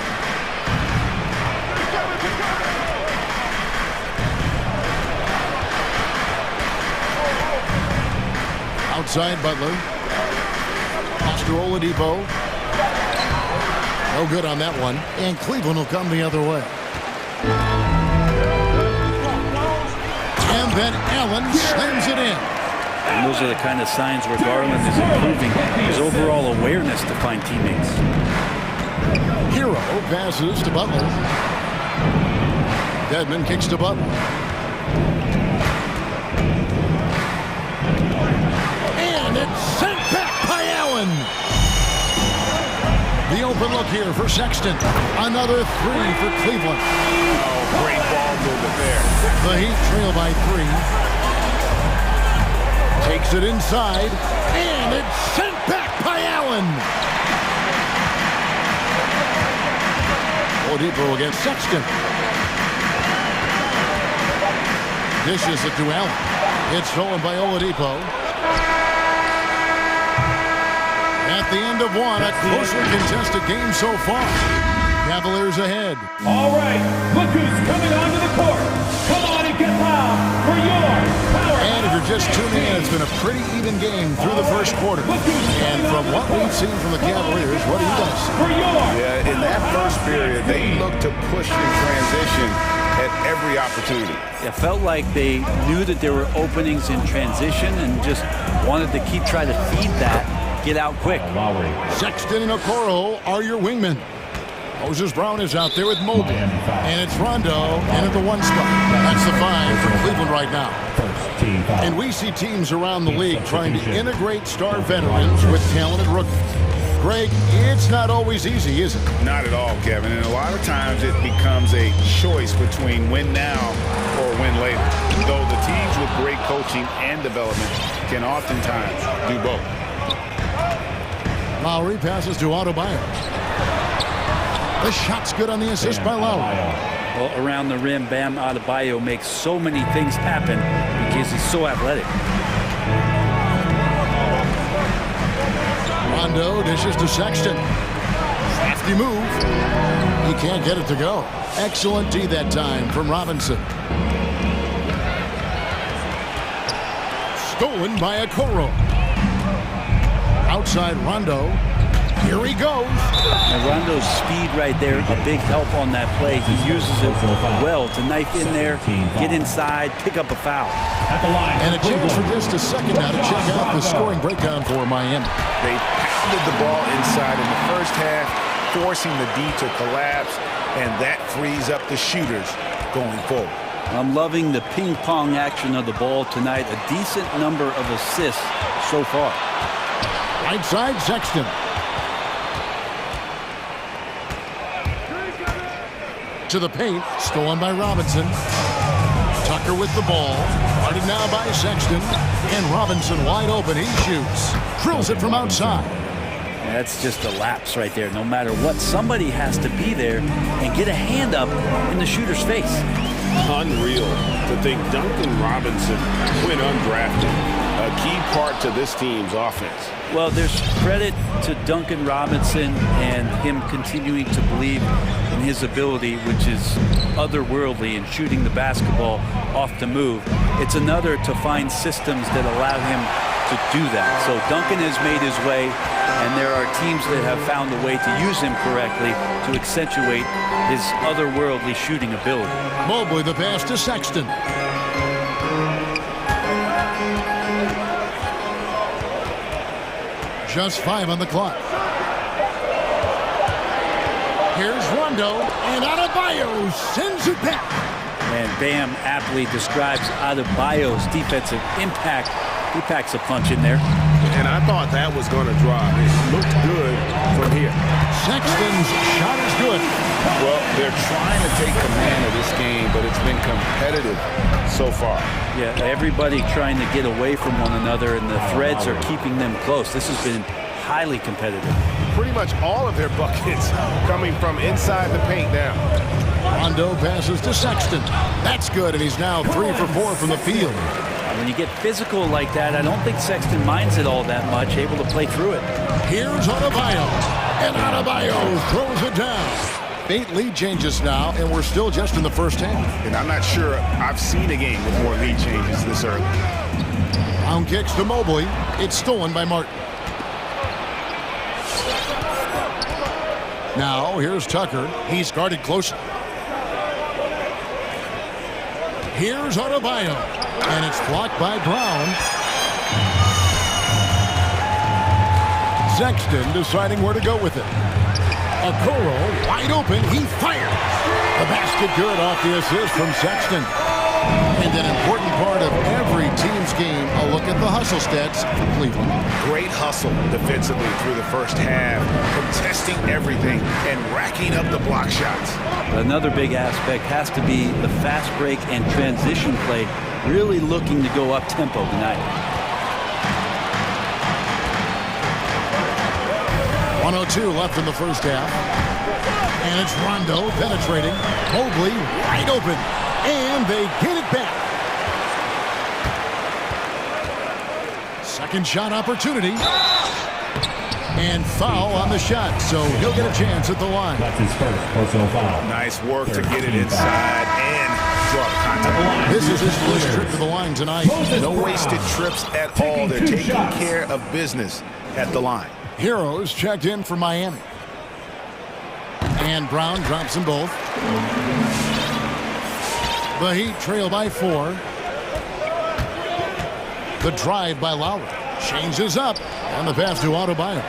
Outside Butler. Oscar Oladipo. No good on that one. And Cleveland will come the other way. And then Allen slams it in. And those are the kind of signs where Garland is improving his overall awareness to find teammates. Hero passes to Butler. Deadman kicks to Butler. And it's sent back by Allen. The open look here for Sexton. Another three for Cleveland. Oh, great ball movement there. The Heat trail by 3. Takes it inside. And it's sent back by Allen. Oladipo against Sexton. Dishes it to Allen. It's stolen by Oladipo. At the end of one, a closely contested game so far. Cavaliers ahead. All right, look who's coming onto the court. Come on and get loud for your power. And if you're just tuning in, it's been a pretty even game through the first quarter. And from what we've seen from the Cavaliers, what do you guys see? Yeah, in that first period, they looked to push in transition at every opportunity. It felt like they knew that there were openings in transition and just wanted to keep trying to feed that, get out quick. Sexton and Okoro are your wingmen. Moses Brown is out there with Mobley. And it's Rondo in at the 1 spot. That's the 5 for Cleveland right now. And we see teams around the league trying to integrate star veterans with talented rookies. Greg, it's not always easy, is it? Not at all, Kevin. And a lot of times it becomes a choice between win now or win later. Though the teams with great coaching and development can oftentimes do both. Lowry passes to Adebayo. The shot's good on the assist by Lowry. Well, around the rim, Bam Adebayo makes so many things happen because he's so athletic. Rondo dishes to Sexton. Crafty move. He can't get it to go. Excellent D that time from Robinson. Stolen by Okoro. Outside Rondo. Here he goes. And Rondo's speed right there, a big help on that play. He uses it well to knife in there, get inside, pick up a foul. And a chance for just a second now to check out the scoring breakdown for Miami. They pounded the ball inside in the first half, forcing the D to collapse, and that frees up the shooters going forward. I'm loving the ping pong action of the ball tonight. A decent number of assists so far. Right side, Sexton. To the paint, stolen by Robinson. Tucker with the ball. Guarded now by Sexton. And Robinson wide open. He shoots. Drills it from outside. That's just a lapse right there. No matter what, somebody has to be there and get a hand up in the shooter's face. Unreal to think Duncan Robinson went undrafted. A key part to this team's offense. Well, there's credit to Duncan Robinson and him continuing to believe in his ability, which is otherworldly in shooting the basketball off the move. It's another to find systems that allow him to do that. So Duncan has made his way, and there are teams that have found a way to use him correctly to accentuate his otherworldly shooting ability. Mobley the pass to Sexton. Just 5 on the clock. Here's Rondo, and Adebayo sends it back. And Bam aptly describes Adebayo's defensive impact. He packs a punch in there. And I thought that was going to drop. It looked good from here. Sexton's shot is good. Well, they're trying to take command of this game, but it's been competitive so far. Yeah, everybody trying to get away from one another, and the threads are keeping them close. This has been highly competitive. Pretty much all of their buckets coming from inside the paint now. Rondo passes to Sexton. That's good, and he's now 3 for 4 from the field. When you get physical like that, I don't think Sexton minds it all that much, able to play through it. Here's Adebayo, and Adebayo throws it down. 8 lead changes now, and we're still just in the first half. And I'm not sure I've seen a game with more lead changes this early. Brown kicks to Mobley. It's stolen by Martin. Now, here's Tucker. He's guarded closely. Here's Adebayo, and it's blocked by Brown. Sexton deciding where to go with it. Okoro wide open. He fires. The basket good off the assist from Sexton. And an important part of every team's game, a look at the hustle stats for Cleveland. Great hustle defensively through the first half, contesting everything and racking up the block shots. Another big aspect has to be the fast break and transition play, really looking to go up-tempo tonight. 1:02 left in the first half. And it's Rondo penetrating. Mobley wide open. And they get it back. Second shot opportunity. And foul on the shot, so he'll get a chance at the line. That's his first personal foul. Nice work to get it inside and draw the contact. This is his first trip to the line tonight. No wasted trips at all. They're taking care of business at the line. Heroes checked in for Miami. And Brown drops them both. The Heat trail by 4. The drive by Lowry. Changes up. And the pass to Adebayo.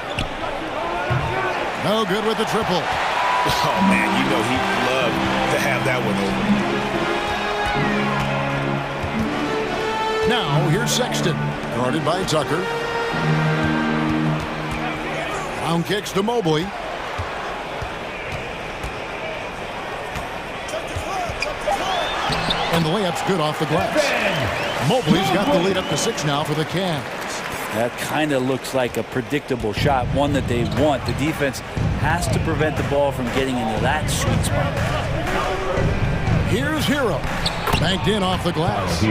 No good with the triple. Oh, man, you know he'd love to have that one over. Now, here's Sexton. Guarded by Tucker. Brown kicks to Mobley. And the layup's good off the glass. Mobley's got the lead up to 6 now for the Cavs. That kind of looks like a predictable shot, one that they want. The defense has to prevent the ball from getting into that sweet spot. Here's Hero. Banked in off the glass.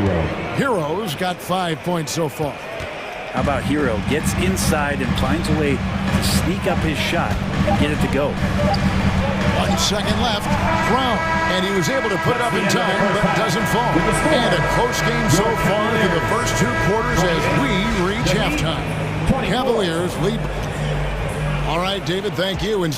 Hero's got 5 points so far. How about Hero? Gets inside and finds a way to sneak up his shot and get it to go. 1 second left. Brown. And he was able to put it up in time, but it doesn't fall. And a close game so far in the first 2 quarters as we reach halftime. Cavaliers lead. All right, David, thank you. And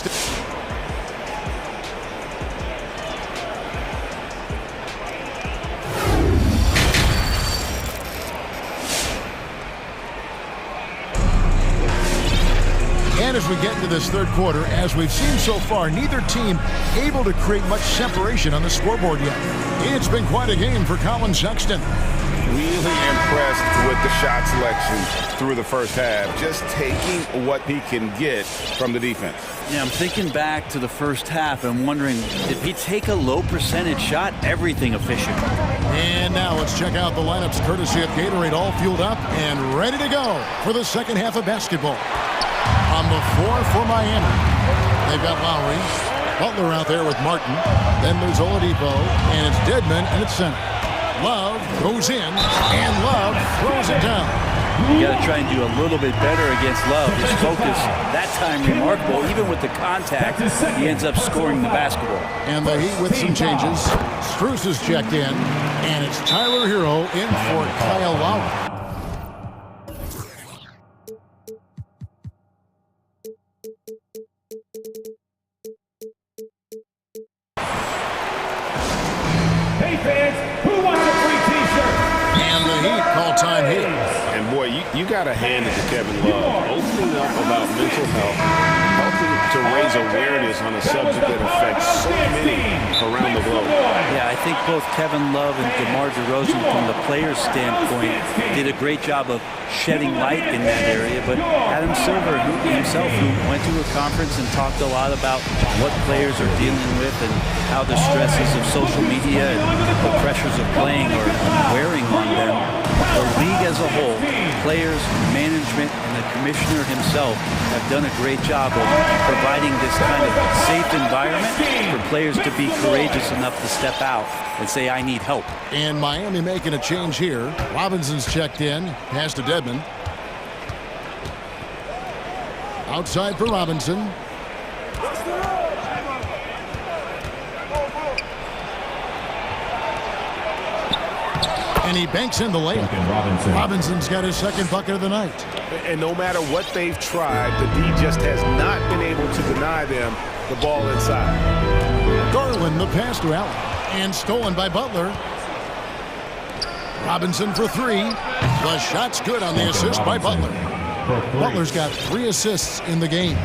as we get into this third quarter, as we've seen so far, neither team able to create much separation on the scoreboard yet. It's been quite a game for Colin Sexton. Really impressed with the shot selection through the first half, just taking what he can get from the defense. Yeah, I'm thinking back to the first half and wondering, if he take a low percentage shot, everything efficient. And now let's check out the lineups courtesy of Gatorade, all fueled up and ready to go for the second half of basketball. On the floor for Miami, they've got Lowry, Butler out there with Martin, then there's Oladipo, and it's Dedmon, and it's center. Love goes in, and Love throws it down. You got to try and do a little bit better against Love. His focus that time remarkable. Even with the contact, he ends up scoring the basketball. And the Heat with some changes. Strus is checked in, and it's Tyler Hero in for Kyle Lowry. Time here. And boy, you got to hand it to Kevin Love. Opening up about mental health, helping to raise awareness on a subject that affects so many around the globe. Yeah, I think both Kevin Love and DeMar DeRozan, from the player's standpoint, did a great job of shedding light in that area. But Adam Silver himself, who went to a conference and talked a lot about what players are dealing with and how the stresses of social media and the pressures of playing are wearing on them, The league as a whole, players, management, and the commissioner himself have done a great job of providing this kind of safe environment for players to be courageous enough to step out and say, I need help. And Miami making a change here. Robinson's checked in, pass to Dedmon. Outside for Robinson. And he banks in the layup. Robinson's got his second bucket of the night. And no matter what they've tried, the D just has not been able to deny them the ball inside. Garland, the pass to Allen. And stolen by Butler. Robinson for three. The shot's good on the assist by Butler. Butler's got 3 assists in the game.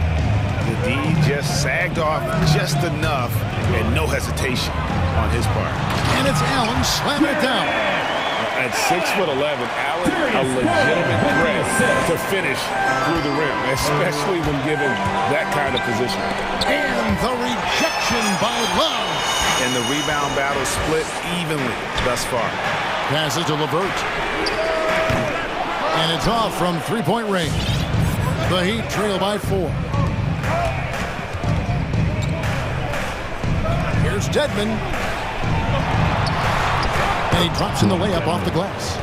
The D just sagged off just enough and no hesitation on his part. And it's Allen slamming it down. At 6'11", Allen, a legitimate threat to finish through the rim, especially when given that kind of position. And the rejection by Love. And the rebound battle split evenly thus far. Passes to LeVert. And it's off from three-point range. The Heat trail by 4. Here's Dedmon. And he drops in the layup off the glass.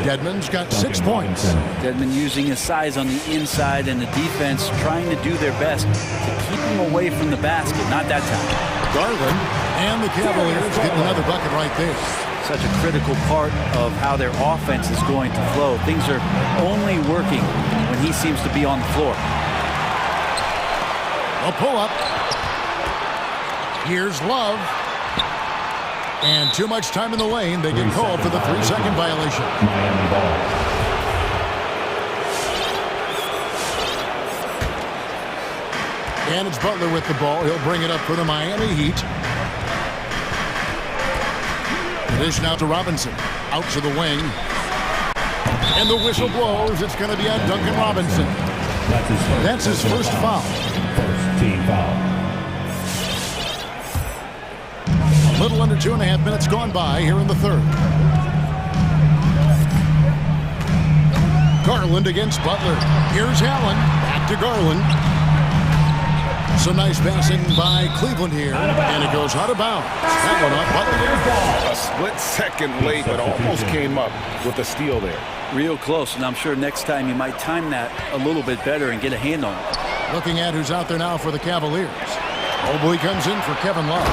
Dedmon's got 6 points. Dedmon using his size on the inside and the defense trying to do their best to keep him away from the basket. Not that time. Garland and the Cavaliers getting another bucket right there. Such a critical part of how their offense is going to flow. Things are only working when he seems to be on the floor. A pull-up. Here's Love. And too much time in the lane. They get called for the 3-second violation. Miami ball. And it's Butler with the ball. He'll bring it up for the Miami Heat. The dish now to Robinson. Out to the wing. And the whistle blows. It's going to be on Duncan Robinson. That's his first foul. First team foul. A little under 2.5 minutes gone by here in the third. Garland against Butler. Here's Allen. Back to Garland. Some nice passing by Cleveland here. And it goes out of bounds. That one up Butler. A split second late, but almost came up with a steal there. Real close, and I'm sure next time you might time that a little bit better and get a hand on it. Looking at who's out there now for the Cavaliers. Mobley comes in for Kevin Love.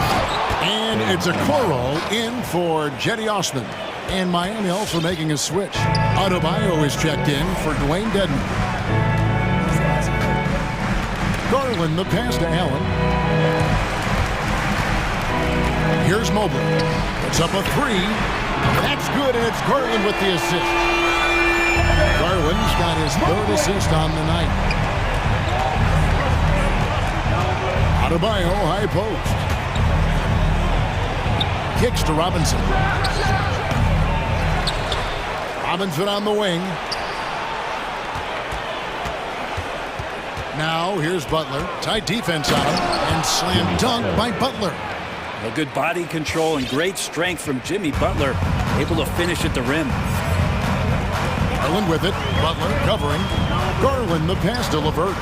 And it's a Coro in for Jetty Osman. And Miami also making a switch. Adebayo is checked in for Dwayne Dedmon. Garland, the pass to Allen. Here's Mobley. It's up a 3. That's good, and it's Garland with the assist. Garland's got his 3rd assist on the night. Adebayo, high post. Kicks to Robinson. Robinson on the wing. Now here's Butler. Tight defense on him. And slam dunk by Butler. A good body control and great strength from Jimmy Butler. Able to finish at the rim. Garland with it. Butler covering. Garland the pass to LeVert.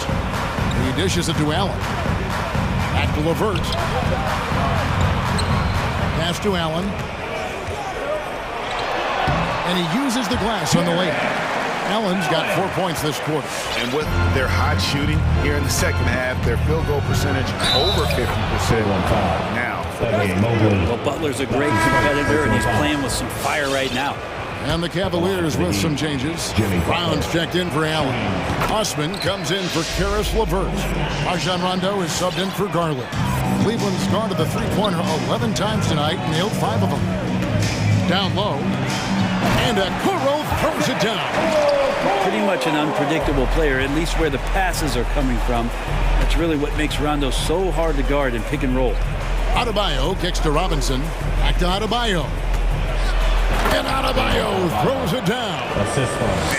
He dishes it to Allen. Back to LeVert. Pass to Allen. And he uses the glass on the layup. Allen's got 4 points this quarter. And with their hot shooting here in the second half, their field goal percentage over 50% now. Well, Butler's a great competitor, and he's playing with some fire right now. And the Cavaliers with some changes. Brown's checked in for Allen. Osman comes in for Karis LeVert. Rajon Rondo is subbed in for Garland. Cleveland's gone to the three-pointer 11 times tonight, nailed 5 of them. Down low. And Okoro throws it down. Pretty much an unpredictable player, at least where the passes are coming from. That's really what makes Rondo so hard to guard in pick and roll. Adebayo kicks to Robinson. Back to Adebayo. And Adebayo throws it down.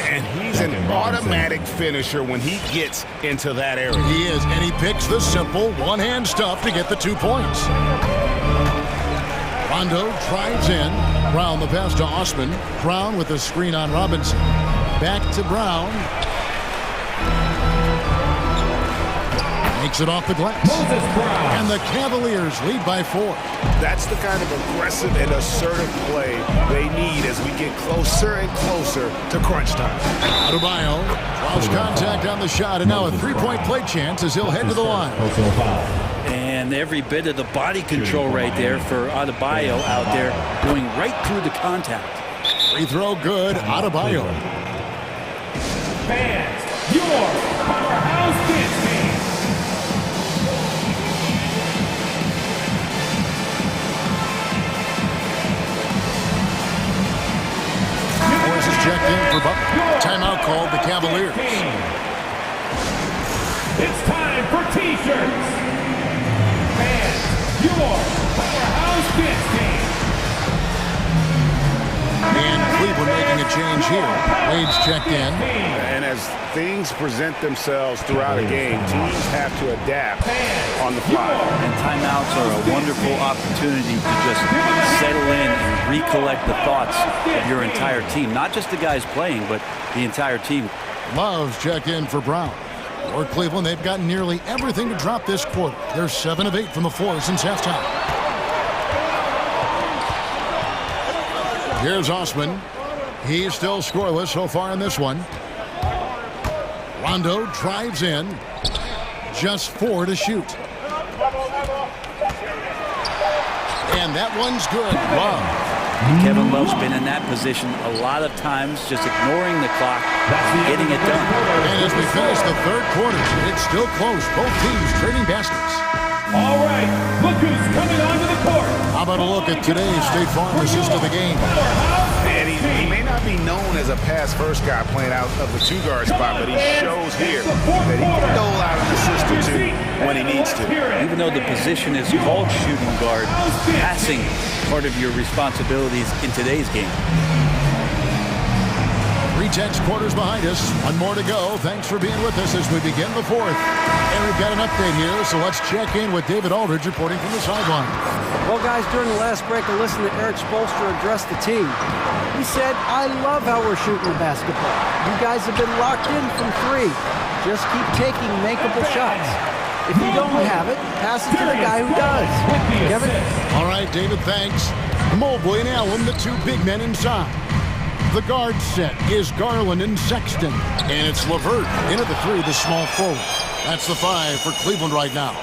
And he's an automatic finisher when he gets into that area. He is, and he picks the simple one-hand stuff to get the 2 points. Rondo drives in. Brown the pass to Osman. Brown with the screen on Robinson. Back to Brown. Makes it off the glass. And the Cavaliers lead by 4. That's the kind of aggressive and assertive play they need as we get closer and closer to crunch time. Adebayo draws contact on the shot, and now a three-point play chance as he'll head to the line. And every bit of the body control right there for Adebayo out there, going right through the contact. Free throw good, Adebayo. Fans, your powerhouse dance team. Morris is checked in for Butler. Timeout called the Cavaliers. It's time for T-shirts. Fans, your powerhouse dance team. And Cleveland making a change here. Wade's checked in. And as things present themselves throughout a game, teams have to adapt on the fly. And timeouts are a wonderful opportunity to just settle in and recollect the thoughts of your entire team. Not just the guys playing, but the entire team. Love's checked in for Brown. For Cleveland, they've gotten nearly everything to drop this quarter. They're 7 of 8 from the floor since halftime. Here's Osman. He's still scoreless so far in this one. Rondo drives in. Just 4 to shoot. And that one's good. Love. Kevin Love's been in that position a lot of times, just ignoring the clock, getting it done. And as we finish the third quarter, it's still close. Both teams trading baskets. All right, look who's coming onto the court. How about a look at today's State Farm assist of the game? And he may not be known as a pass-first guy playing out of the two-guard spot, but he shows here that he can dole out an assist or two when he needs to. Even though the position is called shooting guard, passing part of your responsibilities in today's game. 3/10 quarters behind us. One more to go. Thanks for being with us as we begin the fourth. And we've got an update here, so let's check in with David Aldridge reporting from the sideline. Well, guys, during the last break, I listened to Eric Spoelstra address the team. He said, I love how we're shooting the basketball. You guys have been locked in from 3. Just keep taking makeable shots. If you don't have it, pass it to the guy who does. Kevin? All right, David, thanks. Mobley and Allen, the 2 big men inside. The guard set is Garland and Sexton. And it's LeVert in at the 3, the small forward. That's the 5 for Cleveland right now.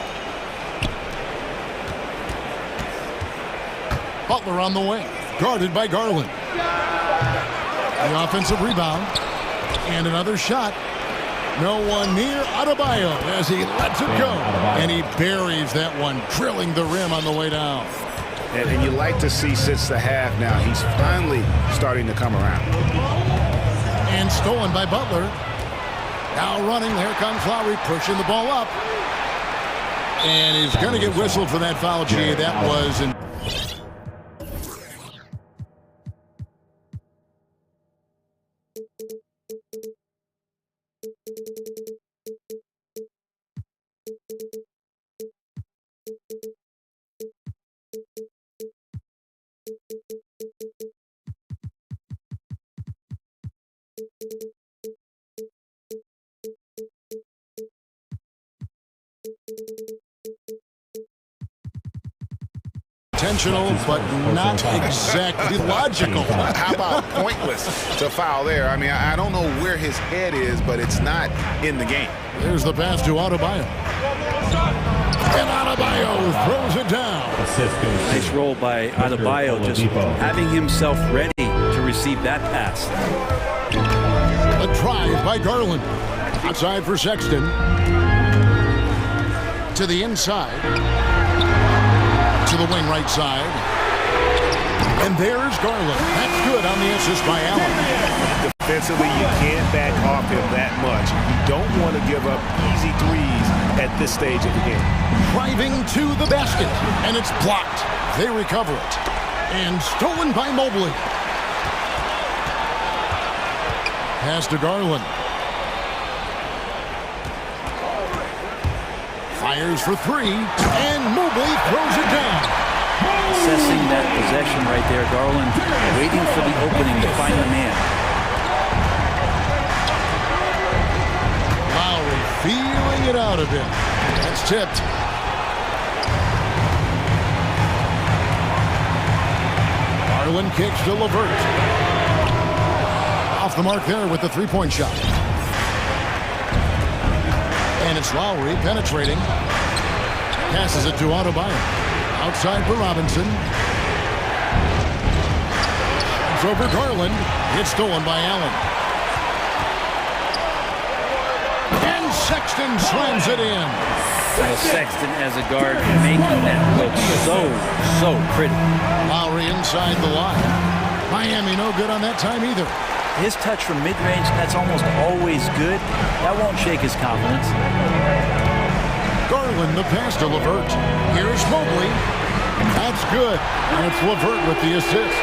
Butler on the wing, guarded by Garland. The offensive rebound. And another shot. No one near Adebayo as he lets it go. And he buries that one, drilling the rim on the way down. And you like to see since the half now, he's finally starting to come around. And stolen by Butler. Now running, here comes Lowry, pushing the ball up. And he's going to get whistled for that foul, G. That was... intentional, but not exactly logical. How about pointless to foul there? I mean, I don't know where his head is, but it's not in the game. Here's the pass to Adebayo. And Adebayo throws it down. Nice roll by Adebayo, just having himself ready to receive that pass. A drive by Garland. Outside for Sexton. To the inside. To the wing right side. And there's Garland. That's good on the assist by Allen. Defensively, you can't back off him that much. You don't want to give up easy threes at this stage of the game. Driving to the basket, and it's blocked. They recover it. And stolen by Mobley. Pass to Garland. Fires for 3, and Mobley throws it down. assessing that possession right there. Garland waiting for the opening to find the man. Lowry feeling it out a bit. That's tipped. Garland kicks to LeVert. Off the mark there with the three-point shot. And it's Lowry penetrating. Passes it to Adebayo. Outside for Robinson. It's over Garland. It's stolen by Allen. And Sexton slams it in. Well, Sexton as a guard making that look so pretty. Lowry inside the line. Miami no good on that time either. His touch from mid-range, that's almost always good. That won't shake his confidence. Garland the pass to LeVert. Here's Mobley. That's good. And it's LeVert with the assist.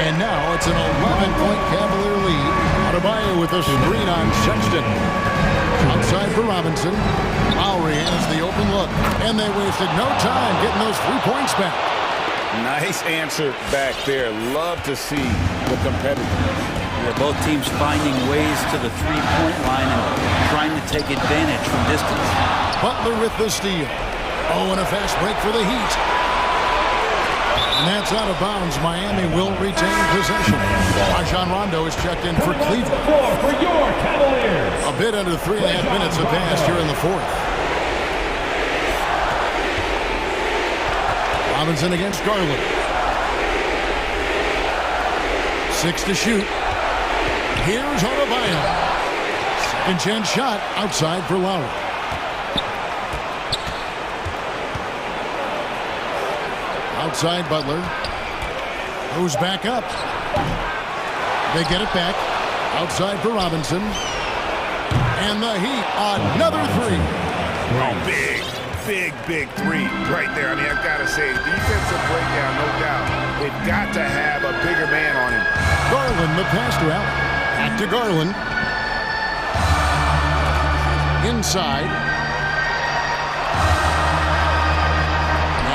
And now it's an 11-point Cavalier lead. Adebayo with a screen on Sexton. Outside for Robinson. Lowry has the open look. And they wasted no time getting those 3 points back. Nice answer back there. Love to see the competitiveness. Yeah, both teams finding ways to the three-point line and trying to take advantage from distance. Butler with the steal. Oh, and a fast break for the Heat. And that's out of bounds. Miami will retain possession. Rajon Rondo is checked in for Cleveland. For your Cavaliers. A bit under 3.5 minutes have passed here in the fourth. Robinson against Garland. 6 to shoot. Here's Adebayo. Second chance shot outside for Lowry. Outside Butler. Goes back up. They get it back. Outside for Robinson. And the Heat, another three. Oh, big three right there. I mean, I've got to say, defensive breakdown, no doubt. They've got to have a bigger man on him. Garland, the pass to Allen. Back to Garland. Inside.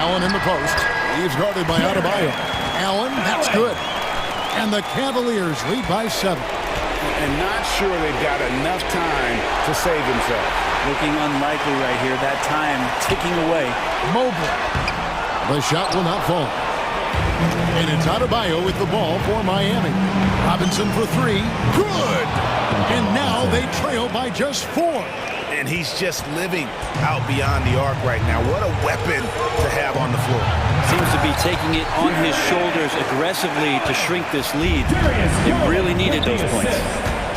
Allen in the post. He's guarded by Adebayo. Allen, that's good. And the Cavaliers lead by 7. And not sure they've got enough time to save themselves. Looking unlikely right here. That time ticking away. Mobley. The shot will not fall. And it's Adebayo with the ball for Miami. Robinson for 3. Good! And now they trail by just 4. And he's just living out beyond the arc right now. What a weapon to have on the floor. Seems to be taking it on his shoulders aggressively to shrink this lead. They really needed those points.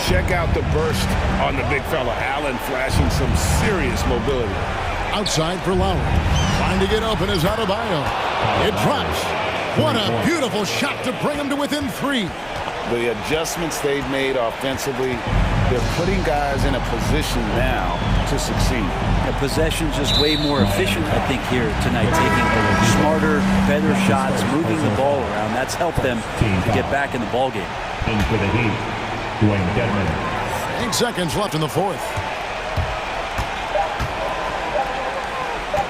Check out the burst on the big fella. Allen flashing some serious mobility. Outside for Lowry. Trying to get open is Adebayo. It drops. What a beautiful shot to bring him to within 3. The adjustments they've made offensively, they're putting guys in a position now to succeed. The possession's just way more efficient, I think, here tonight, taking smarter, better shots, moving the ball around. That's helped them to get back in the ballgame. In for the Heat, Dwayne Dedmon. 8 seconds left in the fourth.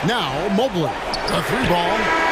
Now, Mobley. A 3-ball.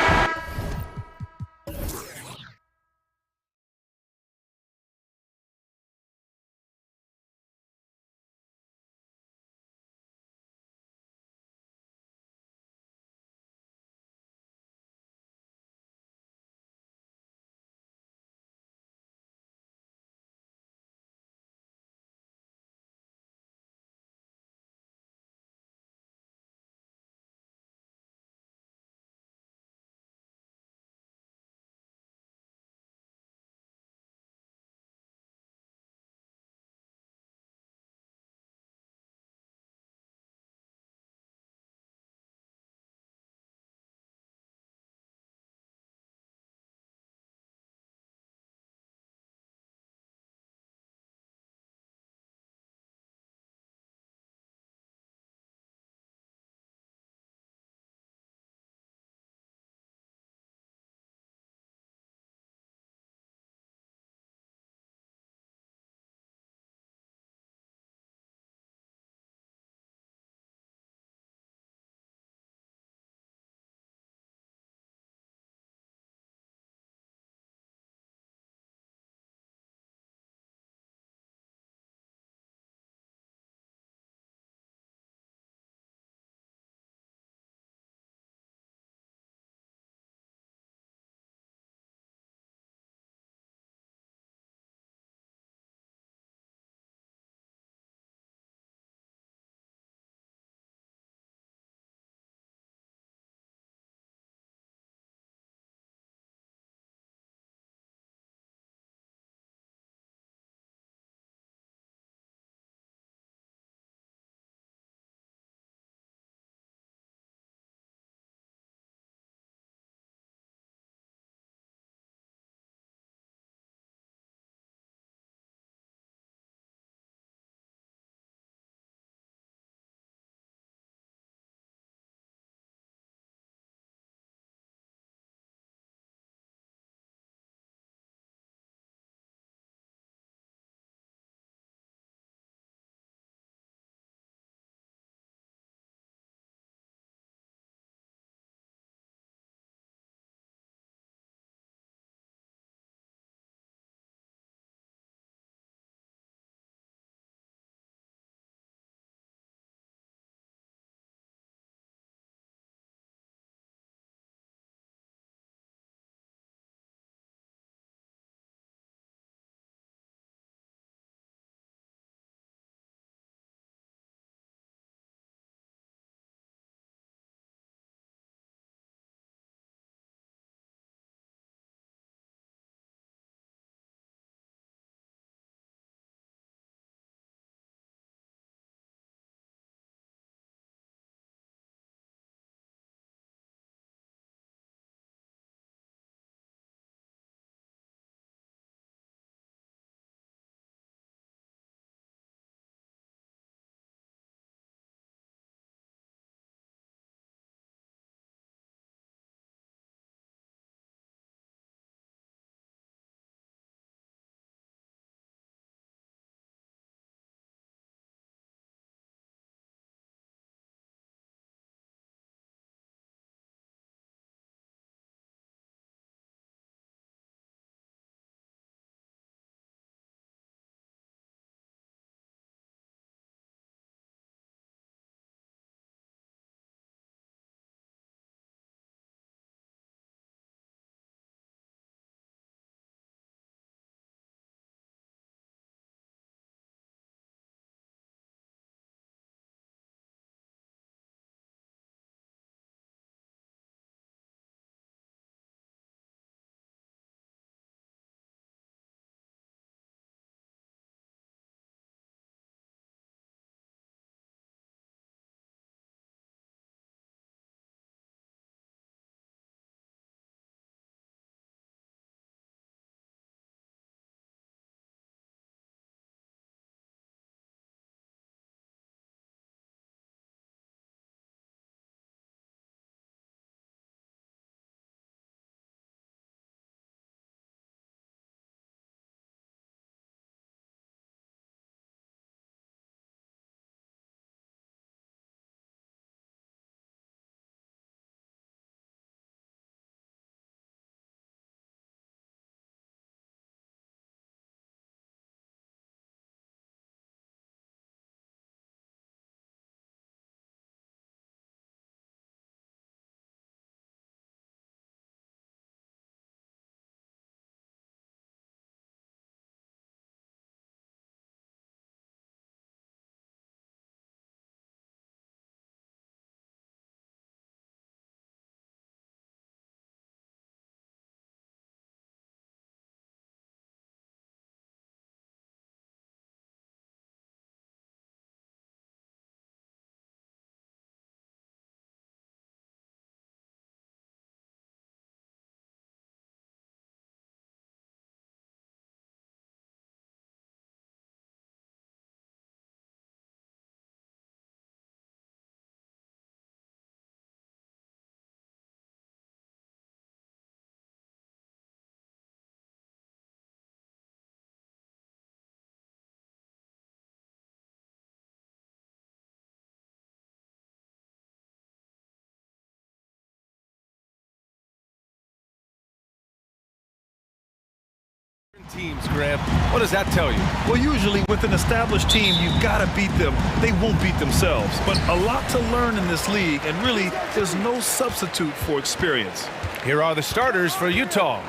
Teams, Grant. What does that tell you? Well, usually with an established team, you've got to beat them. They won't beat themselves. But a lot to learn in this league, and really, there's no substitute for experience. Here are the starters for Utah.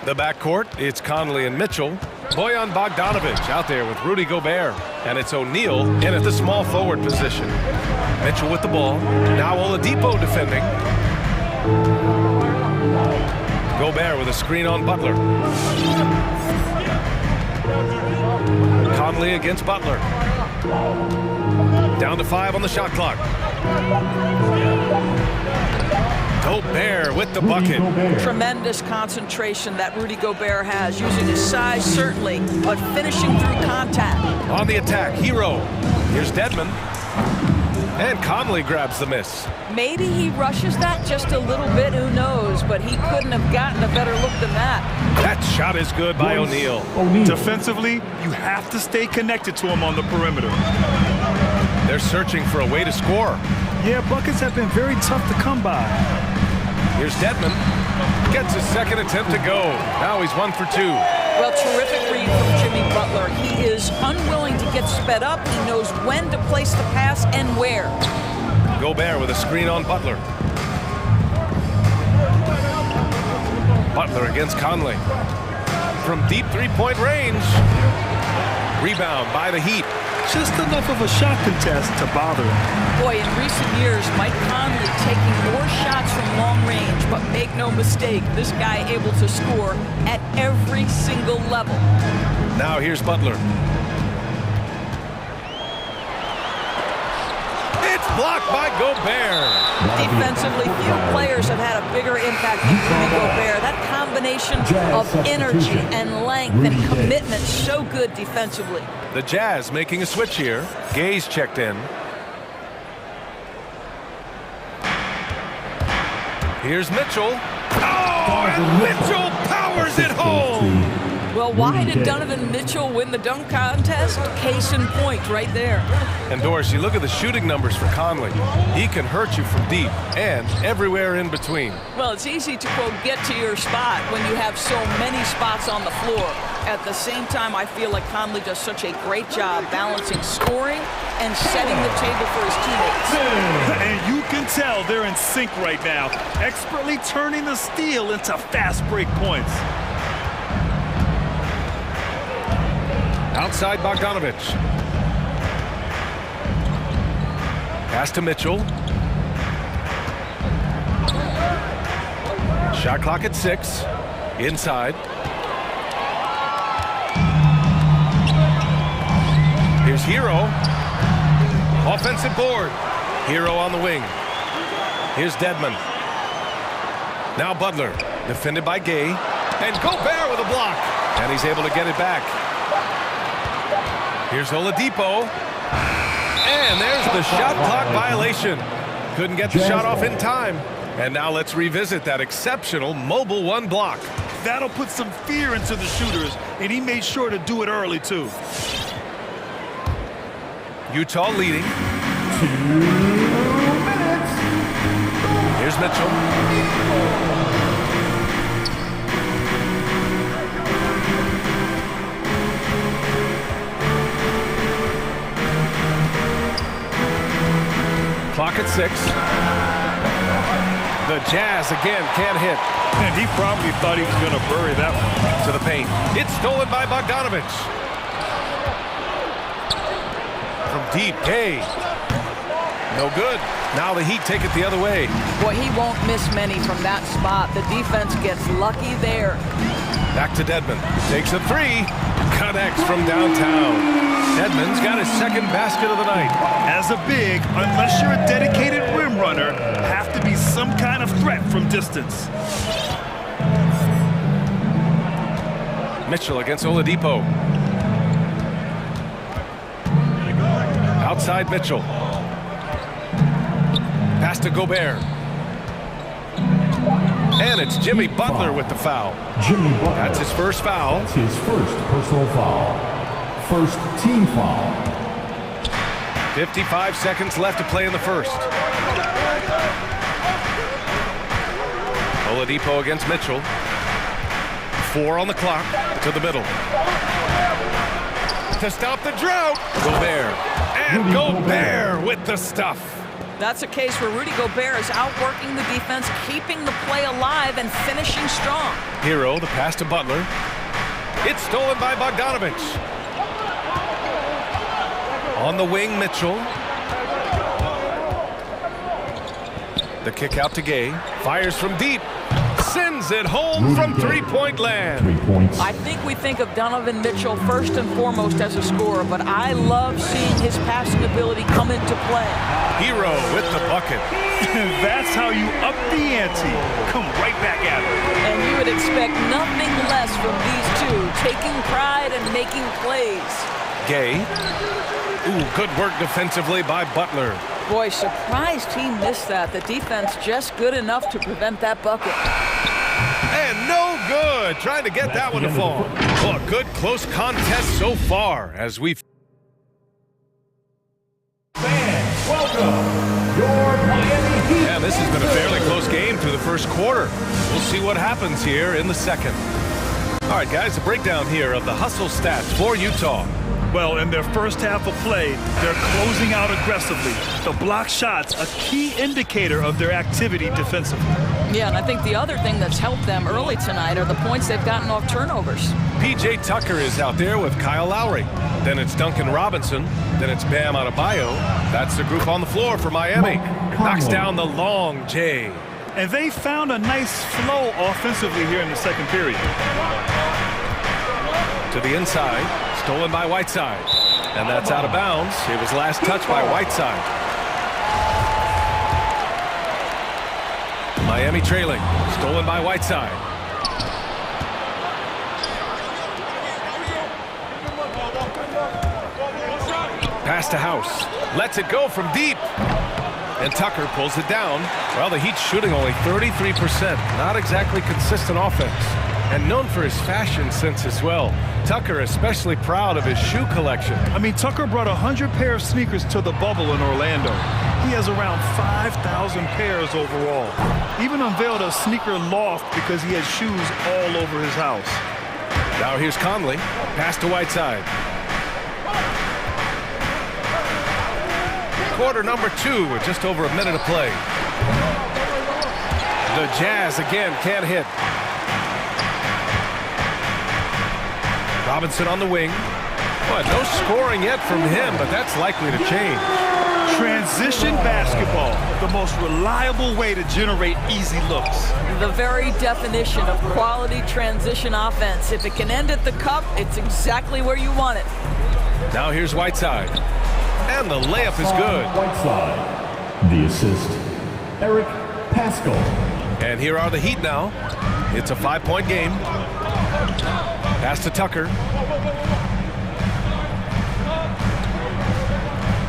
The backcourt, it's Conley and Mitchell. Bojan Bogdanovic out there with Rudy Gobert. And it's O'Neal in at the small forward position. Mitchell with the ball. Now Oladipo defending. Gobert with a screen on Butler. Conley against Butler. Down to 5 on the shot clock. Gobert with the bucket. Tremendous concentration that Rudy Gobert has, using his size certainly, but finishing through contact. On the attack, Hero. Here's Dedmon. And Conley grabs the miss. Maybe he rushes that just a little bit, who knows, but he couldn't have gotten a better look than that. That shot is good by O'Neal. Defensively, you have to stay connected to him on the perimeter. They're searching for a way to score. Yeah, buckets have been very tough to come by. Here's Dedmon. Gets his second attempt to go. Now he's 1 for 2. Well, terrific read from Jimmy Butler. He is unwilling to get sped up. He knows when to place the pass and where. Gobert with a screen on Butler. Butler against Conley. From deep three-point range. Rebound by the Heat. Just enough of a shot contest to bother him. Boy, in recent years, Mike Conley taking more shots from long range, but make no mistake, this guy able to score at every single level. Now here's Butler. It's blocked by Gobert. Defensively, few players have had a bigger impact than Rudy Gobert. That combination of energy and length and commitment, so good defensively. The Jazz making a switch here. Gay's checked in. Here's Mitchell. Oh, and Mitchell powers it home. Well, why did Donovan Mitchell win the dunk contest? Case in point right there. And Doris, you look at the shooting numbers for Conley. He can hurt you from deep and everywhere in between. Well, it's easy to, quote, get to your spot when you have so many spots on the floor. At the same time, I feel like Conley does such a great job balancing scoring and setting the table for his teammates. And you can tell they're in sync right now, expertly turning the steal into fast break points. Outside Bogdanovic. Pass to Mitchell. Shot clock at 6. Inside. Here's Hero. Offensive board. Hero on the wing. Here's Dedmon. Now Butler. Defended by Gay. And Gobert with a block. And he's able to get it back. Here's Oladipo. And there's the shot clock violation. Couldn't get the shot off in time. And now let's revisit that exceptional mobile 1 block. That'll put some fear into the shooters, and he made sure to do it early, too. Utah leading. 2 minutes. Here's Mitchell. Clock at 6. The Jazz again can't hit. And he probably thought he was going to bury that one. To the paint. It's stolen by Bogdanovic. From deep, Gay. No good. Now the Heat take it the other way. Boy, he won't miss many from that spot. The defense gets lucky there. Back to Dedmon. Takes a 3. Connects from downtown. Dedmon's got his second basket of the night. As a big, unless you're a dedicated rim runner, have to be some kind of threat from distance. Mitchell against Oladipo. Outside Mitchell. Pass to Gobert. And it's Jimmy Butler with the foul. Jimmy Butler. That's his first foul. That's his first personal foul. First team foul. 55 seconds left to play in the first. Oladipo against Mitchell. 4 on the clock. To the middle. To stop the drought. Gobert. And Gobert with the stuff. That's a case where Rudy Gobert is outworking the defense, keeping the play alive, and finishing strong. Hero, the pass to Butler. It's stolen by Bogdanovich. On the wing, Mitchell. The kick out to Gay. Fires from deep. Sends it home from three-point land. 3 points. I think we think of Donovan Mitchell first and foremost as a scorer, but I love seeing his passing ability come into play. Hero with the bucket. That's how you up the ante. Come right back at it. And you would expect nothing less from these two, taking pride and making plays. Gay. Ooh, good work defensively by Butler. Boy, surprised he missed that. The defense just good enough to prevent that bucket. And no good. Trying to get that one to fall. Well, a good close contest so far as we've... Fans, welcome your Miami Heat. Yeah, this has been a fairly close game through the first quarter. We'll see what happens here in the second. All right, guys, a breakdown here of the hustle stats for Utah. Well, in their first half of play, they're closing out aggressively. The block shots, a key indicator of their activity defensively. Yeah, and I think the other thing that's helped them early tonight are the points they've gotten off turnovers. P.J. Tucker is out there with Kyle Lowry. Then it's Duncan Robinson. Then it's Bam Adebayo. That's the group on the floor for Miami. Knocks down the long J. And they found a nice flow offensively here in the second period. To the inside. Stolen by Whiteside. And that's out of bounds. It was last touched by Whiteside. Miami trailing. Stolen by Whiteside. Pass to House. Lets it go from deep. And Tucker pulls it down. Well, the Heat's shooting only 33%. Not exactly consistent offense. And known for his fashion sense as well. Tucker especially proud of his shoe collection. I mean, Tucker brought 100 pair of sneakers to the bubble in Orlando. He has around 5,000 pairs overall. Even unveiled a sneaker loft because he has shoes all over his house. Now here's Conley. Pass to Whiteside. Quarter number 2 with just over a minute of play. The Jazz again can't hit. Robinson on the wing. Well, no scoring yet from him, but that's likely to change. Transition basketball, the most reliable way to generate easy looks. The very definition of quality transition offense. If it can end at the cup, it's exactly where you want it. Now here's Whiteside. And the layup is good. Whiteside. The assist, Eric Pascal. And here are the Heat now. It's a 5-point game. Pass to Tucker.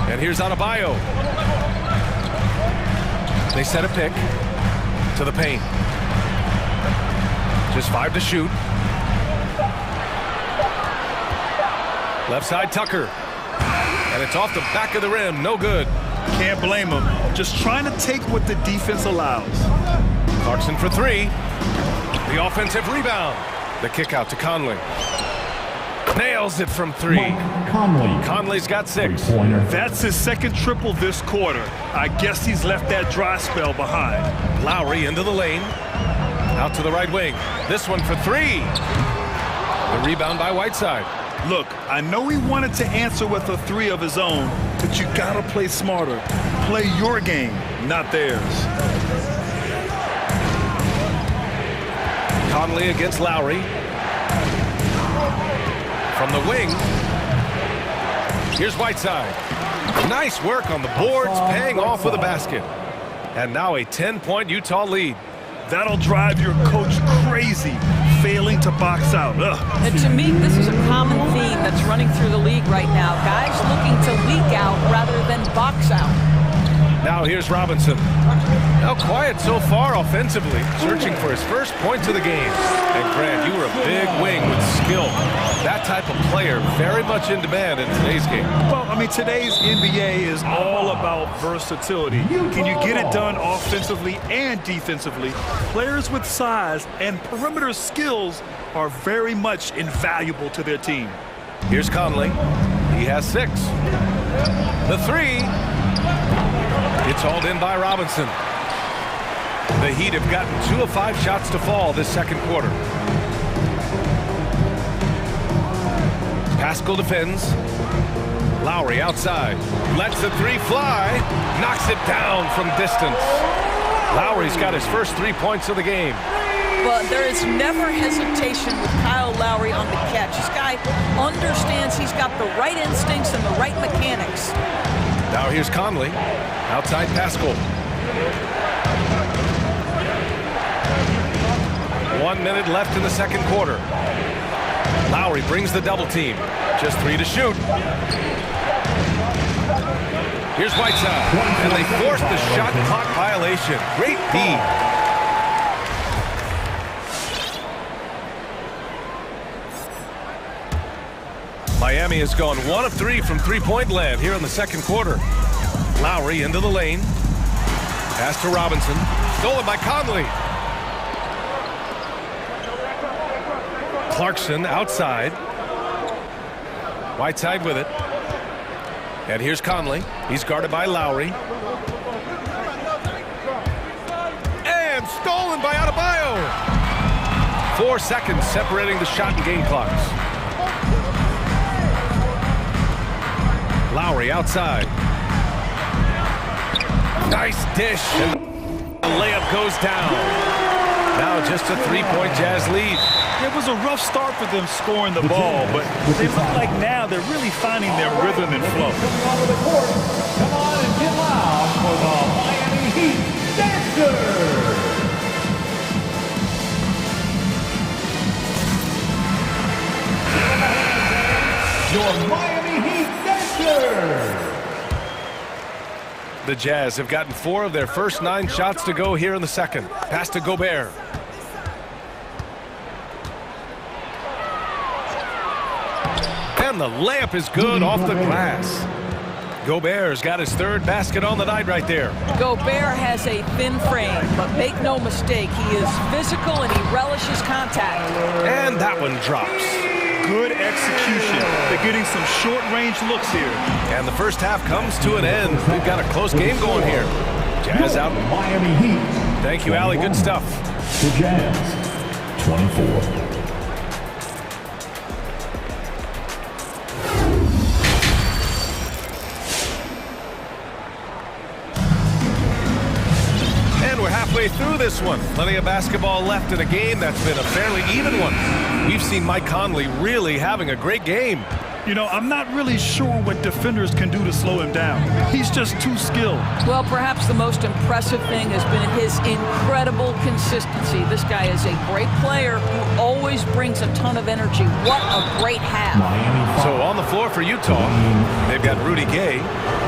And here's Adebayo. They set a pick to the paint. Just 5 to shoot. Left side Tucker. And it's off the back of the rim. No good. Can't blame him. Just trying to take what the defense allows. Clarkson for 3. The offensive rebound. The kick out to Conley. Nails it from 3. Conley's got 6. That's his second triple this quarter. I guess he's left that dry spell behind. Lowry into the lane. Out to the right wing. This one for 3. The rebound by Whiteside. Look, I know he wanted to answer with a 3 of his own, but you gotta play smarter. Play your game, not theirs. Conley against Lowry. From the wing. Here's Whiteside. Nice work on the boards, paying off with a basket. And now a 10-point Utah lead. That'll drive your coach crazy, failing to box out. And to me, this is a common theme that's running through the league right now. Guys looking to leak out rather than box out. Now here's Robinson. Now quiet so far offensively, searching for his first points of the game. And Grant, you were a big wing with skill. That type of player very much in demand in today's game. Well, I mean, today's NBA is all about versatility. Can you get it done offensively and defensively? Players with size and perimeter skills are very much invaluable to their team. Here's Conley. He has 6. The 3. It's hauled in by Robinson. The Heat have gotten 2 of 5 shots to fall this second quarter. Pascal defends. Lowry outside. Lets the 3 fly. Knocks it down from distance. Lowry's got his first 3 points of the game. But there is never hesitation with Kyle Lowry on the catch. This guy understands he's got the right instincts and the right mechanics. Now here's Conley. Outside Pascal. 1 minute left in the second quarter. Lowry brings the double team. Just 3 to shoot. Here's Whiteside. And they force the shot clock violation. Great D. Miami has gone 1 of 3 from three-point land here in the second quarter. Lowry into the lane. Pass to Robinson. Stolen by Conley. Clarkson outside. Whiteside with it. And here's Conley. He's guarded by Lowry. And stolen by Adebayo. 4 seconds separating the shot and game clocks. Lowry outside. Nice dish. And the layup goes down. Now just a 3-point Jazz lead. It was a rough start for them scoring the ball, but they look like now they're really finding their rhythm and flow. Come on and get loud for the Miami Heat Dancers! Your Miami Heat Dancers! The Jazz have gotten 4 of their first 9 shots to go here in the second. Pass to Gobert. And the layup is good off the glass. Gobert's got his 3rd basket on the night right there. Gobert has a thin frame, but make no mistake, he is physical and he relishes contact. And that one drops. Good execution. They're getting some short-range looks here. And the first half comes to an end. We've got a close game going here. Jazz out. Miami Heat. Thank you, Allie. Good stuff. The Jazz, 24. Halfway through this one. Plenty of basketball left in a game that's been a fairly even one. We've seen Mike Conley really having a great game. You know, I'm not really sure what defenders can do to slow him down. He's just too skilled. Well, perhaps the most impressive thing has been his incredible consistency. This guy is a great player who always brings a ton of energy. What a great half. So on the floor for Utah, they've got Rudy Gay,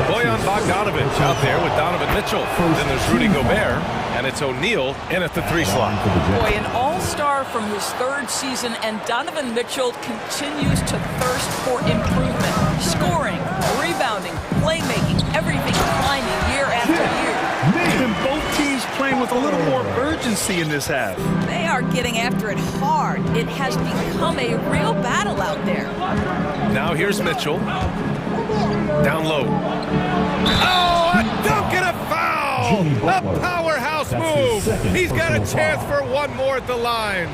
Bojan Bogdanovic out there with Donovan Mitchell. Then there's Rudy Gobert, and it's O'Neal in at the 3 slot. Boy, an all-star from his 3rd season, and Donovan Mitchell continues to thirst for improvement. Scoring, rebounding, playmaking, everything climbing year after year. And both teams playing with a little more urgency in this half. They are getting after it hard. It has become a real battle out there. Now here's Mitchell. Down low. Oh, a dunk and a foul! A powerhouse move! He's got a chance for 1 more at the line.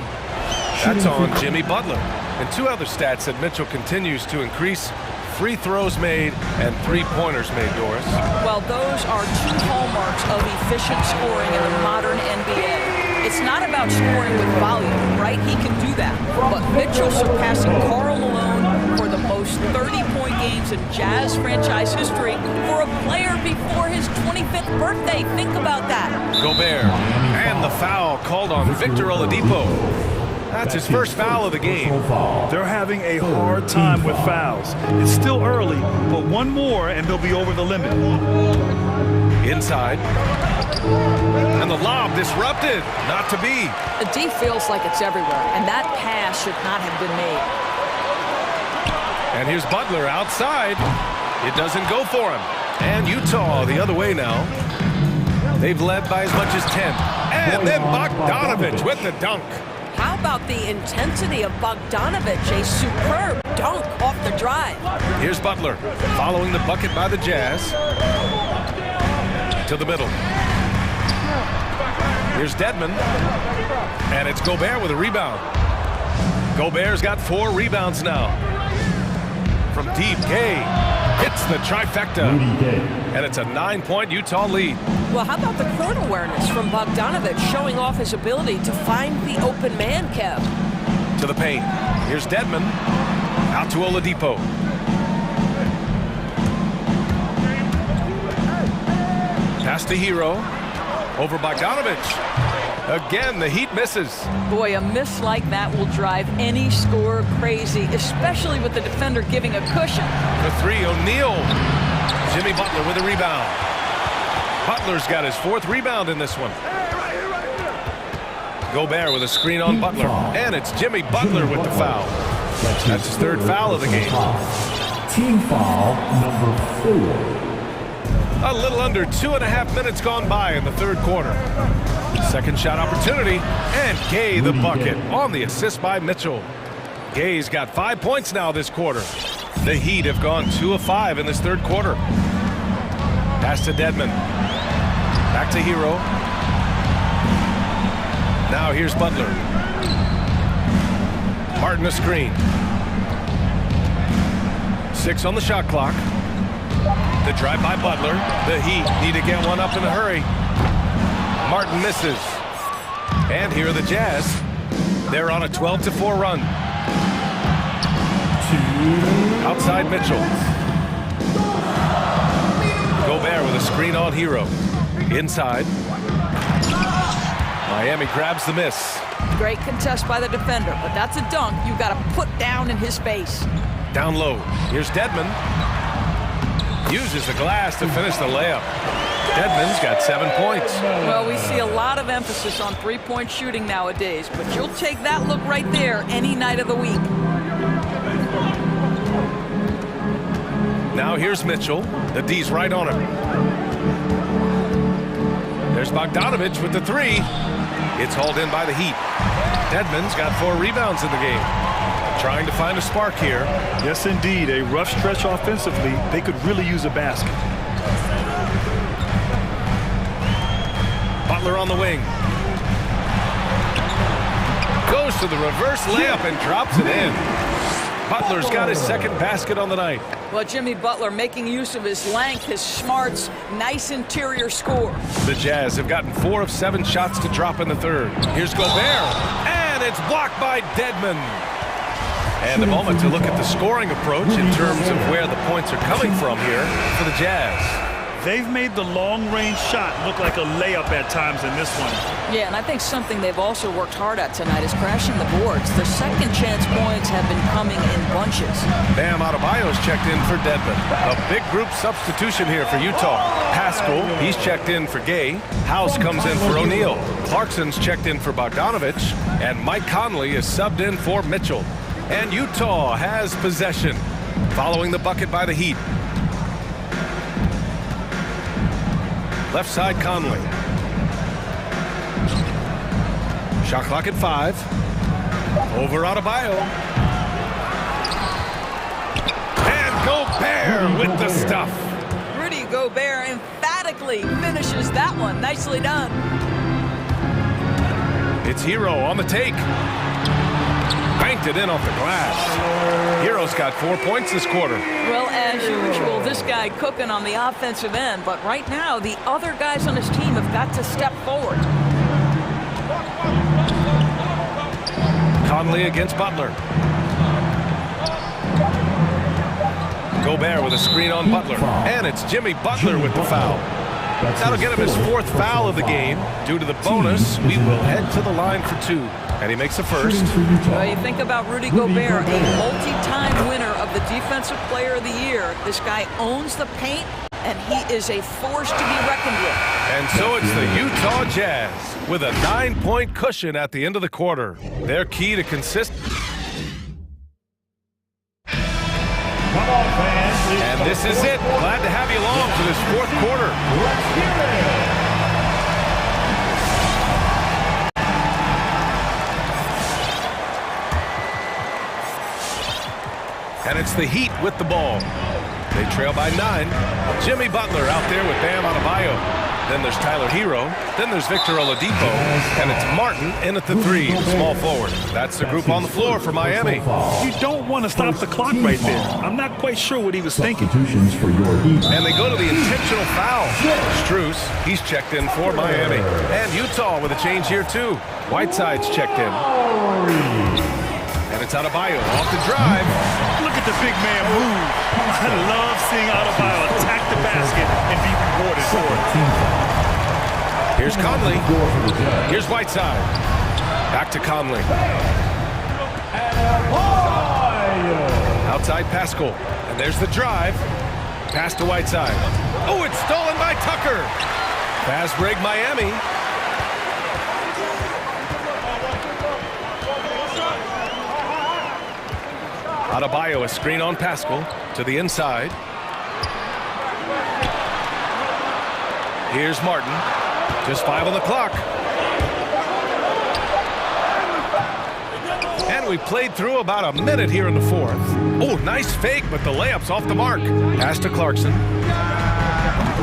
That's on Jimmy Butler. And 2 other stats that Mitchell continues to increase: free throws made and 3-pointers made, Doris. Well, those are 2 hallmarks of efficient scoring in the modern NBA. It's not about scoring with volume, right? He can do that. But Mitchell surpassing Karl Malone for the most 30-point games in Jazz franchise history for a player before his 25th birthday. Think about that. Gobert. And the foul called on Victor Oladipo. That's his first foul of the game. They're having a hard time with fouls. It's still early, but 1 more and they'll be over the limit. Inside. And the lob disrupted. Not to be. The D feels like it's everywhere, and that pass should not have been made. And here's Butler outside. It doesn't go for him. And Utah the other way now. They've led by as much as 10. And then Bogdanovich with the dunk. How about the intensity of Bogdanovich? A superb dunk off the drive. Here's Butler following the bucket by the Jazz. To the middle. Here's Dedmon. And it's Gobert with a rebound. Gobert's got 4 rebounds now. From deep, Gay hits the trifecta. And it's a 9-point Utah lead. Well, how about the court awareness from Bogdanovich showing off his ability to find the open man, Kev? To the paint. Here's Dedmon. Out to Oladipo. Pass to Hero. Over Bogdanovich. Again, the Heat misses. Boy, a miss like that will drive any scorer crazy, especially with the defender giving a cushion. The 3, O'Neal. Jimmy Butler with a rebound. Butler's got his 4th rebound in this one. Gobert with a screen on Butler. And it's Jimmy Butler with the foul. That's his 3rd foul of the game. Team foul number 4. A little under 2.5 minutes gone by in the 3rd quarter. Second shot opportunity, and Gay the bucket on the assist by Mitchell. Gay's got 5 points now this quarter. The Heat have gone 2 of 5 in this 3rd quarter. Pass to Dedmon. Back to Hero. Now here's Butler. Martin a screen. 6 on the shot clock. The drive by Butler. The Heat need to get one up in a hurry. Martin misses. And here are the Jazz. They're on a 12-4 run. Outside Mitchell. Gobert with a screen on Hero. Inside. Miami grabs the miss. Great contest by the defender, but that's a dunk you got to put down in his face. Down low. Here's Dedmon. Uses the glass to finish the layup. Dedmon's got 7 points. Well, we see a lot of emphasis on three-point shooting nowadays, but you'll take that look right there any night of the week. Now here's Mitchell. The D's right on him. There's Bogdanovich with the 3. It's hauled in by the Heat. Dedmon's got 4 rebounds in the game. Trying to find a spark here. Yes, indeed. A rough stretch offensively. They could really use a basket. Butler on the wing. Goes to the reverse layup and drops it in. Butler's got his 2nd basket on the night. Well, Jimmy Butler making use of his length, his smarts, nice interior score. The Jazz have gotten 4 of 7 shots to drop in the 3rd. Here's Gobert. And it's blocked by Dedmon. And a moment to look at the scoring approach in terms of where the points are coming from here for the Jazz. They've made the long-range shot look like a layup at times in this one. Yeah, and I think something they've also worked hard at tonight is crashing the boards. Their second chance points have been coming in bunches. Bam Adebayo's checked in for Dedmon. A big group substitution here for Utah. Pascal, he's checked in for Gay. House comes in for O'Neal. Clarkson's checked in for Bogdanovich. And Mike Conley is subbed in for Mitchell. And Utah has possession, following the bucket by the Heat. Left side, Conley. Shot clock at 5. Over Adebayo. And Gobert with the stuff. Rudy Gobert emphatically finishes that one. Nicely done. It's Hero on the take. Banked it in off the glass. Hero's got 4 points this quarter. Well, as usual, this guy cooking on the offensive end, but right now the other guys on his team have got to step forward. Conley against Butler. Gobert with a screen on Butler. And it's Jimmy Butler with the foul. That'll get him his 4th foul of the game. Due to the bonus, we will head to the line for 2. And he makes the first. Well, you think about Rudy Gobert, a multi-time winner of the Defensive Player of the Year. This guy owns the paint, and he is a force to be reckoned with. And so it's the Utah Jazz with a 9-point cushion at the end of the quarter. Their key to And this is it. Glad to have you along for this fourth quarter. Let's hear it. And it's the Heat with the ball. They trail by 9. Jimmy Butler out there with Bam Adebayo. Then there's Tyler Hero. Then there's Victor Oladipo. And it's Martin in at the 3, the small forward. That's the group on the floor for Miami. You don't want to stop the clock right there. I'm not quite sure what he was thinking. And they go to the intentional foul. Strus, he's checked in for Miami. And Utah with a change here too. Whiteside's checked in. And it's Adebayo off the drive. Look at the big man move. I love seeing Adebayo attack the basket and be rewarded for it. Here's Conley. Here's Whiteside. Back to Conley. Outside Pascal. And there's the drive. Pass to Whiteside. Oh, it's stolen by Tucker. Fast break Miami. Adebayo, a screen on Pascal to the inside. Here's Martin. Just 5 on the clock. And we played through about a minute here in the fourth. Oh, nice fake, but the layup's off the mark. Pass to Clarkson.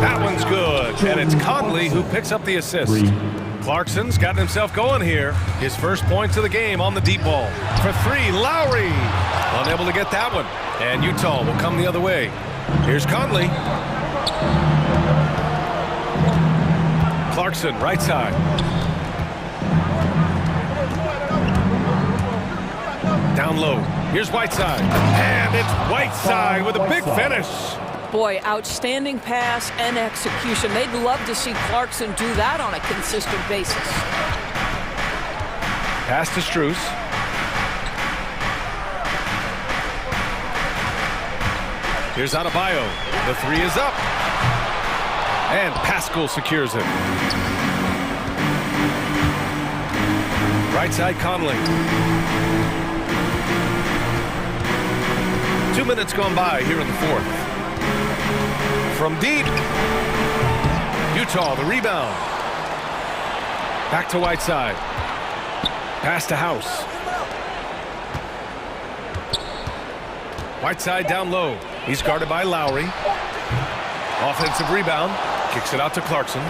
That one's good. And it's Conley who picks up the assist. Clarkson's gotten himself going here. His first points of the game on the deep ball. For 3, Lowry. Unable to get that one. And Utah will come the other way. Here's Conley. Clarkson, right side. Down low. Here's Whiteside. And it's Whiteside with a big finish. Boy, outstanding pass and execution. They'd love to see Clarkson do that on a consistent basis. Pass to Strus. Here's Adebayo. The 3 is up. And Pascal secures it. Right side Conley. 2 minutes gone by here in the fourth. From deep. Utah, the rebound. Back to Whiteside. Pass to House. Whiteside down low. He's guarded by Lowry. Offensive rebound. Kicks it out to Clarkson.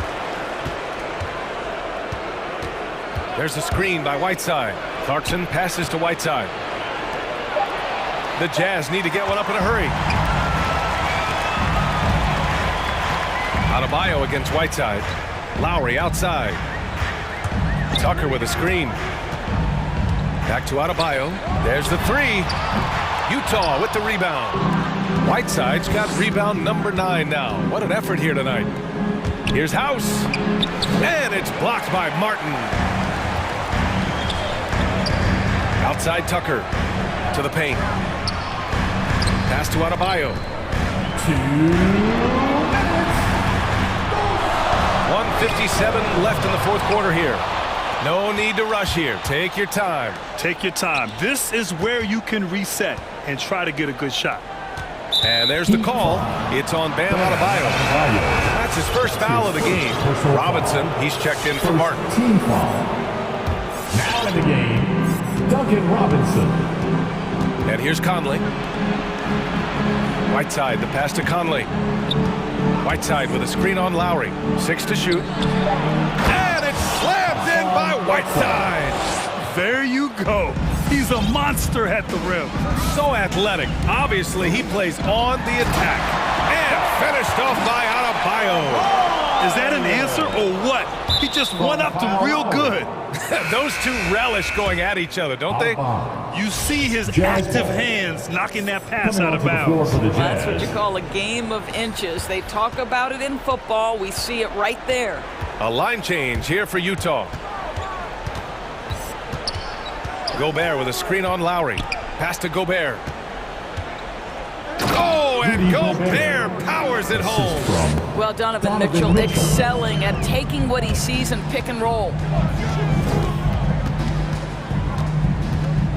There's a screen by Whiteside. Clarkson passes to Whiteside. The Jazz need to get one up in a hurry. Adebayo against Whiteside. Lowry outside. Tucker with a screen. Back to Adebayo. There's the 3. Utah with the rebound. Whiteside's got rebound number 9 now. What an effort here tonight. Here's House. And it's blocked by Martin. Outside Tucker to the paint. Pass to Adebayo. 1:57 left in the fourth quarter here. No need to rush here. Take your time. Take your time. This is where you can reset and try to get a good shot. And there's the call. It's on Bam Adebayo. That's his first foul of the game. Robinson, he's checked in for Martin. Team foul. Now in the game, Duncan Robinson. And here's Conley. Whiteside, the pass to Conley. Whiteside with a screen on Lowry. 6 to shoot. And it's slammed in by Whiteside. There you go. He's a monster at the rim. So athletic. Obviously, he plays on the attack. And finished off by Adebayo. Is that an answer or what? He just one-upped him real good. Those two relish going at each other, don't they? You see his active hands knocking that pass out of bounds. That's what you call a game of inches. They talk about it in football. We see it right there. A line change here for Utah. Gobert with a screen on Lowry. Pass to Gobert. Oh, and Gobert powers it home. Well, Donovan Mitchell excelling at taking what he sees and pick and roll.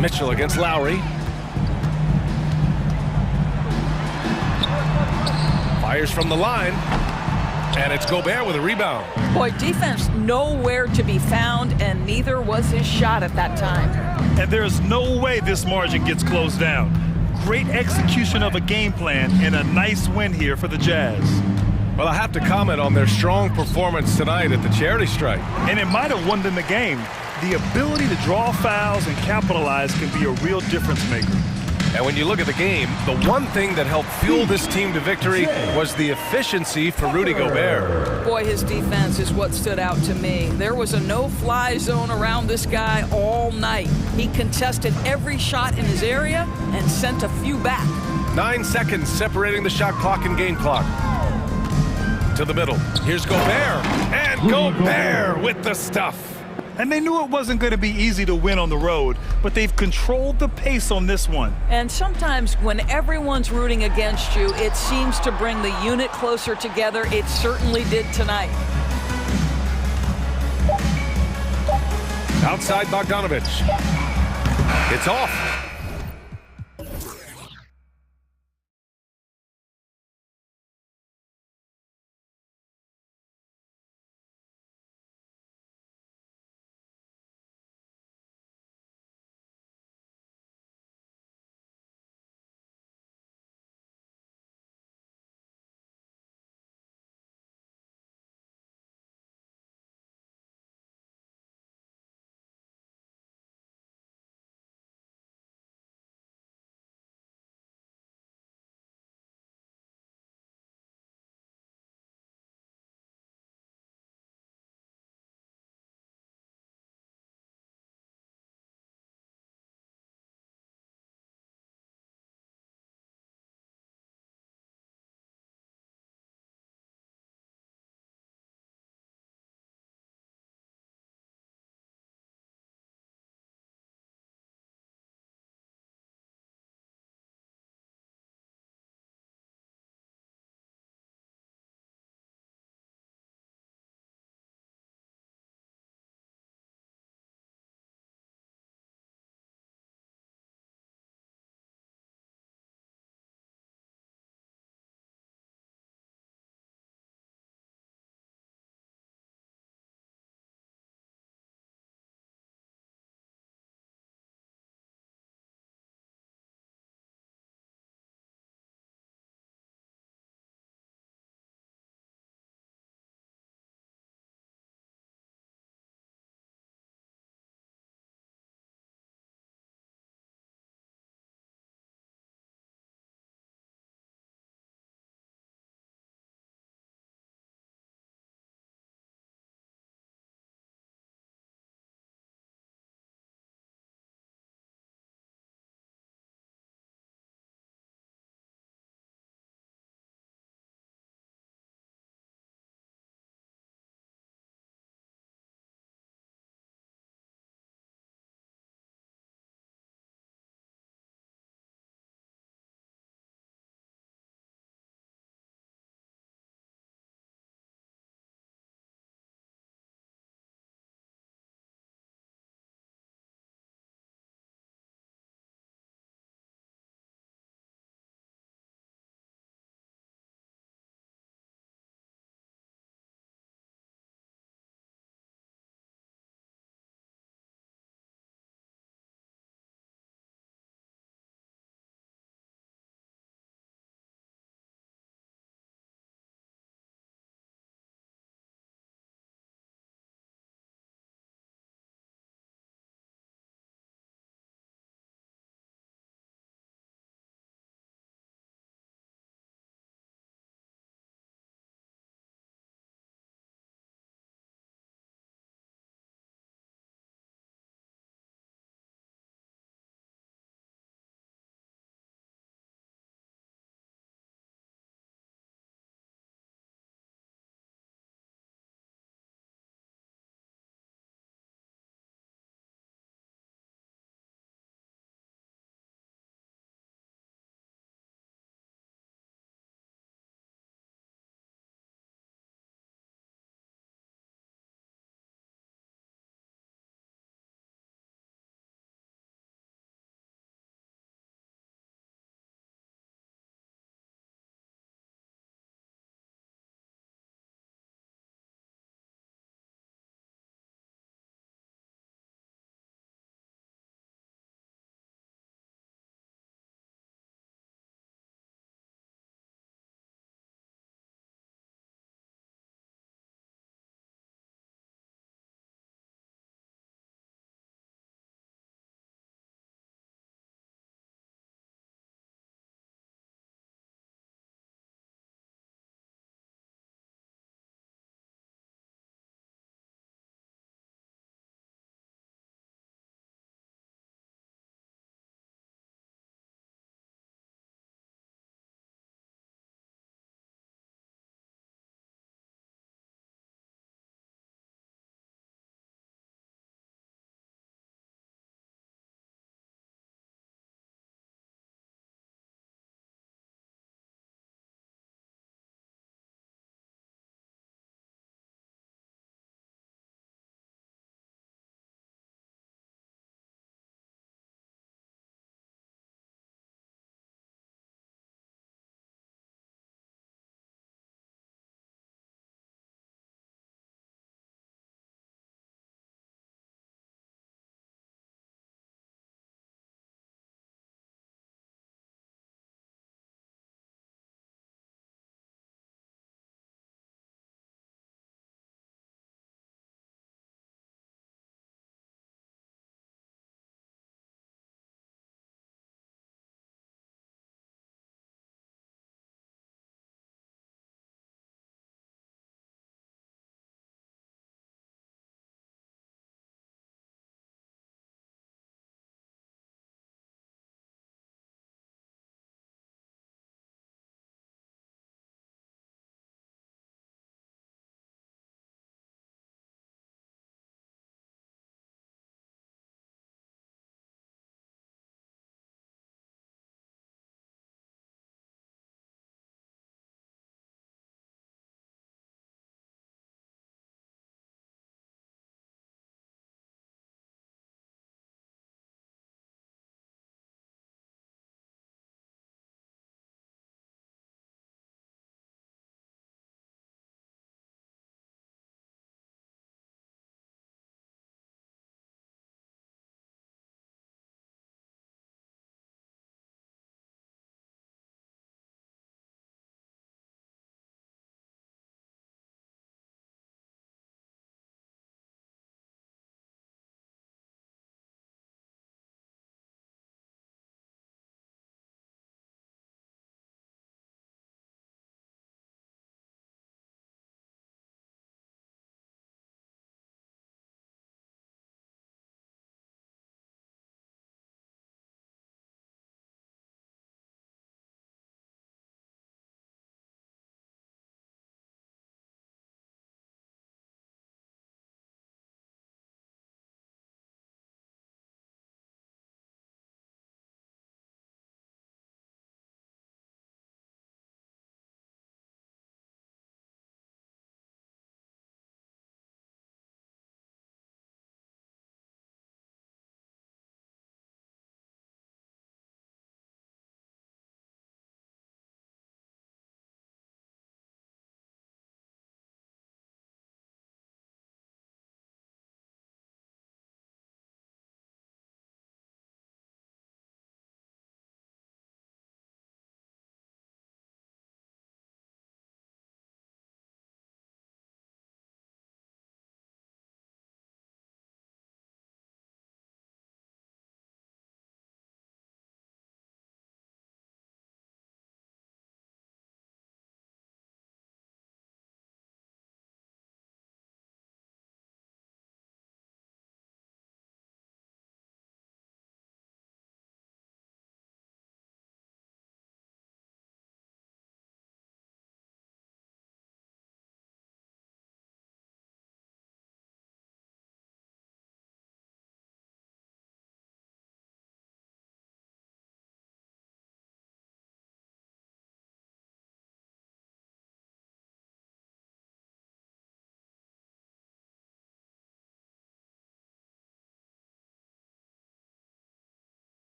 Mitchell against Lowry. Fires from the line. And it's Gobert with a rebound. Boy, defense nowhere to be found, and neither was his shot at that time. And there's no way this margin gets closed down. Great execution of a game plan and a nice win here for the Jazz. Well, I have to comment on their strong performance tonight at the charity strike. And it might have won them the game. The ability to draw fouls and capitalize can be a real difference maker. And when you look at the game, the one thing that helped fuel this team to victory was the efficiency for Rudy Gobert. Boy, his defense is what stood out to me. There was a no-fly zone around this guy all night. He contested every shot in his area and sent a few back. 9 seconds separating the shot clock and game clock. To the middle. Here's Gobert. And Gobert with the stuff. And they knew it wasn't going to be easy to win on the road, but they've controlled the pace on this one. And sometimes when everyone's rooting against you, it seems to bring the unit closer together. It certainly did tonight. Outside Bogdanovich. It's off.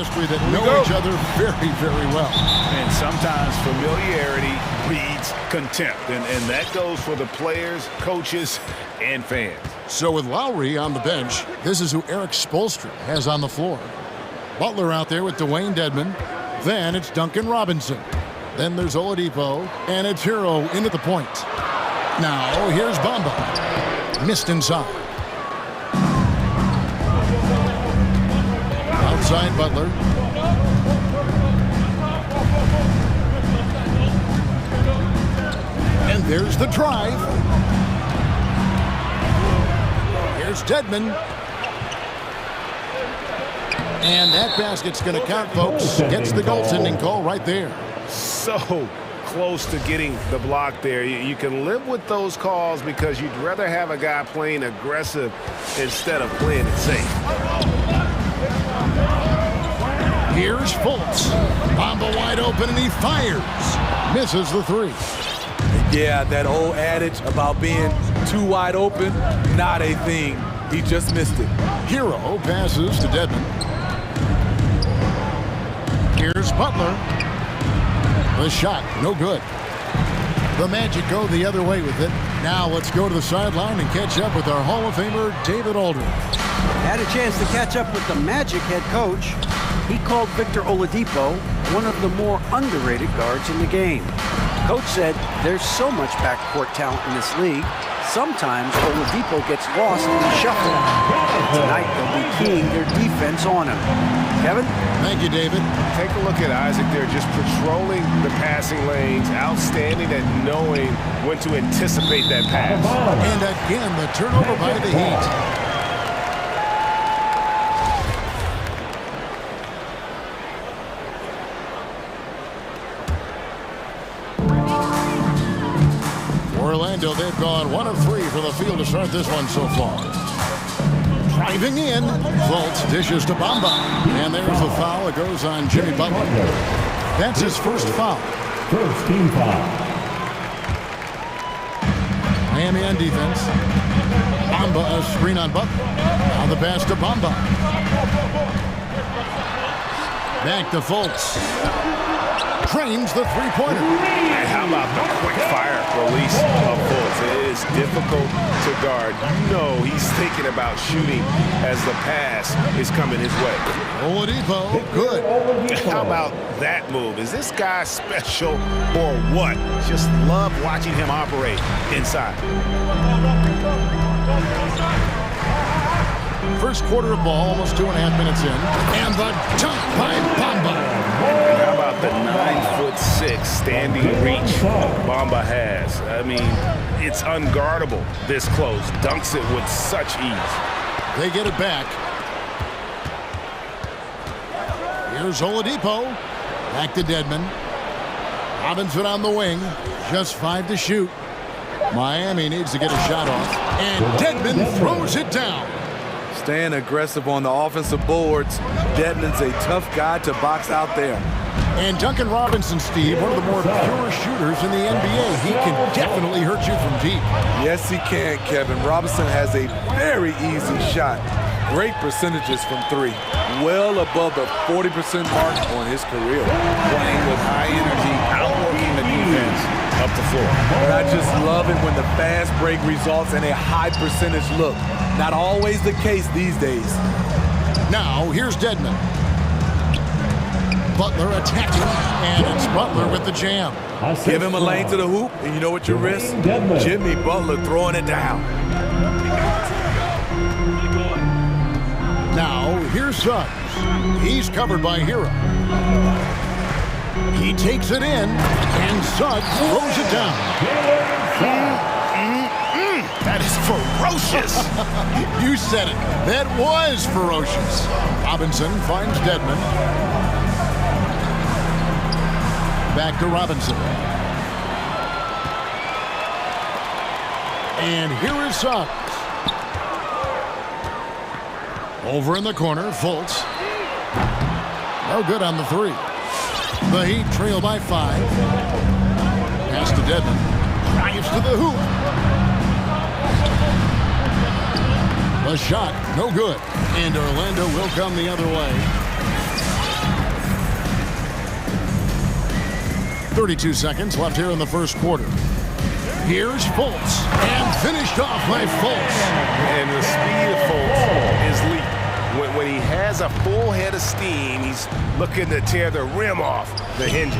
chemistry that know each other very, very well. And sometimes familiarity breeds contempt. And that goes for the players, coaches, and fans. So with Lowry on the bench, this is who Eric Spoelstra has on the floor. Butler out there with Dwayne Dedmon. Then it's Duncan Robinson. Then there's Oladipo, and it's Hero in at the point. Now, here's Bamba. Missed inside. Outside Butler. And there's the drive. Here's Dedmon. And that basket's going to count, folks. Gets the goaltending call right there. So close to getting the block there. You can live with those calls because you'd rather have a guy playing aggressive instead of playing it safe. Here's Fultz. Bamba wide open, and he fires. Misses the three. Yeah, that old adage about being too wide open, not a thing. He just missed it. Hero passes to Dedmon. Here's Butler. The shot, no good. The Magic go the other way with it. Now let's go to the sideline and catch up with our Hall of Famer, David Aldridge. Had a chance to catch up with the Magic head coach. He called Victor Oladipo one of the more underrated guards in the game. Coach said there's so much backcourt talent in this league, sometimes Oladipo gets lost in the shuffle. Tonight they'll be keying their defense on him. Kevin? Thank you, David. Take a look at Isaac there, just patrolling the passing lanes, outstanding at knowing when to anticipate that pass. And again, the turnover by the Heat. Orlando, they've gone 1 of 3 for the field to start this one so far. Driving in, Fultz dishes to Bamba. And there's the foul. It goes on Jimmy Butler. That's his first foul. First team foul. Miami on defense. Bamba, a screen on Butler. On the pass to Bamba. Back to Fultz. Trains the three-pointer. And how about the quick-fire release of Fultz? It is difficult to guard. You know he's thinking about shooting as the pass is coming his way. Oladipo, good. How about that move? Is this guy special or what? Just love watching him operate inside. First quarter of ball, almost 2.5 minutes in. And the dunk by Bamba. And how about the 9'6" standing reach Bamba has? I mean, it's unguardable this close. Dunks it with such ease. They get it back. Here's Oladipo. Back to Dedmon. Robinson on the wing. Just 5 to shoot. Miami needs to get a shot off. And Dedmon throws it down. Staying aggressive on the offensive boards. Dedmon's a tough guy to box out there. And Duncan Robinson, Steve, one of the more pure shooters in the NBA. He can definitely hurt you from deep. Yes, he can, Kevin. Robinson has a very easy shot. Great percentages from 3. Well above the 40% mark on his career. Playing with high energy, outworking the defense up the floor. And I just love it when the fast break results in a high percentage look. Not always the case these days. Now, here's Dedmon. Butler attacking, and it's Butler with the jam. Give him a lane to the hoop, and you know what you risk? Jimmy Butler throwing it down. Now, here's Suggs. He's covered by Hero. He takes it in, and Suggs throws it down. That is ferocious. You said it. That was ferocious. Robinson finds Dedmon. Back to Robinson. And here is Suggs. Over in the corner, Fultz. No good on the 3. The Heat trail by 5. Pass to Dedmon. Drives to the hoop. The shot, no good. And Orlando will come the other way. 32 seconds left here in the first quarter. Here's Fultz, and finished off by Fultz. And the speed of Fultz is leap. When he has a full head of steam, he's looking to tear the rim off the hinges.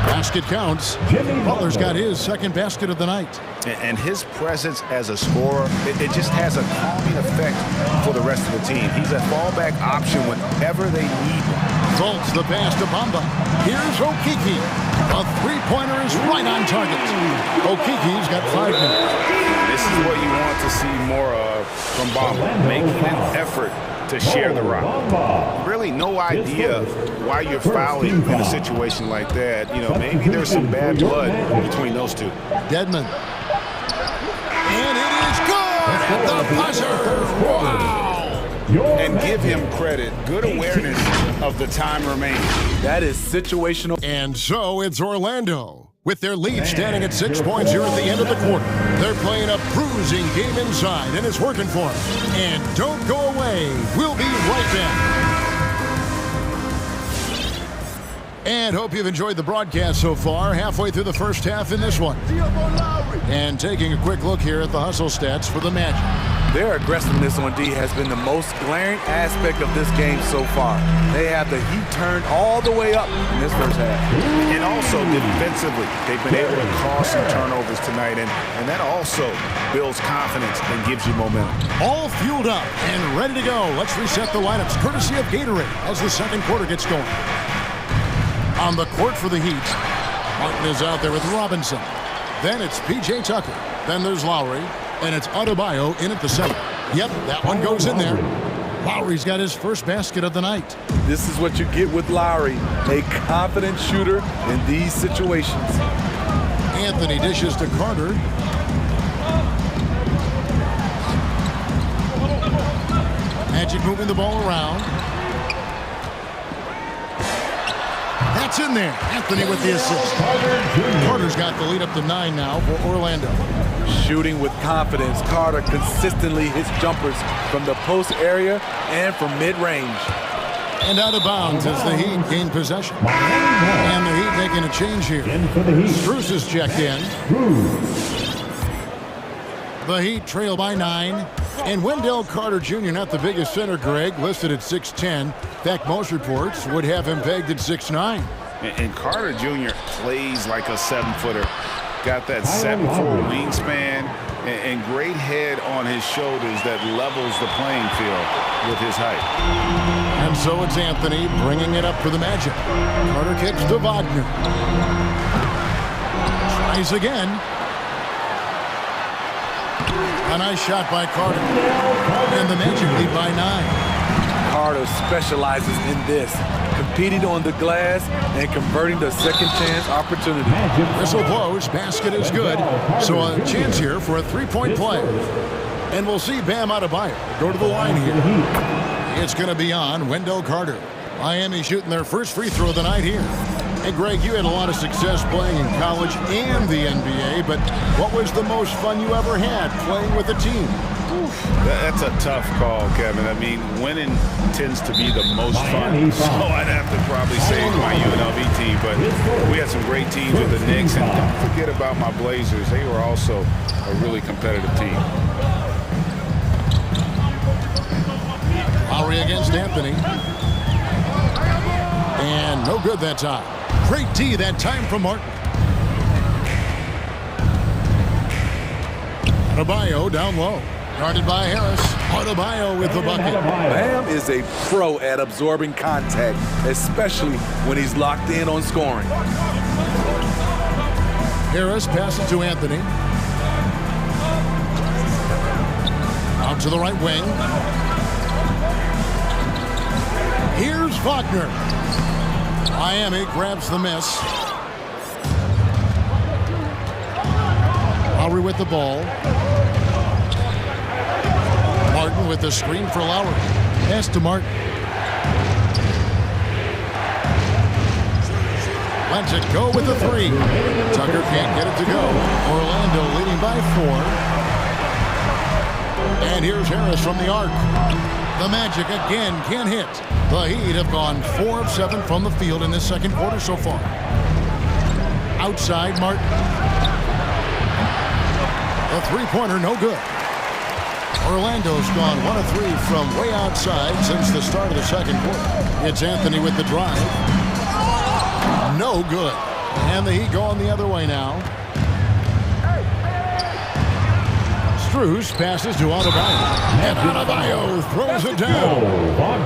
Basket counts. Butler's got his second basket of the night. And his presence as a scorer, it just has a calming effect for the rest of the team. He's a fallback option whenever they need one. Fultz the pass to Bamba. Here's Okeke. A three-pointer is right on target. Okeke's got 5 minutes. This is what you want to see more of from Bamba, making an effort to share the rock. Really no idea why you're fouling in a situation like that. You know, maybe there's some bad blood between those two. Dedmon. And it is good at the buzzer. Wow. And give him credit. Good awareness of the time remaining. That is situational. And so it's Orlando with their lead standing at 6 points here at the end of the quarter. They're playing a bruising game inside, and it's working for them. And don't go away. We'll be right back. And hope you've enjoyed the broadcast so far. Halfway through the first half in this one. And taking a quick look here at the hustle stats for the Magic. Their aggressiveness on D has been the most glaring aspect of this game so far. They have the heat turned all the way up in this first half. And also defensively, they've been able to cause some turnovers tonight, and that also builds confidence and gives you momentum. All fueled up and ready to go. Let's reset the lineups courtesy of Gatorade as the second quarter gets going. On the court for the Heat, Martin is out there with Robinson. Then it's P.J. Tucker. Then there's Lowry. And it's Adebayo in at the center. Yep, that one goes in there. Lowry's got his first basket of the night. This is what you get with Lowry, a confident shooter in these situations. Anthony dishes to Carter. Magic moving the ball around. That's in there. Anthony with the assist. Carter's got the lead up to 9 now for Orlando. Shooting with confidence, Carter consistently hits jumpers from the post area and from mid-range. And out of bounds as the Heat gain possession. And the Heat making a change here. Strus is checked in. The Heat trail by 9. And Wendell Carter Jr., not the biggest center, Greg, listed at 6'10". In fact, most reports would have him pegged at 6'9". And Carter Jr. plays like a 7-footer. Got that 7'4" wingspan and great head on his shoulders that levels the playing field with his height. And so it's Anthony bringing it up for the Magic. Carter kicks to Wagner. Tries again. A nice shot by Carter. And the Magic lead by 9. Carter specializes in this, competing on the glass and converting the second chance opportunity. Whistle blows, basket is good. So a chance here for a three-point play. And we'll see Bam Adebayo go to the line here. It's going to be on Wendell Carter. Miami shooting their first free throw of the night here. Hey, Greg, you had a lot of success playing in college and the NBA, but what was the most fun you ever had playing with a team? That's a tough call, Kevin. I mean, winning tends to be the most fun. So I'd have to probably say my UNLV team, but we had some great teams with the Knicks. And don't forget about my Blazers. They were also a really competitive team. Lowry against Anthony. And no good that time. Great D that time from Martin. Adebayo down low. Guarded by Harris. Adebayo with the bucket. Bam is a pro at absorbing contact, especially when he's locked in on scoring. Harris passes to Anthony. Out to the right wing. Here's Wagner. Miami grabs the miss. Lowry with the ball. Martin with the screen for Lowry. Pass to Martin. Lets it go with the 3. Tucker can't get it to go. Orlando leading by 4. And here's Harris from the arc. The Magic again can't hit. The Heat have gone 4 of 7 from the field in this second quarter so far. Outside, Martin. The three-pointer, no good. Orlando's gone 1 of 3 from way outside since the start of the second quarter. It's Anthony with the drive. No good. And the Heat going the other way now. Strus passes to Adebayo. And Adebayo throws it down.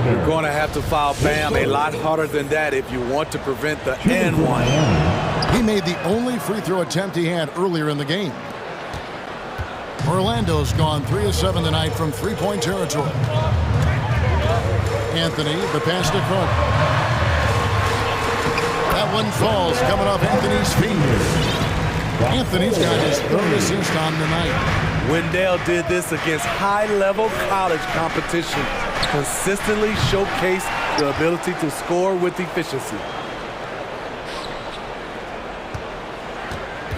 You're going to have to foul Bam a lot harder than that if you want to prevent the N1. He made the only free throw attempt he had earlier in the game. Orlando's gone 3 of 7 tonight from three-point territory. Anthony, the pass to Clark. That one falls, coming off Anthony's feet. Anthony's got his third assist on the night. Wendell did this against high-level college competition. Consistently showcased the ability to score with efficiency.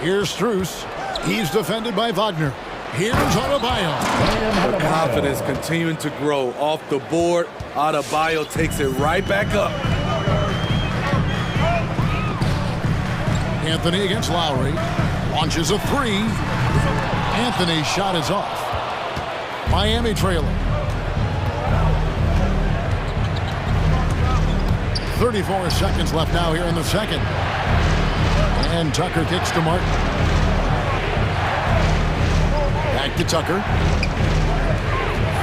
Here's Strus. He's defended by Wagner. Here's Adebayo. The confidence continuing to grow off the board. Adebayo takes it right back up. Anthony against Lowry. Launches a three. Anthony's shot is off. Miami trailing. 34 seconds left now here in the second. And Tucker kicks to Martin. Back to Tucker.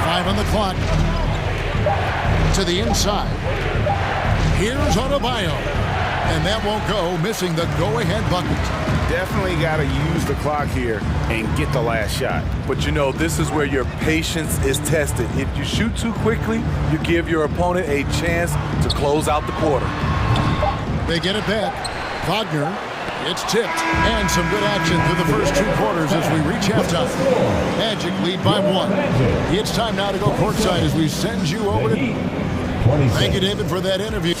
5 on the clock. To the inside. Here's Adebayo. And that won't go, missing the go-ahead bucket. Definitely got to use the clock here and get the last shot. But you know, this is where your patience is tested. If you shoot too quickly, you give your opponent a chance to close out the quarter. They get it back. Wagner. It's tipped, and some good action through the first 2 quarters as we reach halftime. Magic lead by 1. It's time now to go courtside as we send you over to... Thank you, David, for that interview.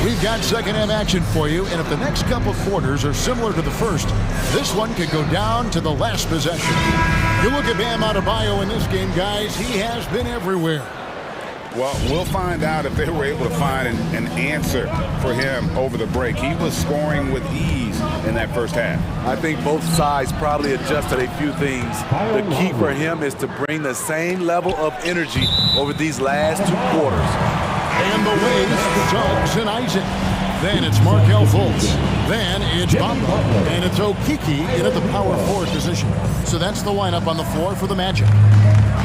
We've got second-half action for you, and if the next couple quarters are similar to the first, this one could go down to the last possession. You look at Bam Adebayo in this game, guys, he has been everywhere. Well, we'll find out if they were able to find an answer for him over the break. He was scoring with ease in that first half. I think both sides probably adjusted a few things. The key for him is to bring the same level of energy over these last 2 quarters. And the wave, Suggs and Isaac. Then it's Markelle Fultz. Then it's Bamba. And it's Okiki in at the power forward position. So that's the lineup on the floor for the Magic.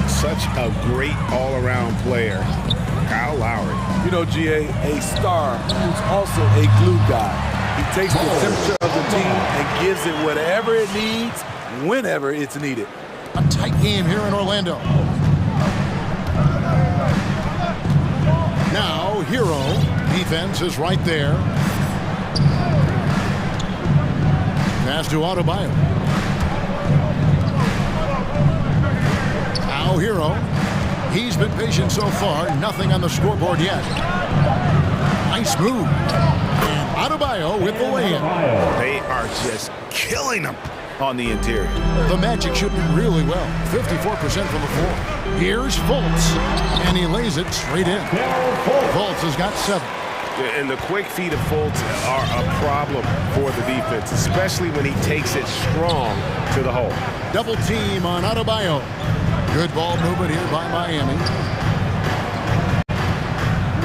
Such a great all-around player, Kyle Lowry. You know, GA, a star who's also a glue guy. He takes the temperature of the team and gives it whatever it needs, whenever it's needed. A tight game here in Orlando. Now, Hero. Defense is right there. Pass to Adebayo. Now, Hero. He's been patient so far. Nothing on the scoreboard yet. Nice move. And Adebayo with the layup. They are just killing them on the interior. The Magic shooting really well. 54% from the floor. Here's Fultz. And he lays it straight in. Fultz has got 7. And the quick feet of Fultz are a problem for the defense, especially when he takes it strong to the hole. Double team on Adebayo. Good ball movement here by Miami.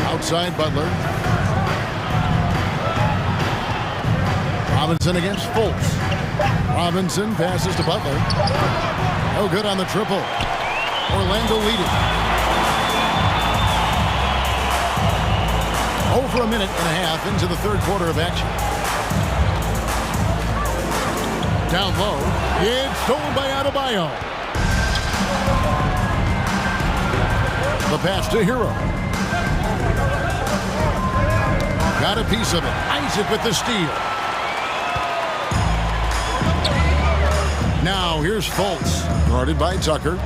Outside Butler. Robinson against Fultz. Robinson passes to Butler. No good on the triple. Orlando leading. Over a minute and a half into the third quarter of action. Down low. It's stolen by Adebayo. The pass to Hero. Got a piece of it. Isaac with the steal. Now here's Fultz, guarded by Tucker.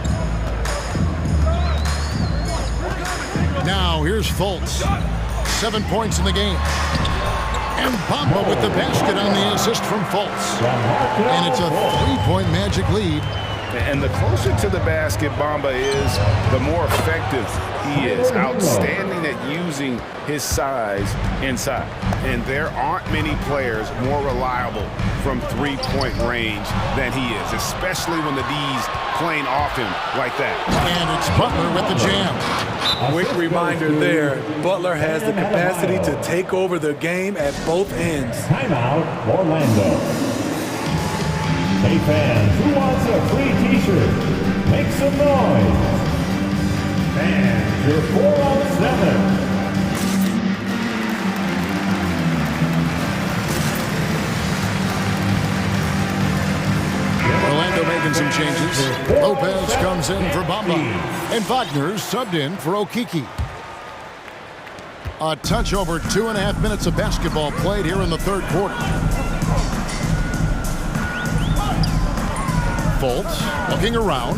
Now here's Fultz. 7 points in the game. And Bamba with the basket on the assist from Fultz. And it's a 3-point Magic lead. And the closer to the basket Bamba is, the more effective he is. Outstanding at using his size inside. And there aren't many players more reliable from three-point range than he is, especially when the D's playing off him like that. And it's Butler with the jam. Quick reminder there, Butler has the capacity to take over the game at both ends. Timeout, Orlando. Hey fans, who wants a free t-shirt? Make some noise. Fans, you're 4 on 7. Orlando making some changes. Lopez comes in for Bamba. And Wagner's subbed in for Okiki. A touch over 2.5 minutes of basketball played here in the third quarter. Fultz looking around.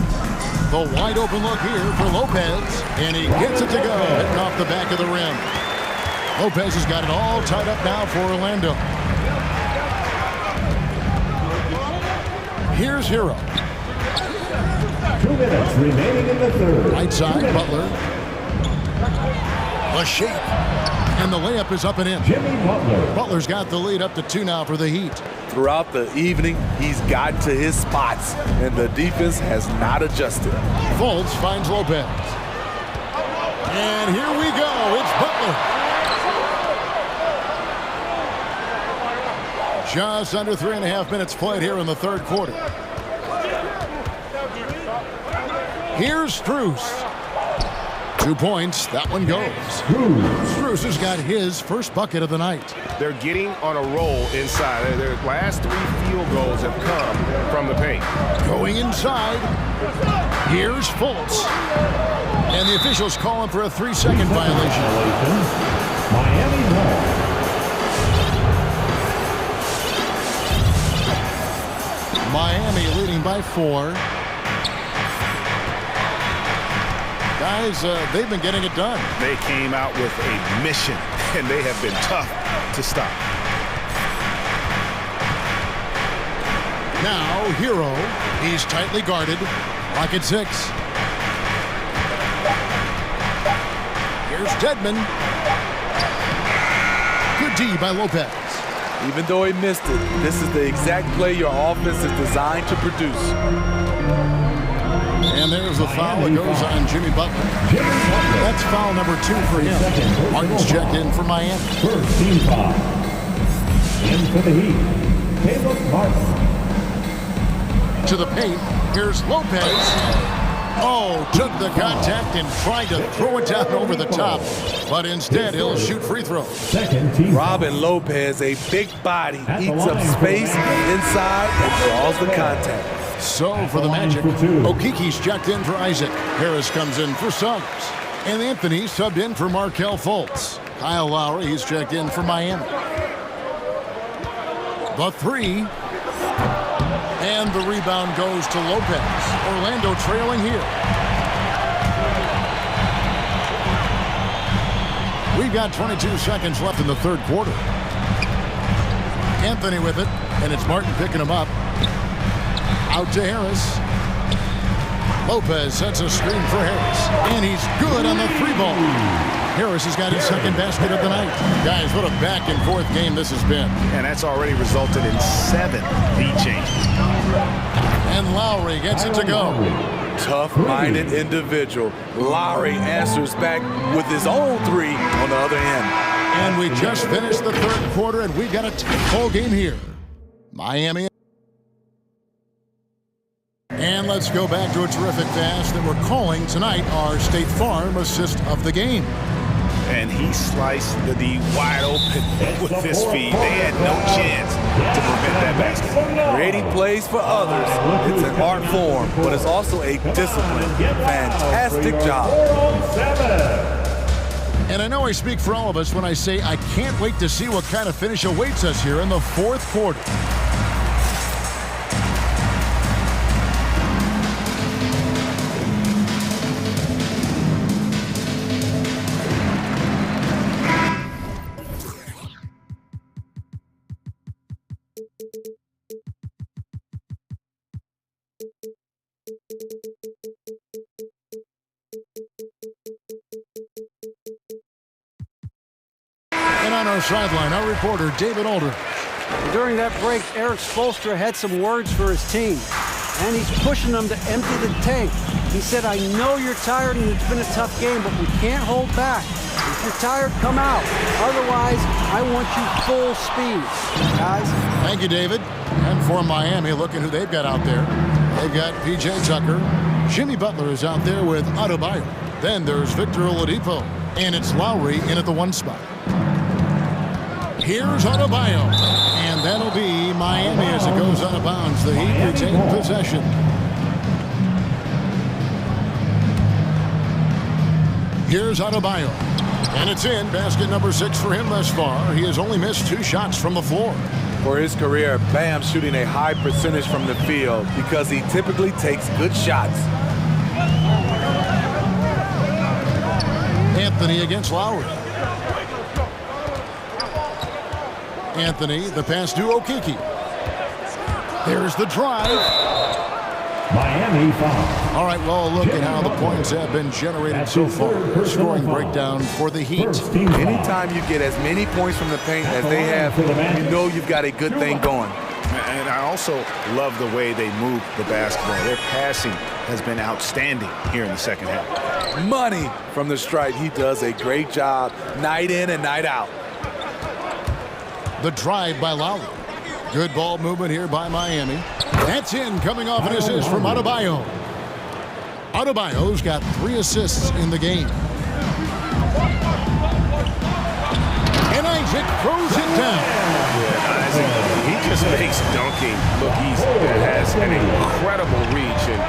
The wide open look here for Lopez. And he gets it to go, hitting off the back of the rim. Lopez has got it all tied up now for Orlando. Here's Hero. 2 minutes remaining in the third. Right side, Butler. A shake. And the layup is up and in. Jimmy Butler. Butler's got the lead up to 2 now for the Heat. Throughout the evening, he's gotten to his spots, and the defense has not adjusted. Fultz finds Lopez. And here we go. It's Butler. Just under 3.5 minutes played here in the third quarter. Here's Strus. 2 points. That one goes. Strus has got his first bucket of the night. They're getting on a roll inside. Their last 3 field goals have come from the paint. Going inside. Here's Fultz. And the officials calling for a 3-second violation. Miami ball. Miami leading by 4. Guys, they've been getting it done. They came out with a mission, and they have been tough to stop. Now, Hero. He's tightly guarded. Lock at 6. Here's Dedmon. Good D by Lopez. Even though he missed it, this is the exact play your offense is designed to produce. And there's the foul that goes on Jimmy Butler. That's foul number 2 for him. Martin's checked in for Miami. First team foul. In for the Heat, Caleb Martin. To the paint, here's Lopez. Oh, took the contact and tried to throw it down over the top. But instead, he'll shoot free throws. Second team. Robin Lopez, a big body, eats up space inside and draws the contact. So for the Magic, Okiki's checked in for Isaac. Harris comes in for Suggs. And Anthony subbed in for Markelle Fultz. Kyle Lowry, he's checked in for Miami. The 3. And the rebound goes to Lopez. Orlando trailing here. We've got 22 seconds left in the third quarter. Anthony with it, and it's Martin picking him up. Out to Harris. Lopez sets a screen for Harris. And he's good on the 3-ball. Harris has got his second basket of the night. Guys, what a back-and-forth game this has been. And that's already resulted in 7 lead changes. And Lowry gets it to go. Tough-minded individual. Lowry answers back with his own 3 on the other end. And we just finished the third quarter, and we've got a tight-ball game here. Miami. And let's go back to a terrific pass that we're calling tonight our State Farm assist of the game. And he sliced the D wide open with his feed. They had no chance to prevent that basket. Creating plays for others, it's an art form, but it's also a discipline. Fantastic job. And I know I speak for all of us when I say I can't wait to see what kind of finish awaits us here in the fourth quarter. And on our sideline, our reporter, David Alder. During that break, Eric Spoelstra had some words for his team, and he's pushing them to empty the tank. He said, I know you're tired and it's been a tough game, but we can't hold back. If you're tired, come out. Otherwise, I want you full speed. Guys? Thank you, David. And for Miami, look at who they've got out there. They've got P.J. Tucker. Jimmy Butler is out there with Adebayo. Then there's Victor Oladipo. And it's Lowry in at the 1 spot. Here's Adebayo. And that'll be Miami as it goes out of bounds. The Heat retain possession. Here's Adebayo. And it's in. Basket number 6 for him thus far. He has only missed 2 shots from the floor. For his career, Bam's shooting a high percentage from the field because he typically takes good shots. Anthony against Lowry. Anthony, the pass to Okeke. There's the drive. Miami foul. All right, well, look at how the points have been generated so far. Scoring breakdown for the Heat. Anytime you get as many points from the paint as they have, you know you've got a good thing going. And I also love the way they move the basketball. Their passing has been outstanding here in the second half. Money from the stripe. He does a great job night in and night out. The drive by Lowry. Good ball movement here by Miami. That's in, coming off an assist from Adebayo. Adebayo's got 3 assists in the game. And Isaac throws it down. Yeah, Isaac, he just makes dunking look easy. He has an incredible reach and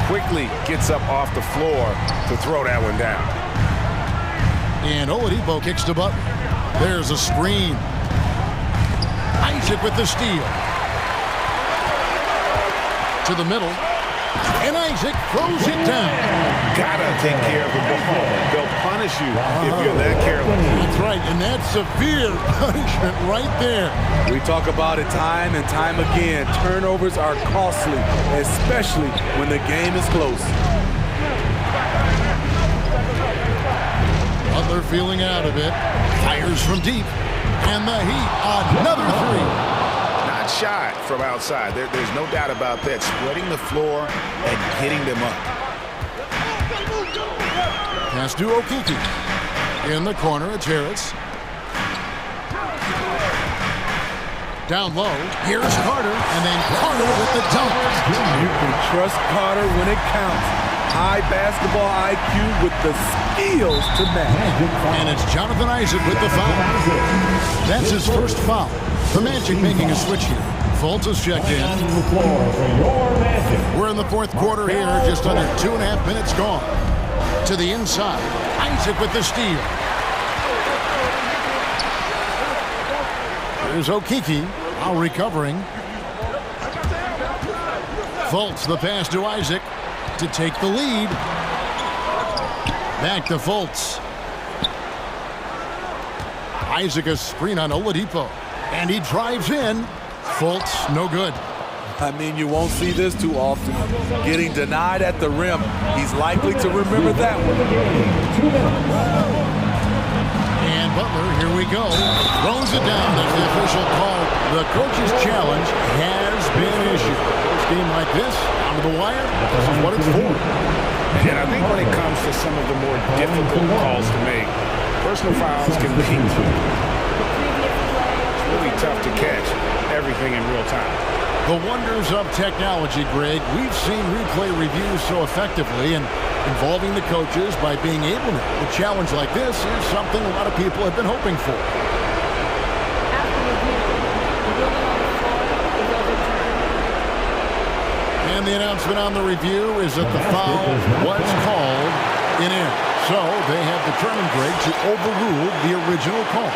quickly gets up off the floor to throw that one down. And Oladipo kicks to Butler. There's a screen. Isaac with the steal. To the middle. And Isaac throws it down. Gotta take care of the ball. They'll punish you if you're that careless. That's right, and that's severe punishment right there. We talk about it time and time again. Turnovers are costly, especially when the game is close. Butler feeling out of it. Fires from deep. And the Heat, another 3. Not shy from outside. There's no doubt about that. Spreading the floor and getting them up. Pass to Okeke. In the corner, it's Harris. Down low, here's Carter, and then Carter with the dunk. You can trust Carter when it counts. High basketball IQ with the skills to match. And it's Jonathan Isaac with the foul. That's his first foul. The Magic making a switch here. Fultz is checked in. We're in the 4th quarter here, just under 2.5 minutes gone. To the inside, Isaac with the steal. There's Okeke, now recovering. Fultz, the pass to Isaac to take the lead. Back to Fultz. Isaac a screen on Oladipo. And he drives in. Fultz, no good. I mean, you won't see this too often. Getting denied at the rim. He's likely to remember that one. And Butler, here we go. Throws it down as the official call. The coach's challenge has been issued. First game like this, down to the wire, this is what it's for. And I think when it comes to some of the more difficult calls to make, personal fouls can be really tough to catch everything in real time. The wonders of technology, Greg. We've seen replay reviews so effectively and involving the coaches by being able to. A challenge like this is something a lot of people have been hoping for. And the announcement on the review is that the foul was called in air. So they have determined, Greg, to overrule the original call.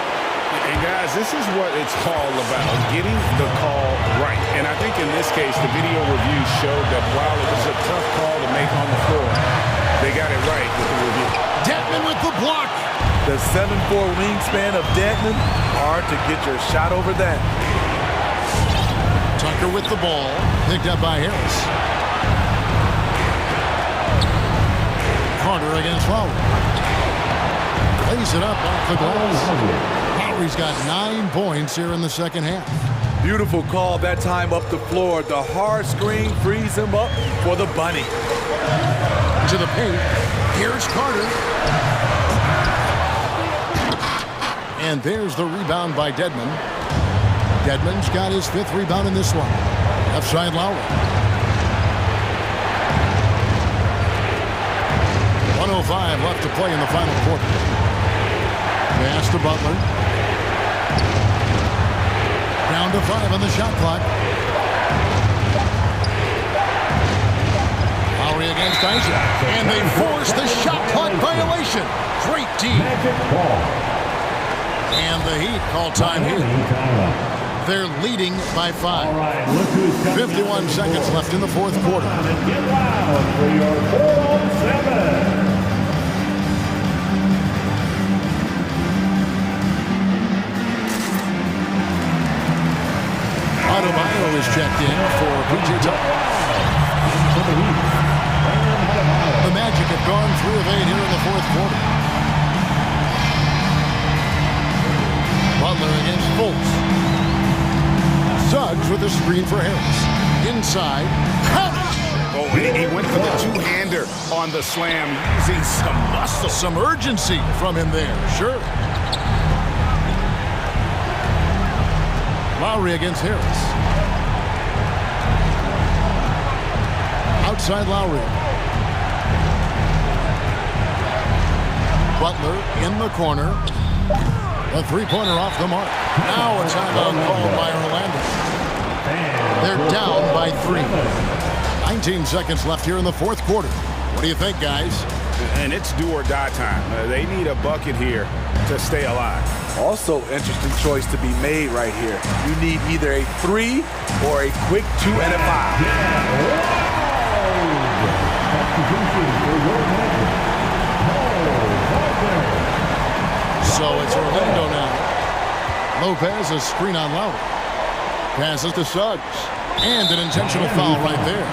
And guys, this is what it's all about, getting the call right. And I think in this case, the video review showed that while it was a tough call to make on the floor, they got it right with the review. Dedmon with the block. The 7'4" wingspan of Dedmon, hard to get your shot over that. Tucker with the ball. Picked up by Harris. Carter against Lowry. Lays it up off the glass. Lowry's got 9 points here in the second half. Beautiful call that time up the floor. The hard screen frees him up for the bunny. To the paint. Here's Carter. And there's the rebound by Dedmon. Dedmon's got his 5th rebound in this one. Left side Lowry. 1:05 left to play in the final quarter. Pass to Butler. Down to 5 on the shot clock. Lowry against Isaac. And they force the shot clock violation. Great team. And the Heat call time here. They're leading by 5. 51 seconds left in the fourth quarter. Get loud for your 4-on-7. Adebayo is checked in for PJ Tucker. The Magic have gone 3 of 8 here in the fourth quarter. Butler against Fultz. Suggs with a screen for Harris. Inside. Oh, he went for the two-hander on the slam, using some muscle. Some urgency from him there, sure. Lowry against Harris. Outside Lowry. Butler in the corner. A 3-pointer off the mark. Now a timeout called by Orlando. They're down by 3. 19 seconds left here in the fourth quarter. What do you think, guys? And it's do or die time. They need a bucket here to stay alive. Also, interesting choice to be made right here. You need either a 3 or a quick 2 and a 5. So it's Orlando now. Lopez, a screen on Lowry. Passes to Suggs. And an intentional foul right there.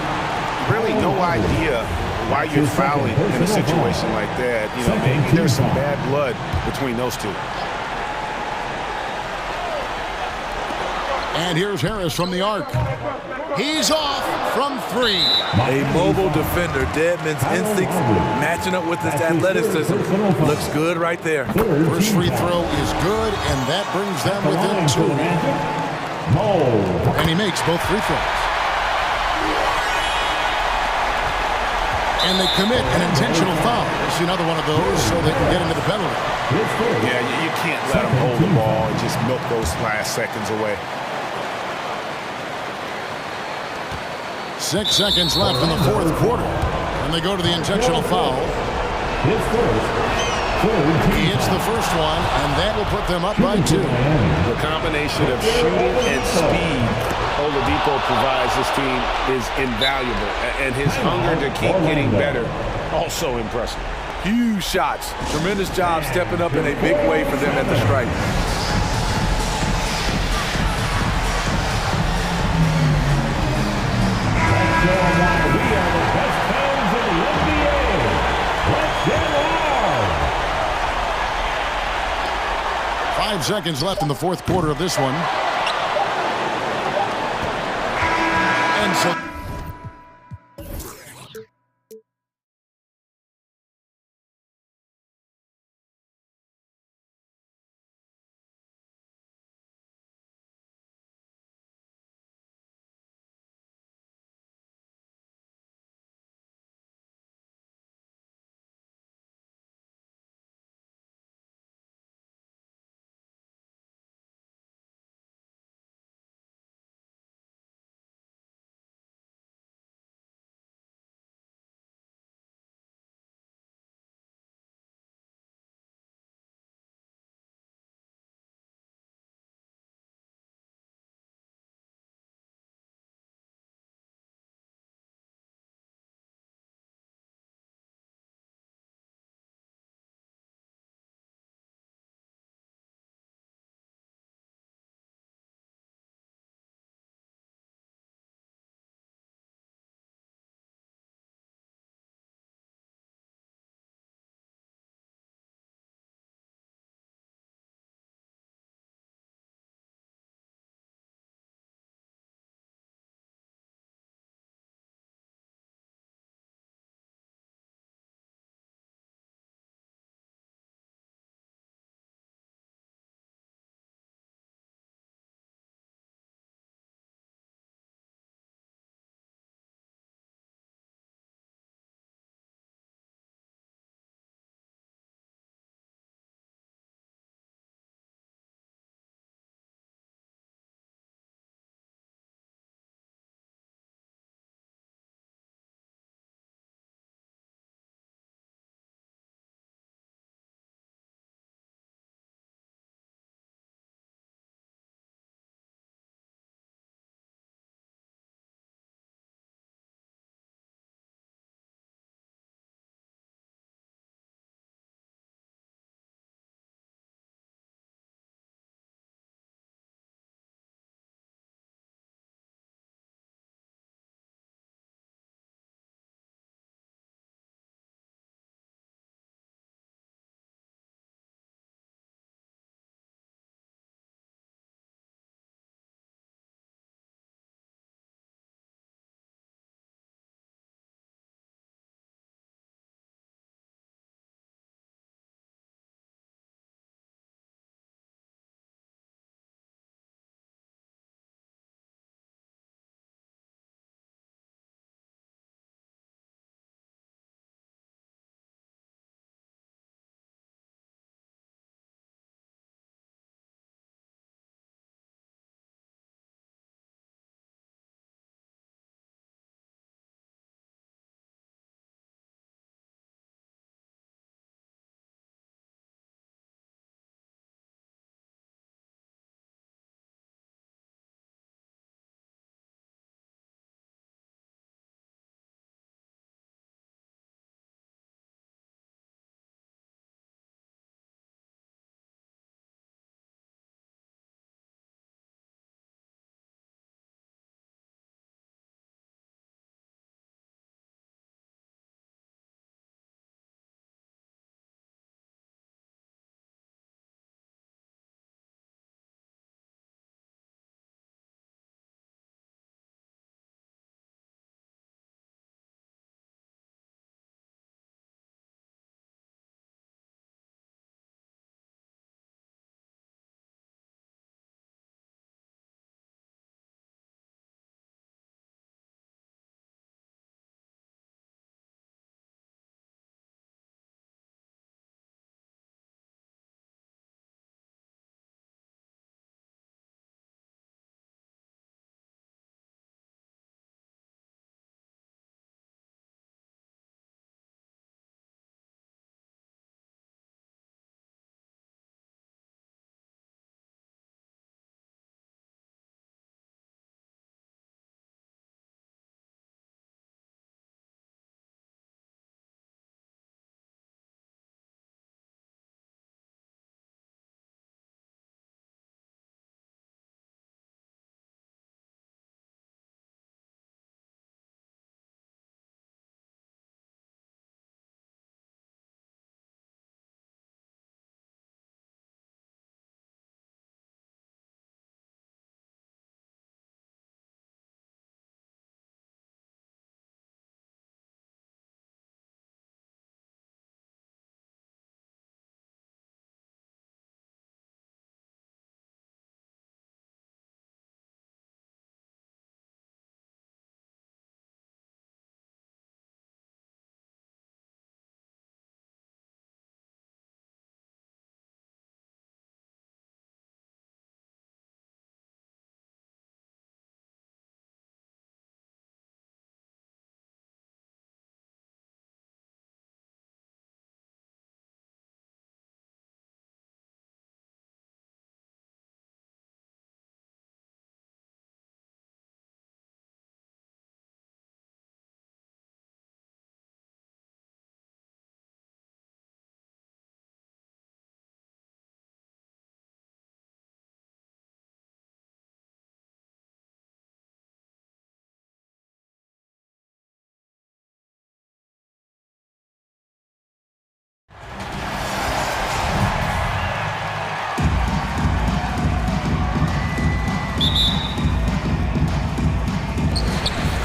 Really no idea why you're fouling in a situation like that. You know, maybe there's some bad blood between those two. And here's Harris from the arc. He's off from 3. A mobile defender. Dedmon's instincts matching up with his athleticism. Looks good right there. First free throw is good, and that brings them within 2. And he makes both free throws. And they commit an intentional foul. See another one of those so they can get into the penalty. Yeah, you can't let them hold the ball and just milk those last seconds away. 6 seconds left in the fourth quarter. And they go to the intentional foul. He hits the first one, and that will put them up by 2. The combination of shooting and speed Oladipo provides this team is invaluable. And his hunger to keep getting better, also impressive. Huge shots. Tremendous job stepping up in a big way for them at the stripe. We are the best fans in the NBA. Let's get loud. 5 seconds left in the fourth quarter of this one. And so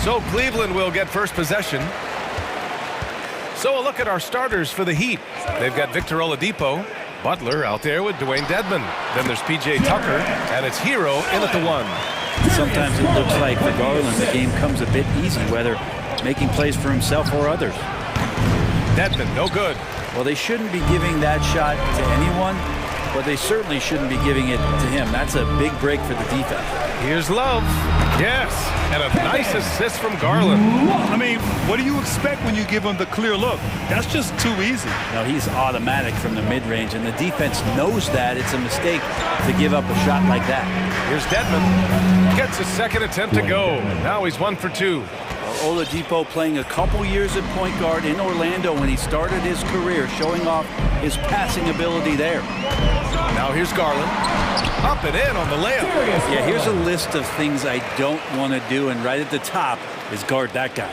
So Cleveland will get first possession. So a look at our starters for the Heat. They've got Victor Oladipo, Butler out there with Dwayne Dedmon. Then there's P.J. Tucker, and it's Hero in at the 1. Sometimes it looks like for Garland the game comes a bit easy, whether making plays for himself or others. Dedmon, no good. Well, they shouldn't be giving that shot to anyone, but they certainly shouldn't be giving it to him. That's a big break for the defense. Here's Love. Yes, and a nice assist from Garland. I mean, what do you expect when you give him the clear look? That's just too easy. No, he's automatic from the mid-range, and the defense knows that. It's a mistake to give up a shot like that. Here's Dedmon. Gets a second attempt to go. Now he's 1 for 2. Oladipo playing a couple years at point guard in Orlando when he started his career, showing off his passing ability there. Now here's Garland. Up and in on the layup. Yeah, here's a list of things I don't want to do, and right at the top is guard that guy.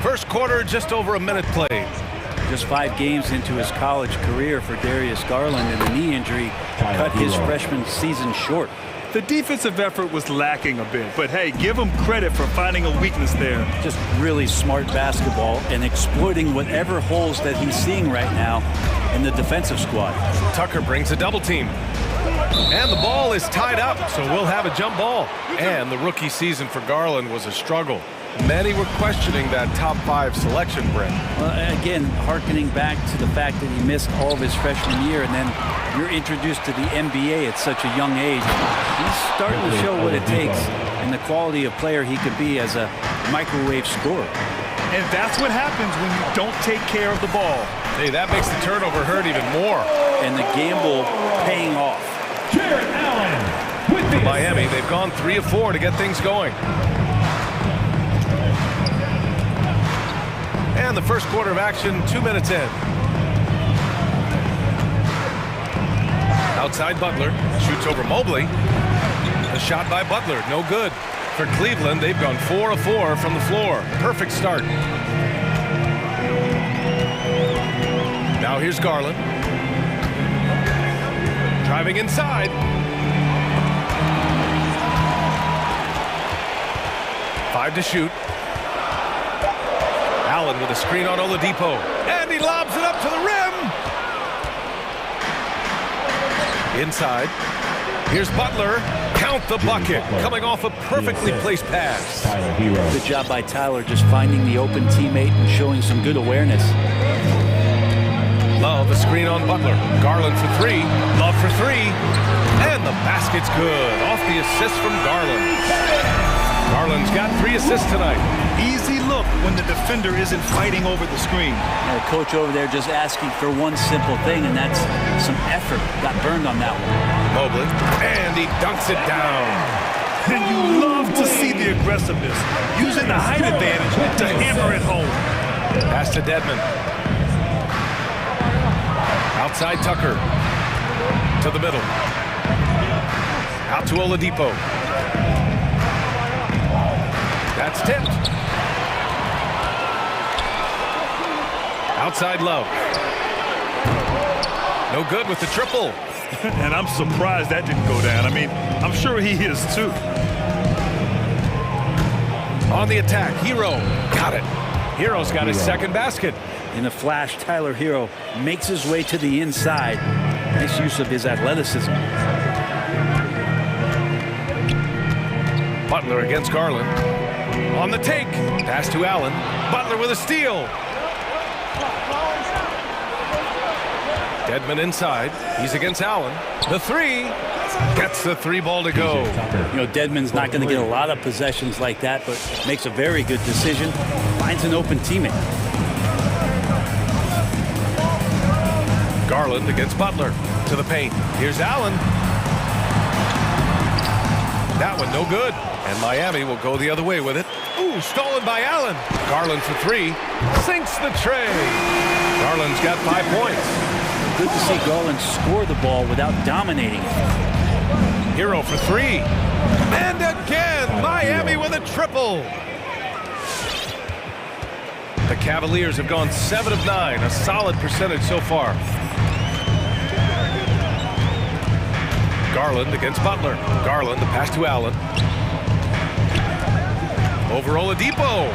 First quarter, just over a minute played. Just 5 games into his college career for Darius Garland, and the knee injury cut his freshman season short. The defensive effort was lacking a bit, but hey, give him credit for finding a weakness there. Just really smart basketball and exploiting whatever holes that he's seeing right now in the defensive squad. Tucker brings a double team. And the ball is tied up, so we'll have a jump ball. And the rookie season for Garland was a struggle. Many were questioning that top 5 selection, Brent. Well, again, hearkening back to the fact that he missed all of his freshman year, and then you're introduced to the NBA at such a young age. He's starting to show what it takes and the quality of player he could be as a microwave scorer. And that's what happens when you don't take care of the ball. Hey, that makes the turnover hurt even more. And the gamble paying off. Jared Allen with For Miami, they've gone 3 of 4 to get things going. And the first quarter of action, 2 minutes in. Outside Butler, shoots over Mobley. A shot by Butler, no good. For Cleveland, they've gone 4 of 4 from the floor. Perfect start. Now here's Garland. Driving inside. 5 to shoot. Allen with a screen on Oladipo. And he lobs it up to the rim. Inside. Here's Butler. Count the bucket. Coming off a perfectly placed pass. Good job by Tyler just finding the open teammate and showing some good awareness. Love, a screen on Butler. Garland for 3. Love for 3. And the basket's good. Off the assist from Garland. Garland's got 3 assists tonight. Easy look when the defender isn't fighting over the screen. And the coach over there just asking for one simple thing, and that's some effort. Got burned on that one. Mobley, and he dunks it down. And you love to see the aggressiveness, using the height advantage to hammer it home. Pass to Dedmon. Outside Tucker. To the middle. Out to Oladipo. That's tipped. Outside Love. No good with the triple. And I'm surprised that didn't go down. I mean, I'm sure he is too. On the attack, Hero. Got it. Hero's got his second basket. In a flash, Tyler Hero makes his way to the inside. Nice use of his athleticism. Butler against Garland. On the take. Pass to Allen. Butler with a steal. Dedmon inside. He's against Allen. The 3. Gets the 3 ball to go. You know, Dedmon's not going to get a lot of possessions like that, but makes a very good decision. Finds an open teammate. Garland against Butler. To the paint. Here's Allen. That one no good. And Miami will go the other way with it. Ooh, stolen by Allen. Garland for 3. Sinks the tray. Garland's got 5 points. Good to see Garland score the ball without dominating it. Hero for 3. And again, Miami with a triple. The Cavaliers have gone 7 of 9, a solid percentage so far. Garland against Butler. Garland, the pass to Allen. Over Oladipo.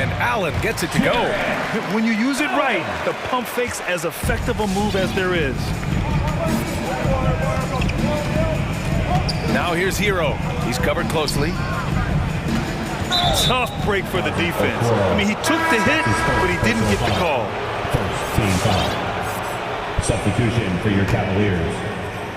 And Allen gets it to go. When you use it right, the pump fake's as effective a move as there is. Now here's Hero. He's covered closely. Tough break for the defense. I mean, he took the hit, but he didn't get the call. First team foul. Substitution for your Cavaliers.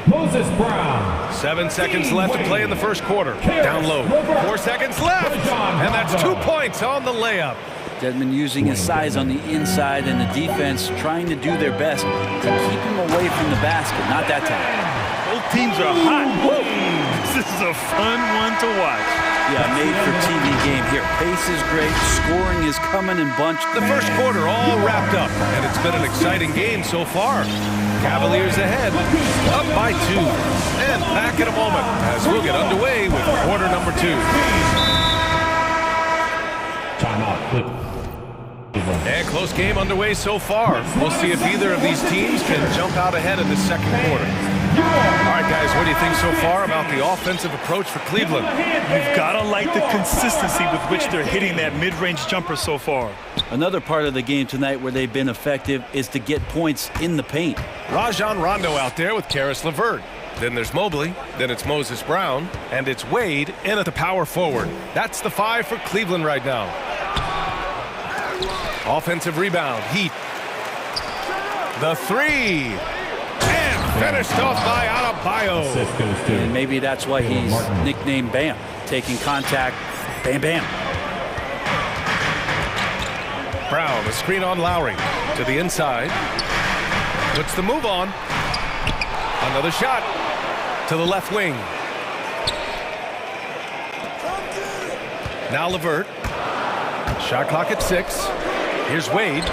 Moses Brown. 7 seconds left to play in the first quarter. Down low. 4 seconds left. And that's 2 points on the layup. Dedmon using his size on the inside and the defense trying to do their best to keep him away from the basket. Not that time. Both teams are hot. Woo! This is a fun one to watch. Yeah, made for TV game here. Pace is great. Scoring is coming in bunch. The first quarter all wrapped up, and it's been an exciting game so far. Cavaliers ahead, up by 2. And back in a moment as we'll get underway with quarter number 2. Timeout. And close game underway so far. We'll see if either of these teams can jump out ahead in the second quarter. All right, guys, what do you think so far about the offensive approach for Cleveland? You've got to like the consistency with which they're hitting that mid-range jumper so far. Another part of the game tonight where they've been effective is to get points in the paint. Rajon Rondo out there with Karis LeVert. Then there's Mobley, then it's Moses Brown, and it's Wade in at the power forward. That's the 5 for Cleveland right now. Offensive rebound, Heat. The 3. And finished off by Adebayo. And maybe that's why he's nicknamed Bam. Taking contact, bam, bam. Brown, a screen on Lowry. To the inside. Puts the move on. Another shot. To the left wing. Now LeVert. Shot clock at 6. Here's Wade.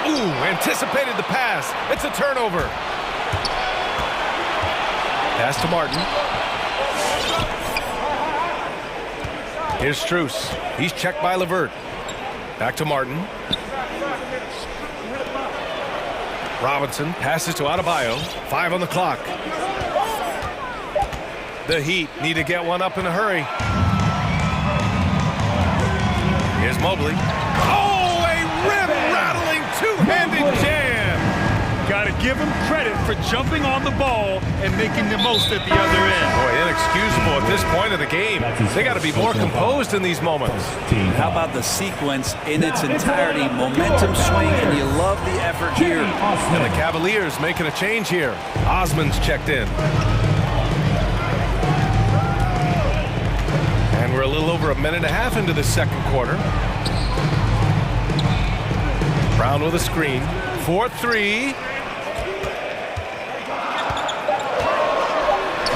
Ooh, anticipated the pass. It's a turnover. Pass to Martin. Here's Strus. He's checked by LeVert. Back to Martin. Robinson passes to Adebayo. 5 on the clock. The Heat need to get one up in a hurry. Here's Mobley. Oh, a rim-rattling two-handed jam. Got to give him credit for jumping on the ball and making the most at the other end. Boy, inexcusable at this point of the game. They got to be more composed in these moments. How about the sequence in its entirety? Momentum swing, and you love the effort here. And the Cavaliers making a change here. Osman's checked in. And we're a little over 1.5 minutes into the second quarter. Brown with a screen. 4-3.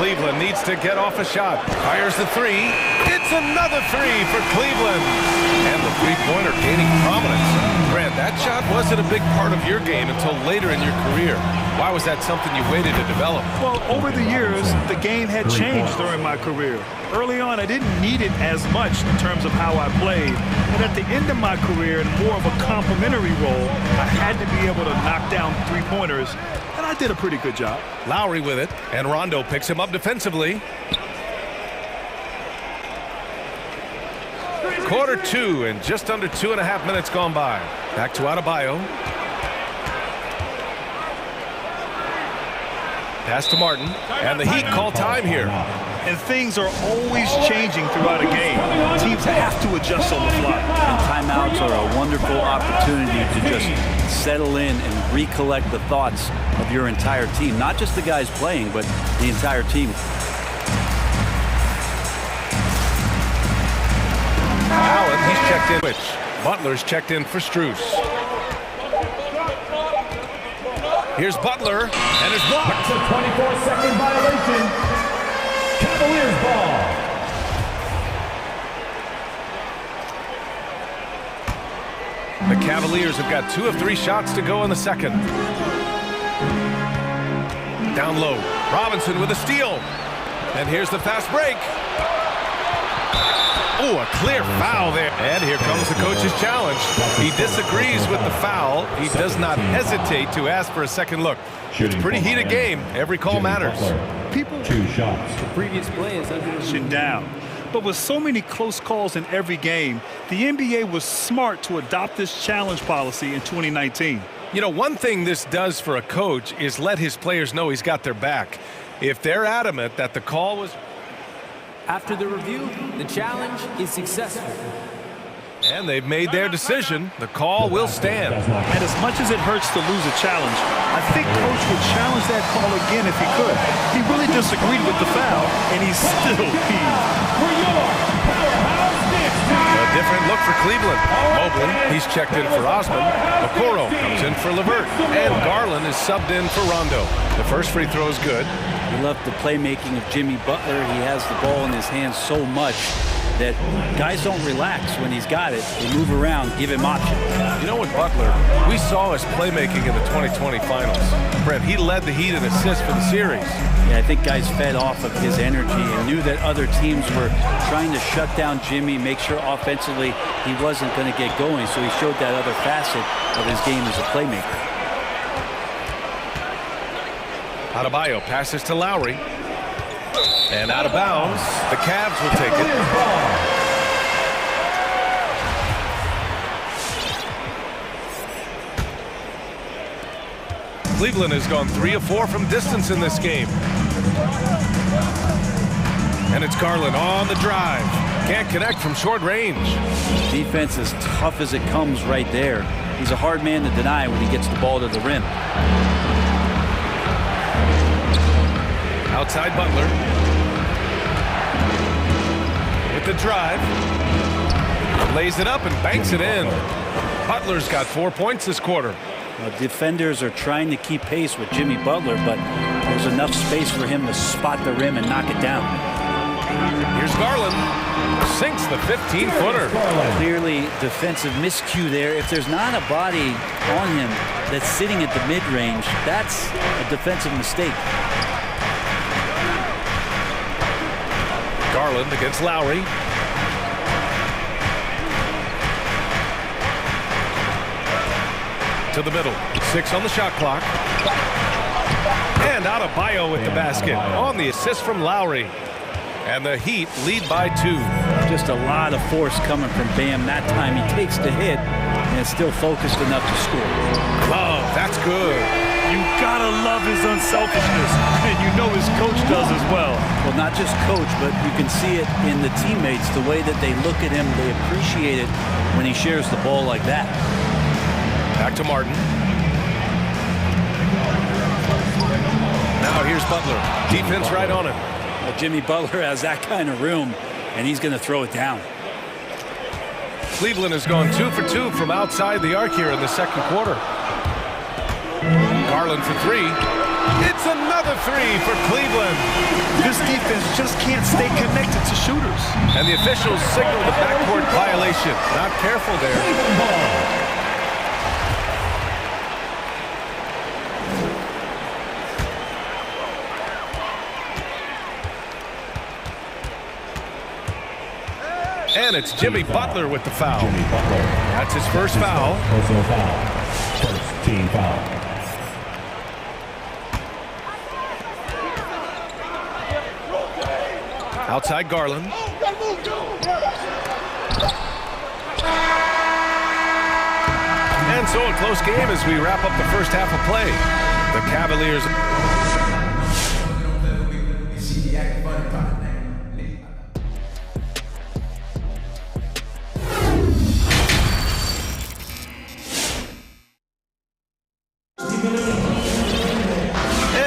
Cleveland needs to get off a shot. Fires the 3. It's another 3 for Cleveland. And the three-pointer gaining prominence. Grant, that shot wasn't a big part of your game until later in your career. Why was that something you waited to develop? Well, over the years, the game had changed during my career. Early on, I didn't need it as much in terms of how I played. But at the end of my career, in more of a complementary role, I had to be able to knock down three-pointers, and I did a pretty good job. Lowry with it, and Rondo picks him up defensively. Quarter 2, and just under 2.5 minutes gone by. Back to Adebayo. Pass to Martin, and the Heat call time here. And things are always changing throughout a game. Teams have to adjust on the fly. And timeouts are a wonderful opportunity to just settle in and recollect the thoughts of your entire team. Not just the guys playing, but the entire team. Allen, he's checked in. Butler's checked in for Strus. Here's Butler, and it's blocked. That's a 24-second violation. Cavaliers ball. The Cavaliers have got 2 of 3 shots to go in the second. Down low, Robinson with a steal. And here's the fast break. Oh, a clear foul there. And here comes the coach's challenge. He disagrees with the foul. He does not hesitate to ask for a second look. It's a pretty heated game. Every call matters. People, 2 shots. The previous play is under down. But with so many close calls in every game, the NBA was smart to adopt this challenge policy in 2019. You know, one thing this does for a coach is let his players know he's got their back. If they're adamant that the call was... After the review, the challenge is successful. And they've made their decision. The call will stand. And as much as it hurts to lose a challenge, I think Coach would challenge that call again if he could. He really disagreed with the foul, and he's still peeved. A different look for Cleveland. Moblin, he's checked in for Osman. Okoro comes in for LeVert. And Garland is subbed in for Rondo. The first free throw is good. We love the playmaking of Jimmy Butler. He has the ball in his hands so much that guys don't relax when he's got it. They move around, give him options. You know what, Butler, we saw his playmaking in the 2020 finals. Brent, he led the Heat in assists for the series. Yeah, I think guys fed off of his energy and knew that other teams were trying to shut down Jimmy, make sure offensively he wasn't going to get going, so he showed that other facet of his game as a playmaker. Adebayo passes to Lowry. And out of bounds, the Cavs will take it. Cleveland has gone 3 of 4 from distance in this game. And it's Garland on the drive. Can't connect from short range. Defense is tough as it comes right there. He's a hard man to deny when he gets the ball to the rim. Outside Butler. With the drive. Lays it up and banks it in. Butler's got 4 points this quarter. Defenders are trying to keep pace with Jimmy Butler, but there's enough space for him to spot the rim and knock it down. Here's Garland. Sinks the 15-footer. Clearly defensive miscue there. If there's not a body on him that's sitting at the mid-range, that's a defensive mistake. Garland against Lowry. To the middle. 6 on the shot clock. And Adebayo with the basket on the assist from Lowry. And the Heat lead by 2. Just a lot of force coming from Bam that time. He takes the hit and is still focused enough to score. Love, that's good. You gotta love his unselfishness, and you know his coach does as well. Well, not just coach, but you can see it in the teammates, the way that they look at him. They appreciate it when he shares the ball like that. Back to Martin. Now here's Butler. Defense right on him. Well, Jimmy Butler has that kind of room, and he's going to throw it down. Cleveland has gone 2 for 2 from outside the arc here in the second quarter. Garland for 3. It's another 3 for Cleveland. This defense just can't stay connected to shooters. And the officials signal the backcourt violation. Not careful there. And it's Jimmy Butler with the foul. That's his first foul. Personal foul. First team foul. Outside Garland. And so a close game as we wrap up the first half of play. The Cavaliers.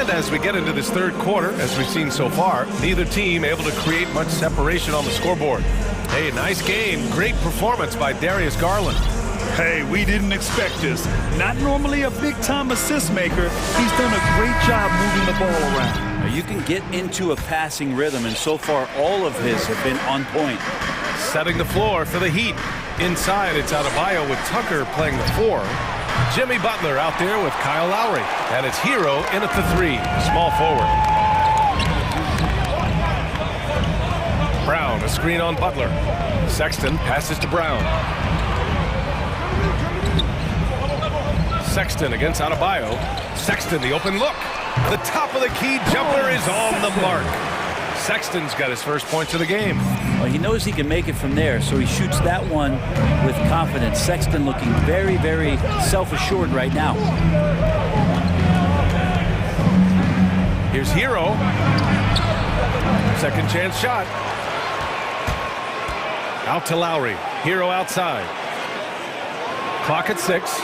As we get into this third quarter, as we've seen so far, neither team able to create much separation on the scoreboard. Hey, nice game. Great performance by Darius Garland. Hey, we didn't expect this. Not normally a big-time assist maker. He's done a great job moving the ball around. Now, you can get into a passing rhythm, and so far all of his have been on point. Setting the floor for the Heat. Inside, it's Adebayo with Tucker playing the 4. Jimmy Butler out there with Kyle Lowry. And it's Hero in at the 3, small forward. Brown, a screen on Butler. Sexton passes to Brown. Sexton against Adebayo. Sexton, the open look. The top of the key jumper is on the mark. Sexton's got his first points of the game. Well, he knows he can make it from there, so he shoots that one with confidence. Sexton looking very, very self-assured right now. Here's Hero. Second chance shot. Out to Lowry. Hero outside. Clock at 6.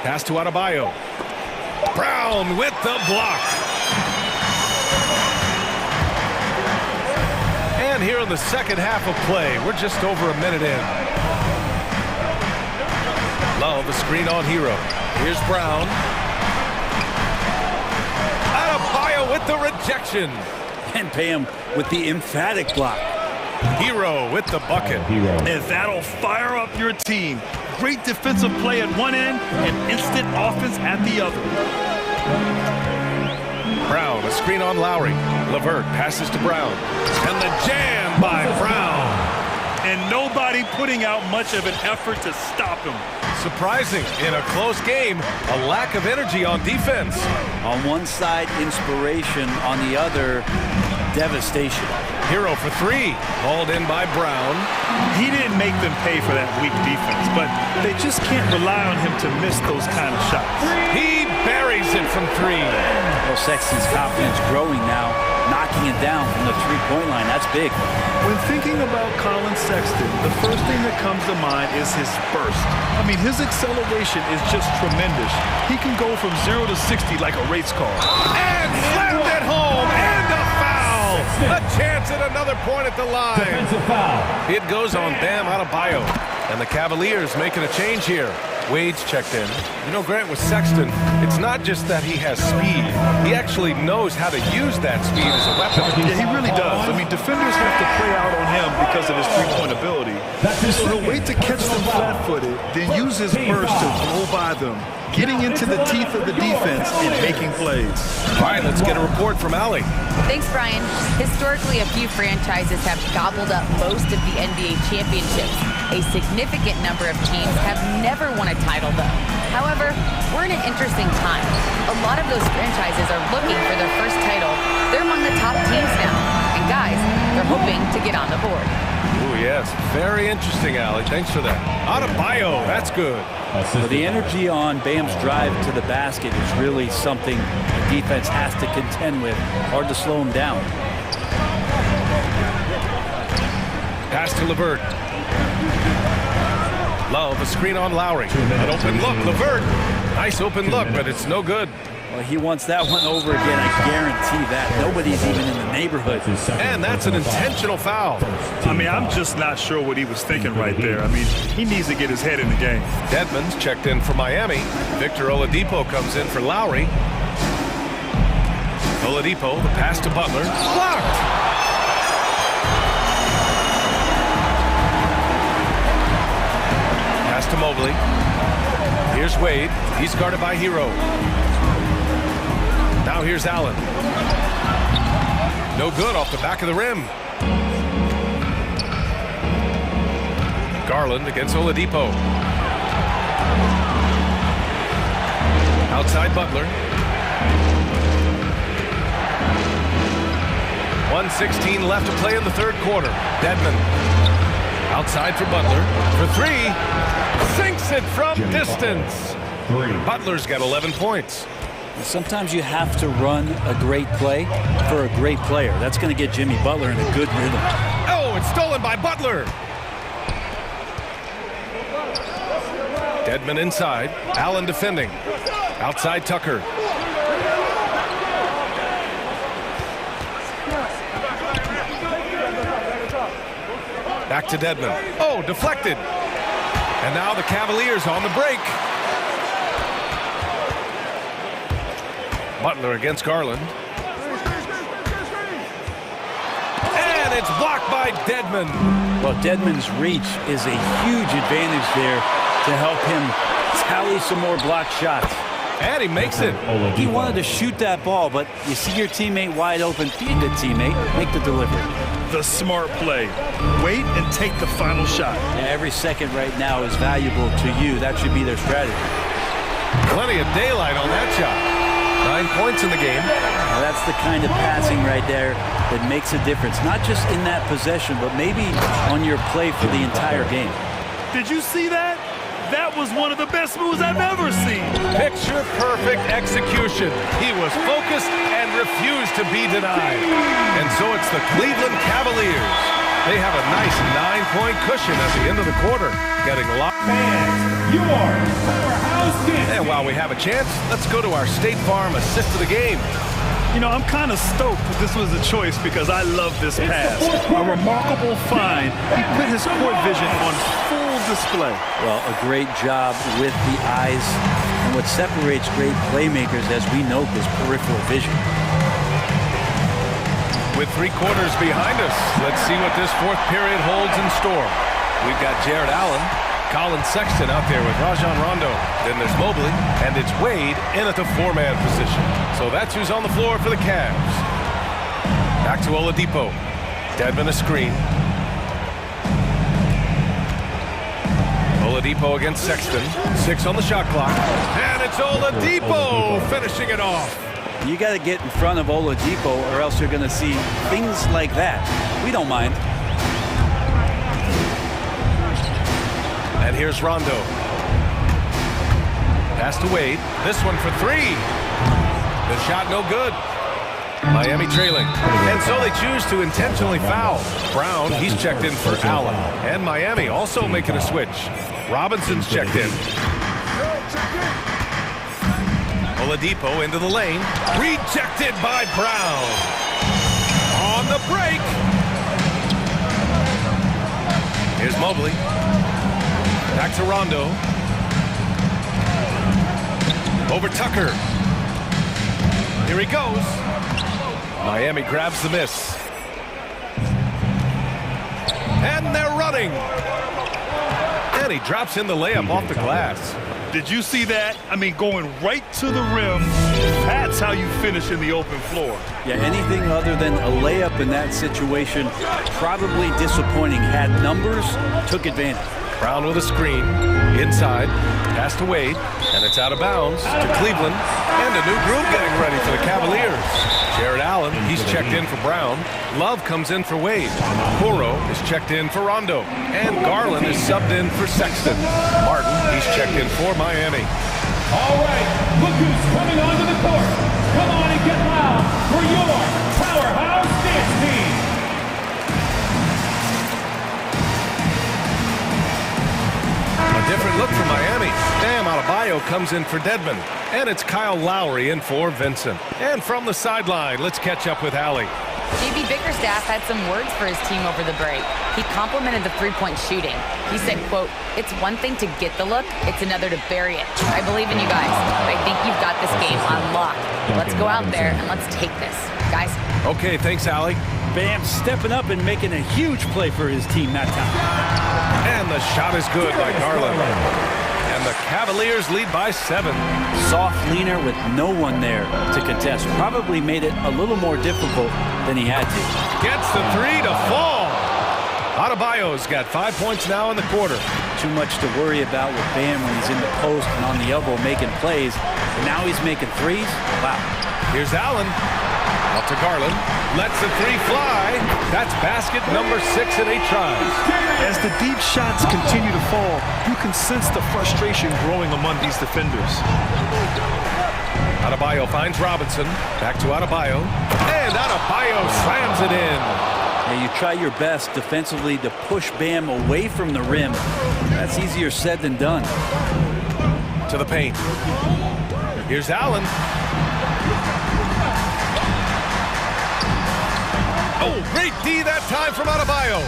Pass to Adebayo. Brown with the block. And here in the second half of play, we're just over a minute in. Love a screen on Hero. Here's Brown. Adebayo with the rejection. And Bam with the emphatic block. Hero with the bucket. And that'll fire up your team. Great defensive play at one end and instant offense at the other. Brown, a screen on Lowry. LeVert passes to Brown. And the jam by Brown. And nobody putting out much of an effort to stop him. Surprising in a close game, a lack of energy on defense. On one side, inspiration. On the other, devastation. Hero for 3, hauled in by Brown. He didn't make them pay for that weak defense, but they just can't rely on him to miss those kind of shots. He buries it from 3. Well, Sexton's confidence growing now, knocking it down from the three-point line. That's big. When thinking about Colin Sexton, the first thing that comes to mind is his burst. I mean, his acceleration is just tremendous. He can go from 0 to 60 like a race car. And slammed it home, and a foul! A chance at another point at the line. It goes on Bam Adebayo. And the Cavaliers making a change here. Wade's checked in. You know, Grant, with Sexton, it's not just that he has speed. He actually knows how to use that speed as a weapon. Yeah, he really does. I mean, defenders have to play out on him because of his three-point ability. So he'll wait to catch them flat-footed, then use his burst to blow by them, getting into the teeth of the defense and making plays. All right, let's get a report from Allie. Thanks, Brian. Historically, a few franchises have gobbled up most of the NBA championships. A significant number of teams have never won a title, though. However, we're in an interesting time. A lot of those franchises are looking for their first title. They're among the top teams now. And guys, they're hoping to get on the board. Ooh, yes. Very interesting, Allie. Thanks for that. Adebayo, that's good. So the energy on Bam's drive to the basket is really something the defense has to contend with. Hard to slow him down. Pass to LeVert. Love, a screen on Lowry. An open look, LeVert. Nice open look, but it's no good. Well, he wants that one over again, I guarantee that. Nobody's even in the neighborhood. And that's an intentional foul. I mean, I'm just not sure what he was thinking right there. I mean, he needs to get his head in the game. Dedmon's checked in for Miami. Victor Oladipo comes in for Lowry. Oladipo, the pass to Butler. Blocked! Pass to Mobley. Here's Wade. He's guarded by Hero. Now here's Allen. No good off the back of the rim. Garland against Oladipo. Outside Butler. 1:16 left to play in the third quarter. Dedmon. Outside for Butler. For 3. Sinks it from distance. Butler's got 11 points. Sometimes you have to run a great play for a great player. That's going to get Jimmy Butler in a good rhythm. Oh, it's stolen by Butler. Dedmon inside. Allen defending. Outside Tucker. Back to Dedmon. Oh, deflected. And now the Cavaliers on the break. Butler against Garland. And it's blocked by Dedmon. Well, Dedmon's reach is a huge advantage there to help him tally some more block shots. And he makes it. He wanted to shoot that ball, but you see your teammate wide open. Be a good teammate. Make the delivery. The smart play. Wait and take the final shot. Yeah, every second right now is valuable to you. That should be their strategy. Plenty of daylight on that shot. 9 points in the game. Now that's the kind of passing right there that makes a difference, not just in that possession, but maybe on your play for the entire game. Did you see that? That was one of the best moves I've ever seen. Picture-perfect execution. He was focused and refused to be denied. And so it's the Cleveland Cavaliers. They have a nice 9-point cushion at the end of the quarter, getting a lot. Fans, your powerhouse kids. And while we have a chance, let's go to our State Farm assist of the game. You know, I'm kind of stoked that this was a choice because I love this pass. A remarkable find. He put his court vision on full display. Well, a great job with the eyes. And what separates great playmakers, as we know, is peripheral vision. With 3 quarters behind us, let's see what this 4th period holds in store. We've got Jared Allen, Colin Sexton out there with Rajon Rondo. Then there's Mobley, and it's Wade in at the 4-man position. So that's who's on the floor for the Cavs. Back to Oladipo. Dedmon a screen. Oladipo against Sexton. 6 on the shot clock. And it's Oladipo finishing it off. You got to get in front of Oladipo or else you're going to see things like that. We don't mind. And here's Rondo. Pass to Wade. This one for 3. The shot no good. Miami trailing. And so they choose to intentionally foul. Brown, he's checked in for Allen. And Miami also making a switch. Robinson's checked in. Oladipo into the lane. Rejected by Brown. On the break. Here's Mobley. Back to Rondo. Over Tucker. Here he goes. Miami grabs the miss. And they're running. And he drops in the layup off the glass. Did you see that? I mean, going right to the rim. That's how you finish in the open floor. Yeah, anything other than a layup in that situation, probably disappointing. Had numbers, took advantage. Brown with a screen. Inside. Pass to Wade. And it's out of bounds to Cleveland. And a new group getting ready for the Cavaliers. Jared Allen, he's checked in for Brown. Love comes in for Wade. Kuro is checked in for Rondo. And Garland is subbed in for Sexton. Martin, he's checked in for Miami. All right, look who's coming onto the court. Come on and get loud for your powerhouse dance team. A different look for Miami. Bam Adebayo comes in for Dedmon. And it's Kyle Lowry in for Vincent. And from the sideline, let's catch up with Allie. JB Bickerstaff had some words for his team over the break. He complimented the three-point shooting. He said, quote, "It's one thing to get the look, it's another to bury it. I believe in you guys. I think you've got this game on lock. Let's go out there and let's take this. Guys." Okay, thanks, Allie. Bam stepping up and making a huge play for his team that time. And the shot is good by Garland. And the Cavaliers lead by 7. Soft leaner with no one there to contest. Probably made it a little more difficult than he had to. Gets the 3 to fall. Adebayo's got 5 points now in the quarter. Too much to worry about with Bam when he's in the post and on the elbow making plays. And now he's making threes. Wow. Here's Allen. Out to Garland. Lets the 3 fly. That's basket number 6 in 8 tries. As the deep shots continue to fall, you can sense the frustration growing among these defenders. Adebayo finds Robinson. Back to Adebayo. And Adebayo slams it in. Yeah, you try your best defensively to push Bam away from the rim. That's easier said than done. To the paint. Here's Allen. Oh, great D that time from Adebayo.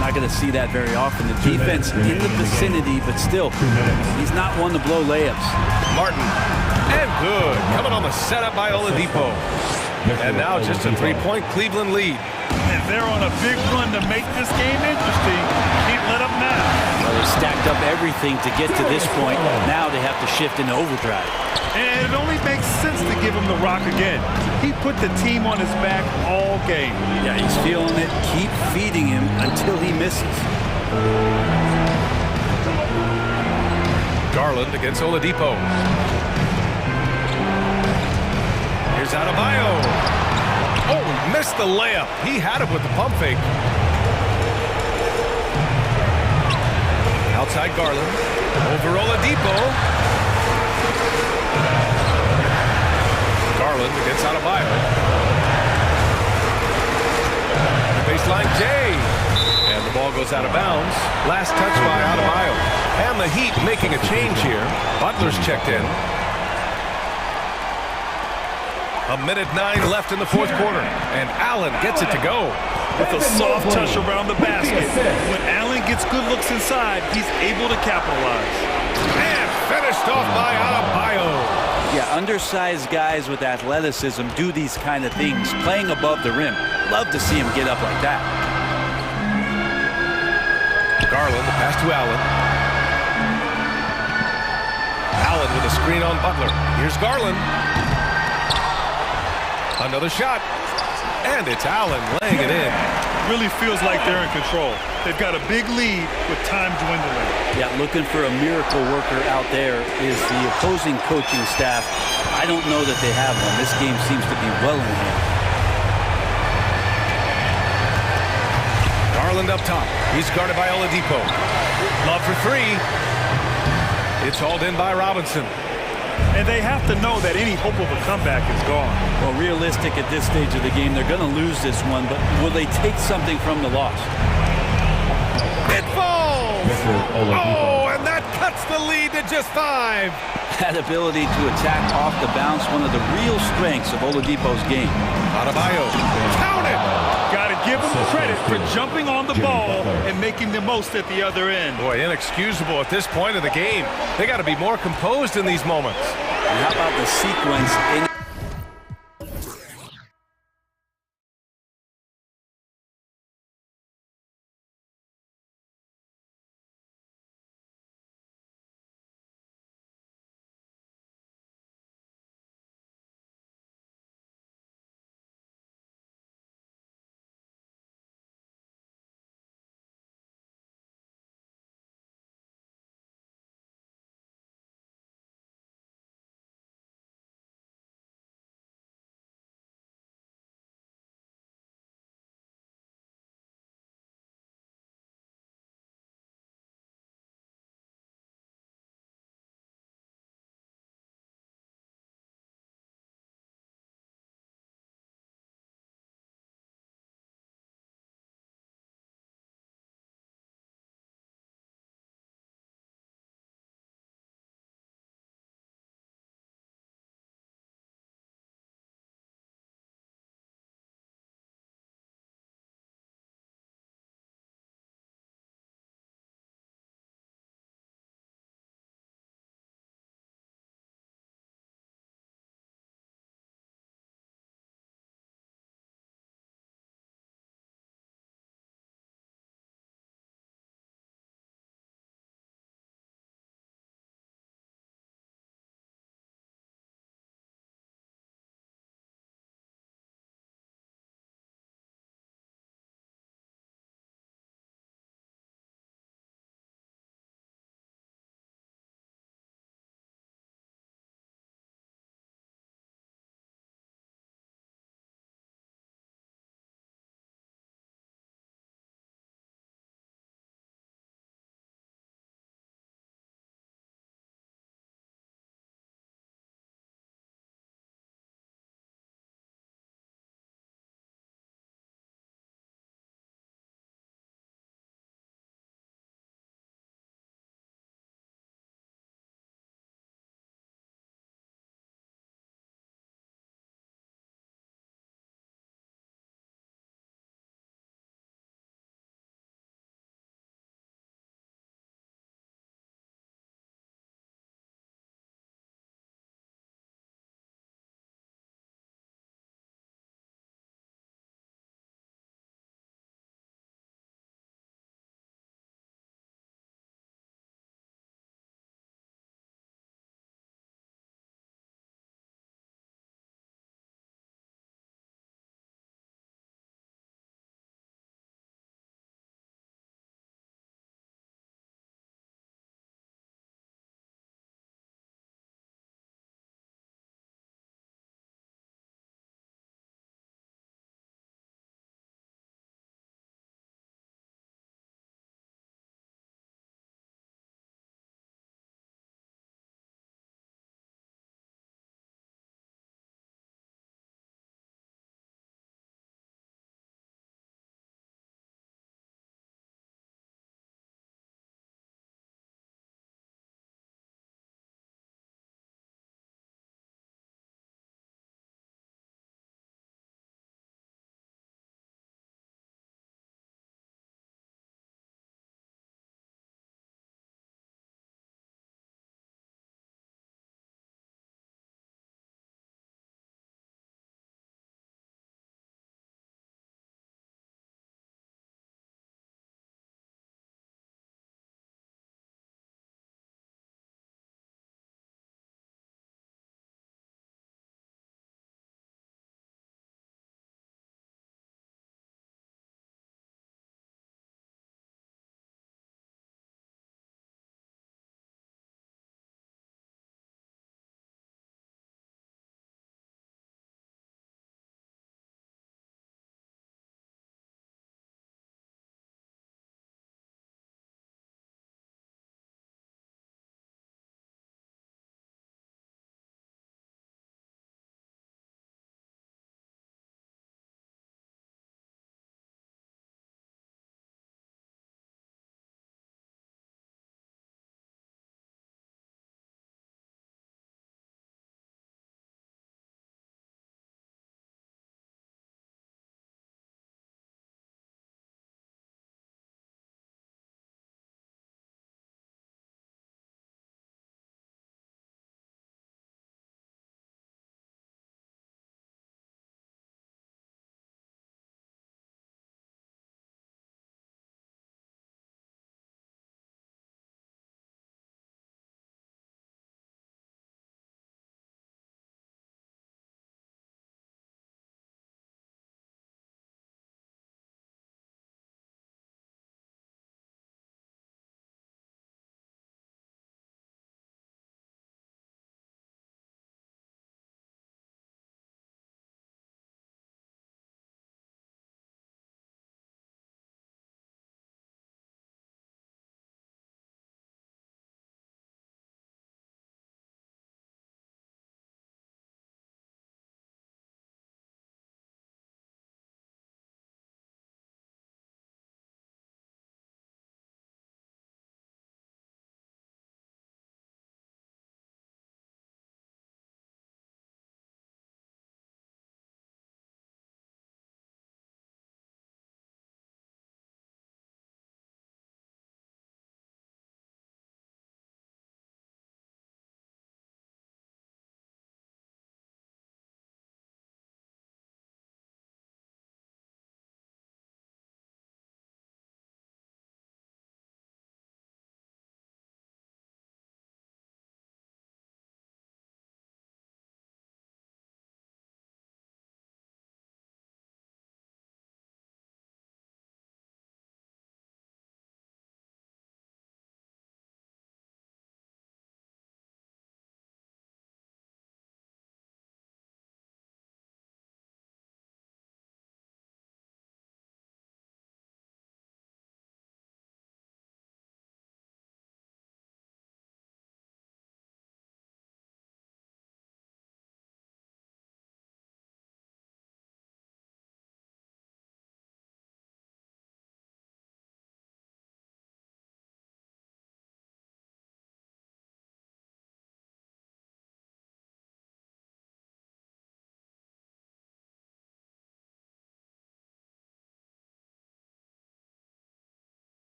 Not going to see that very often. The defense in the vicinity, but still, he's not one to blow layups. Martin. And good. Coming on the setup by Oladipo. And now just a 3-point Cleveland lead. And they're on a big run to make this game interesting. Can't let up now. Well, they stacked up everything to get to this point. Now they have to shift into overdrive. And it only makes sense to give him the rock again. He put the team on his back all game. Yeah, he's feeling it. Keep feeding him until he misses. Garland against Oladipo. Here's Adebayo. Oh, missed the layup. He had it with the pump fake. Outside Garland. Over Oladipo. Garland against Adebayo. Baseline Jay. And the ball goes out of bounds. Last touch by Adebayo. And the Heat making a change here. Butler's checked in. 1:09 left in the fourth quarter. And Allen gets it to go. With a soft touch around the basket. When Allen gets good looks inside, he's able to capitalize. And finished off by Adebayo. Yeah, undersized guys with athleticism do these kind of things, playing above the rim. Love to see him get up like that. Garland, the pass to Allen. Allen with a screen on Butler. Here's Garland. Another shot. And it's Allen laying it in. Really feels like they're in control. They've got a big lead with time dwindling. Yeah, looking for a miracle worker out there is the opposing coaching staff. I don't know that they have one. This game seems to be well in hand. Garland up top. He's guarded by Oladipo. Love for three. It's hauled in by Robinson. And they have to know that any hope of a comeback is gone. Well, realistic at this stage of the game, they're going to lose this one, but will they take something from the loss? It falls! Oh, and that cuts the lead to just 5. That ability to attack off the bounce, one of the real strengths of Oladipo's game. Adebayo, count it! Got to give him credit for jumping on the ball and making the most at the other end. Boy, inexcusable at this point of the game. They got to be more composed in these moments. And how about the sequence in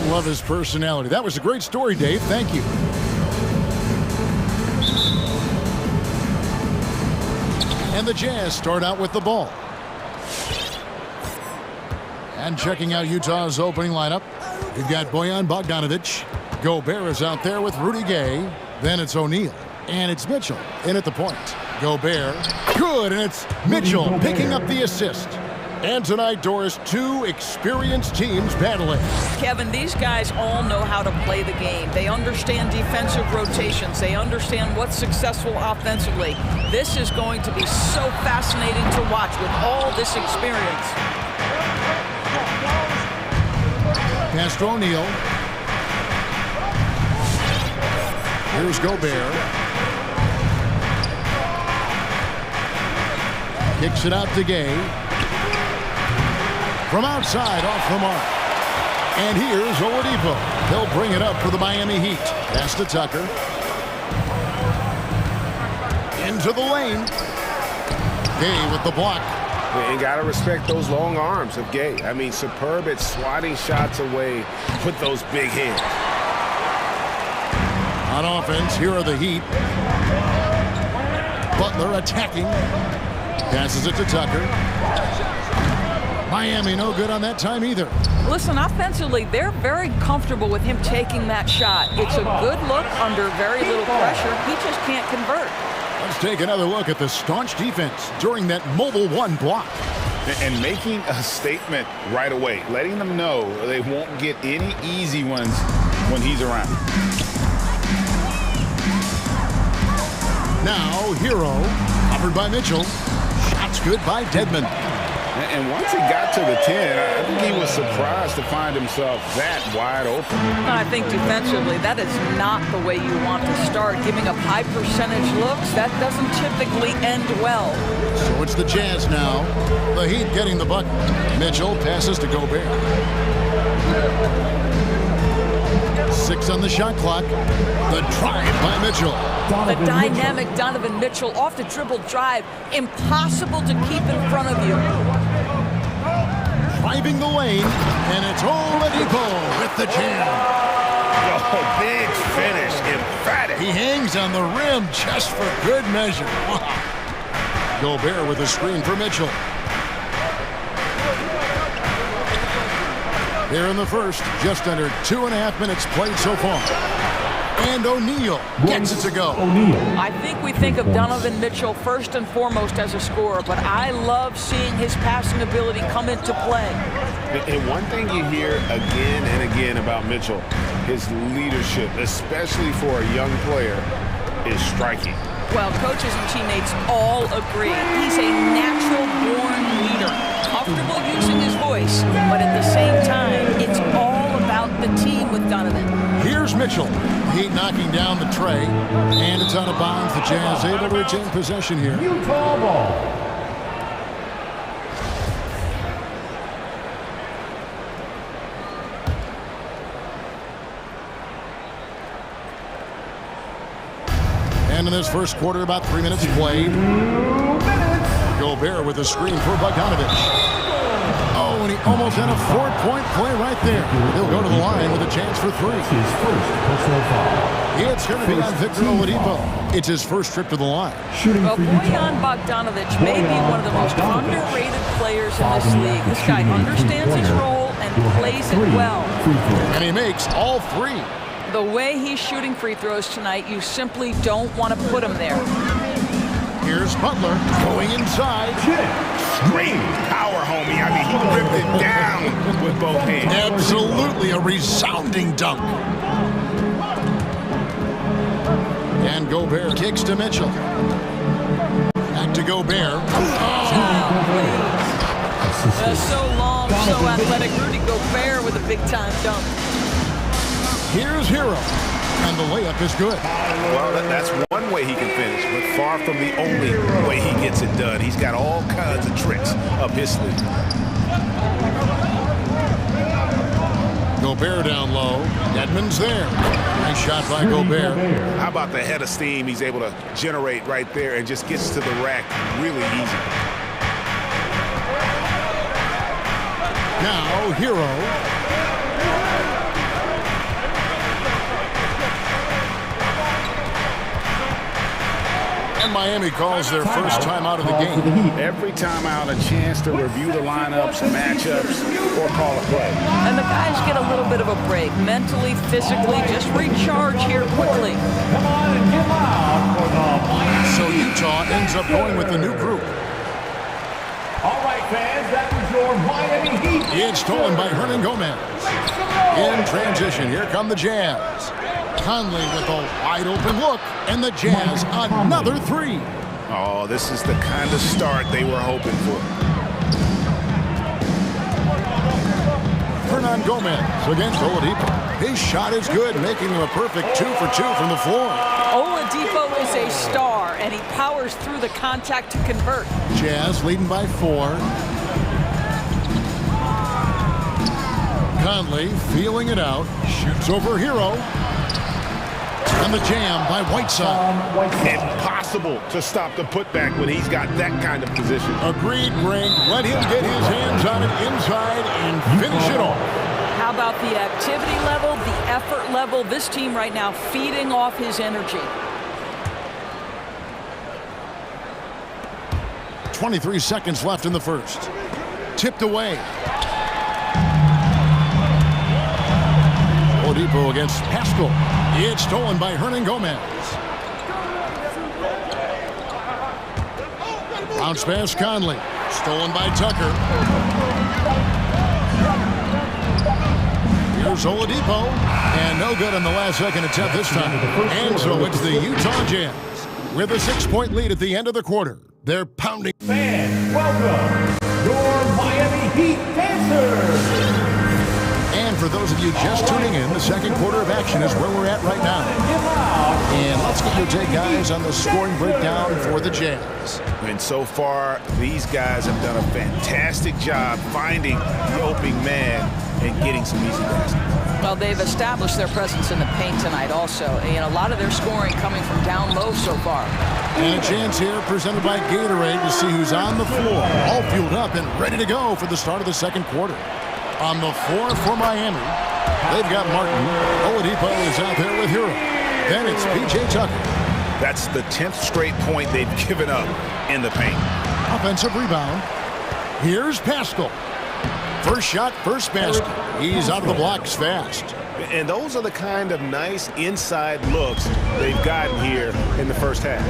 Love his personality. That was a great story, Dave. Thank you. And the Jazz start out with the ball. And checking out Utah's opening lineup, we've got Bojan Bogdanovic. Gobert is out there with Rudy Gay. Then it's O'Neal. And it's Mitchell in at the point. Gobert. Good, and it's Mitchell picking up the assist. And tonight, Doris, two experienced teams battling. Kevin, these guys all know how to play the game. They understand defensive rotations. They understand what's successful offensively. This is going to be so fascinating to watch with all this experience. Pass to O'Neal. Here's Gobert. Kicks it out to Gay. From outside, off the mark. And here's Oladipo. He'll bring it up for the Miami Heat. Pass to Tucker. Into the lane. Gay with the block. And got to respect those long arms of Gay. I mean, superb at swatting shots away with those big hands. On offense, here are the Heat. Butler attacking. Passes it to Tucker. Miami no good on that time either. Listen, offensively, they're very comfortable with him taking that shot. It's a good look under very little pressure. He just can't convert. Let's take another look at the staunch defense during that mobile one block. And making a statement right away, letting them know they won't get any easy ones when he's around. Now, Hero, covered by Mitchell. Shots good by Dedmon. And once he got to the 10, I think he was surprised to find himself that wide open. I think defensively, that is not the way you want to start. Giving up high percentage looks, that doesn't typically end well. So it's the Jazz now. The Heat getting the bucket. Mitchell passes to Gobert. 6 on the shot clock. The drive by Mitchell. The dynamic Donovan Mitchell off the dribble drive. Impossible to keep in front of you. Driving the lane, and it's Oladipo with the jam. Oh, big finish, emphatic. He hangs on the rim just for good measure. Gobert with a screen for Mitchell. Here in the first, just under 2.5 minutes played so far. And O'Neal gets it to go. I think we think of Donovan Mitchell first and foremost as a scorer, but I love seeing his passing ability come into play. And one thing you hear again and again about Mitchell, his leadership, especially for a young player, is striking. Well, coaches and teammates all agree. He's a natural-born leader, comfortable using his voice, but at the same time, it's all about the team with Donovan. Here's Mitchell. Heat knocking down the tray, and it's out of bounds. The Jazz able to retain possession here. Utah ball. And in this first quarter, about 3 minutes played. Gobert with a screen for Bogdanovic. Oh, and he almost had a 4-point play right there. He'll go to the line with a chance for 3. It's going to be on Victor Oladipo. It's his first trip to the line. Well, Bojan Bogdanovic may be one of the most underrated players in this league. This guy understands his role and plays it well. And he makes all 3. The way he's shooting free throws tonight, you simply don't want to put him there. Here's Butler going inside. Great power, homie. I mean, he ripped it down with both hands. Absolutely a resounding dunk. And Gobert kicks to Mitchell. Back to Gobert. So long, so athletic. Rudy Gobert with a big-time dunk. Here's Hero, and the layup is good. Well, that's one way he can finish, but far from the only way he gets it done. He's got all kinds of tricks up his sleeve. Gobert down low. Dedmon's there. Nice shot by Gobert. How about the head of steam he's able to generate right there and just gets to the rack really easy. Now, Hero. And Miami calls their first time out of the game. Every time out, a chance to review the lineups, matchups, or call a play. And the guys get a little bit of a break, mentally, physically, just recharge here quickly. Come on and get loud for the So Utah ends up going with the new group. All right, fans, that was your Miami Heat. It's stolen by Hernan Gomez. In transition, here come the Jazz. Conley with a wide open look, and the Jazz another three. Oh, this is the kind of start they were hoping for. Hernan Gomez against Oladipo. His shot is good, making him a perfect 2 for 2 from the floor. Oladipo is a star, and he powers through the contact to convert. Jazz leading by 4. Conley feeling it out, shoots over Hero. And the jam by Whiteside. Impossible to stop the putback when he's got that kind of position. Agreed, Greg. Let him get his hands on it inside and finish it off. How about the activity level, the effort level? This team right now feeding off his energy. 23 seconds left in the first. Tipped away. Oladipo against Pascal. It's stolen by Hernan Gomez. Bounce pass Conley. Stolen by Tucker. Here's Oladipo. And no good on the last second attempt this time. And so it's the Utah Jazz with a 6-point lead at the end of the quarter. They're pounding. Fans, welcome your Miami Heat dancers. And for those of you just tuning in, the second quarter of action is where we're at right now. And let's get your take, guys, on the scoring breakdown for the Jazz. And so far, these guys have done a fantastic job finding the opening man and getting some easy baskets. Well, they've established their presence in the paint tonight also. And a lot of their scoring coming from down low so far. And a chance here presented by Gatorade to see who's on the floor, all fueled up and ready to go for the start of the second quarter. On the floor for Miami, they've got Martin. Oladipo is out there with Hero. Then it's P.J. Tucker. That's the 10th straight point they've given up in the paint. Offensive rebound. Here's Pascal. First shot, first basket. He's out of the blocks fast. And those are the kind of nice inside looks they've gotten here in the first half.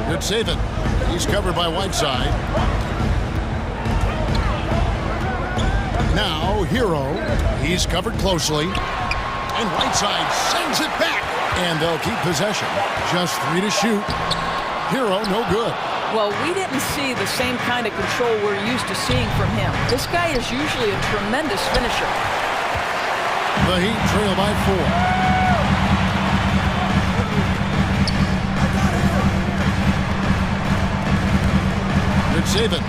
Good saving. He's covered by Whiteside. Now, Hero. He's covered closely. And Whiteside sends it back. And they'll keep possession. Just 3 to shoot. Hero, no good. Well, we didn't see the same kind of control we're used to seeing from him. This guy is usually a tremendous finisher. The Heat trail by 4. Good saving.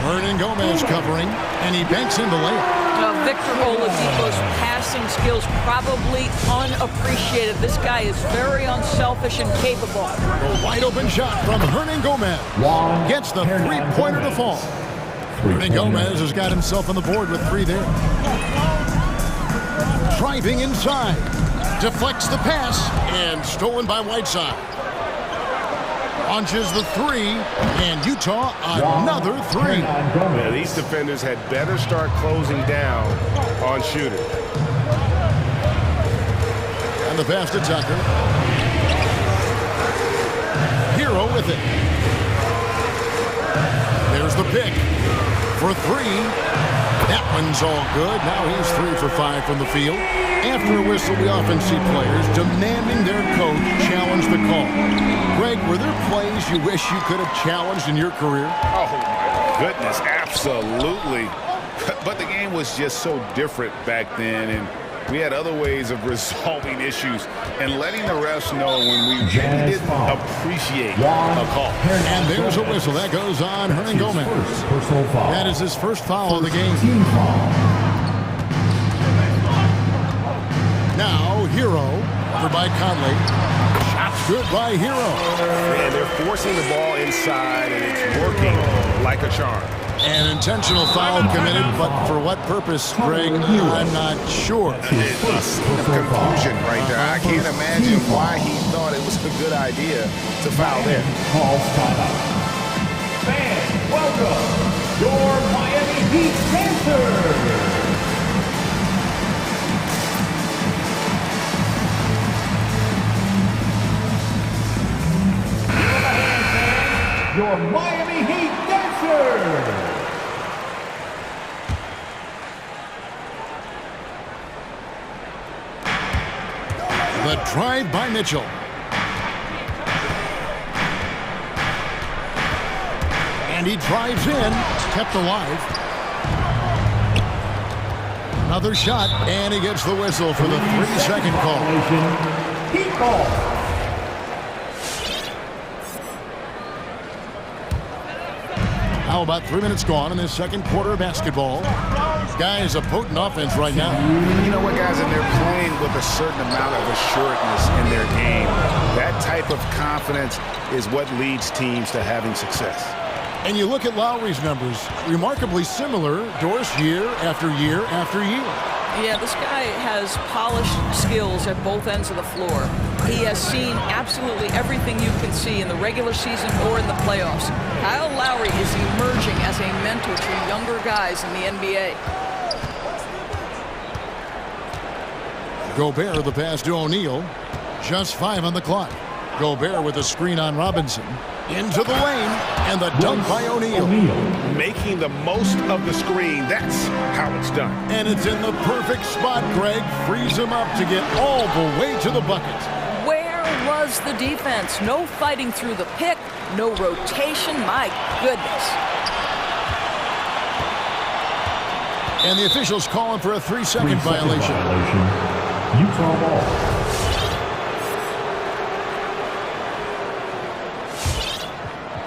Hernan Gomez covering, and he banks in the layup. Victor Oladipo's passing skills probably unappreciated. This guy is very unselfish and capable. A wide open shot from Hernan Gomez. Gets the three-pointer to fall. Hernan Gomez has got himself on the board with 3 there. Driving inside. Deflects the pass, and stolen by Whiteside. Launches the 3, and Utah another 3. Yeah, these defenders had better start closing down on shooting. And the pass to Tucker. Hero with it. There's the pick for 3. That one's all good. Now he's 3 for 5 from the field. After a whistle, we often see players demanding their coach challenge the call. Greg, were there plays you wish you could have challenged in your career? Oh, my goodness, absolutely. But the game was just so different back then, and we had other ways of resolving issues and letting the refs know when we really didn't appreciate a call. And there's a whistle. That goes on Hernan Gomez. That is his first foul of the game. Now, Hero, over by Conley. Shots good by Hero. Man, they're forcing the ball inside, and it's working like a charm. An intentional foul committed, but for what purpose, Greg, I'm not sure. It's confusion right there. I can't imagine why he thought it was a good idea to foul there. Calls timeout. Fans, welcome your Miami Heat Panthers. Your Miami Heat Dancers! The drive by Mitchell. And he drives in, kept alive. Another shot, and he gets the whistle for the 3-second call. Heat ball. How about 3 minutes gone in this second quarter of basketball? Guys, a potent offense right now. You know what, guys? And they're playing with a certain amount of assuredness in their game. That type of confidence is what leads teams to having success. And you look at Lowry's numbers, remarkably similar, Doris, year after year after year. Yeah, this guy has polished skills at both ends of the floor. He has seen absolutely everything you can see in the regular season or in the playoffs. Kyle Lowry is emerging as a mentor to younger guys in the NBA. Gobert, the pass to O'Neal. Just 5 on the clock. Gobert with a screen on Robinson. Into the lane, and the dunk by O'Neal. Making the most of the screen, that's how it's done. And it's in the perfect spot, Greg. Frees him up to get all the way to the bucket. Where was the defense? No fighting through the pick, no rotation, my goodness. And the officials calling for a 3-second violation. Utah ball.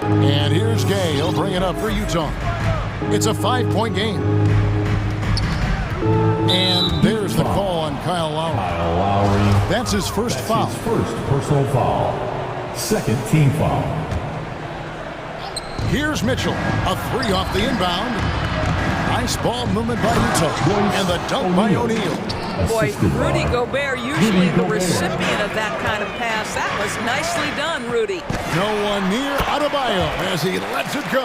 And here's Gay. He'll bring it up for Utah. It's a 5-point game. And there's the call on Kyle Lowry. Kyle Lowry. That's his first foul. His first personal foul. Second team foul. Here's Mitchell. A 3 off the inbound. Nice ball movement by Utah. And the dunk by O'Neal. Boy, Rudy Gobert, usually the recipient of that kind of pass. That was nicely done, Rudy. No one near Adebayo as he lets it go.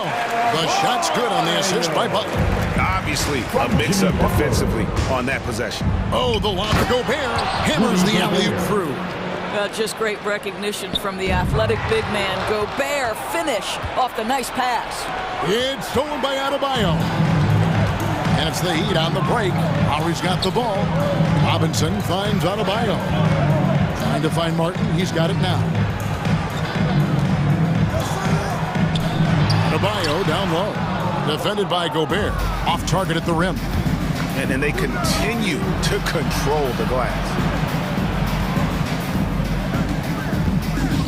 The shot's good on the assist by Butler. Obviously, a mix-up defensively on that possession. Oh, the lob to Gobert. Hammers the alley-oop through. Just great recognition from the athletic big man. Gobert finish off the nice pass. It's stolen by Adebayo. And it's the Heat on the break. Lowry's got the ball. Robinson finds Adebayo. Trying to find Martin. He's got it now. Adebayo down low. Defended by Gobert. Off target at the rim. And then they continue to control the glass.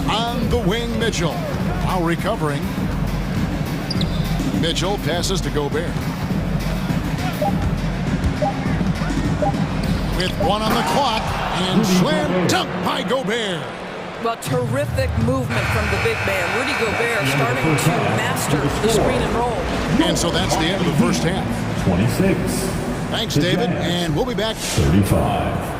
On the wing, Mitchell. Now recovering. Mitchell passes to Gobert. With 1 on the clock, and slam dunk by Gobert. Well, terrific movement from the big man. Rudy Gobert starting to master the screen and roll. And so that's the end of the first half. 26. Thanks, David, and we'll be back. 35.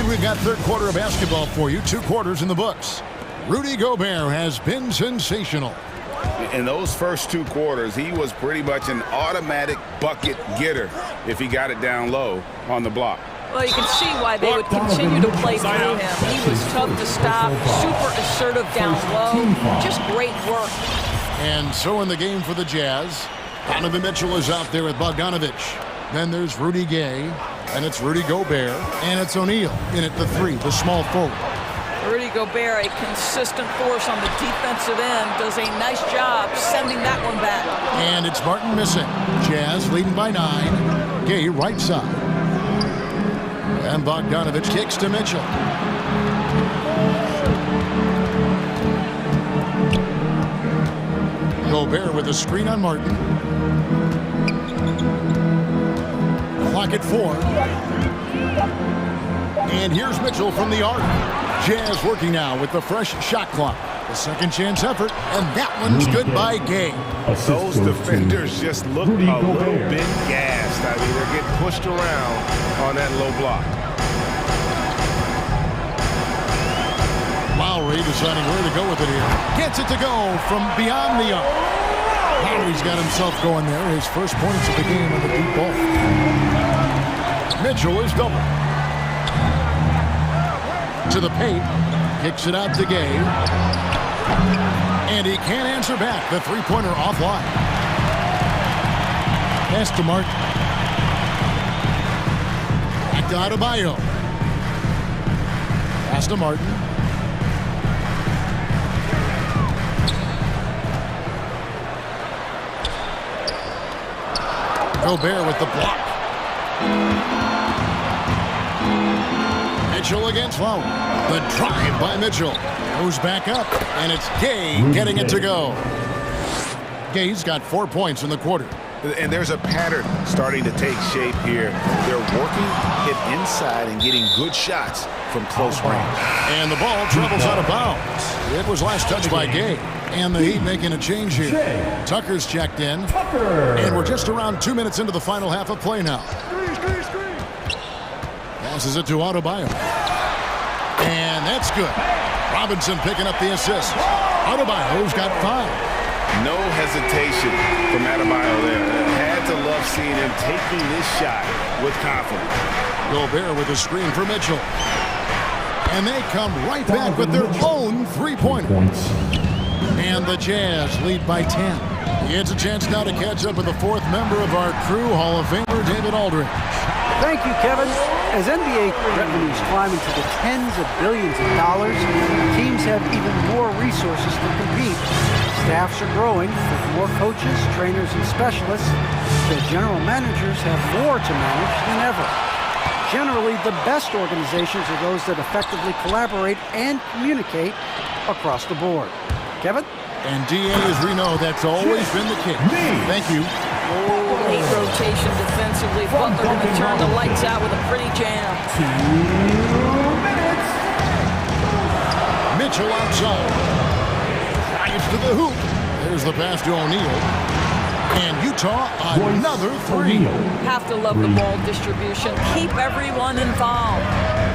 We've got third quarter of basketball for you. 2 quarters in the books. Rudy Gobert has been sensational. In those first 2 quarters, he was pretty much an automatic bucket getter if he got it down low on the block. Well, you can see why they would continue to play through him. He was tough to stop, super assertive down low. Just great work. And so in the game for the Jazz, Donovan Mitchell is out there with Bogdanovich. Then there's Rudy Gay. And it's Rudy Gobert, and it's O'Neal in at the 3, the small forward. Rudy Gobert, a consistent force on the defensive end, does a nice job sending that one back. And it's Martin missing. Jazz leading by 9. Gay right side. And Bogdanovich kicks to Mitchell. Gobert with a screen on Martin. clock at 4. And here's Mitchell from the arc. Jazz working now with the fresh shot clock. The second chance effort, and that one's good by Gay. Those defenders just look a little bit gassed. I mean, they're getting pushed around on that low block. Lowry deciding where to go with it here. Gets it to go from beyond the arc. Lowry's got himself going there. His first points of the game on the deep ball. Mitchell is double. To the paint. Kicks it out to Gay. And he can't answer back. The three-pointer offline. Pass to Marta. Back to Adebayo. Pass to Martin. Gobert with the block. Mitchell against Lowry. The drive by Mitchell. Goes back up, and it's Gay getting it to go. Gay's got 4 points in the quarter. And there's a pattern starting to take shape here. They're working it inside and getting good shots from close range. And the ball travels out of bounds. It was last touched by Gay. And the Heat making a change here. Tucker's checked in. And we're just around 2 minutes into the final half of play now. Passes it to Adebayo. And that's good. Robinson picking up the assist. Adebayo's got 5. No hesitation from Adebayo there. Had to love seeing him taking this shot with confidence. Gobert with a screen for Mitchell. And they come right back with their own three-pointer. And the Jazz lead by 10. He has a chance now to catch up with the fourth member of our crew, Hall of Famer David Aldridge. Thank you, Kevin. As NBA revenues climb into the tens of billions of dollars, teams have even more resources to compete. Staffs are growing with more coaches, trainers, and specialists. The general managers have more to manage than ever. Generally, the best organizations are those that effectively collaborate and communicate across the board. Kevin? And DA, as we know, that's always been the case. Thank you. Late rotation defensively. Butler going to turn the lights out with a pretty jam. 2 minutes. Mitchell outside. Drives to the hoop. There's the pass to O'Neal. And Utah, another three. Have to love the ball distribution. Keep everyone involved.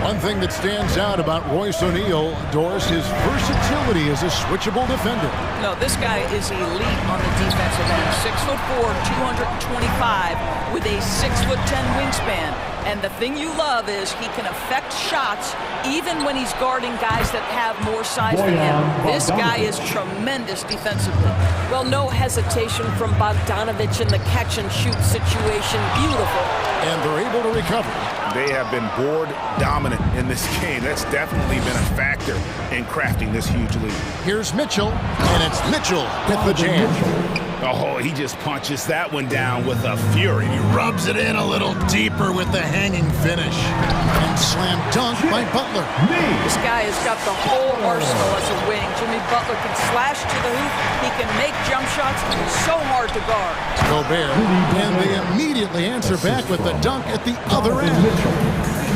One thing that stands out about Royce O'Neal, Doris, his versatility as a switchable defender. No, this guy is elite on the defensive end. 6'4", 225, with a 6'10" wingspan. And the thing you love is he can affect shots even when he's guarding guys that have more size than him. This guy is tremendous defensively. Well, no hesitation from Bogdanovich in the catch-and-shoot situation. Beautiful. And they're able to recover. They have been board dominant in this game. That's definitely been a factor in crafting this huge lead. Here's Mitchell, and it's Mitchell with the jam. Oh, he just punches that one down with a fury. He rubs it in a little deeper with the hanging finish. And slam dunk by Butler. This guy has got the whole arsenal as a wing. Jimmy Butler can slash to the hoop. He can make jump shots. So hard to guard. Gobert, and they immediately answer back with the dunk at the other end.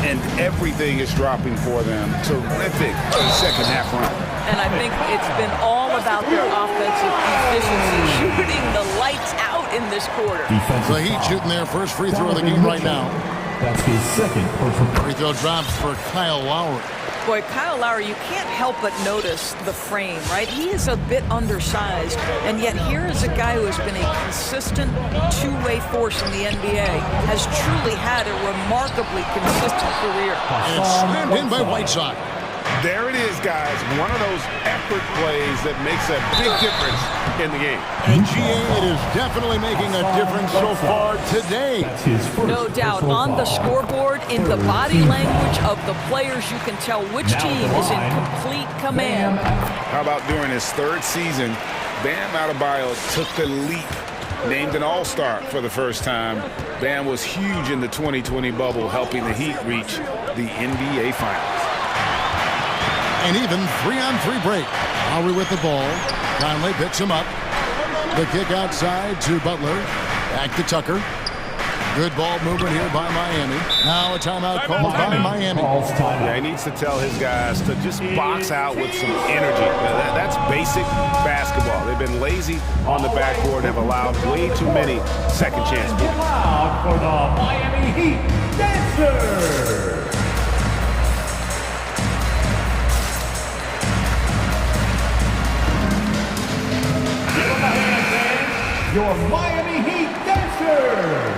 And everything is dropping for them. Terrific second half run. And I think it's been all about their offensive efficiency, shooting the lights out in this quarter. The Heat shooting their first free throw of the game right now. That's his second personal. Free throw drops for Kyle Lowry. Boy, Kyle Lowry, you can't help but notice the frame, right? He is a bit undersized, and yet here is a guy who has been a consistent two-way force in the NBA, has truly had a remarkably consistent career. And it's slammed in by Whiteside. There it is, guys. One of those effort plays that makes a big difference in the game. And GA, it is definitely making a difference so far today. No doubt. On the scoreboard, in the body language of the players, you can tell which team is in complete command. How about during his third season, Bam Adebayo took the leap. Named an all-star for the first time. Bam was huge in the 2020 bubble, helping the Heat reach the NBA Finals. And even 3-on-3 break. Lowry with the ball. Conley picks him up. The kick outside to Butler. Back to Tucker. Good ball movement here by Miami. Now a timeout called by Miami. Yeah, he needs to tell his guys to just box out with some energy. That's basic basketball. They've been lazy on the backboard and have allowed way too many second chance points. For the Miami Heat Dancers. Give them a hand, fans. Your Miami Heat Dancers.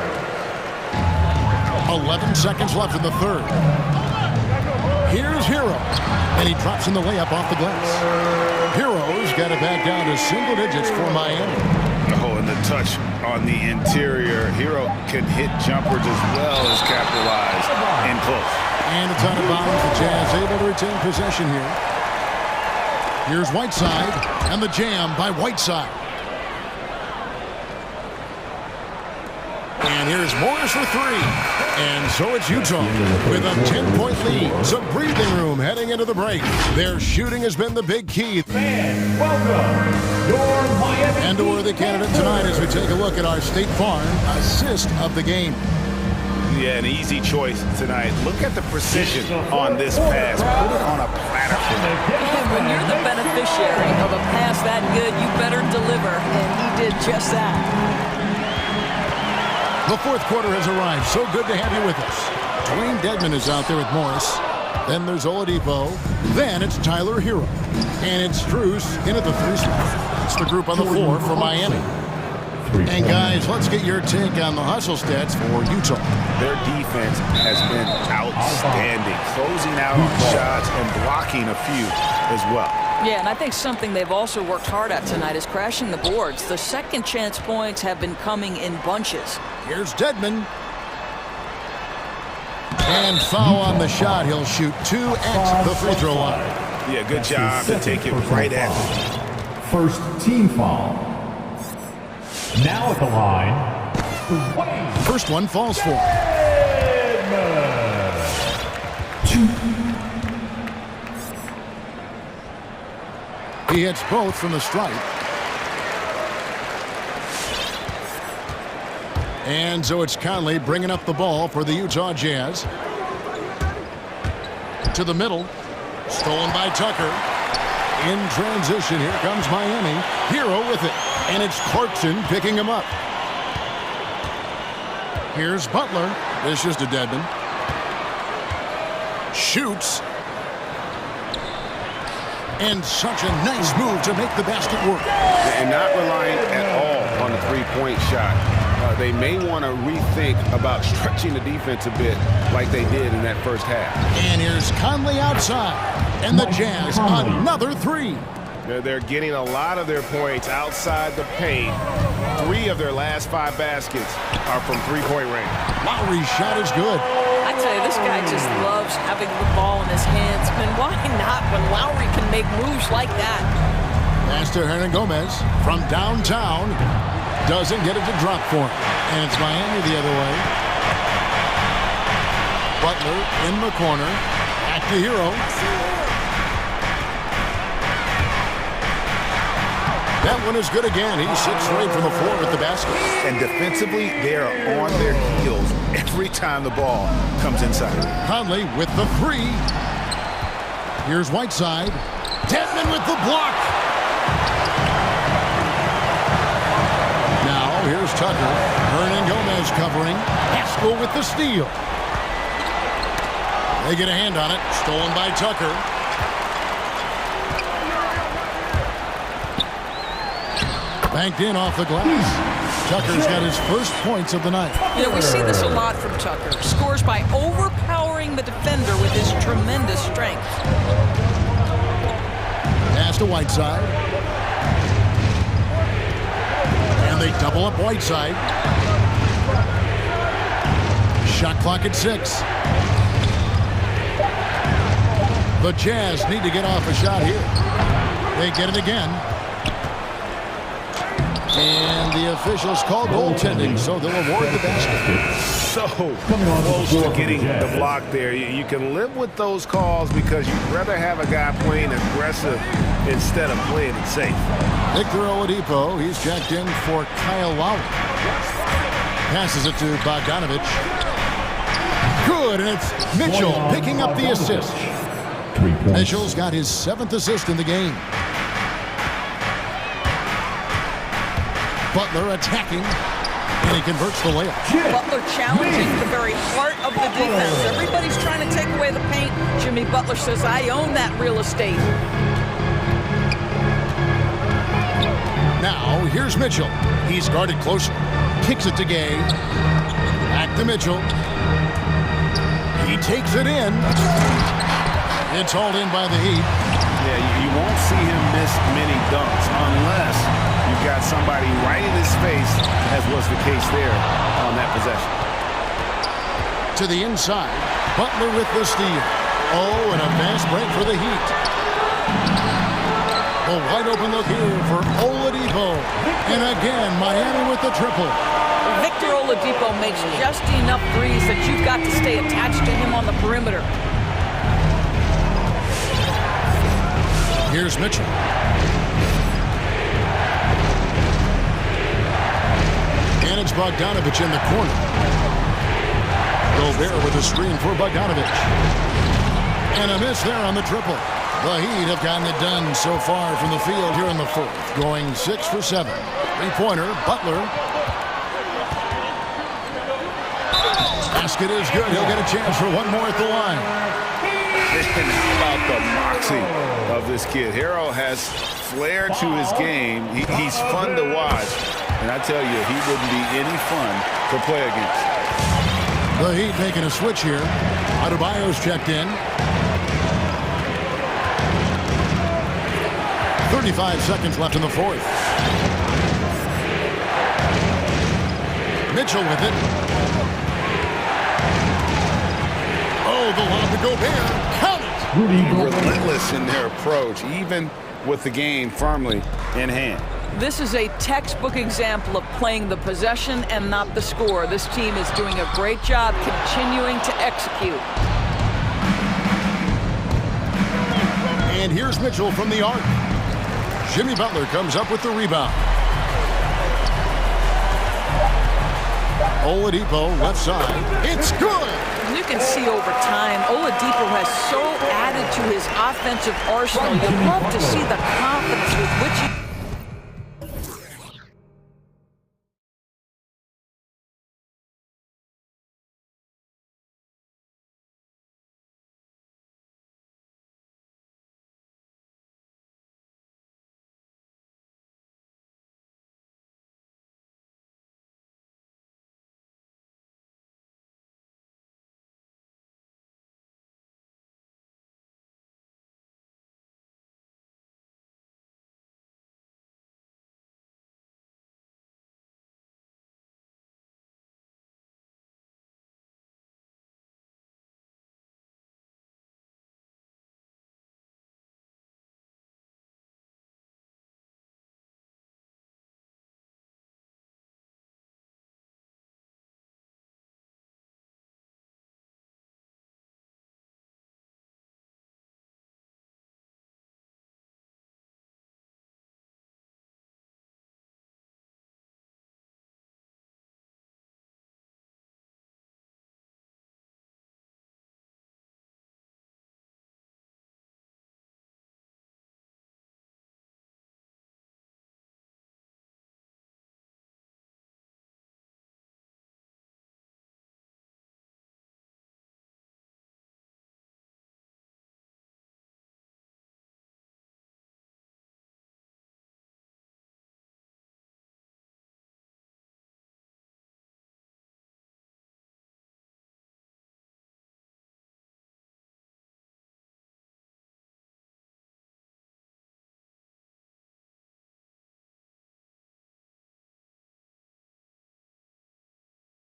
11 seconds left in the third. Here's Hero, and he drops in the layup off the glass. Hero's got it back down to single digits for Miami. Oh, and the touch on the interior. Hero can hit jumpers as well as capitalize in close. And it's out of bounds. The Jazz able to retain possession here. Here's Whiteside, and the jam by Whiteside. And here's Morris for three. And so it's Utah with a 10-point lead. Some breathing room heading into the break. Their shooting has been the big key. And welcome your Miami. And a worthy candidate tonight as we take a look at our State Farm assist of the game. Yeah, an easy choice tonight. Look at the precision on this pass. Put it on a platter. And when you're the beneficiary of a pass that good, you better deliver. And he did just that. The fourth quarter has arrived. So good to have you with us. Dwayne Dedmon is out there with Morris. Then there's Oladipo. Then it's Tyler Hero. And it's Strus in at the three spot. It's the group on the floor for Miami. And guys, let's get your take on the hustle stats for Utah. Their defense has been outstanding, closing out on shots and blocking a few as well. Yeah, and I think something they've also worked hard at tonight is crashing the boards. The second chance points have been coming in bunches. Here's Dedmon. And foul on the shot. He'll shoot 2 at the free throw line. Yeah, good job to take it right at him. First team foul. Now at the line. First one falls for. He hits both from the stripe. And so it's Conley bringing up the ball for the Utah Jazz. To the middle. Stolen by Tucker. In transition, here comes Miami. Hero with it. And it's Clarkson picking him up. Here's Butler. This is to Dedmon. Shoots. And such a nice move to make the basket work. And not relying at all on the three-point shot. They may want to rethink about stretching the defense a bit like they did in that first half. And here's Conley outside. And the Jazz another three. They're getting a lot of their points outside the paint. 3 of their last 5 baskets are from three-point range. Lowry's shot is good. I tell you, this guy just loves having the ball in his hands. And why not when Lowry can make moves like that? Pass to Hernan Gomez from downtown. Doesn't get it to drop for him. And it's Miami the other way. Butler in the corner. Back to Hero. That one is good again. He sits straight from the floor with the basket. And defensively, they are on their heels every time the ball comes inside. Conley with the three. Here's Whiteside. Dedmon with the block. Now here's Tucker. Hernan Gomez covering. Haskell with the steal. They get a hand on it. Stolen by Tucker. Banked in off the glass. Tucker's got his first points of the night. You know, we see this a lot from Tucker. Scores by overpowering the defender with his tremendous strength. Pass to Whiteside. And they double up Whiteside. Shot clock at 6. The Jazz need to get off a shot here. They get it again. And the officials call goaltending, so they'll award the basket. So close to getting the block there. You can live with those calls because you'd rather have a guy playing aggressive instead of playing it safe. Victor Oladipo, he's checked in for Kyle Lowry. Passes it to Bogdanovich. Good, and it's Mitchell picking up the assist. Mitchell's got his 7th assist in the game. Butler attacking, and he converts the layup. Butler challenging the very heart of the defense. Everybody's trying to take away the paint. Jimmy Butler says, I own that real estate. Now, here's Mitchell. He's guarded closer. Kicks it to Gay. Back to Mitchell. He takes it in. It's hauled in by the Heat. Yeah, you won't see him miss many dunks unless you've got somebody right in his face, as was the case there on that possession. To the inside. Butler with the steal. Oh, and a fast break for the Heat. A wide open look here for Oladipo. And again, Miami with the triple. Victor Oladipo makes just enough threes that you've got to stay attached to him on the perimeter. Here's Mitchell. And it's Bogdanovich in the corner. Gobert with a screen for Bogdanovich. And a miss there on the triple. The Heat have gotten it done so far from the field here in the 4th, going 6 for 7. Three-pointer, Butler. Basket is good. He'll get a chance for one more at the line. And how about the moxie of this kid? Harrell has flair to his game. He's fun to watch. And I tell you, he wouldn't be any fun to play against. The Heat making a switch here. Adebayo's checked in. 35 seconds left in the 4th. Mitchell with it. Oh, the lob to Gobert. Count it! Relentless in their approach, even with the game firmly in hand. This is a textbook example of playing the possession and not the score. This team is doing a great job continuing to execute. And here's Mitchell from the arc. Jimmy Butler comes up with the rebound. Oladipo left side. It's good! You can see over time, Oladipo has so added to his offensive arsenal. You'd love to see the confidence with which he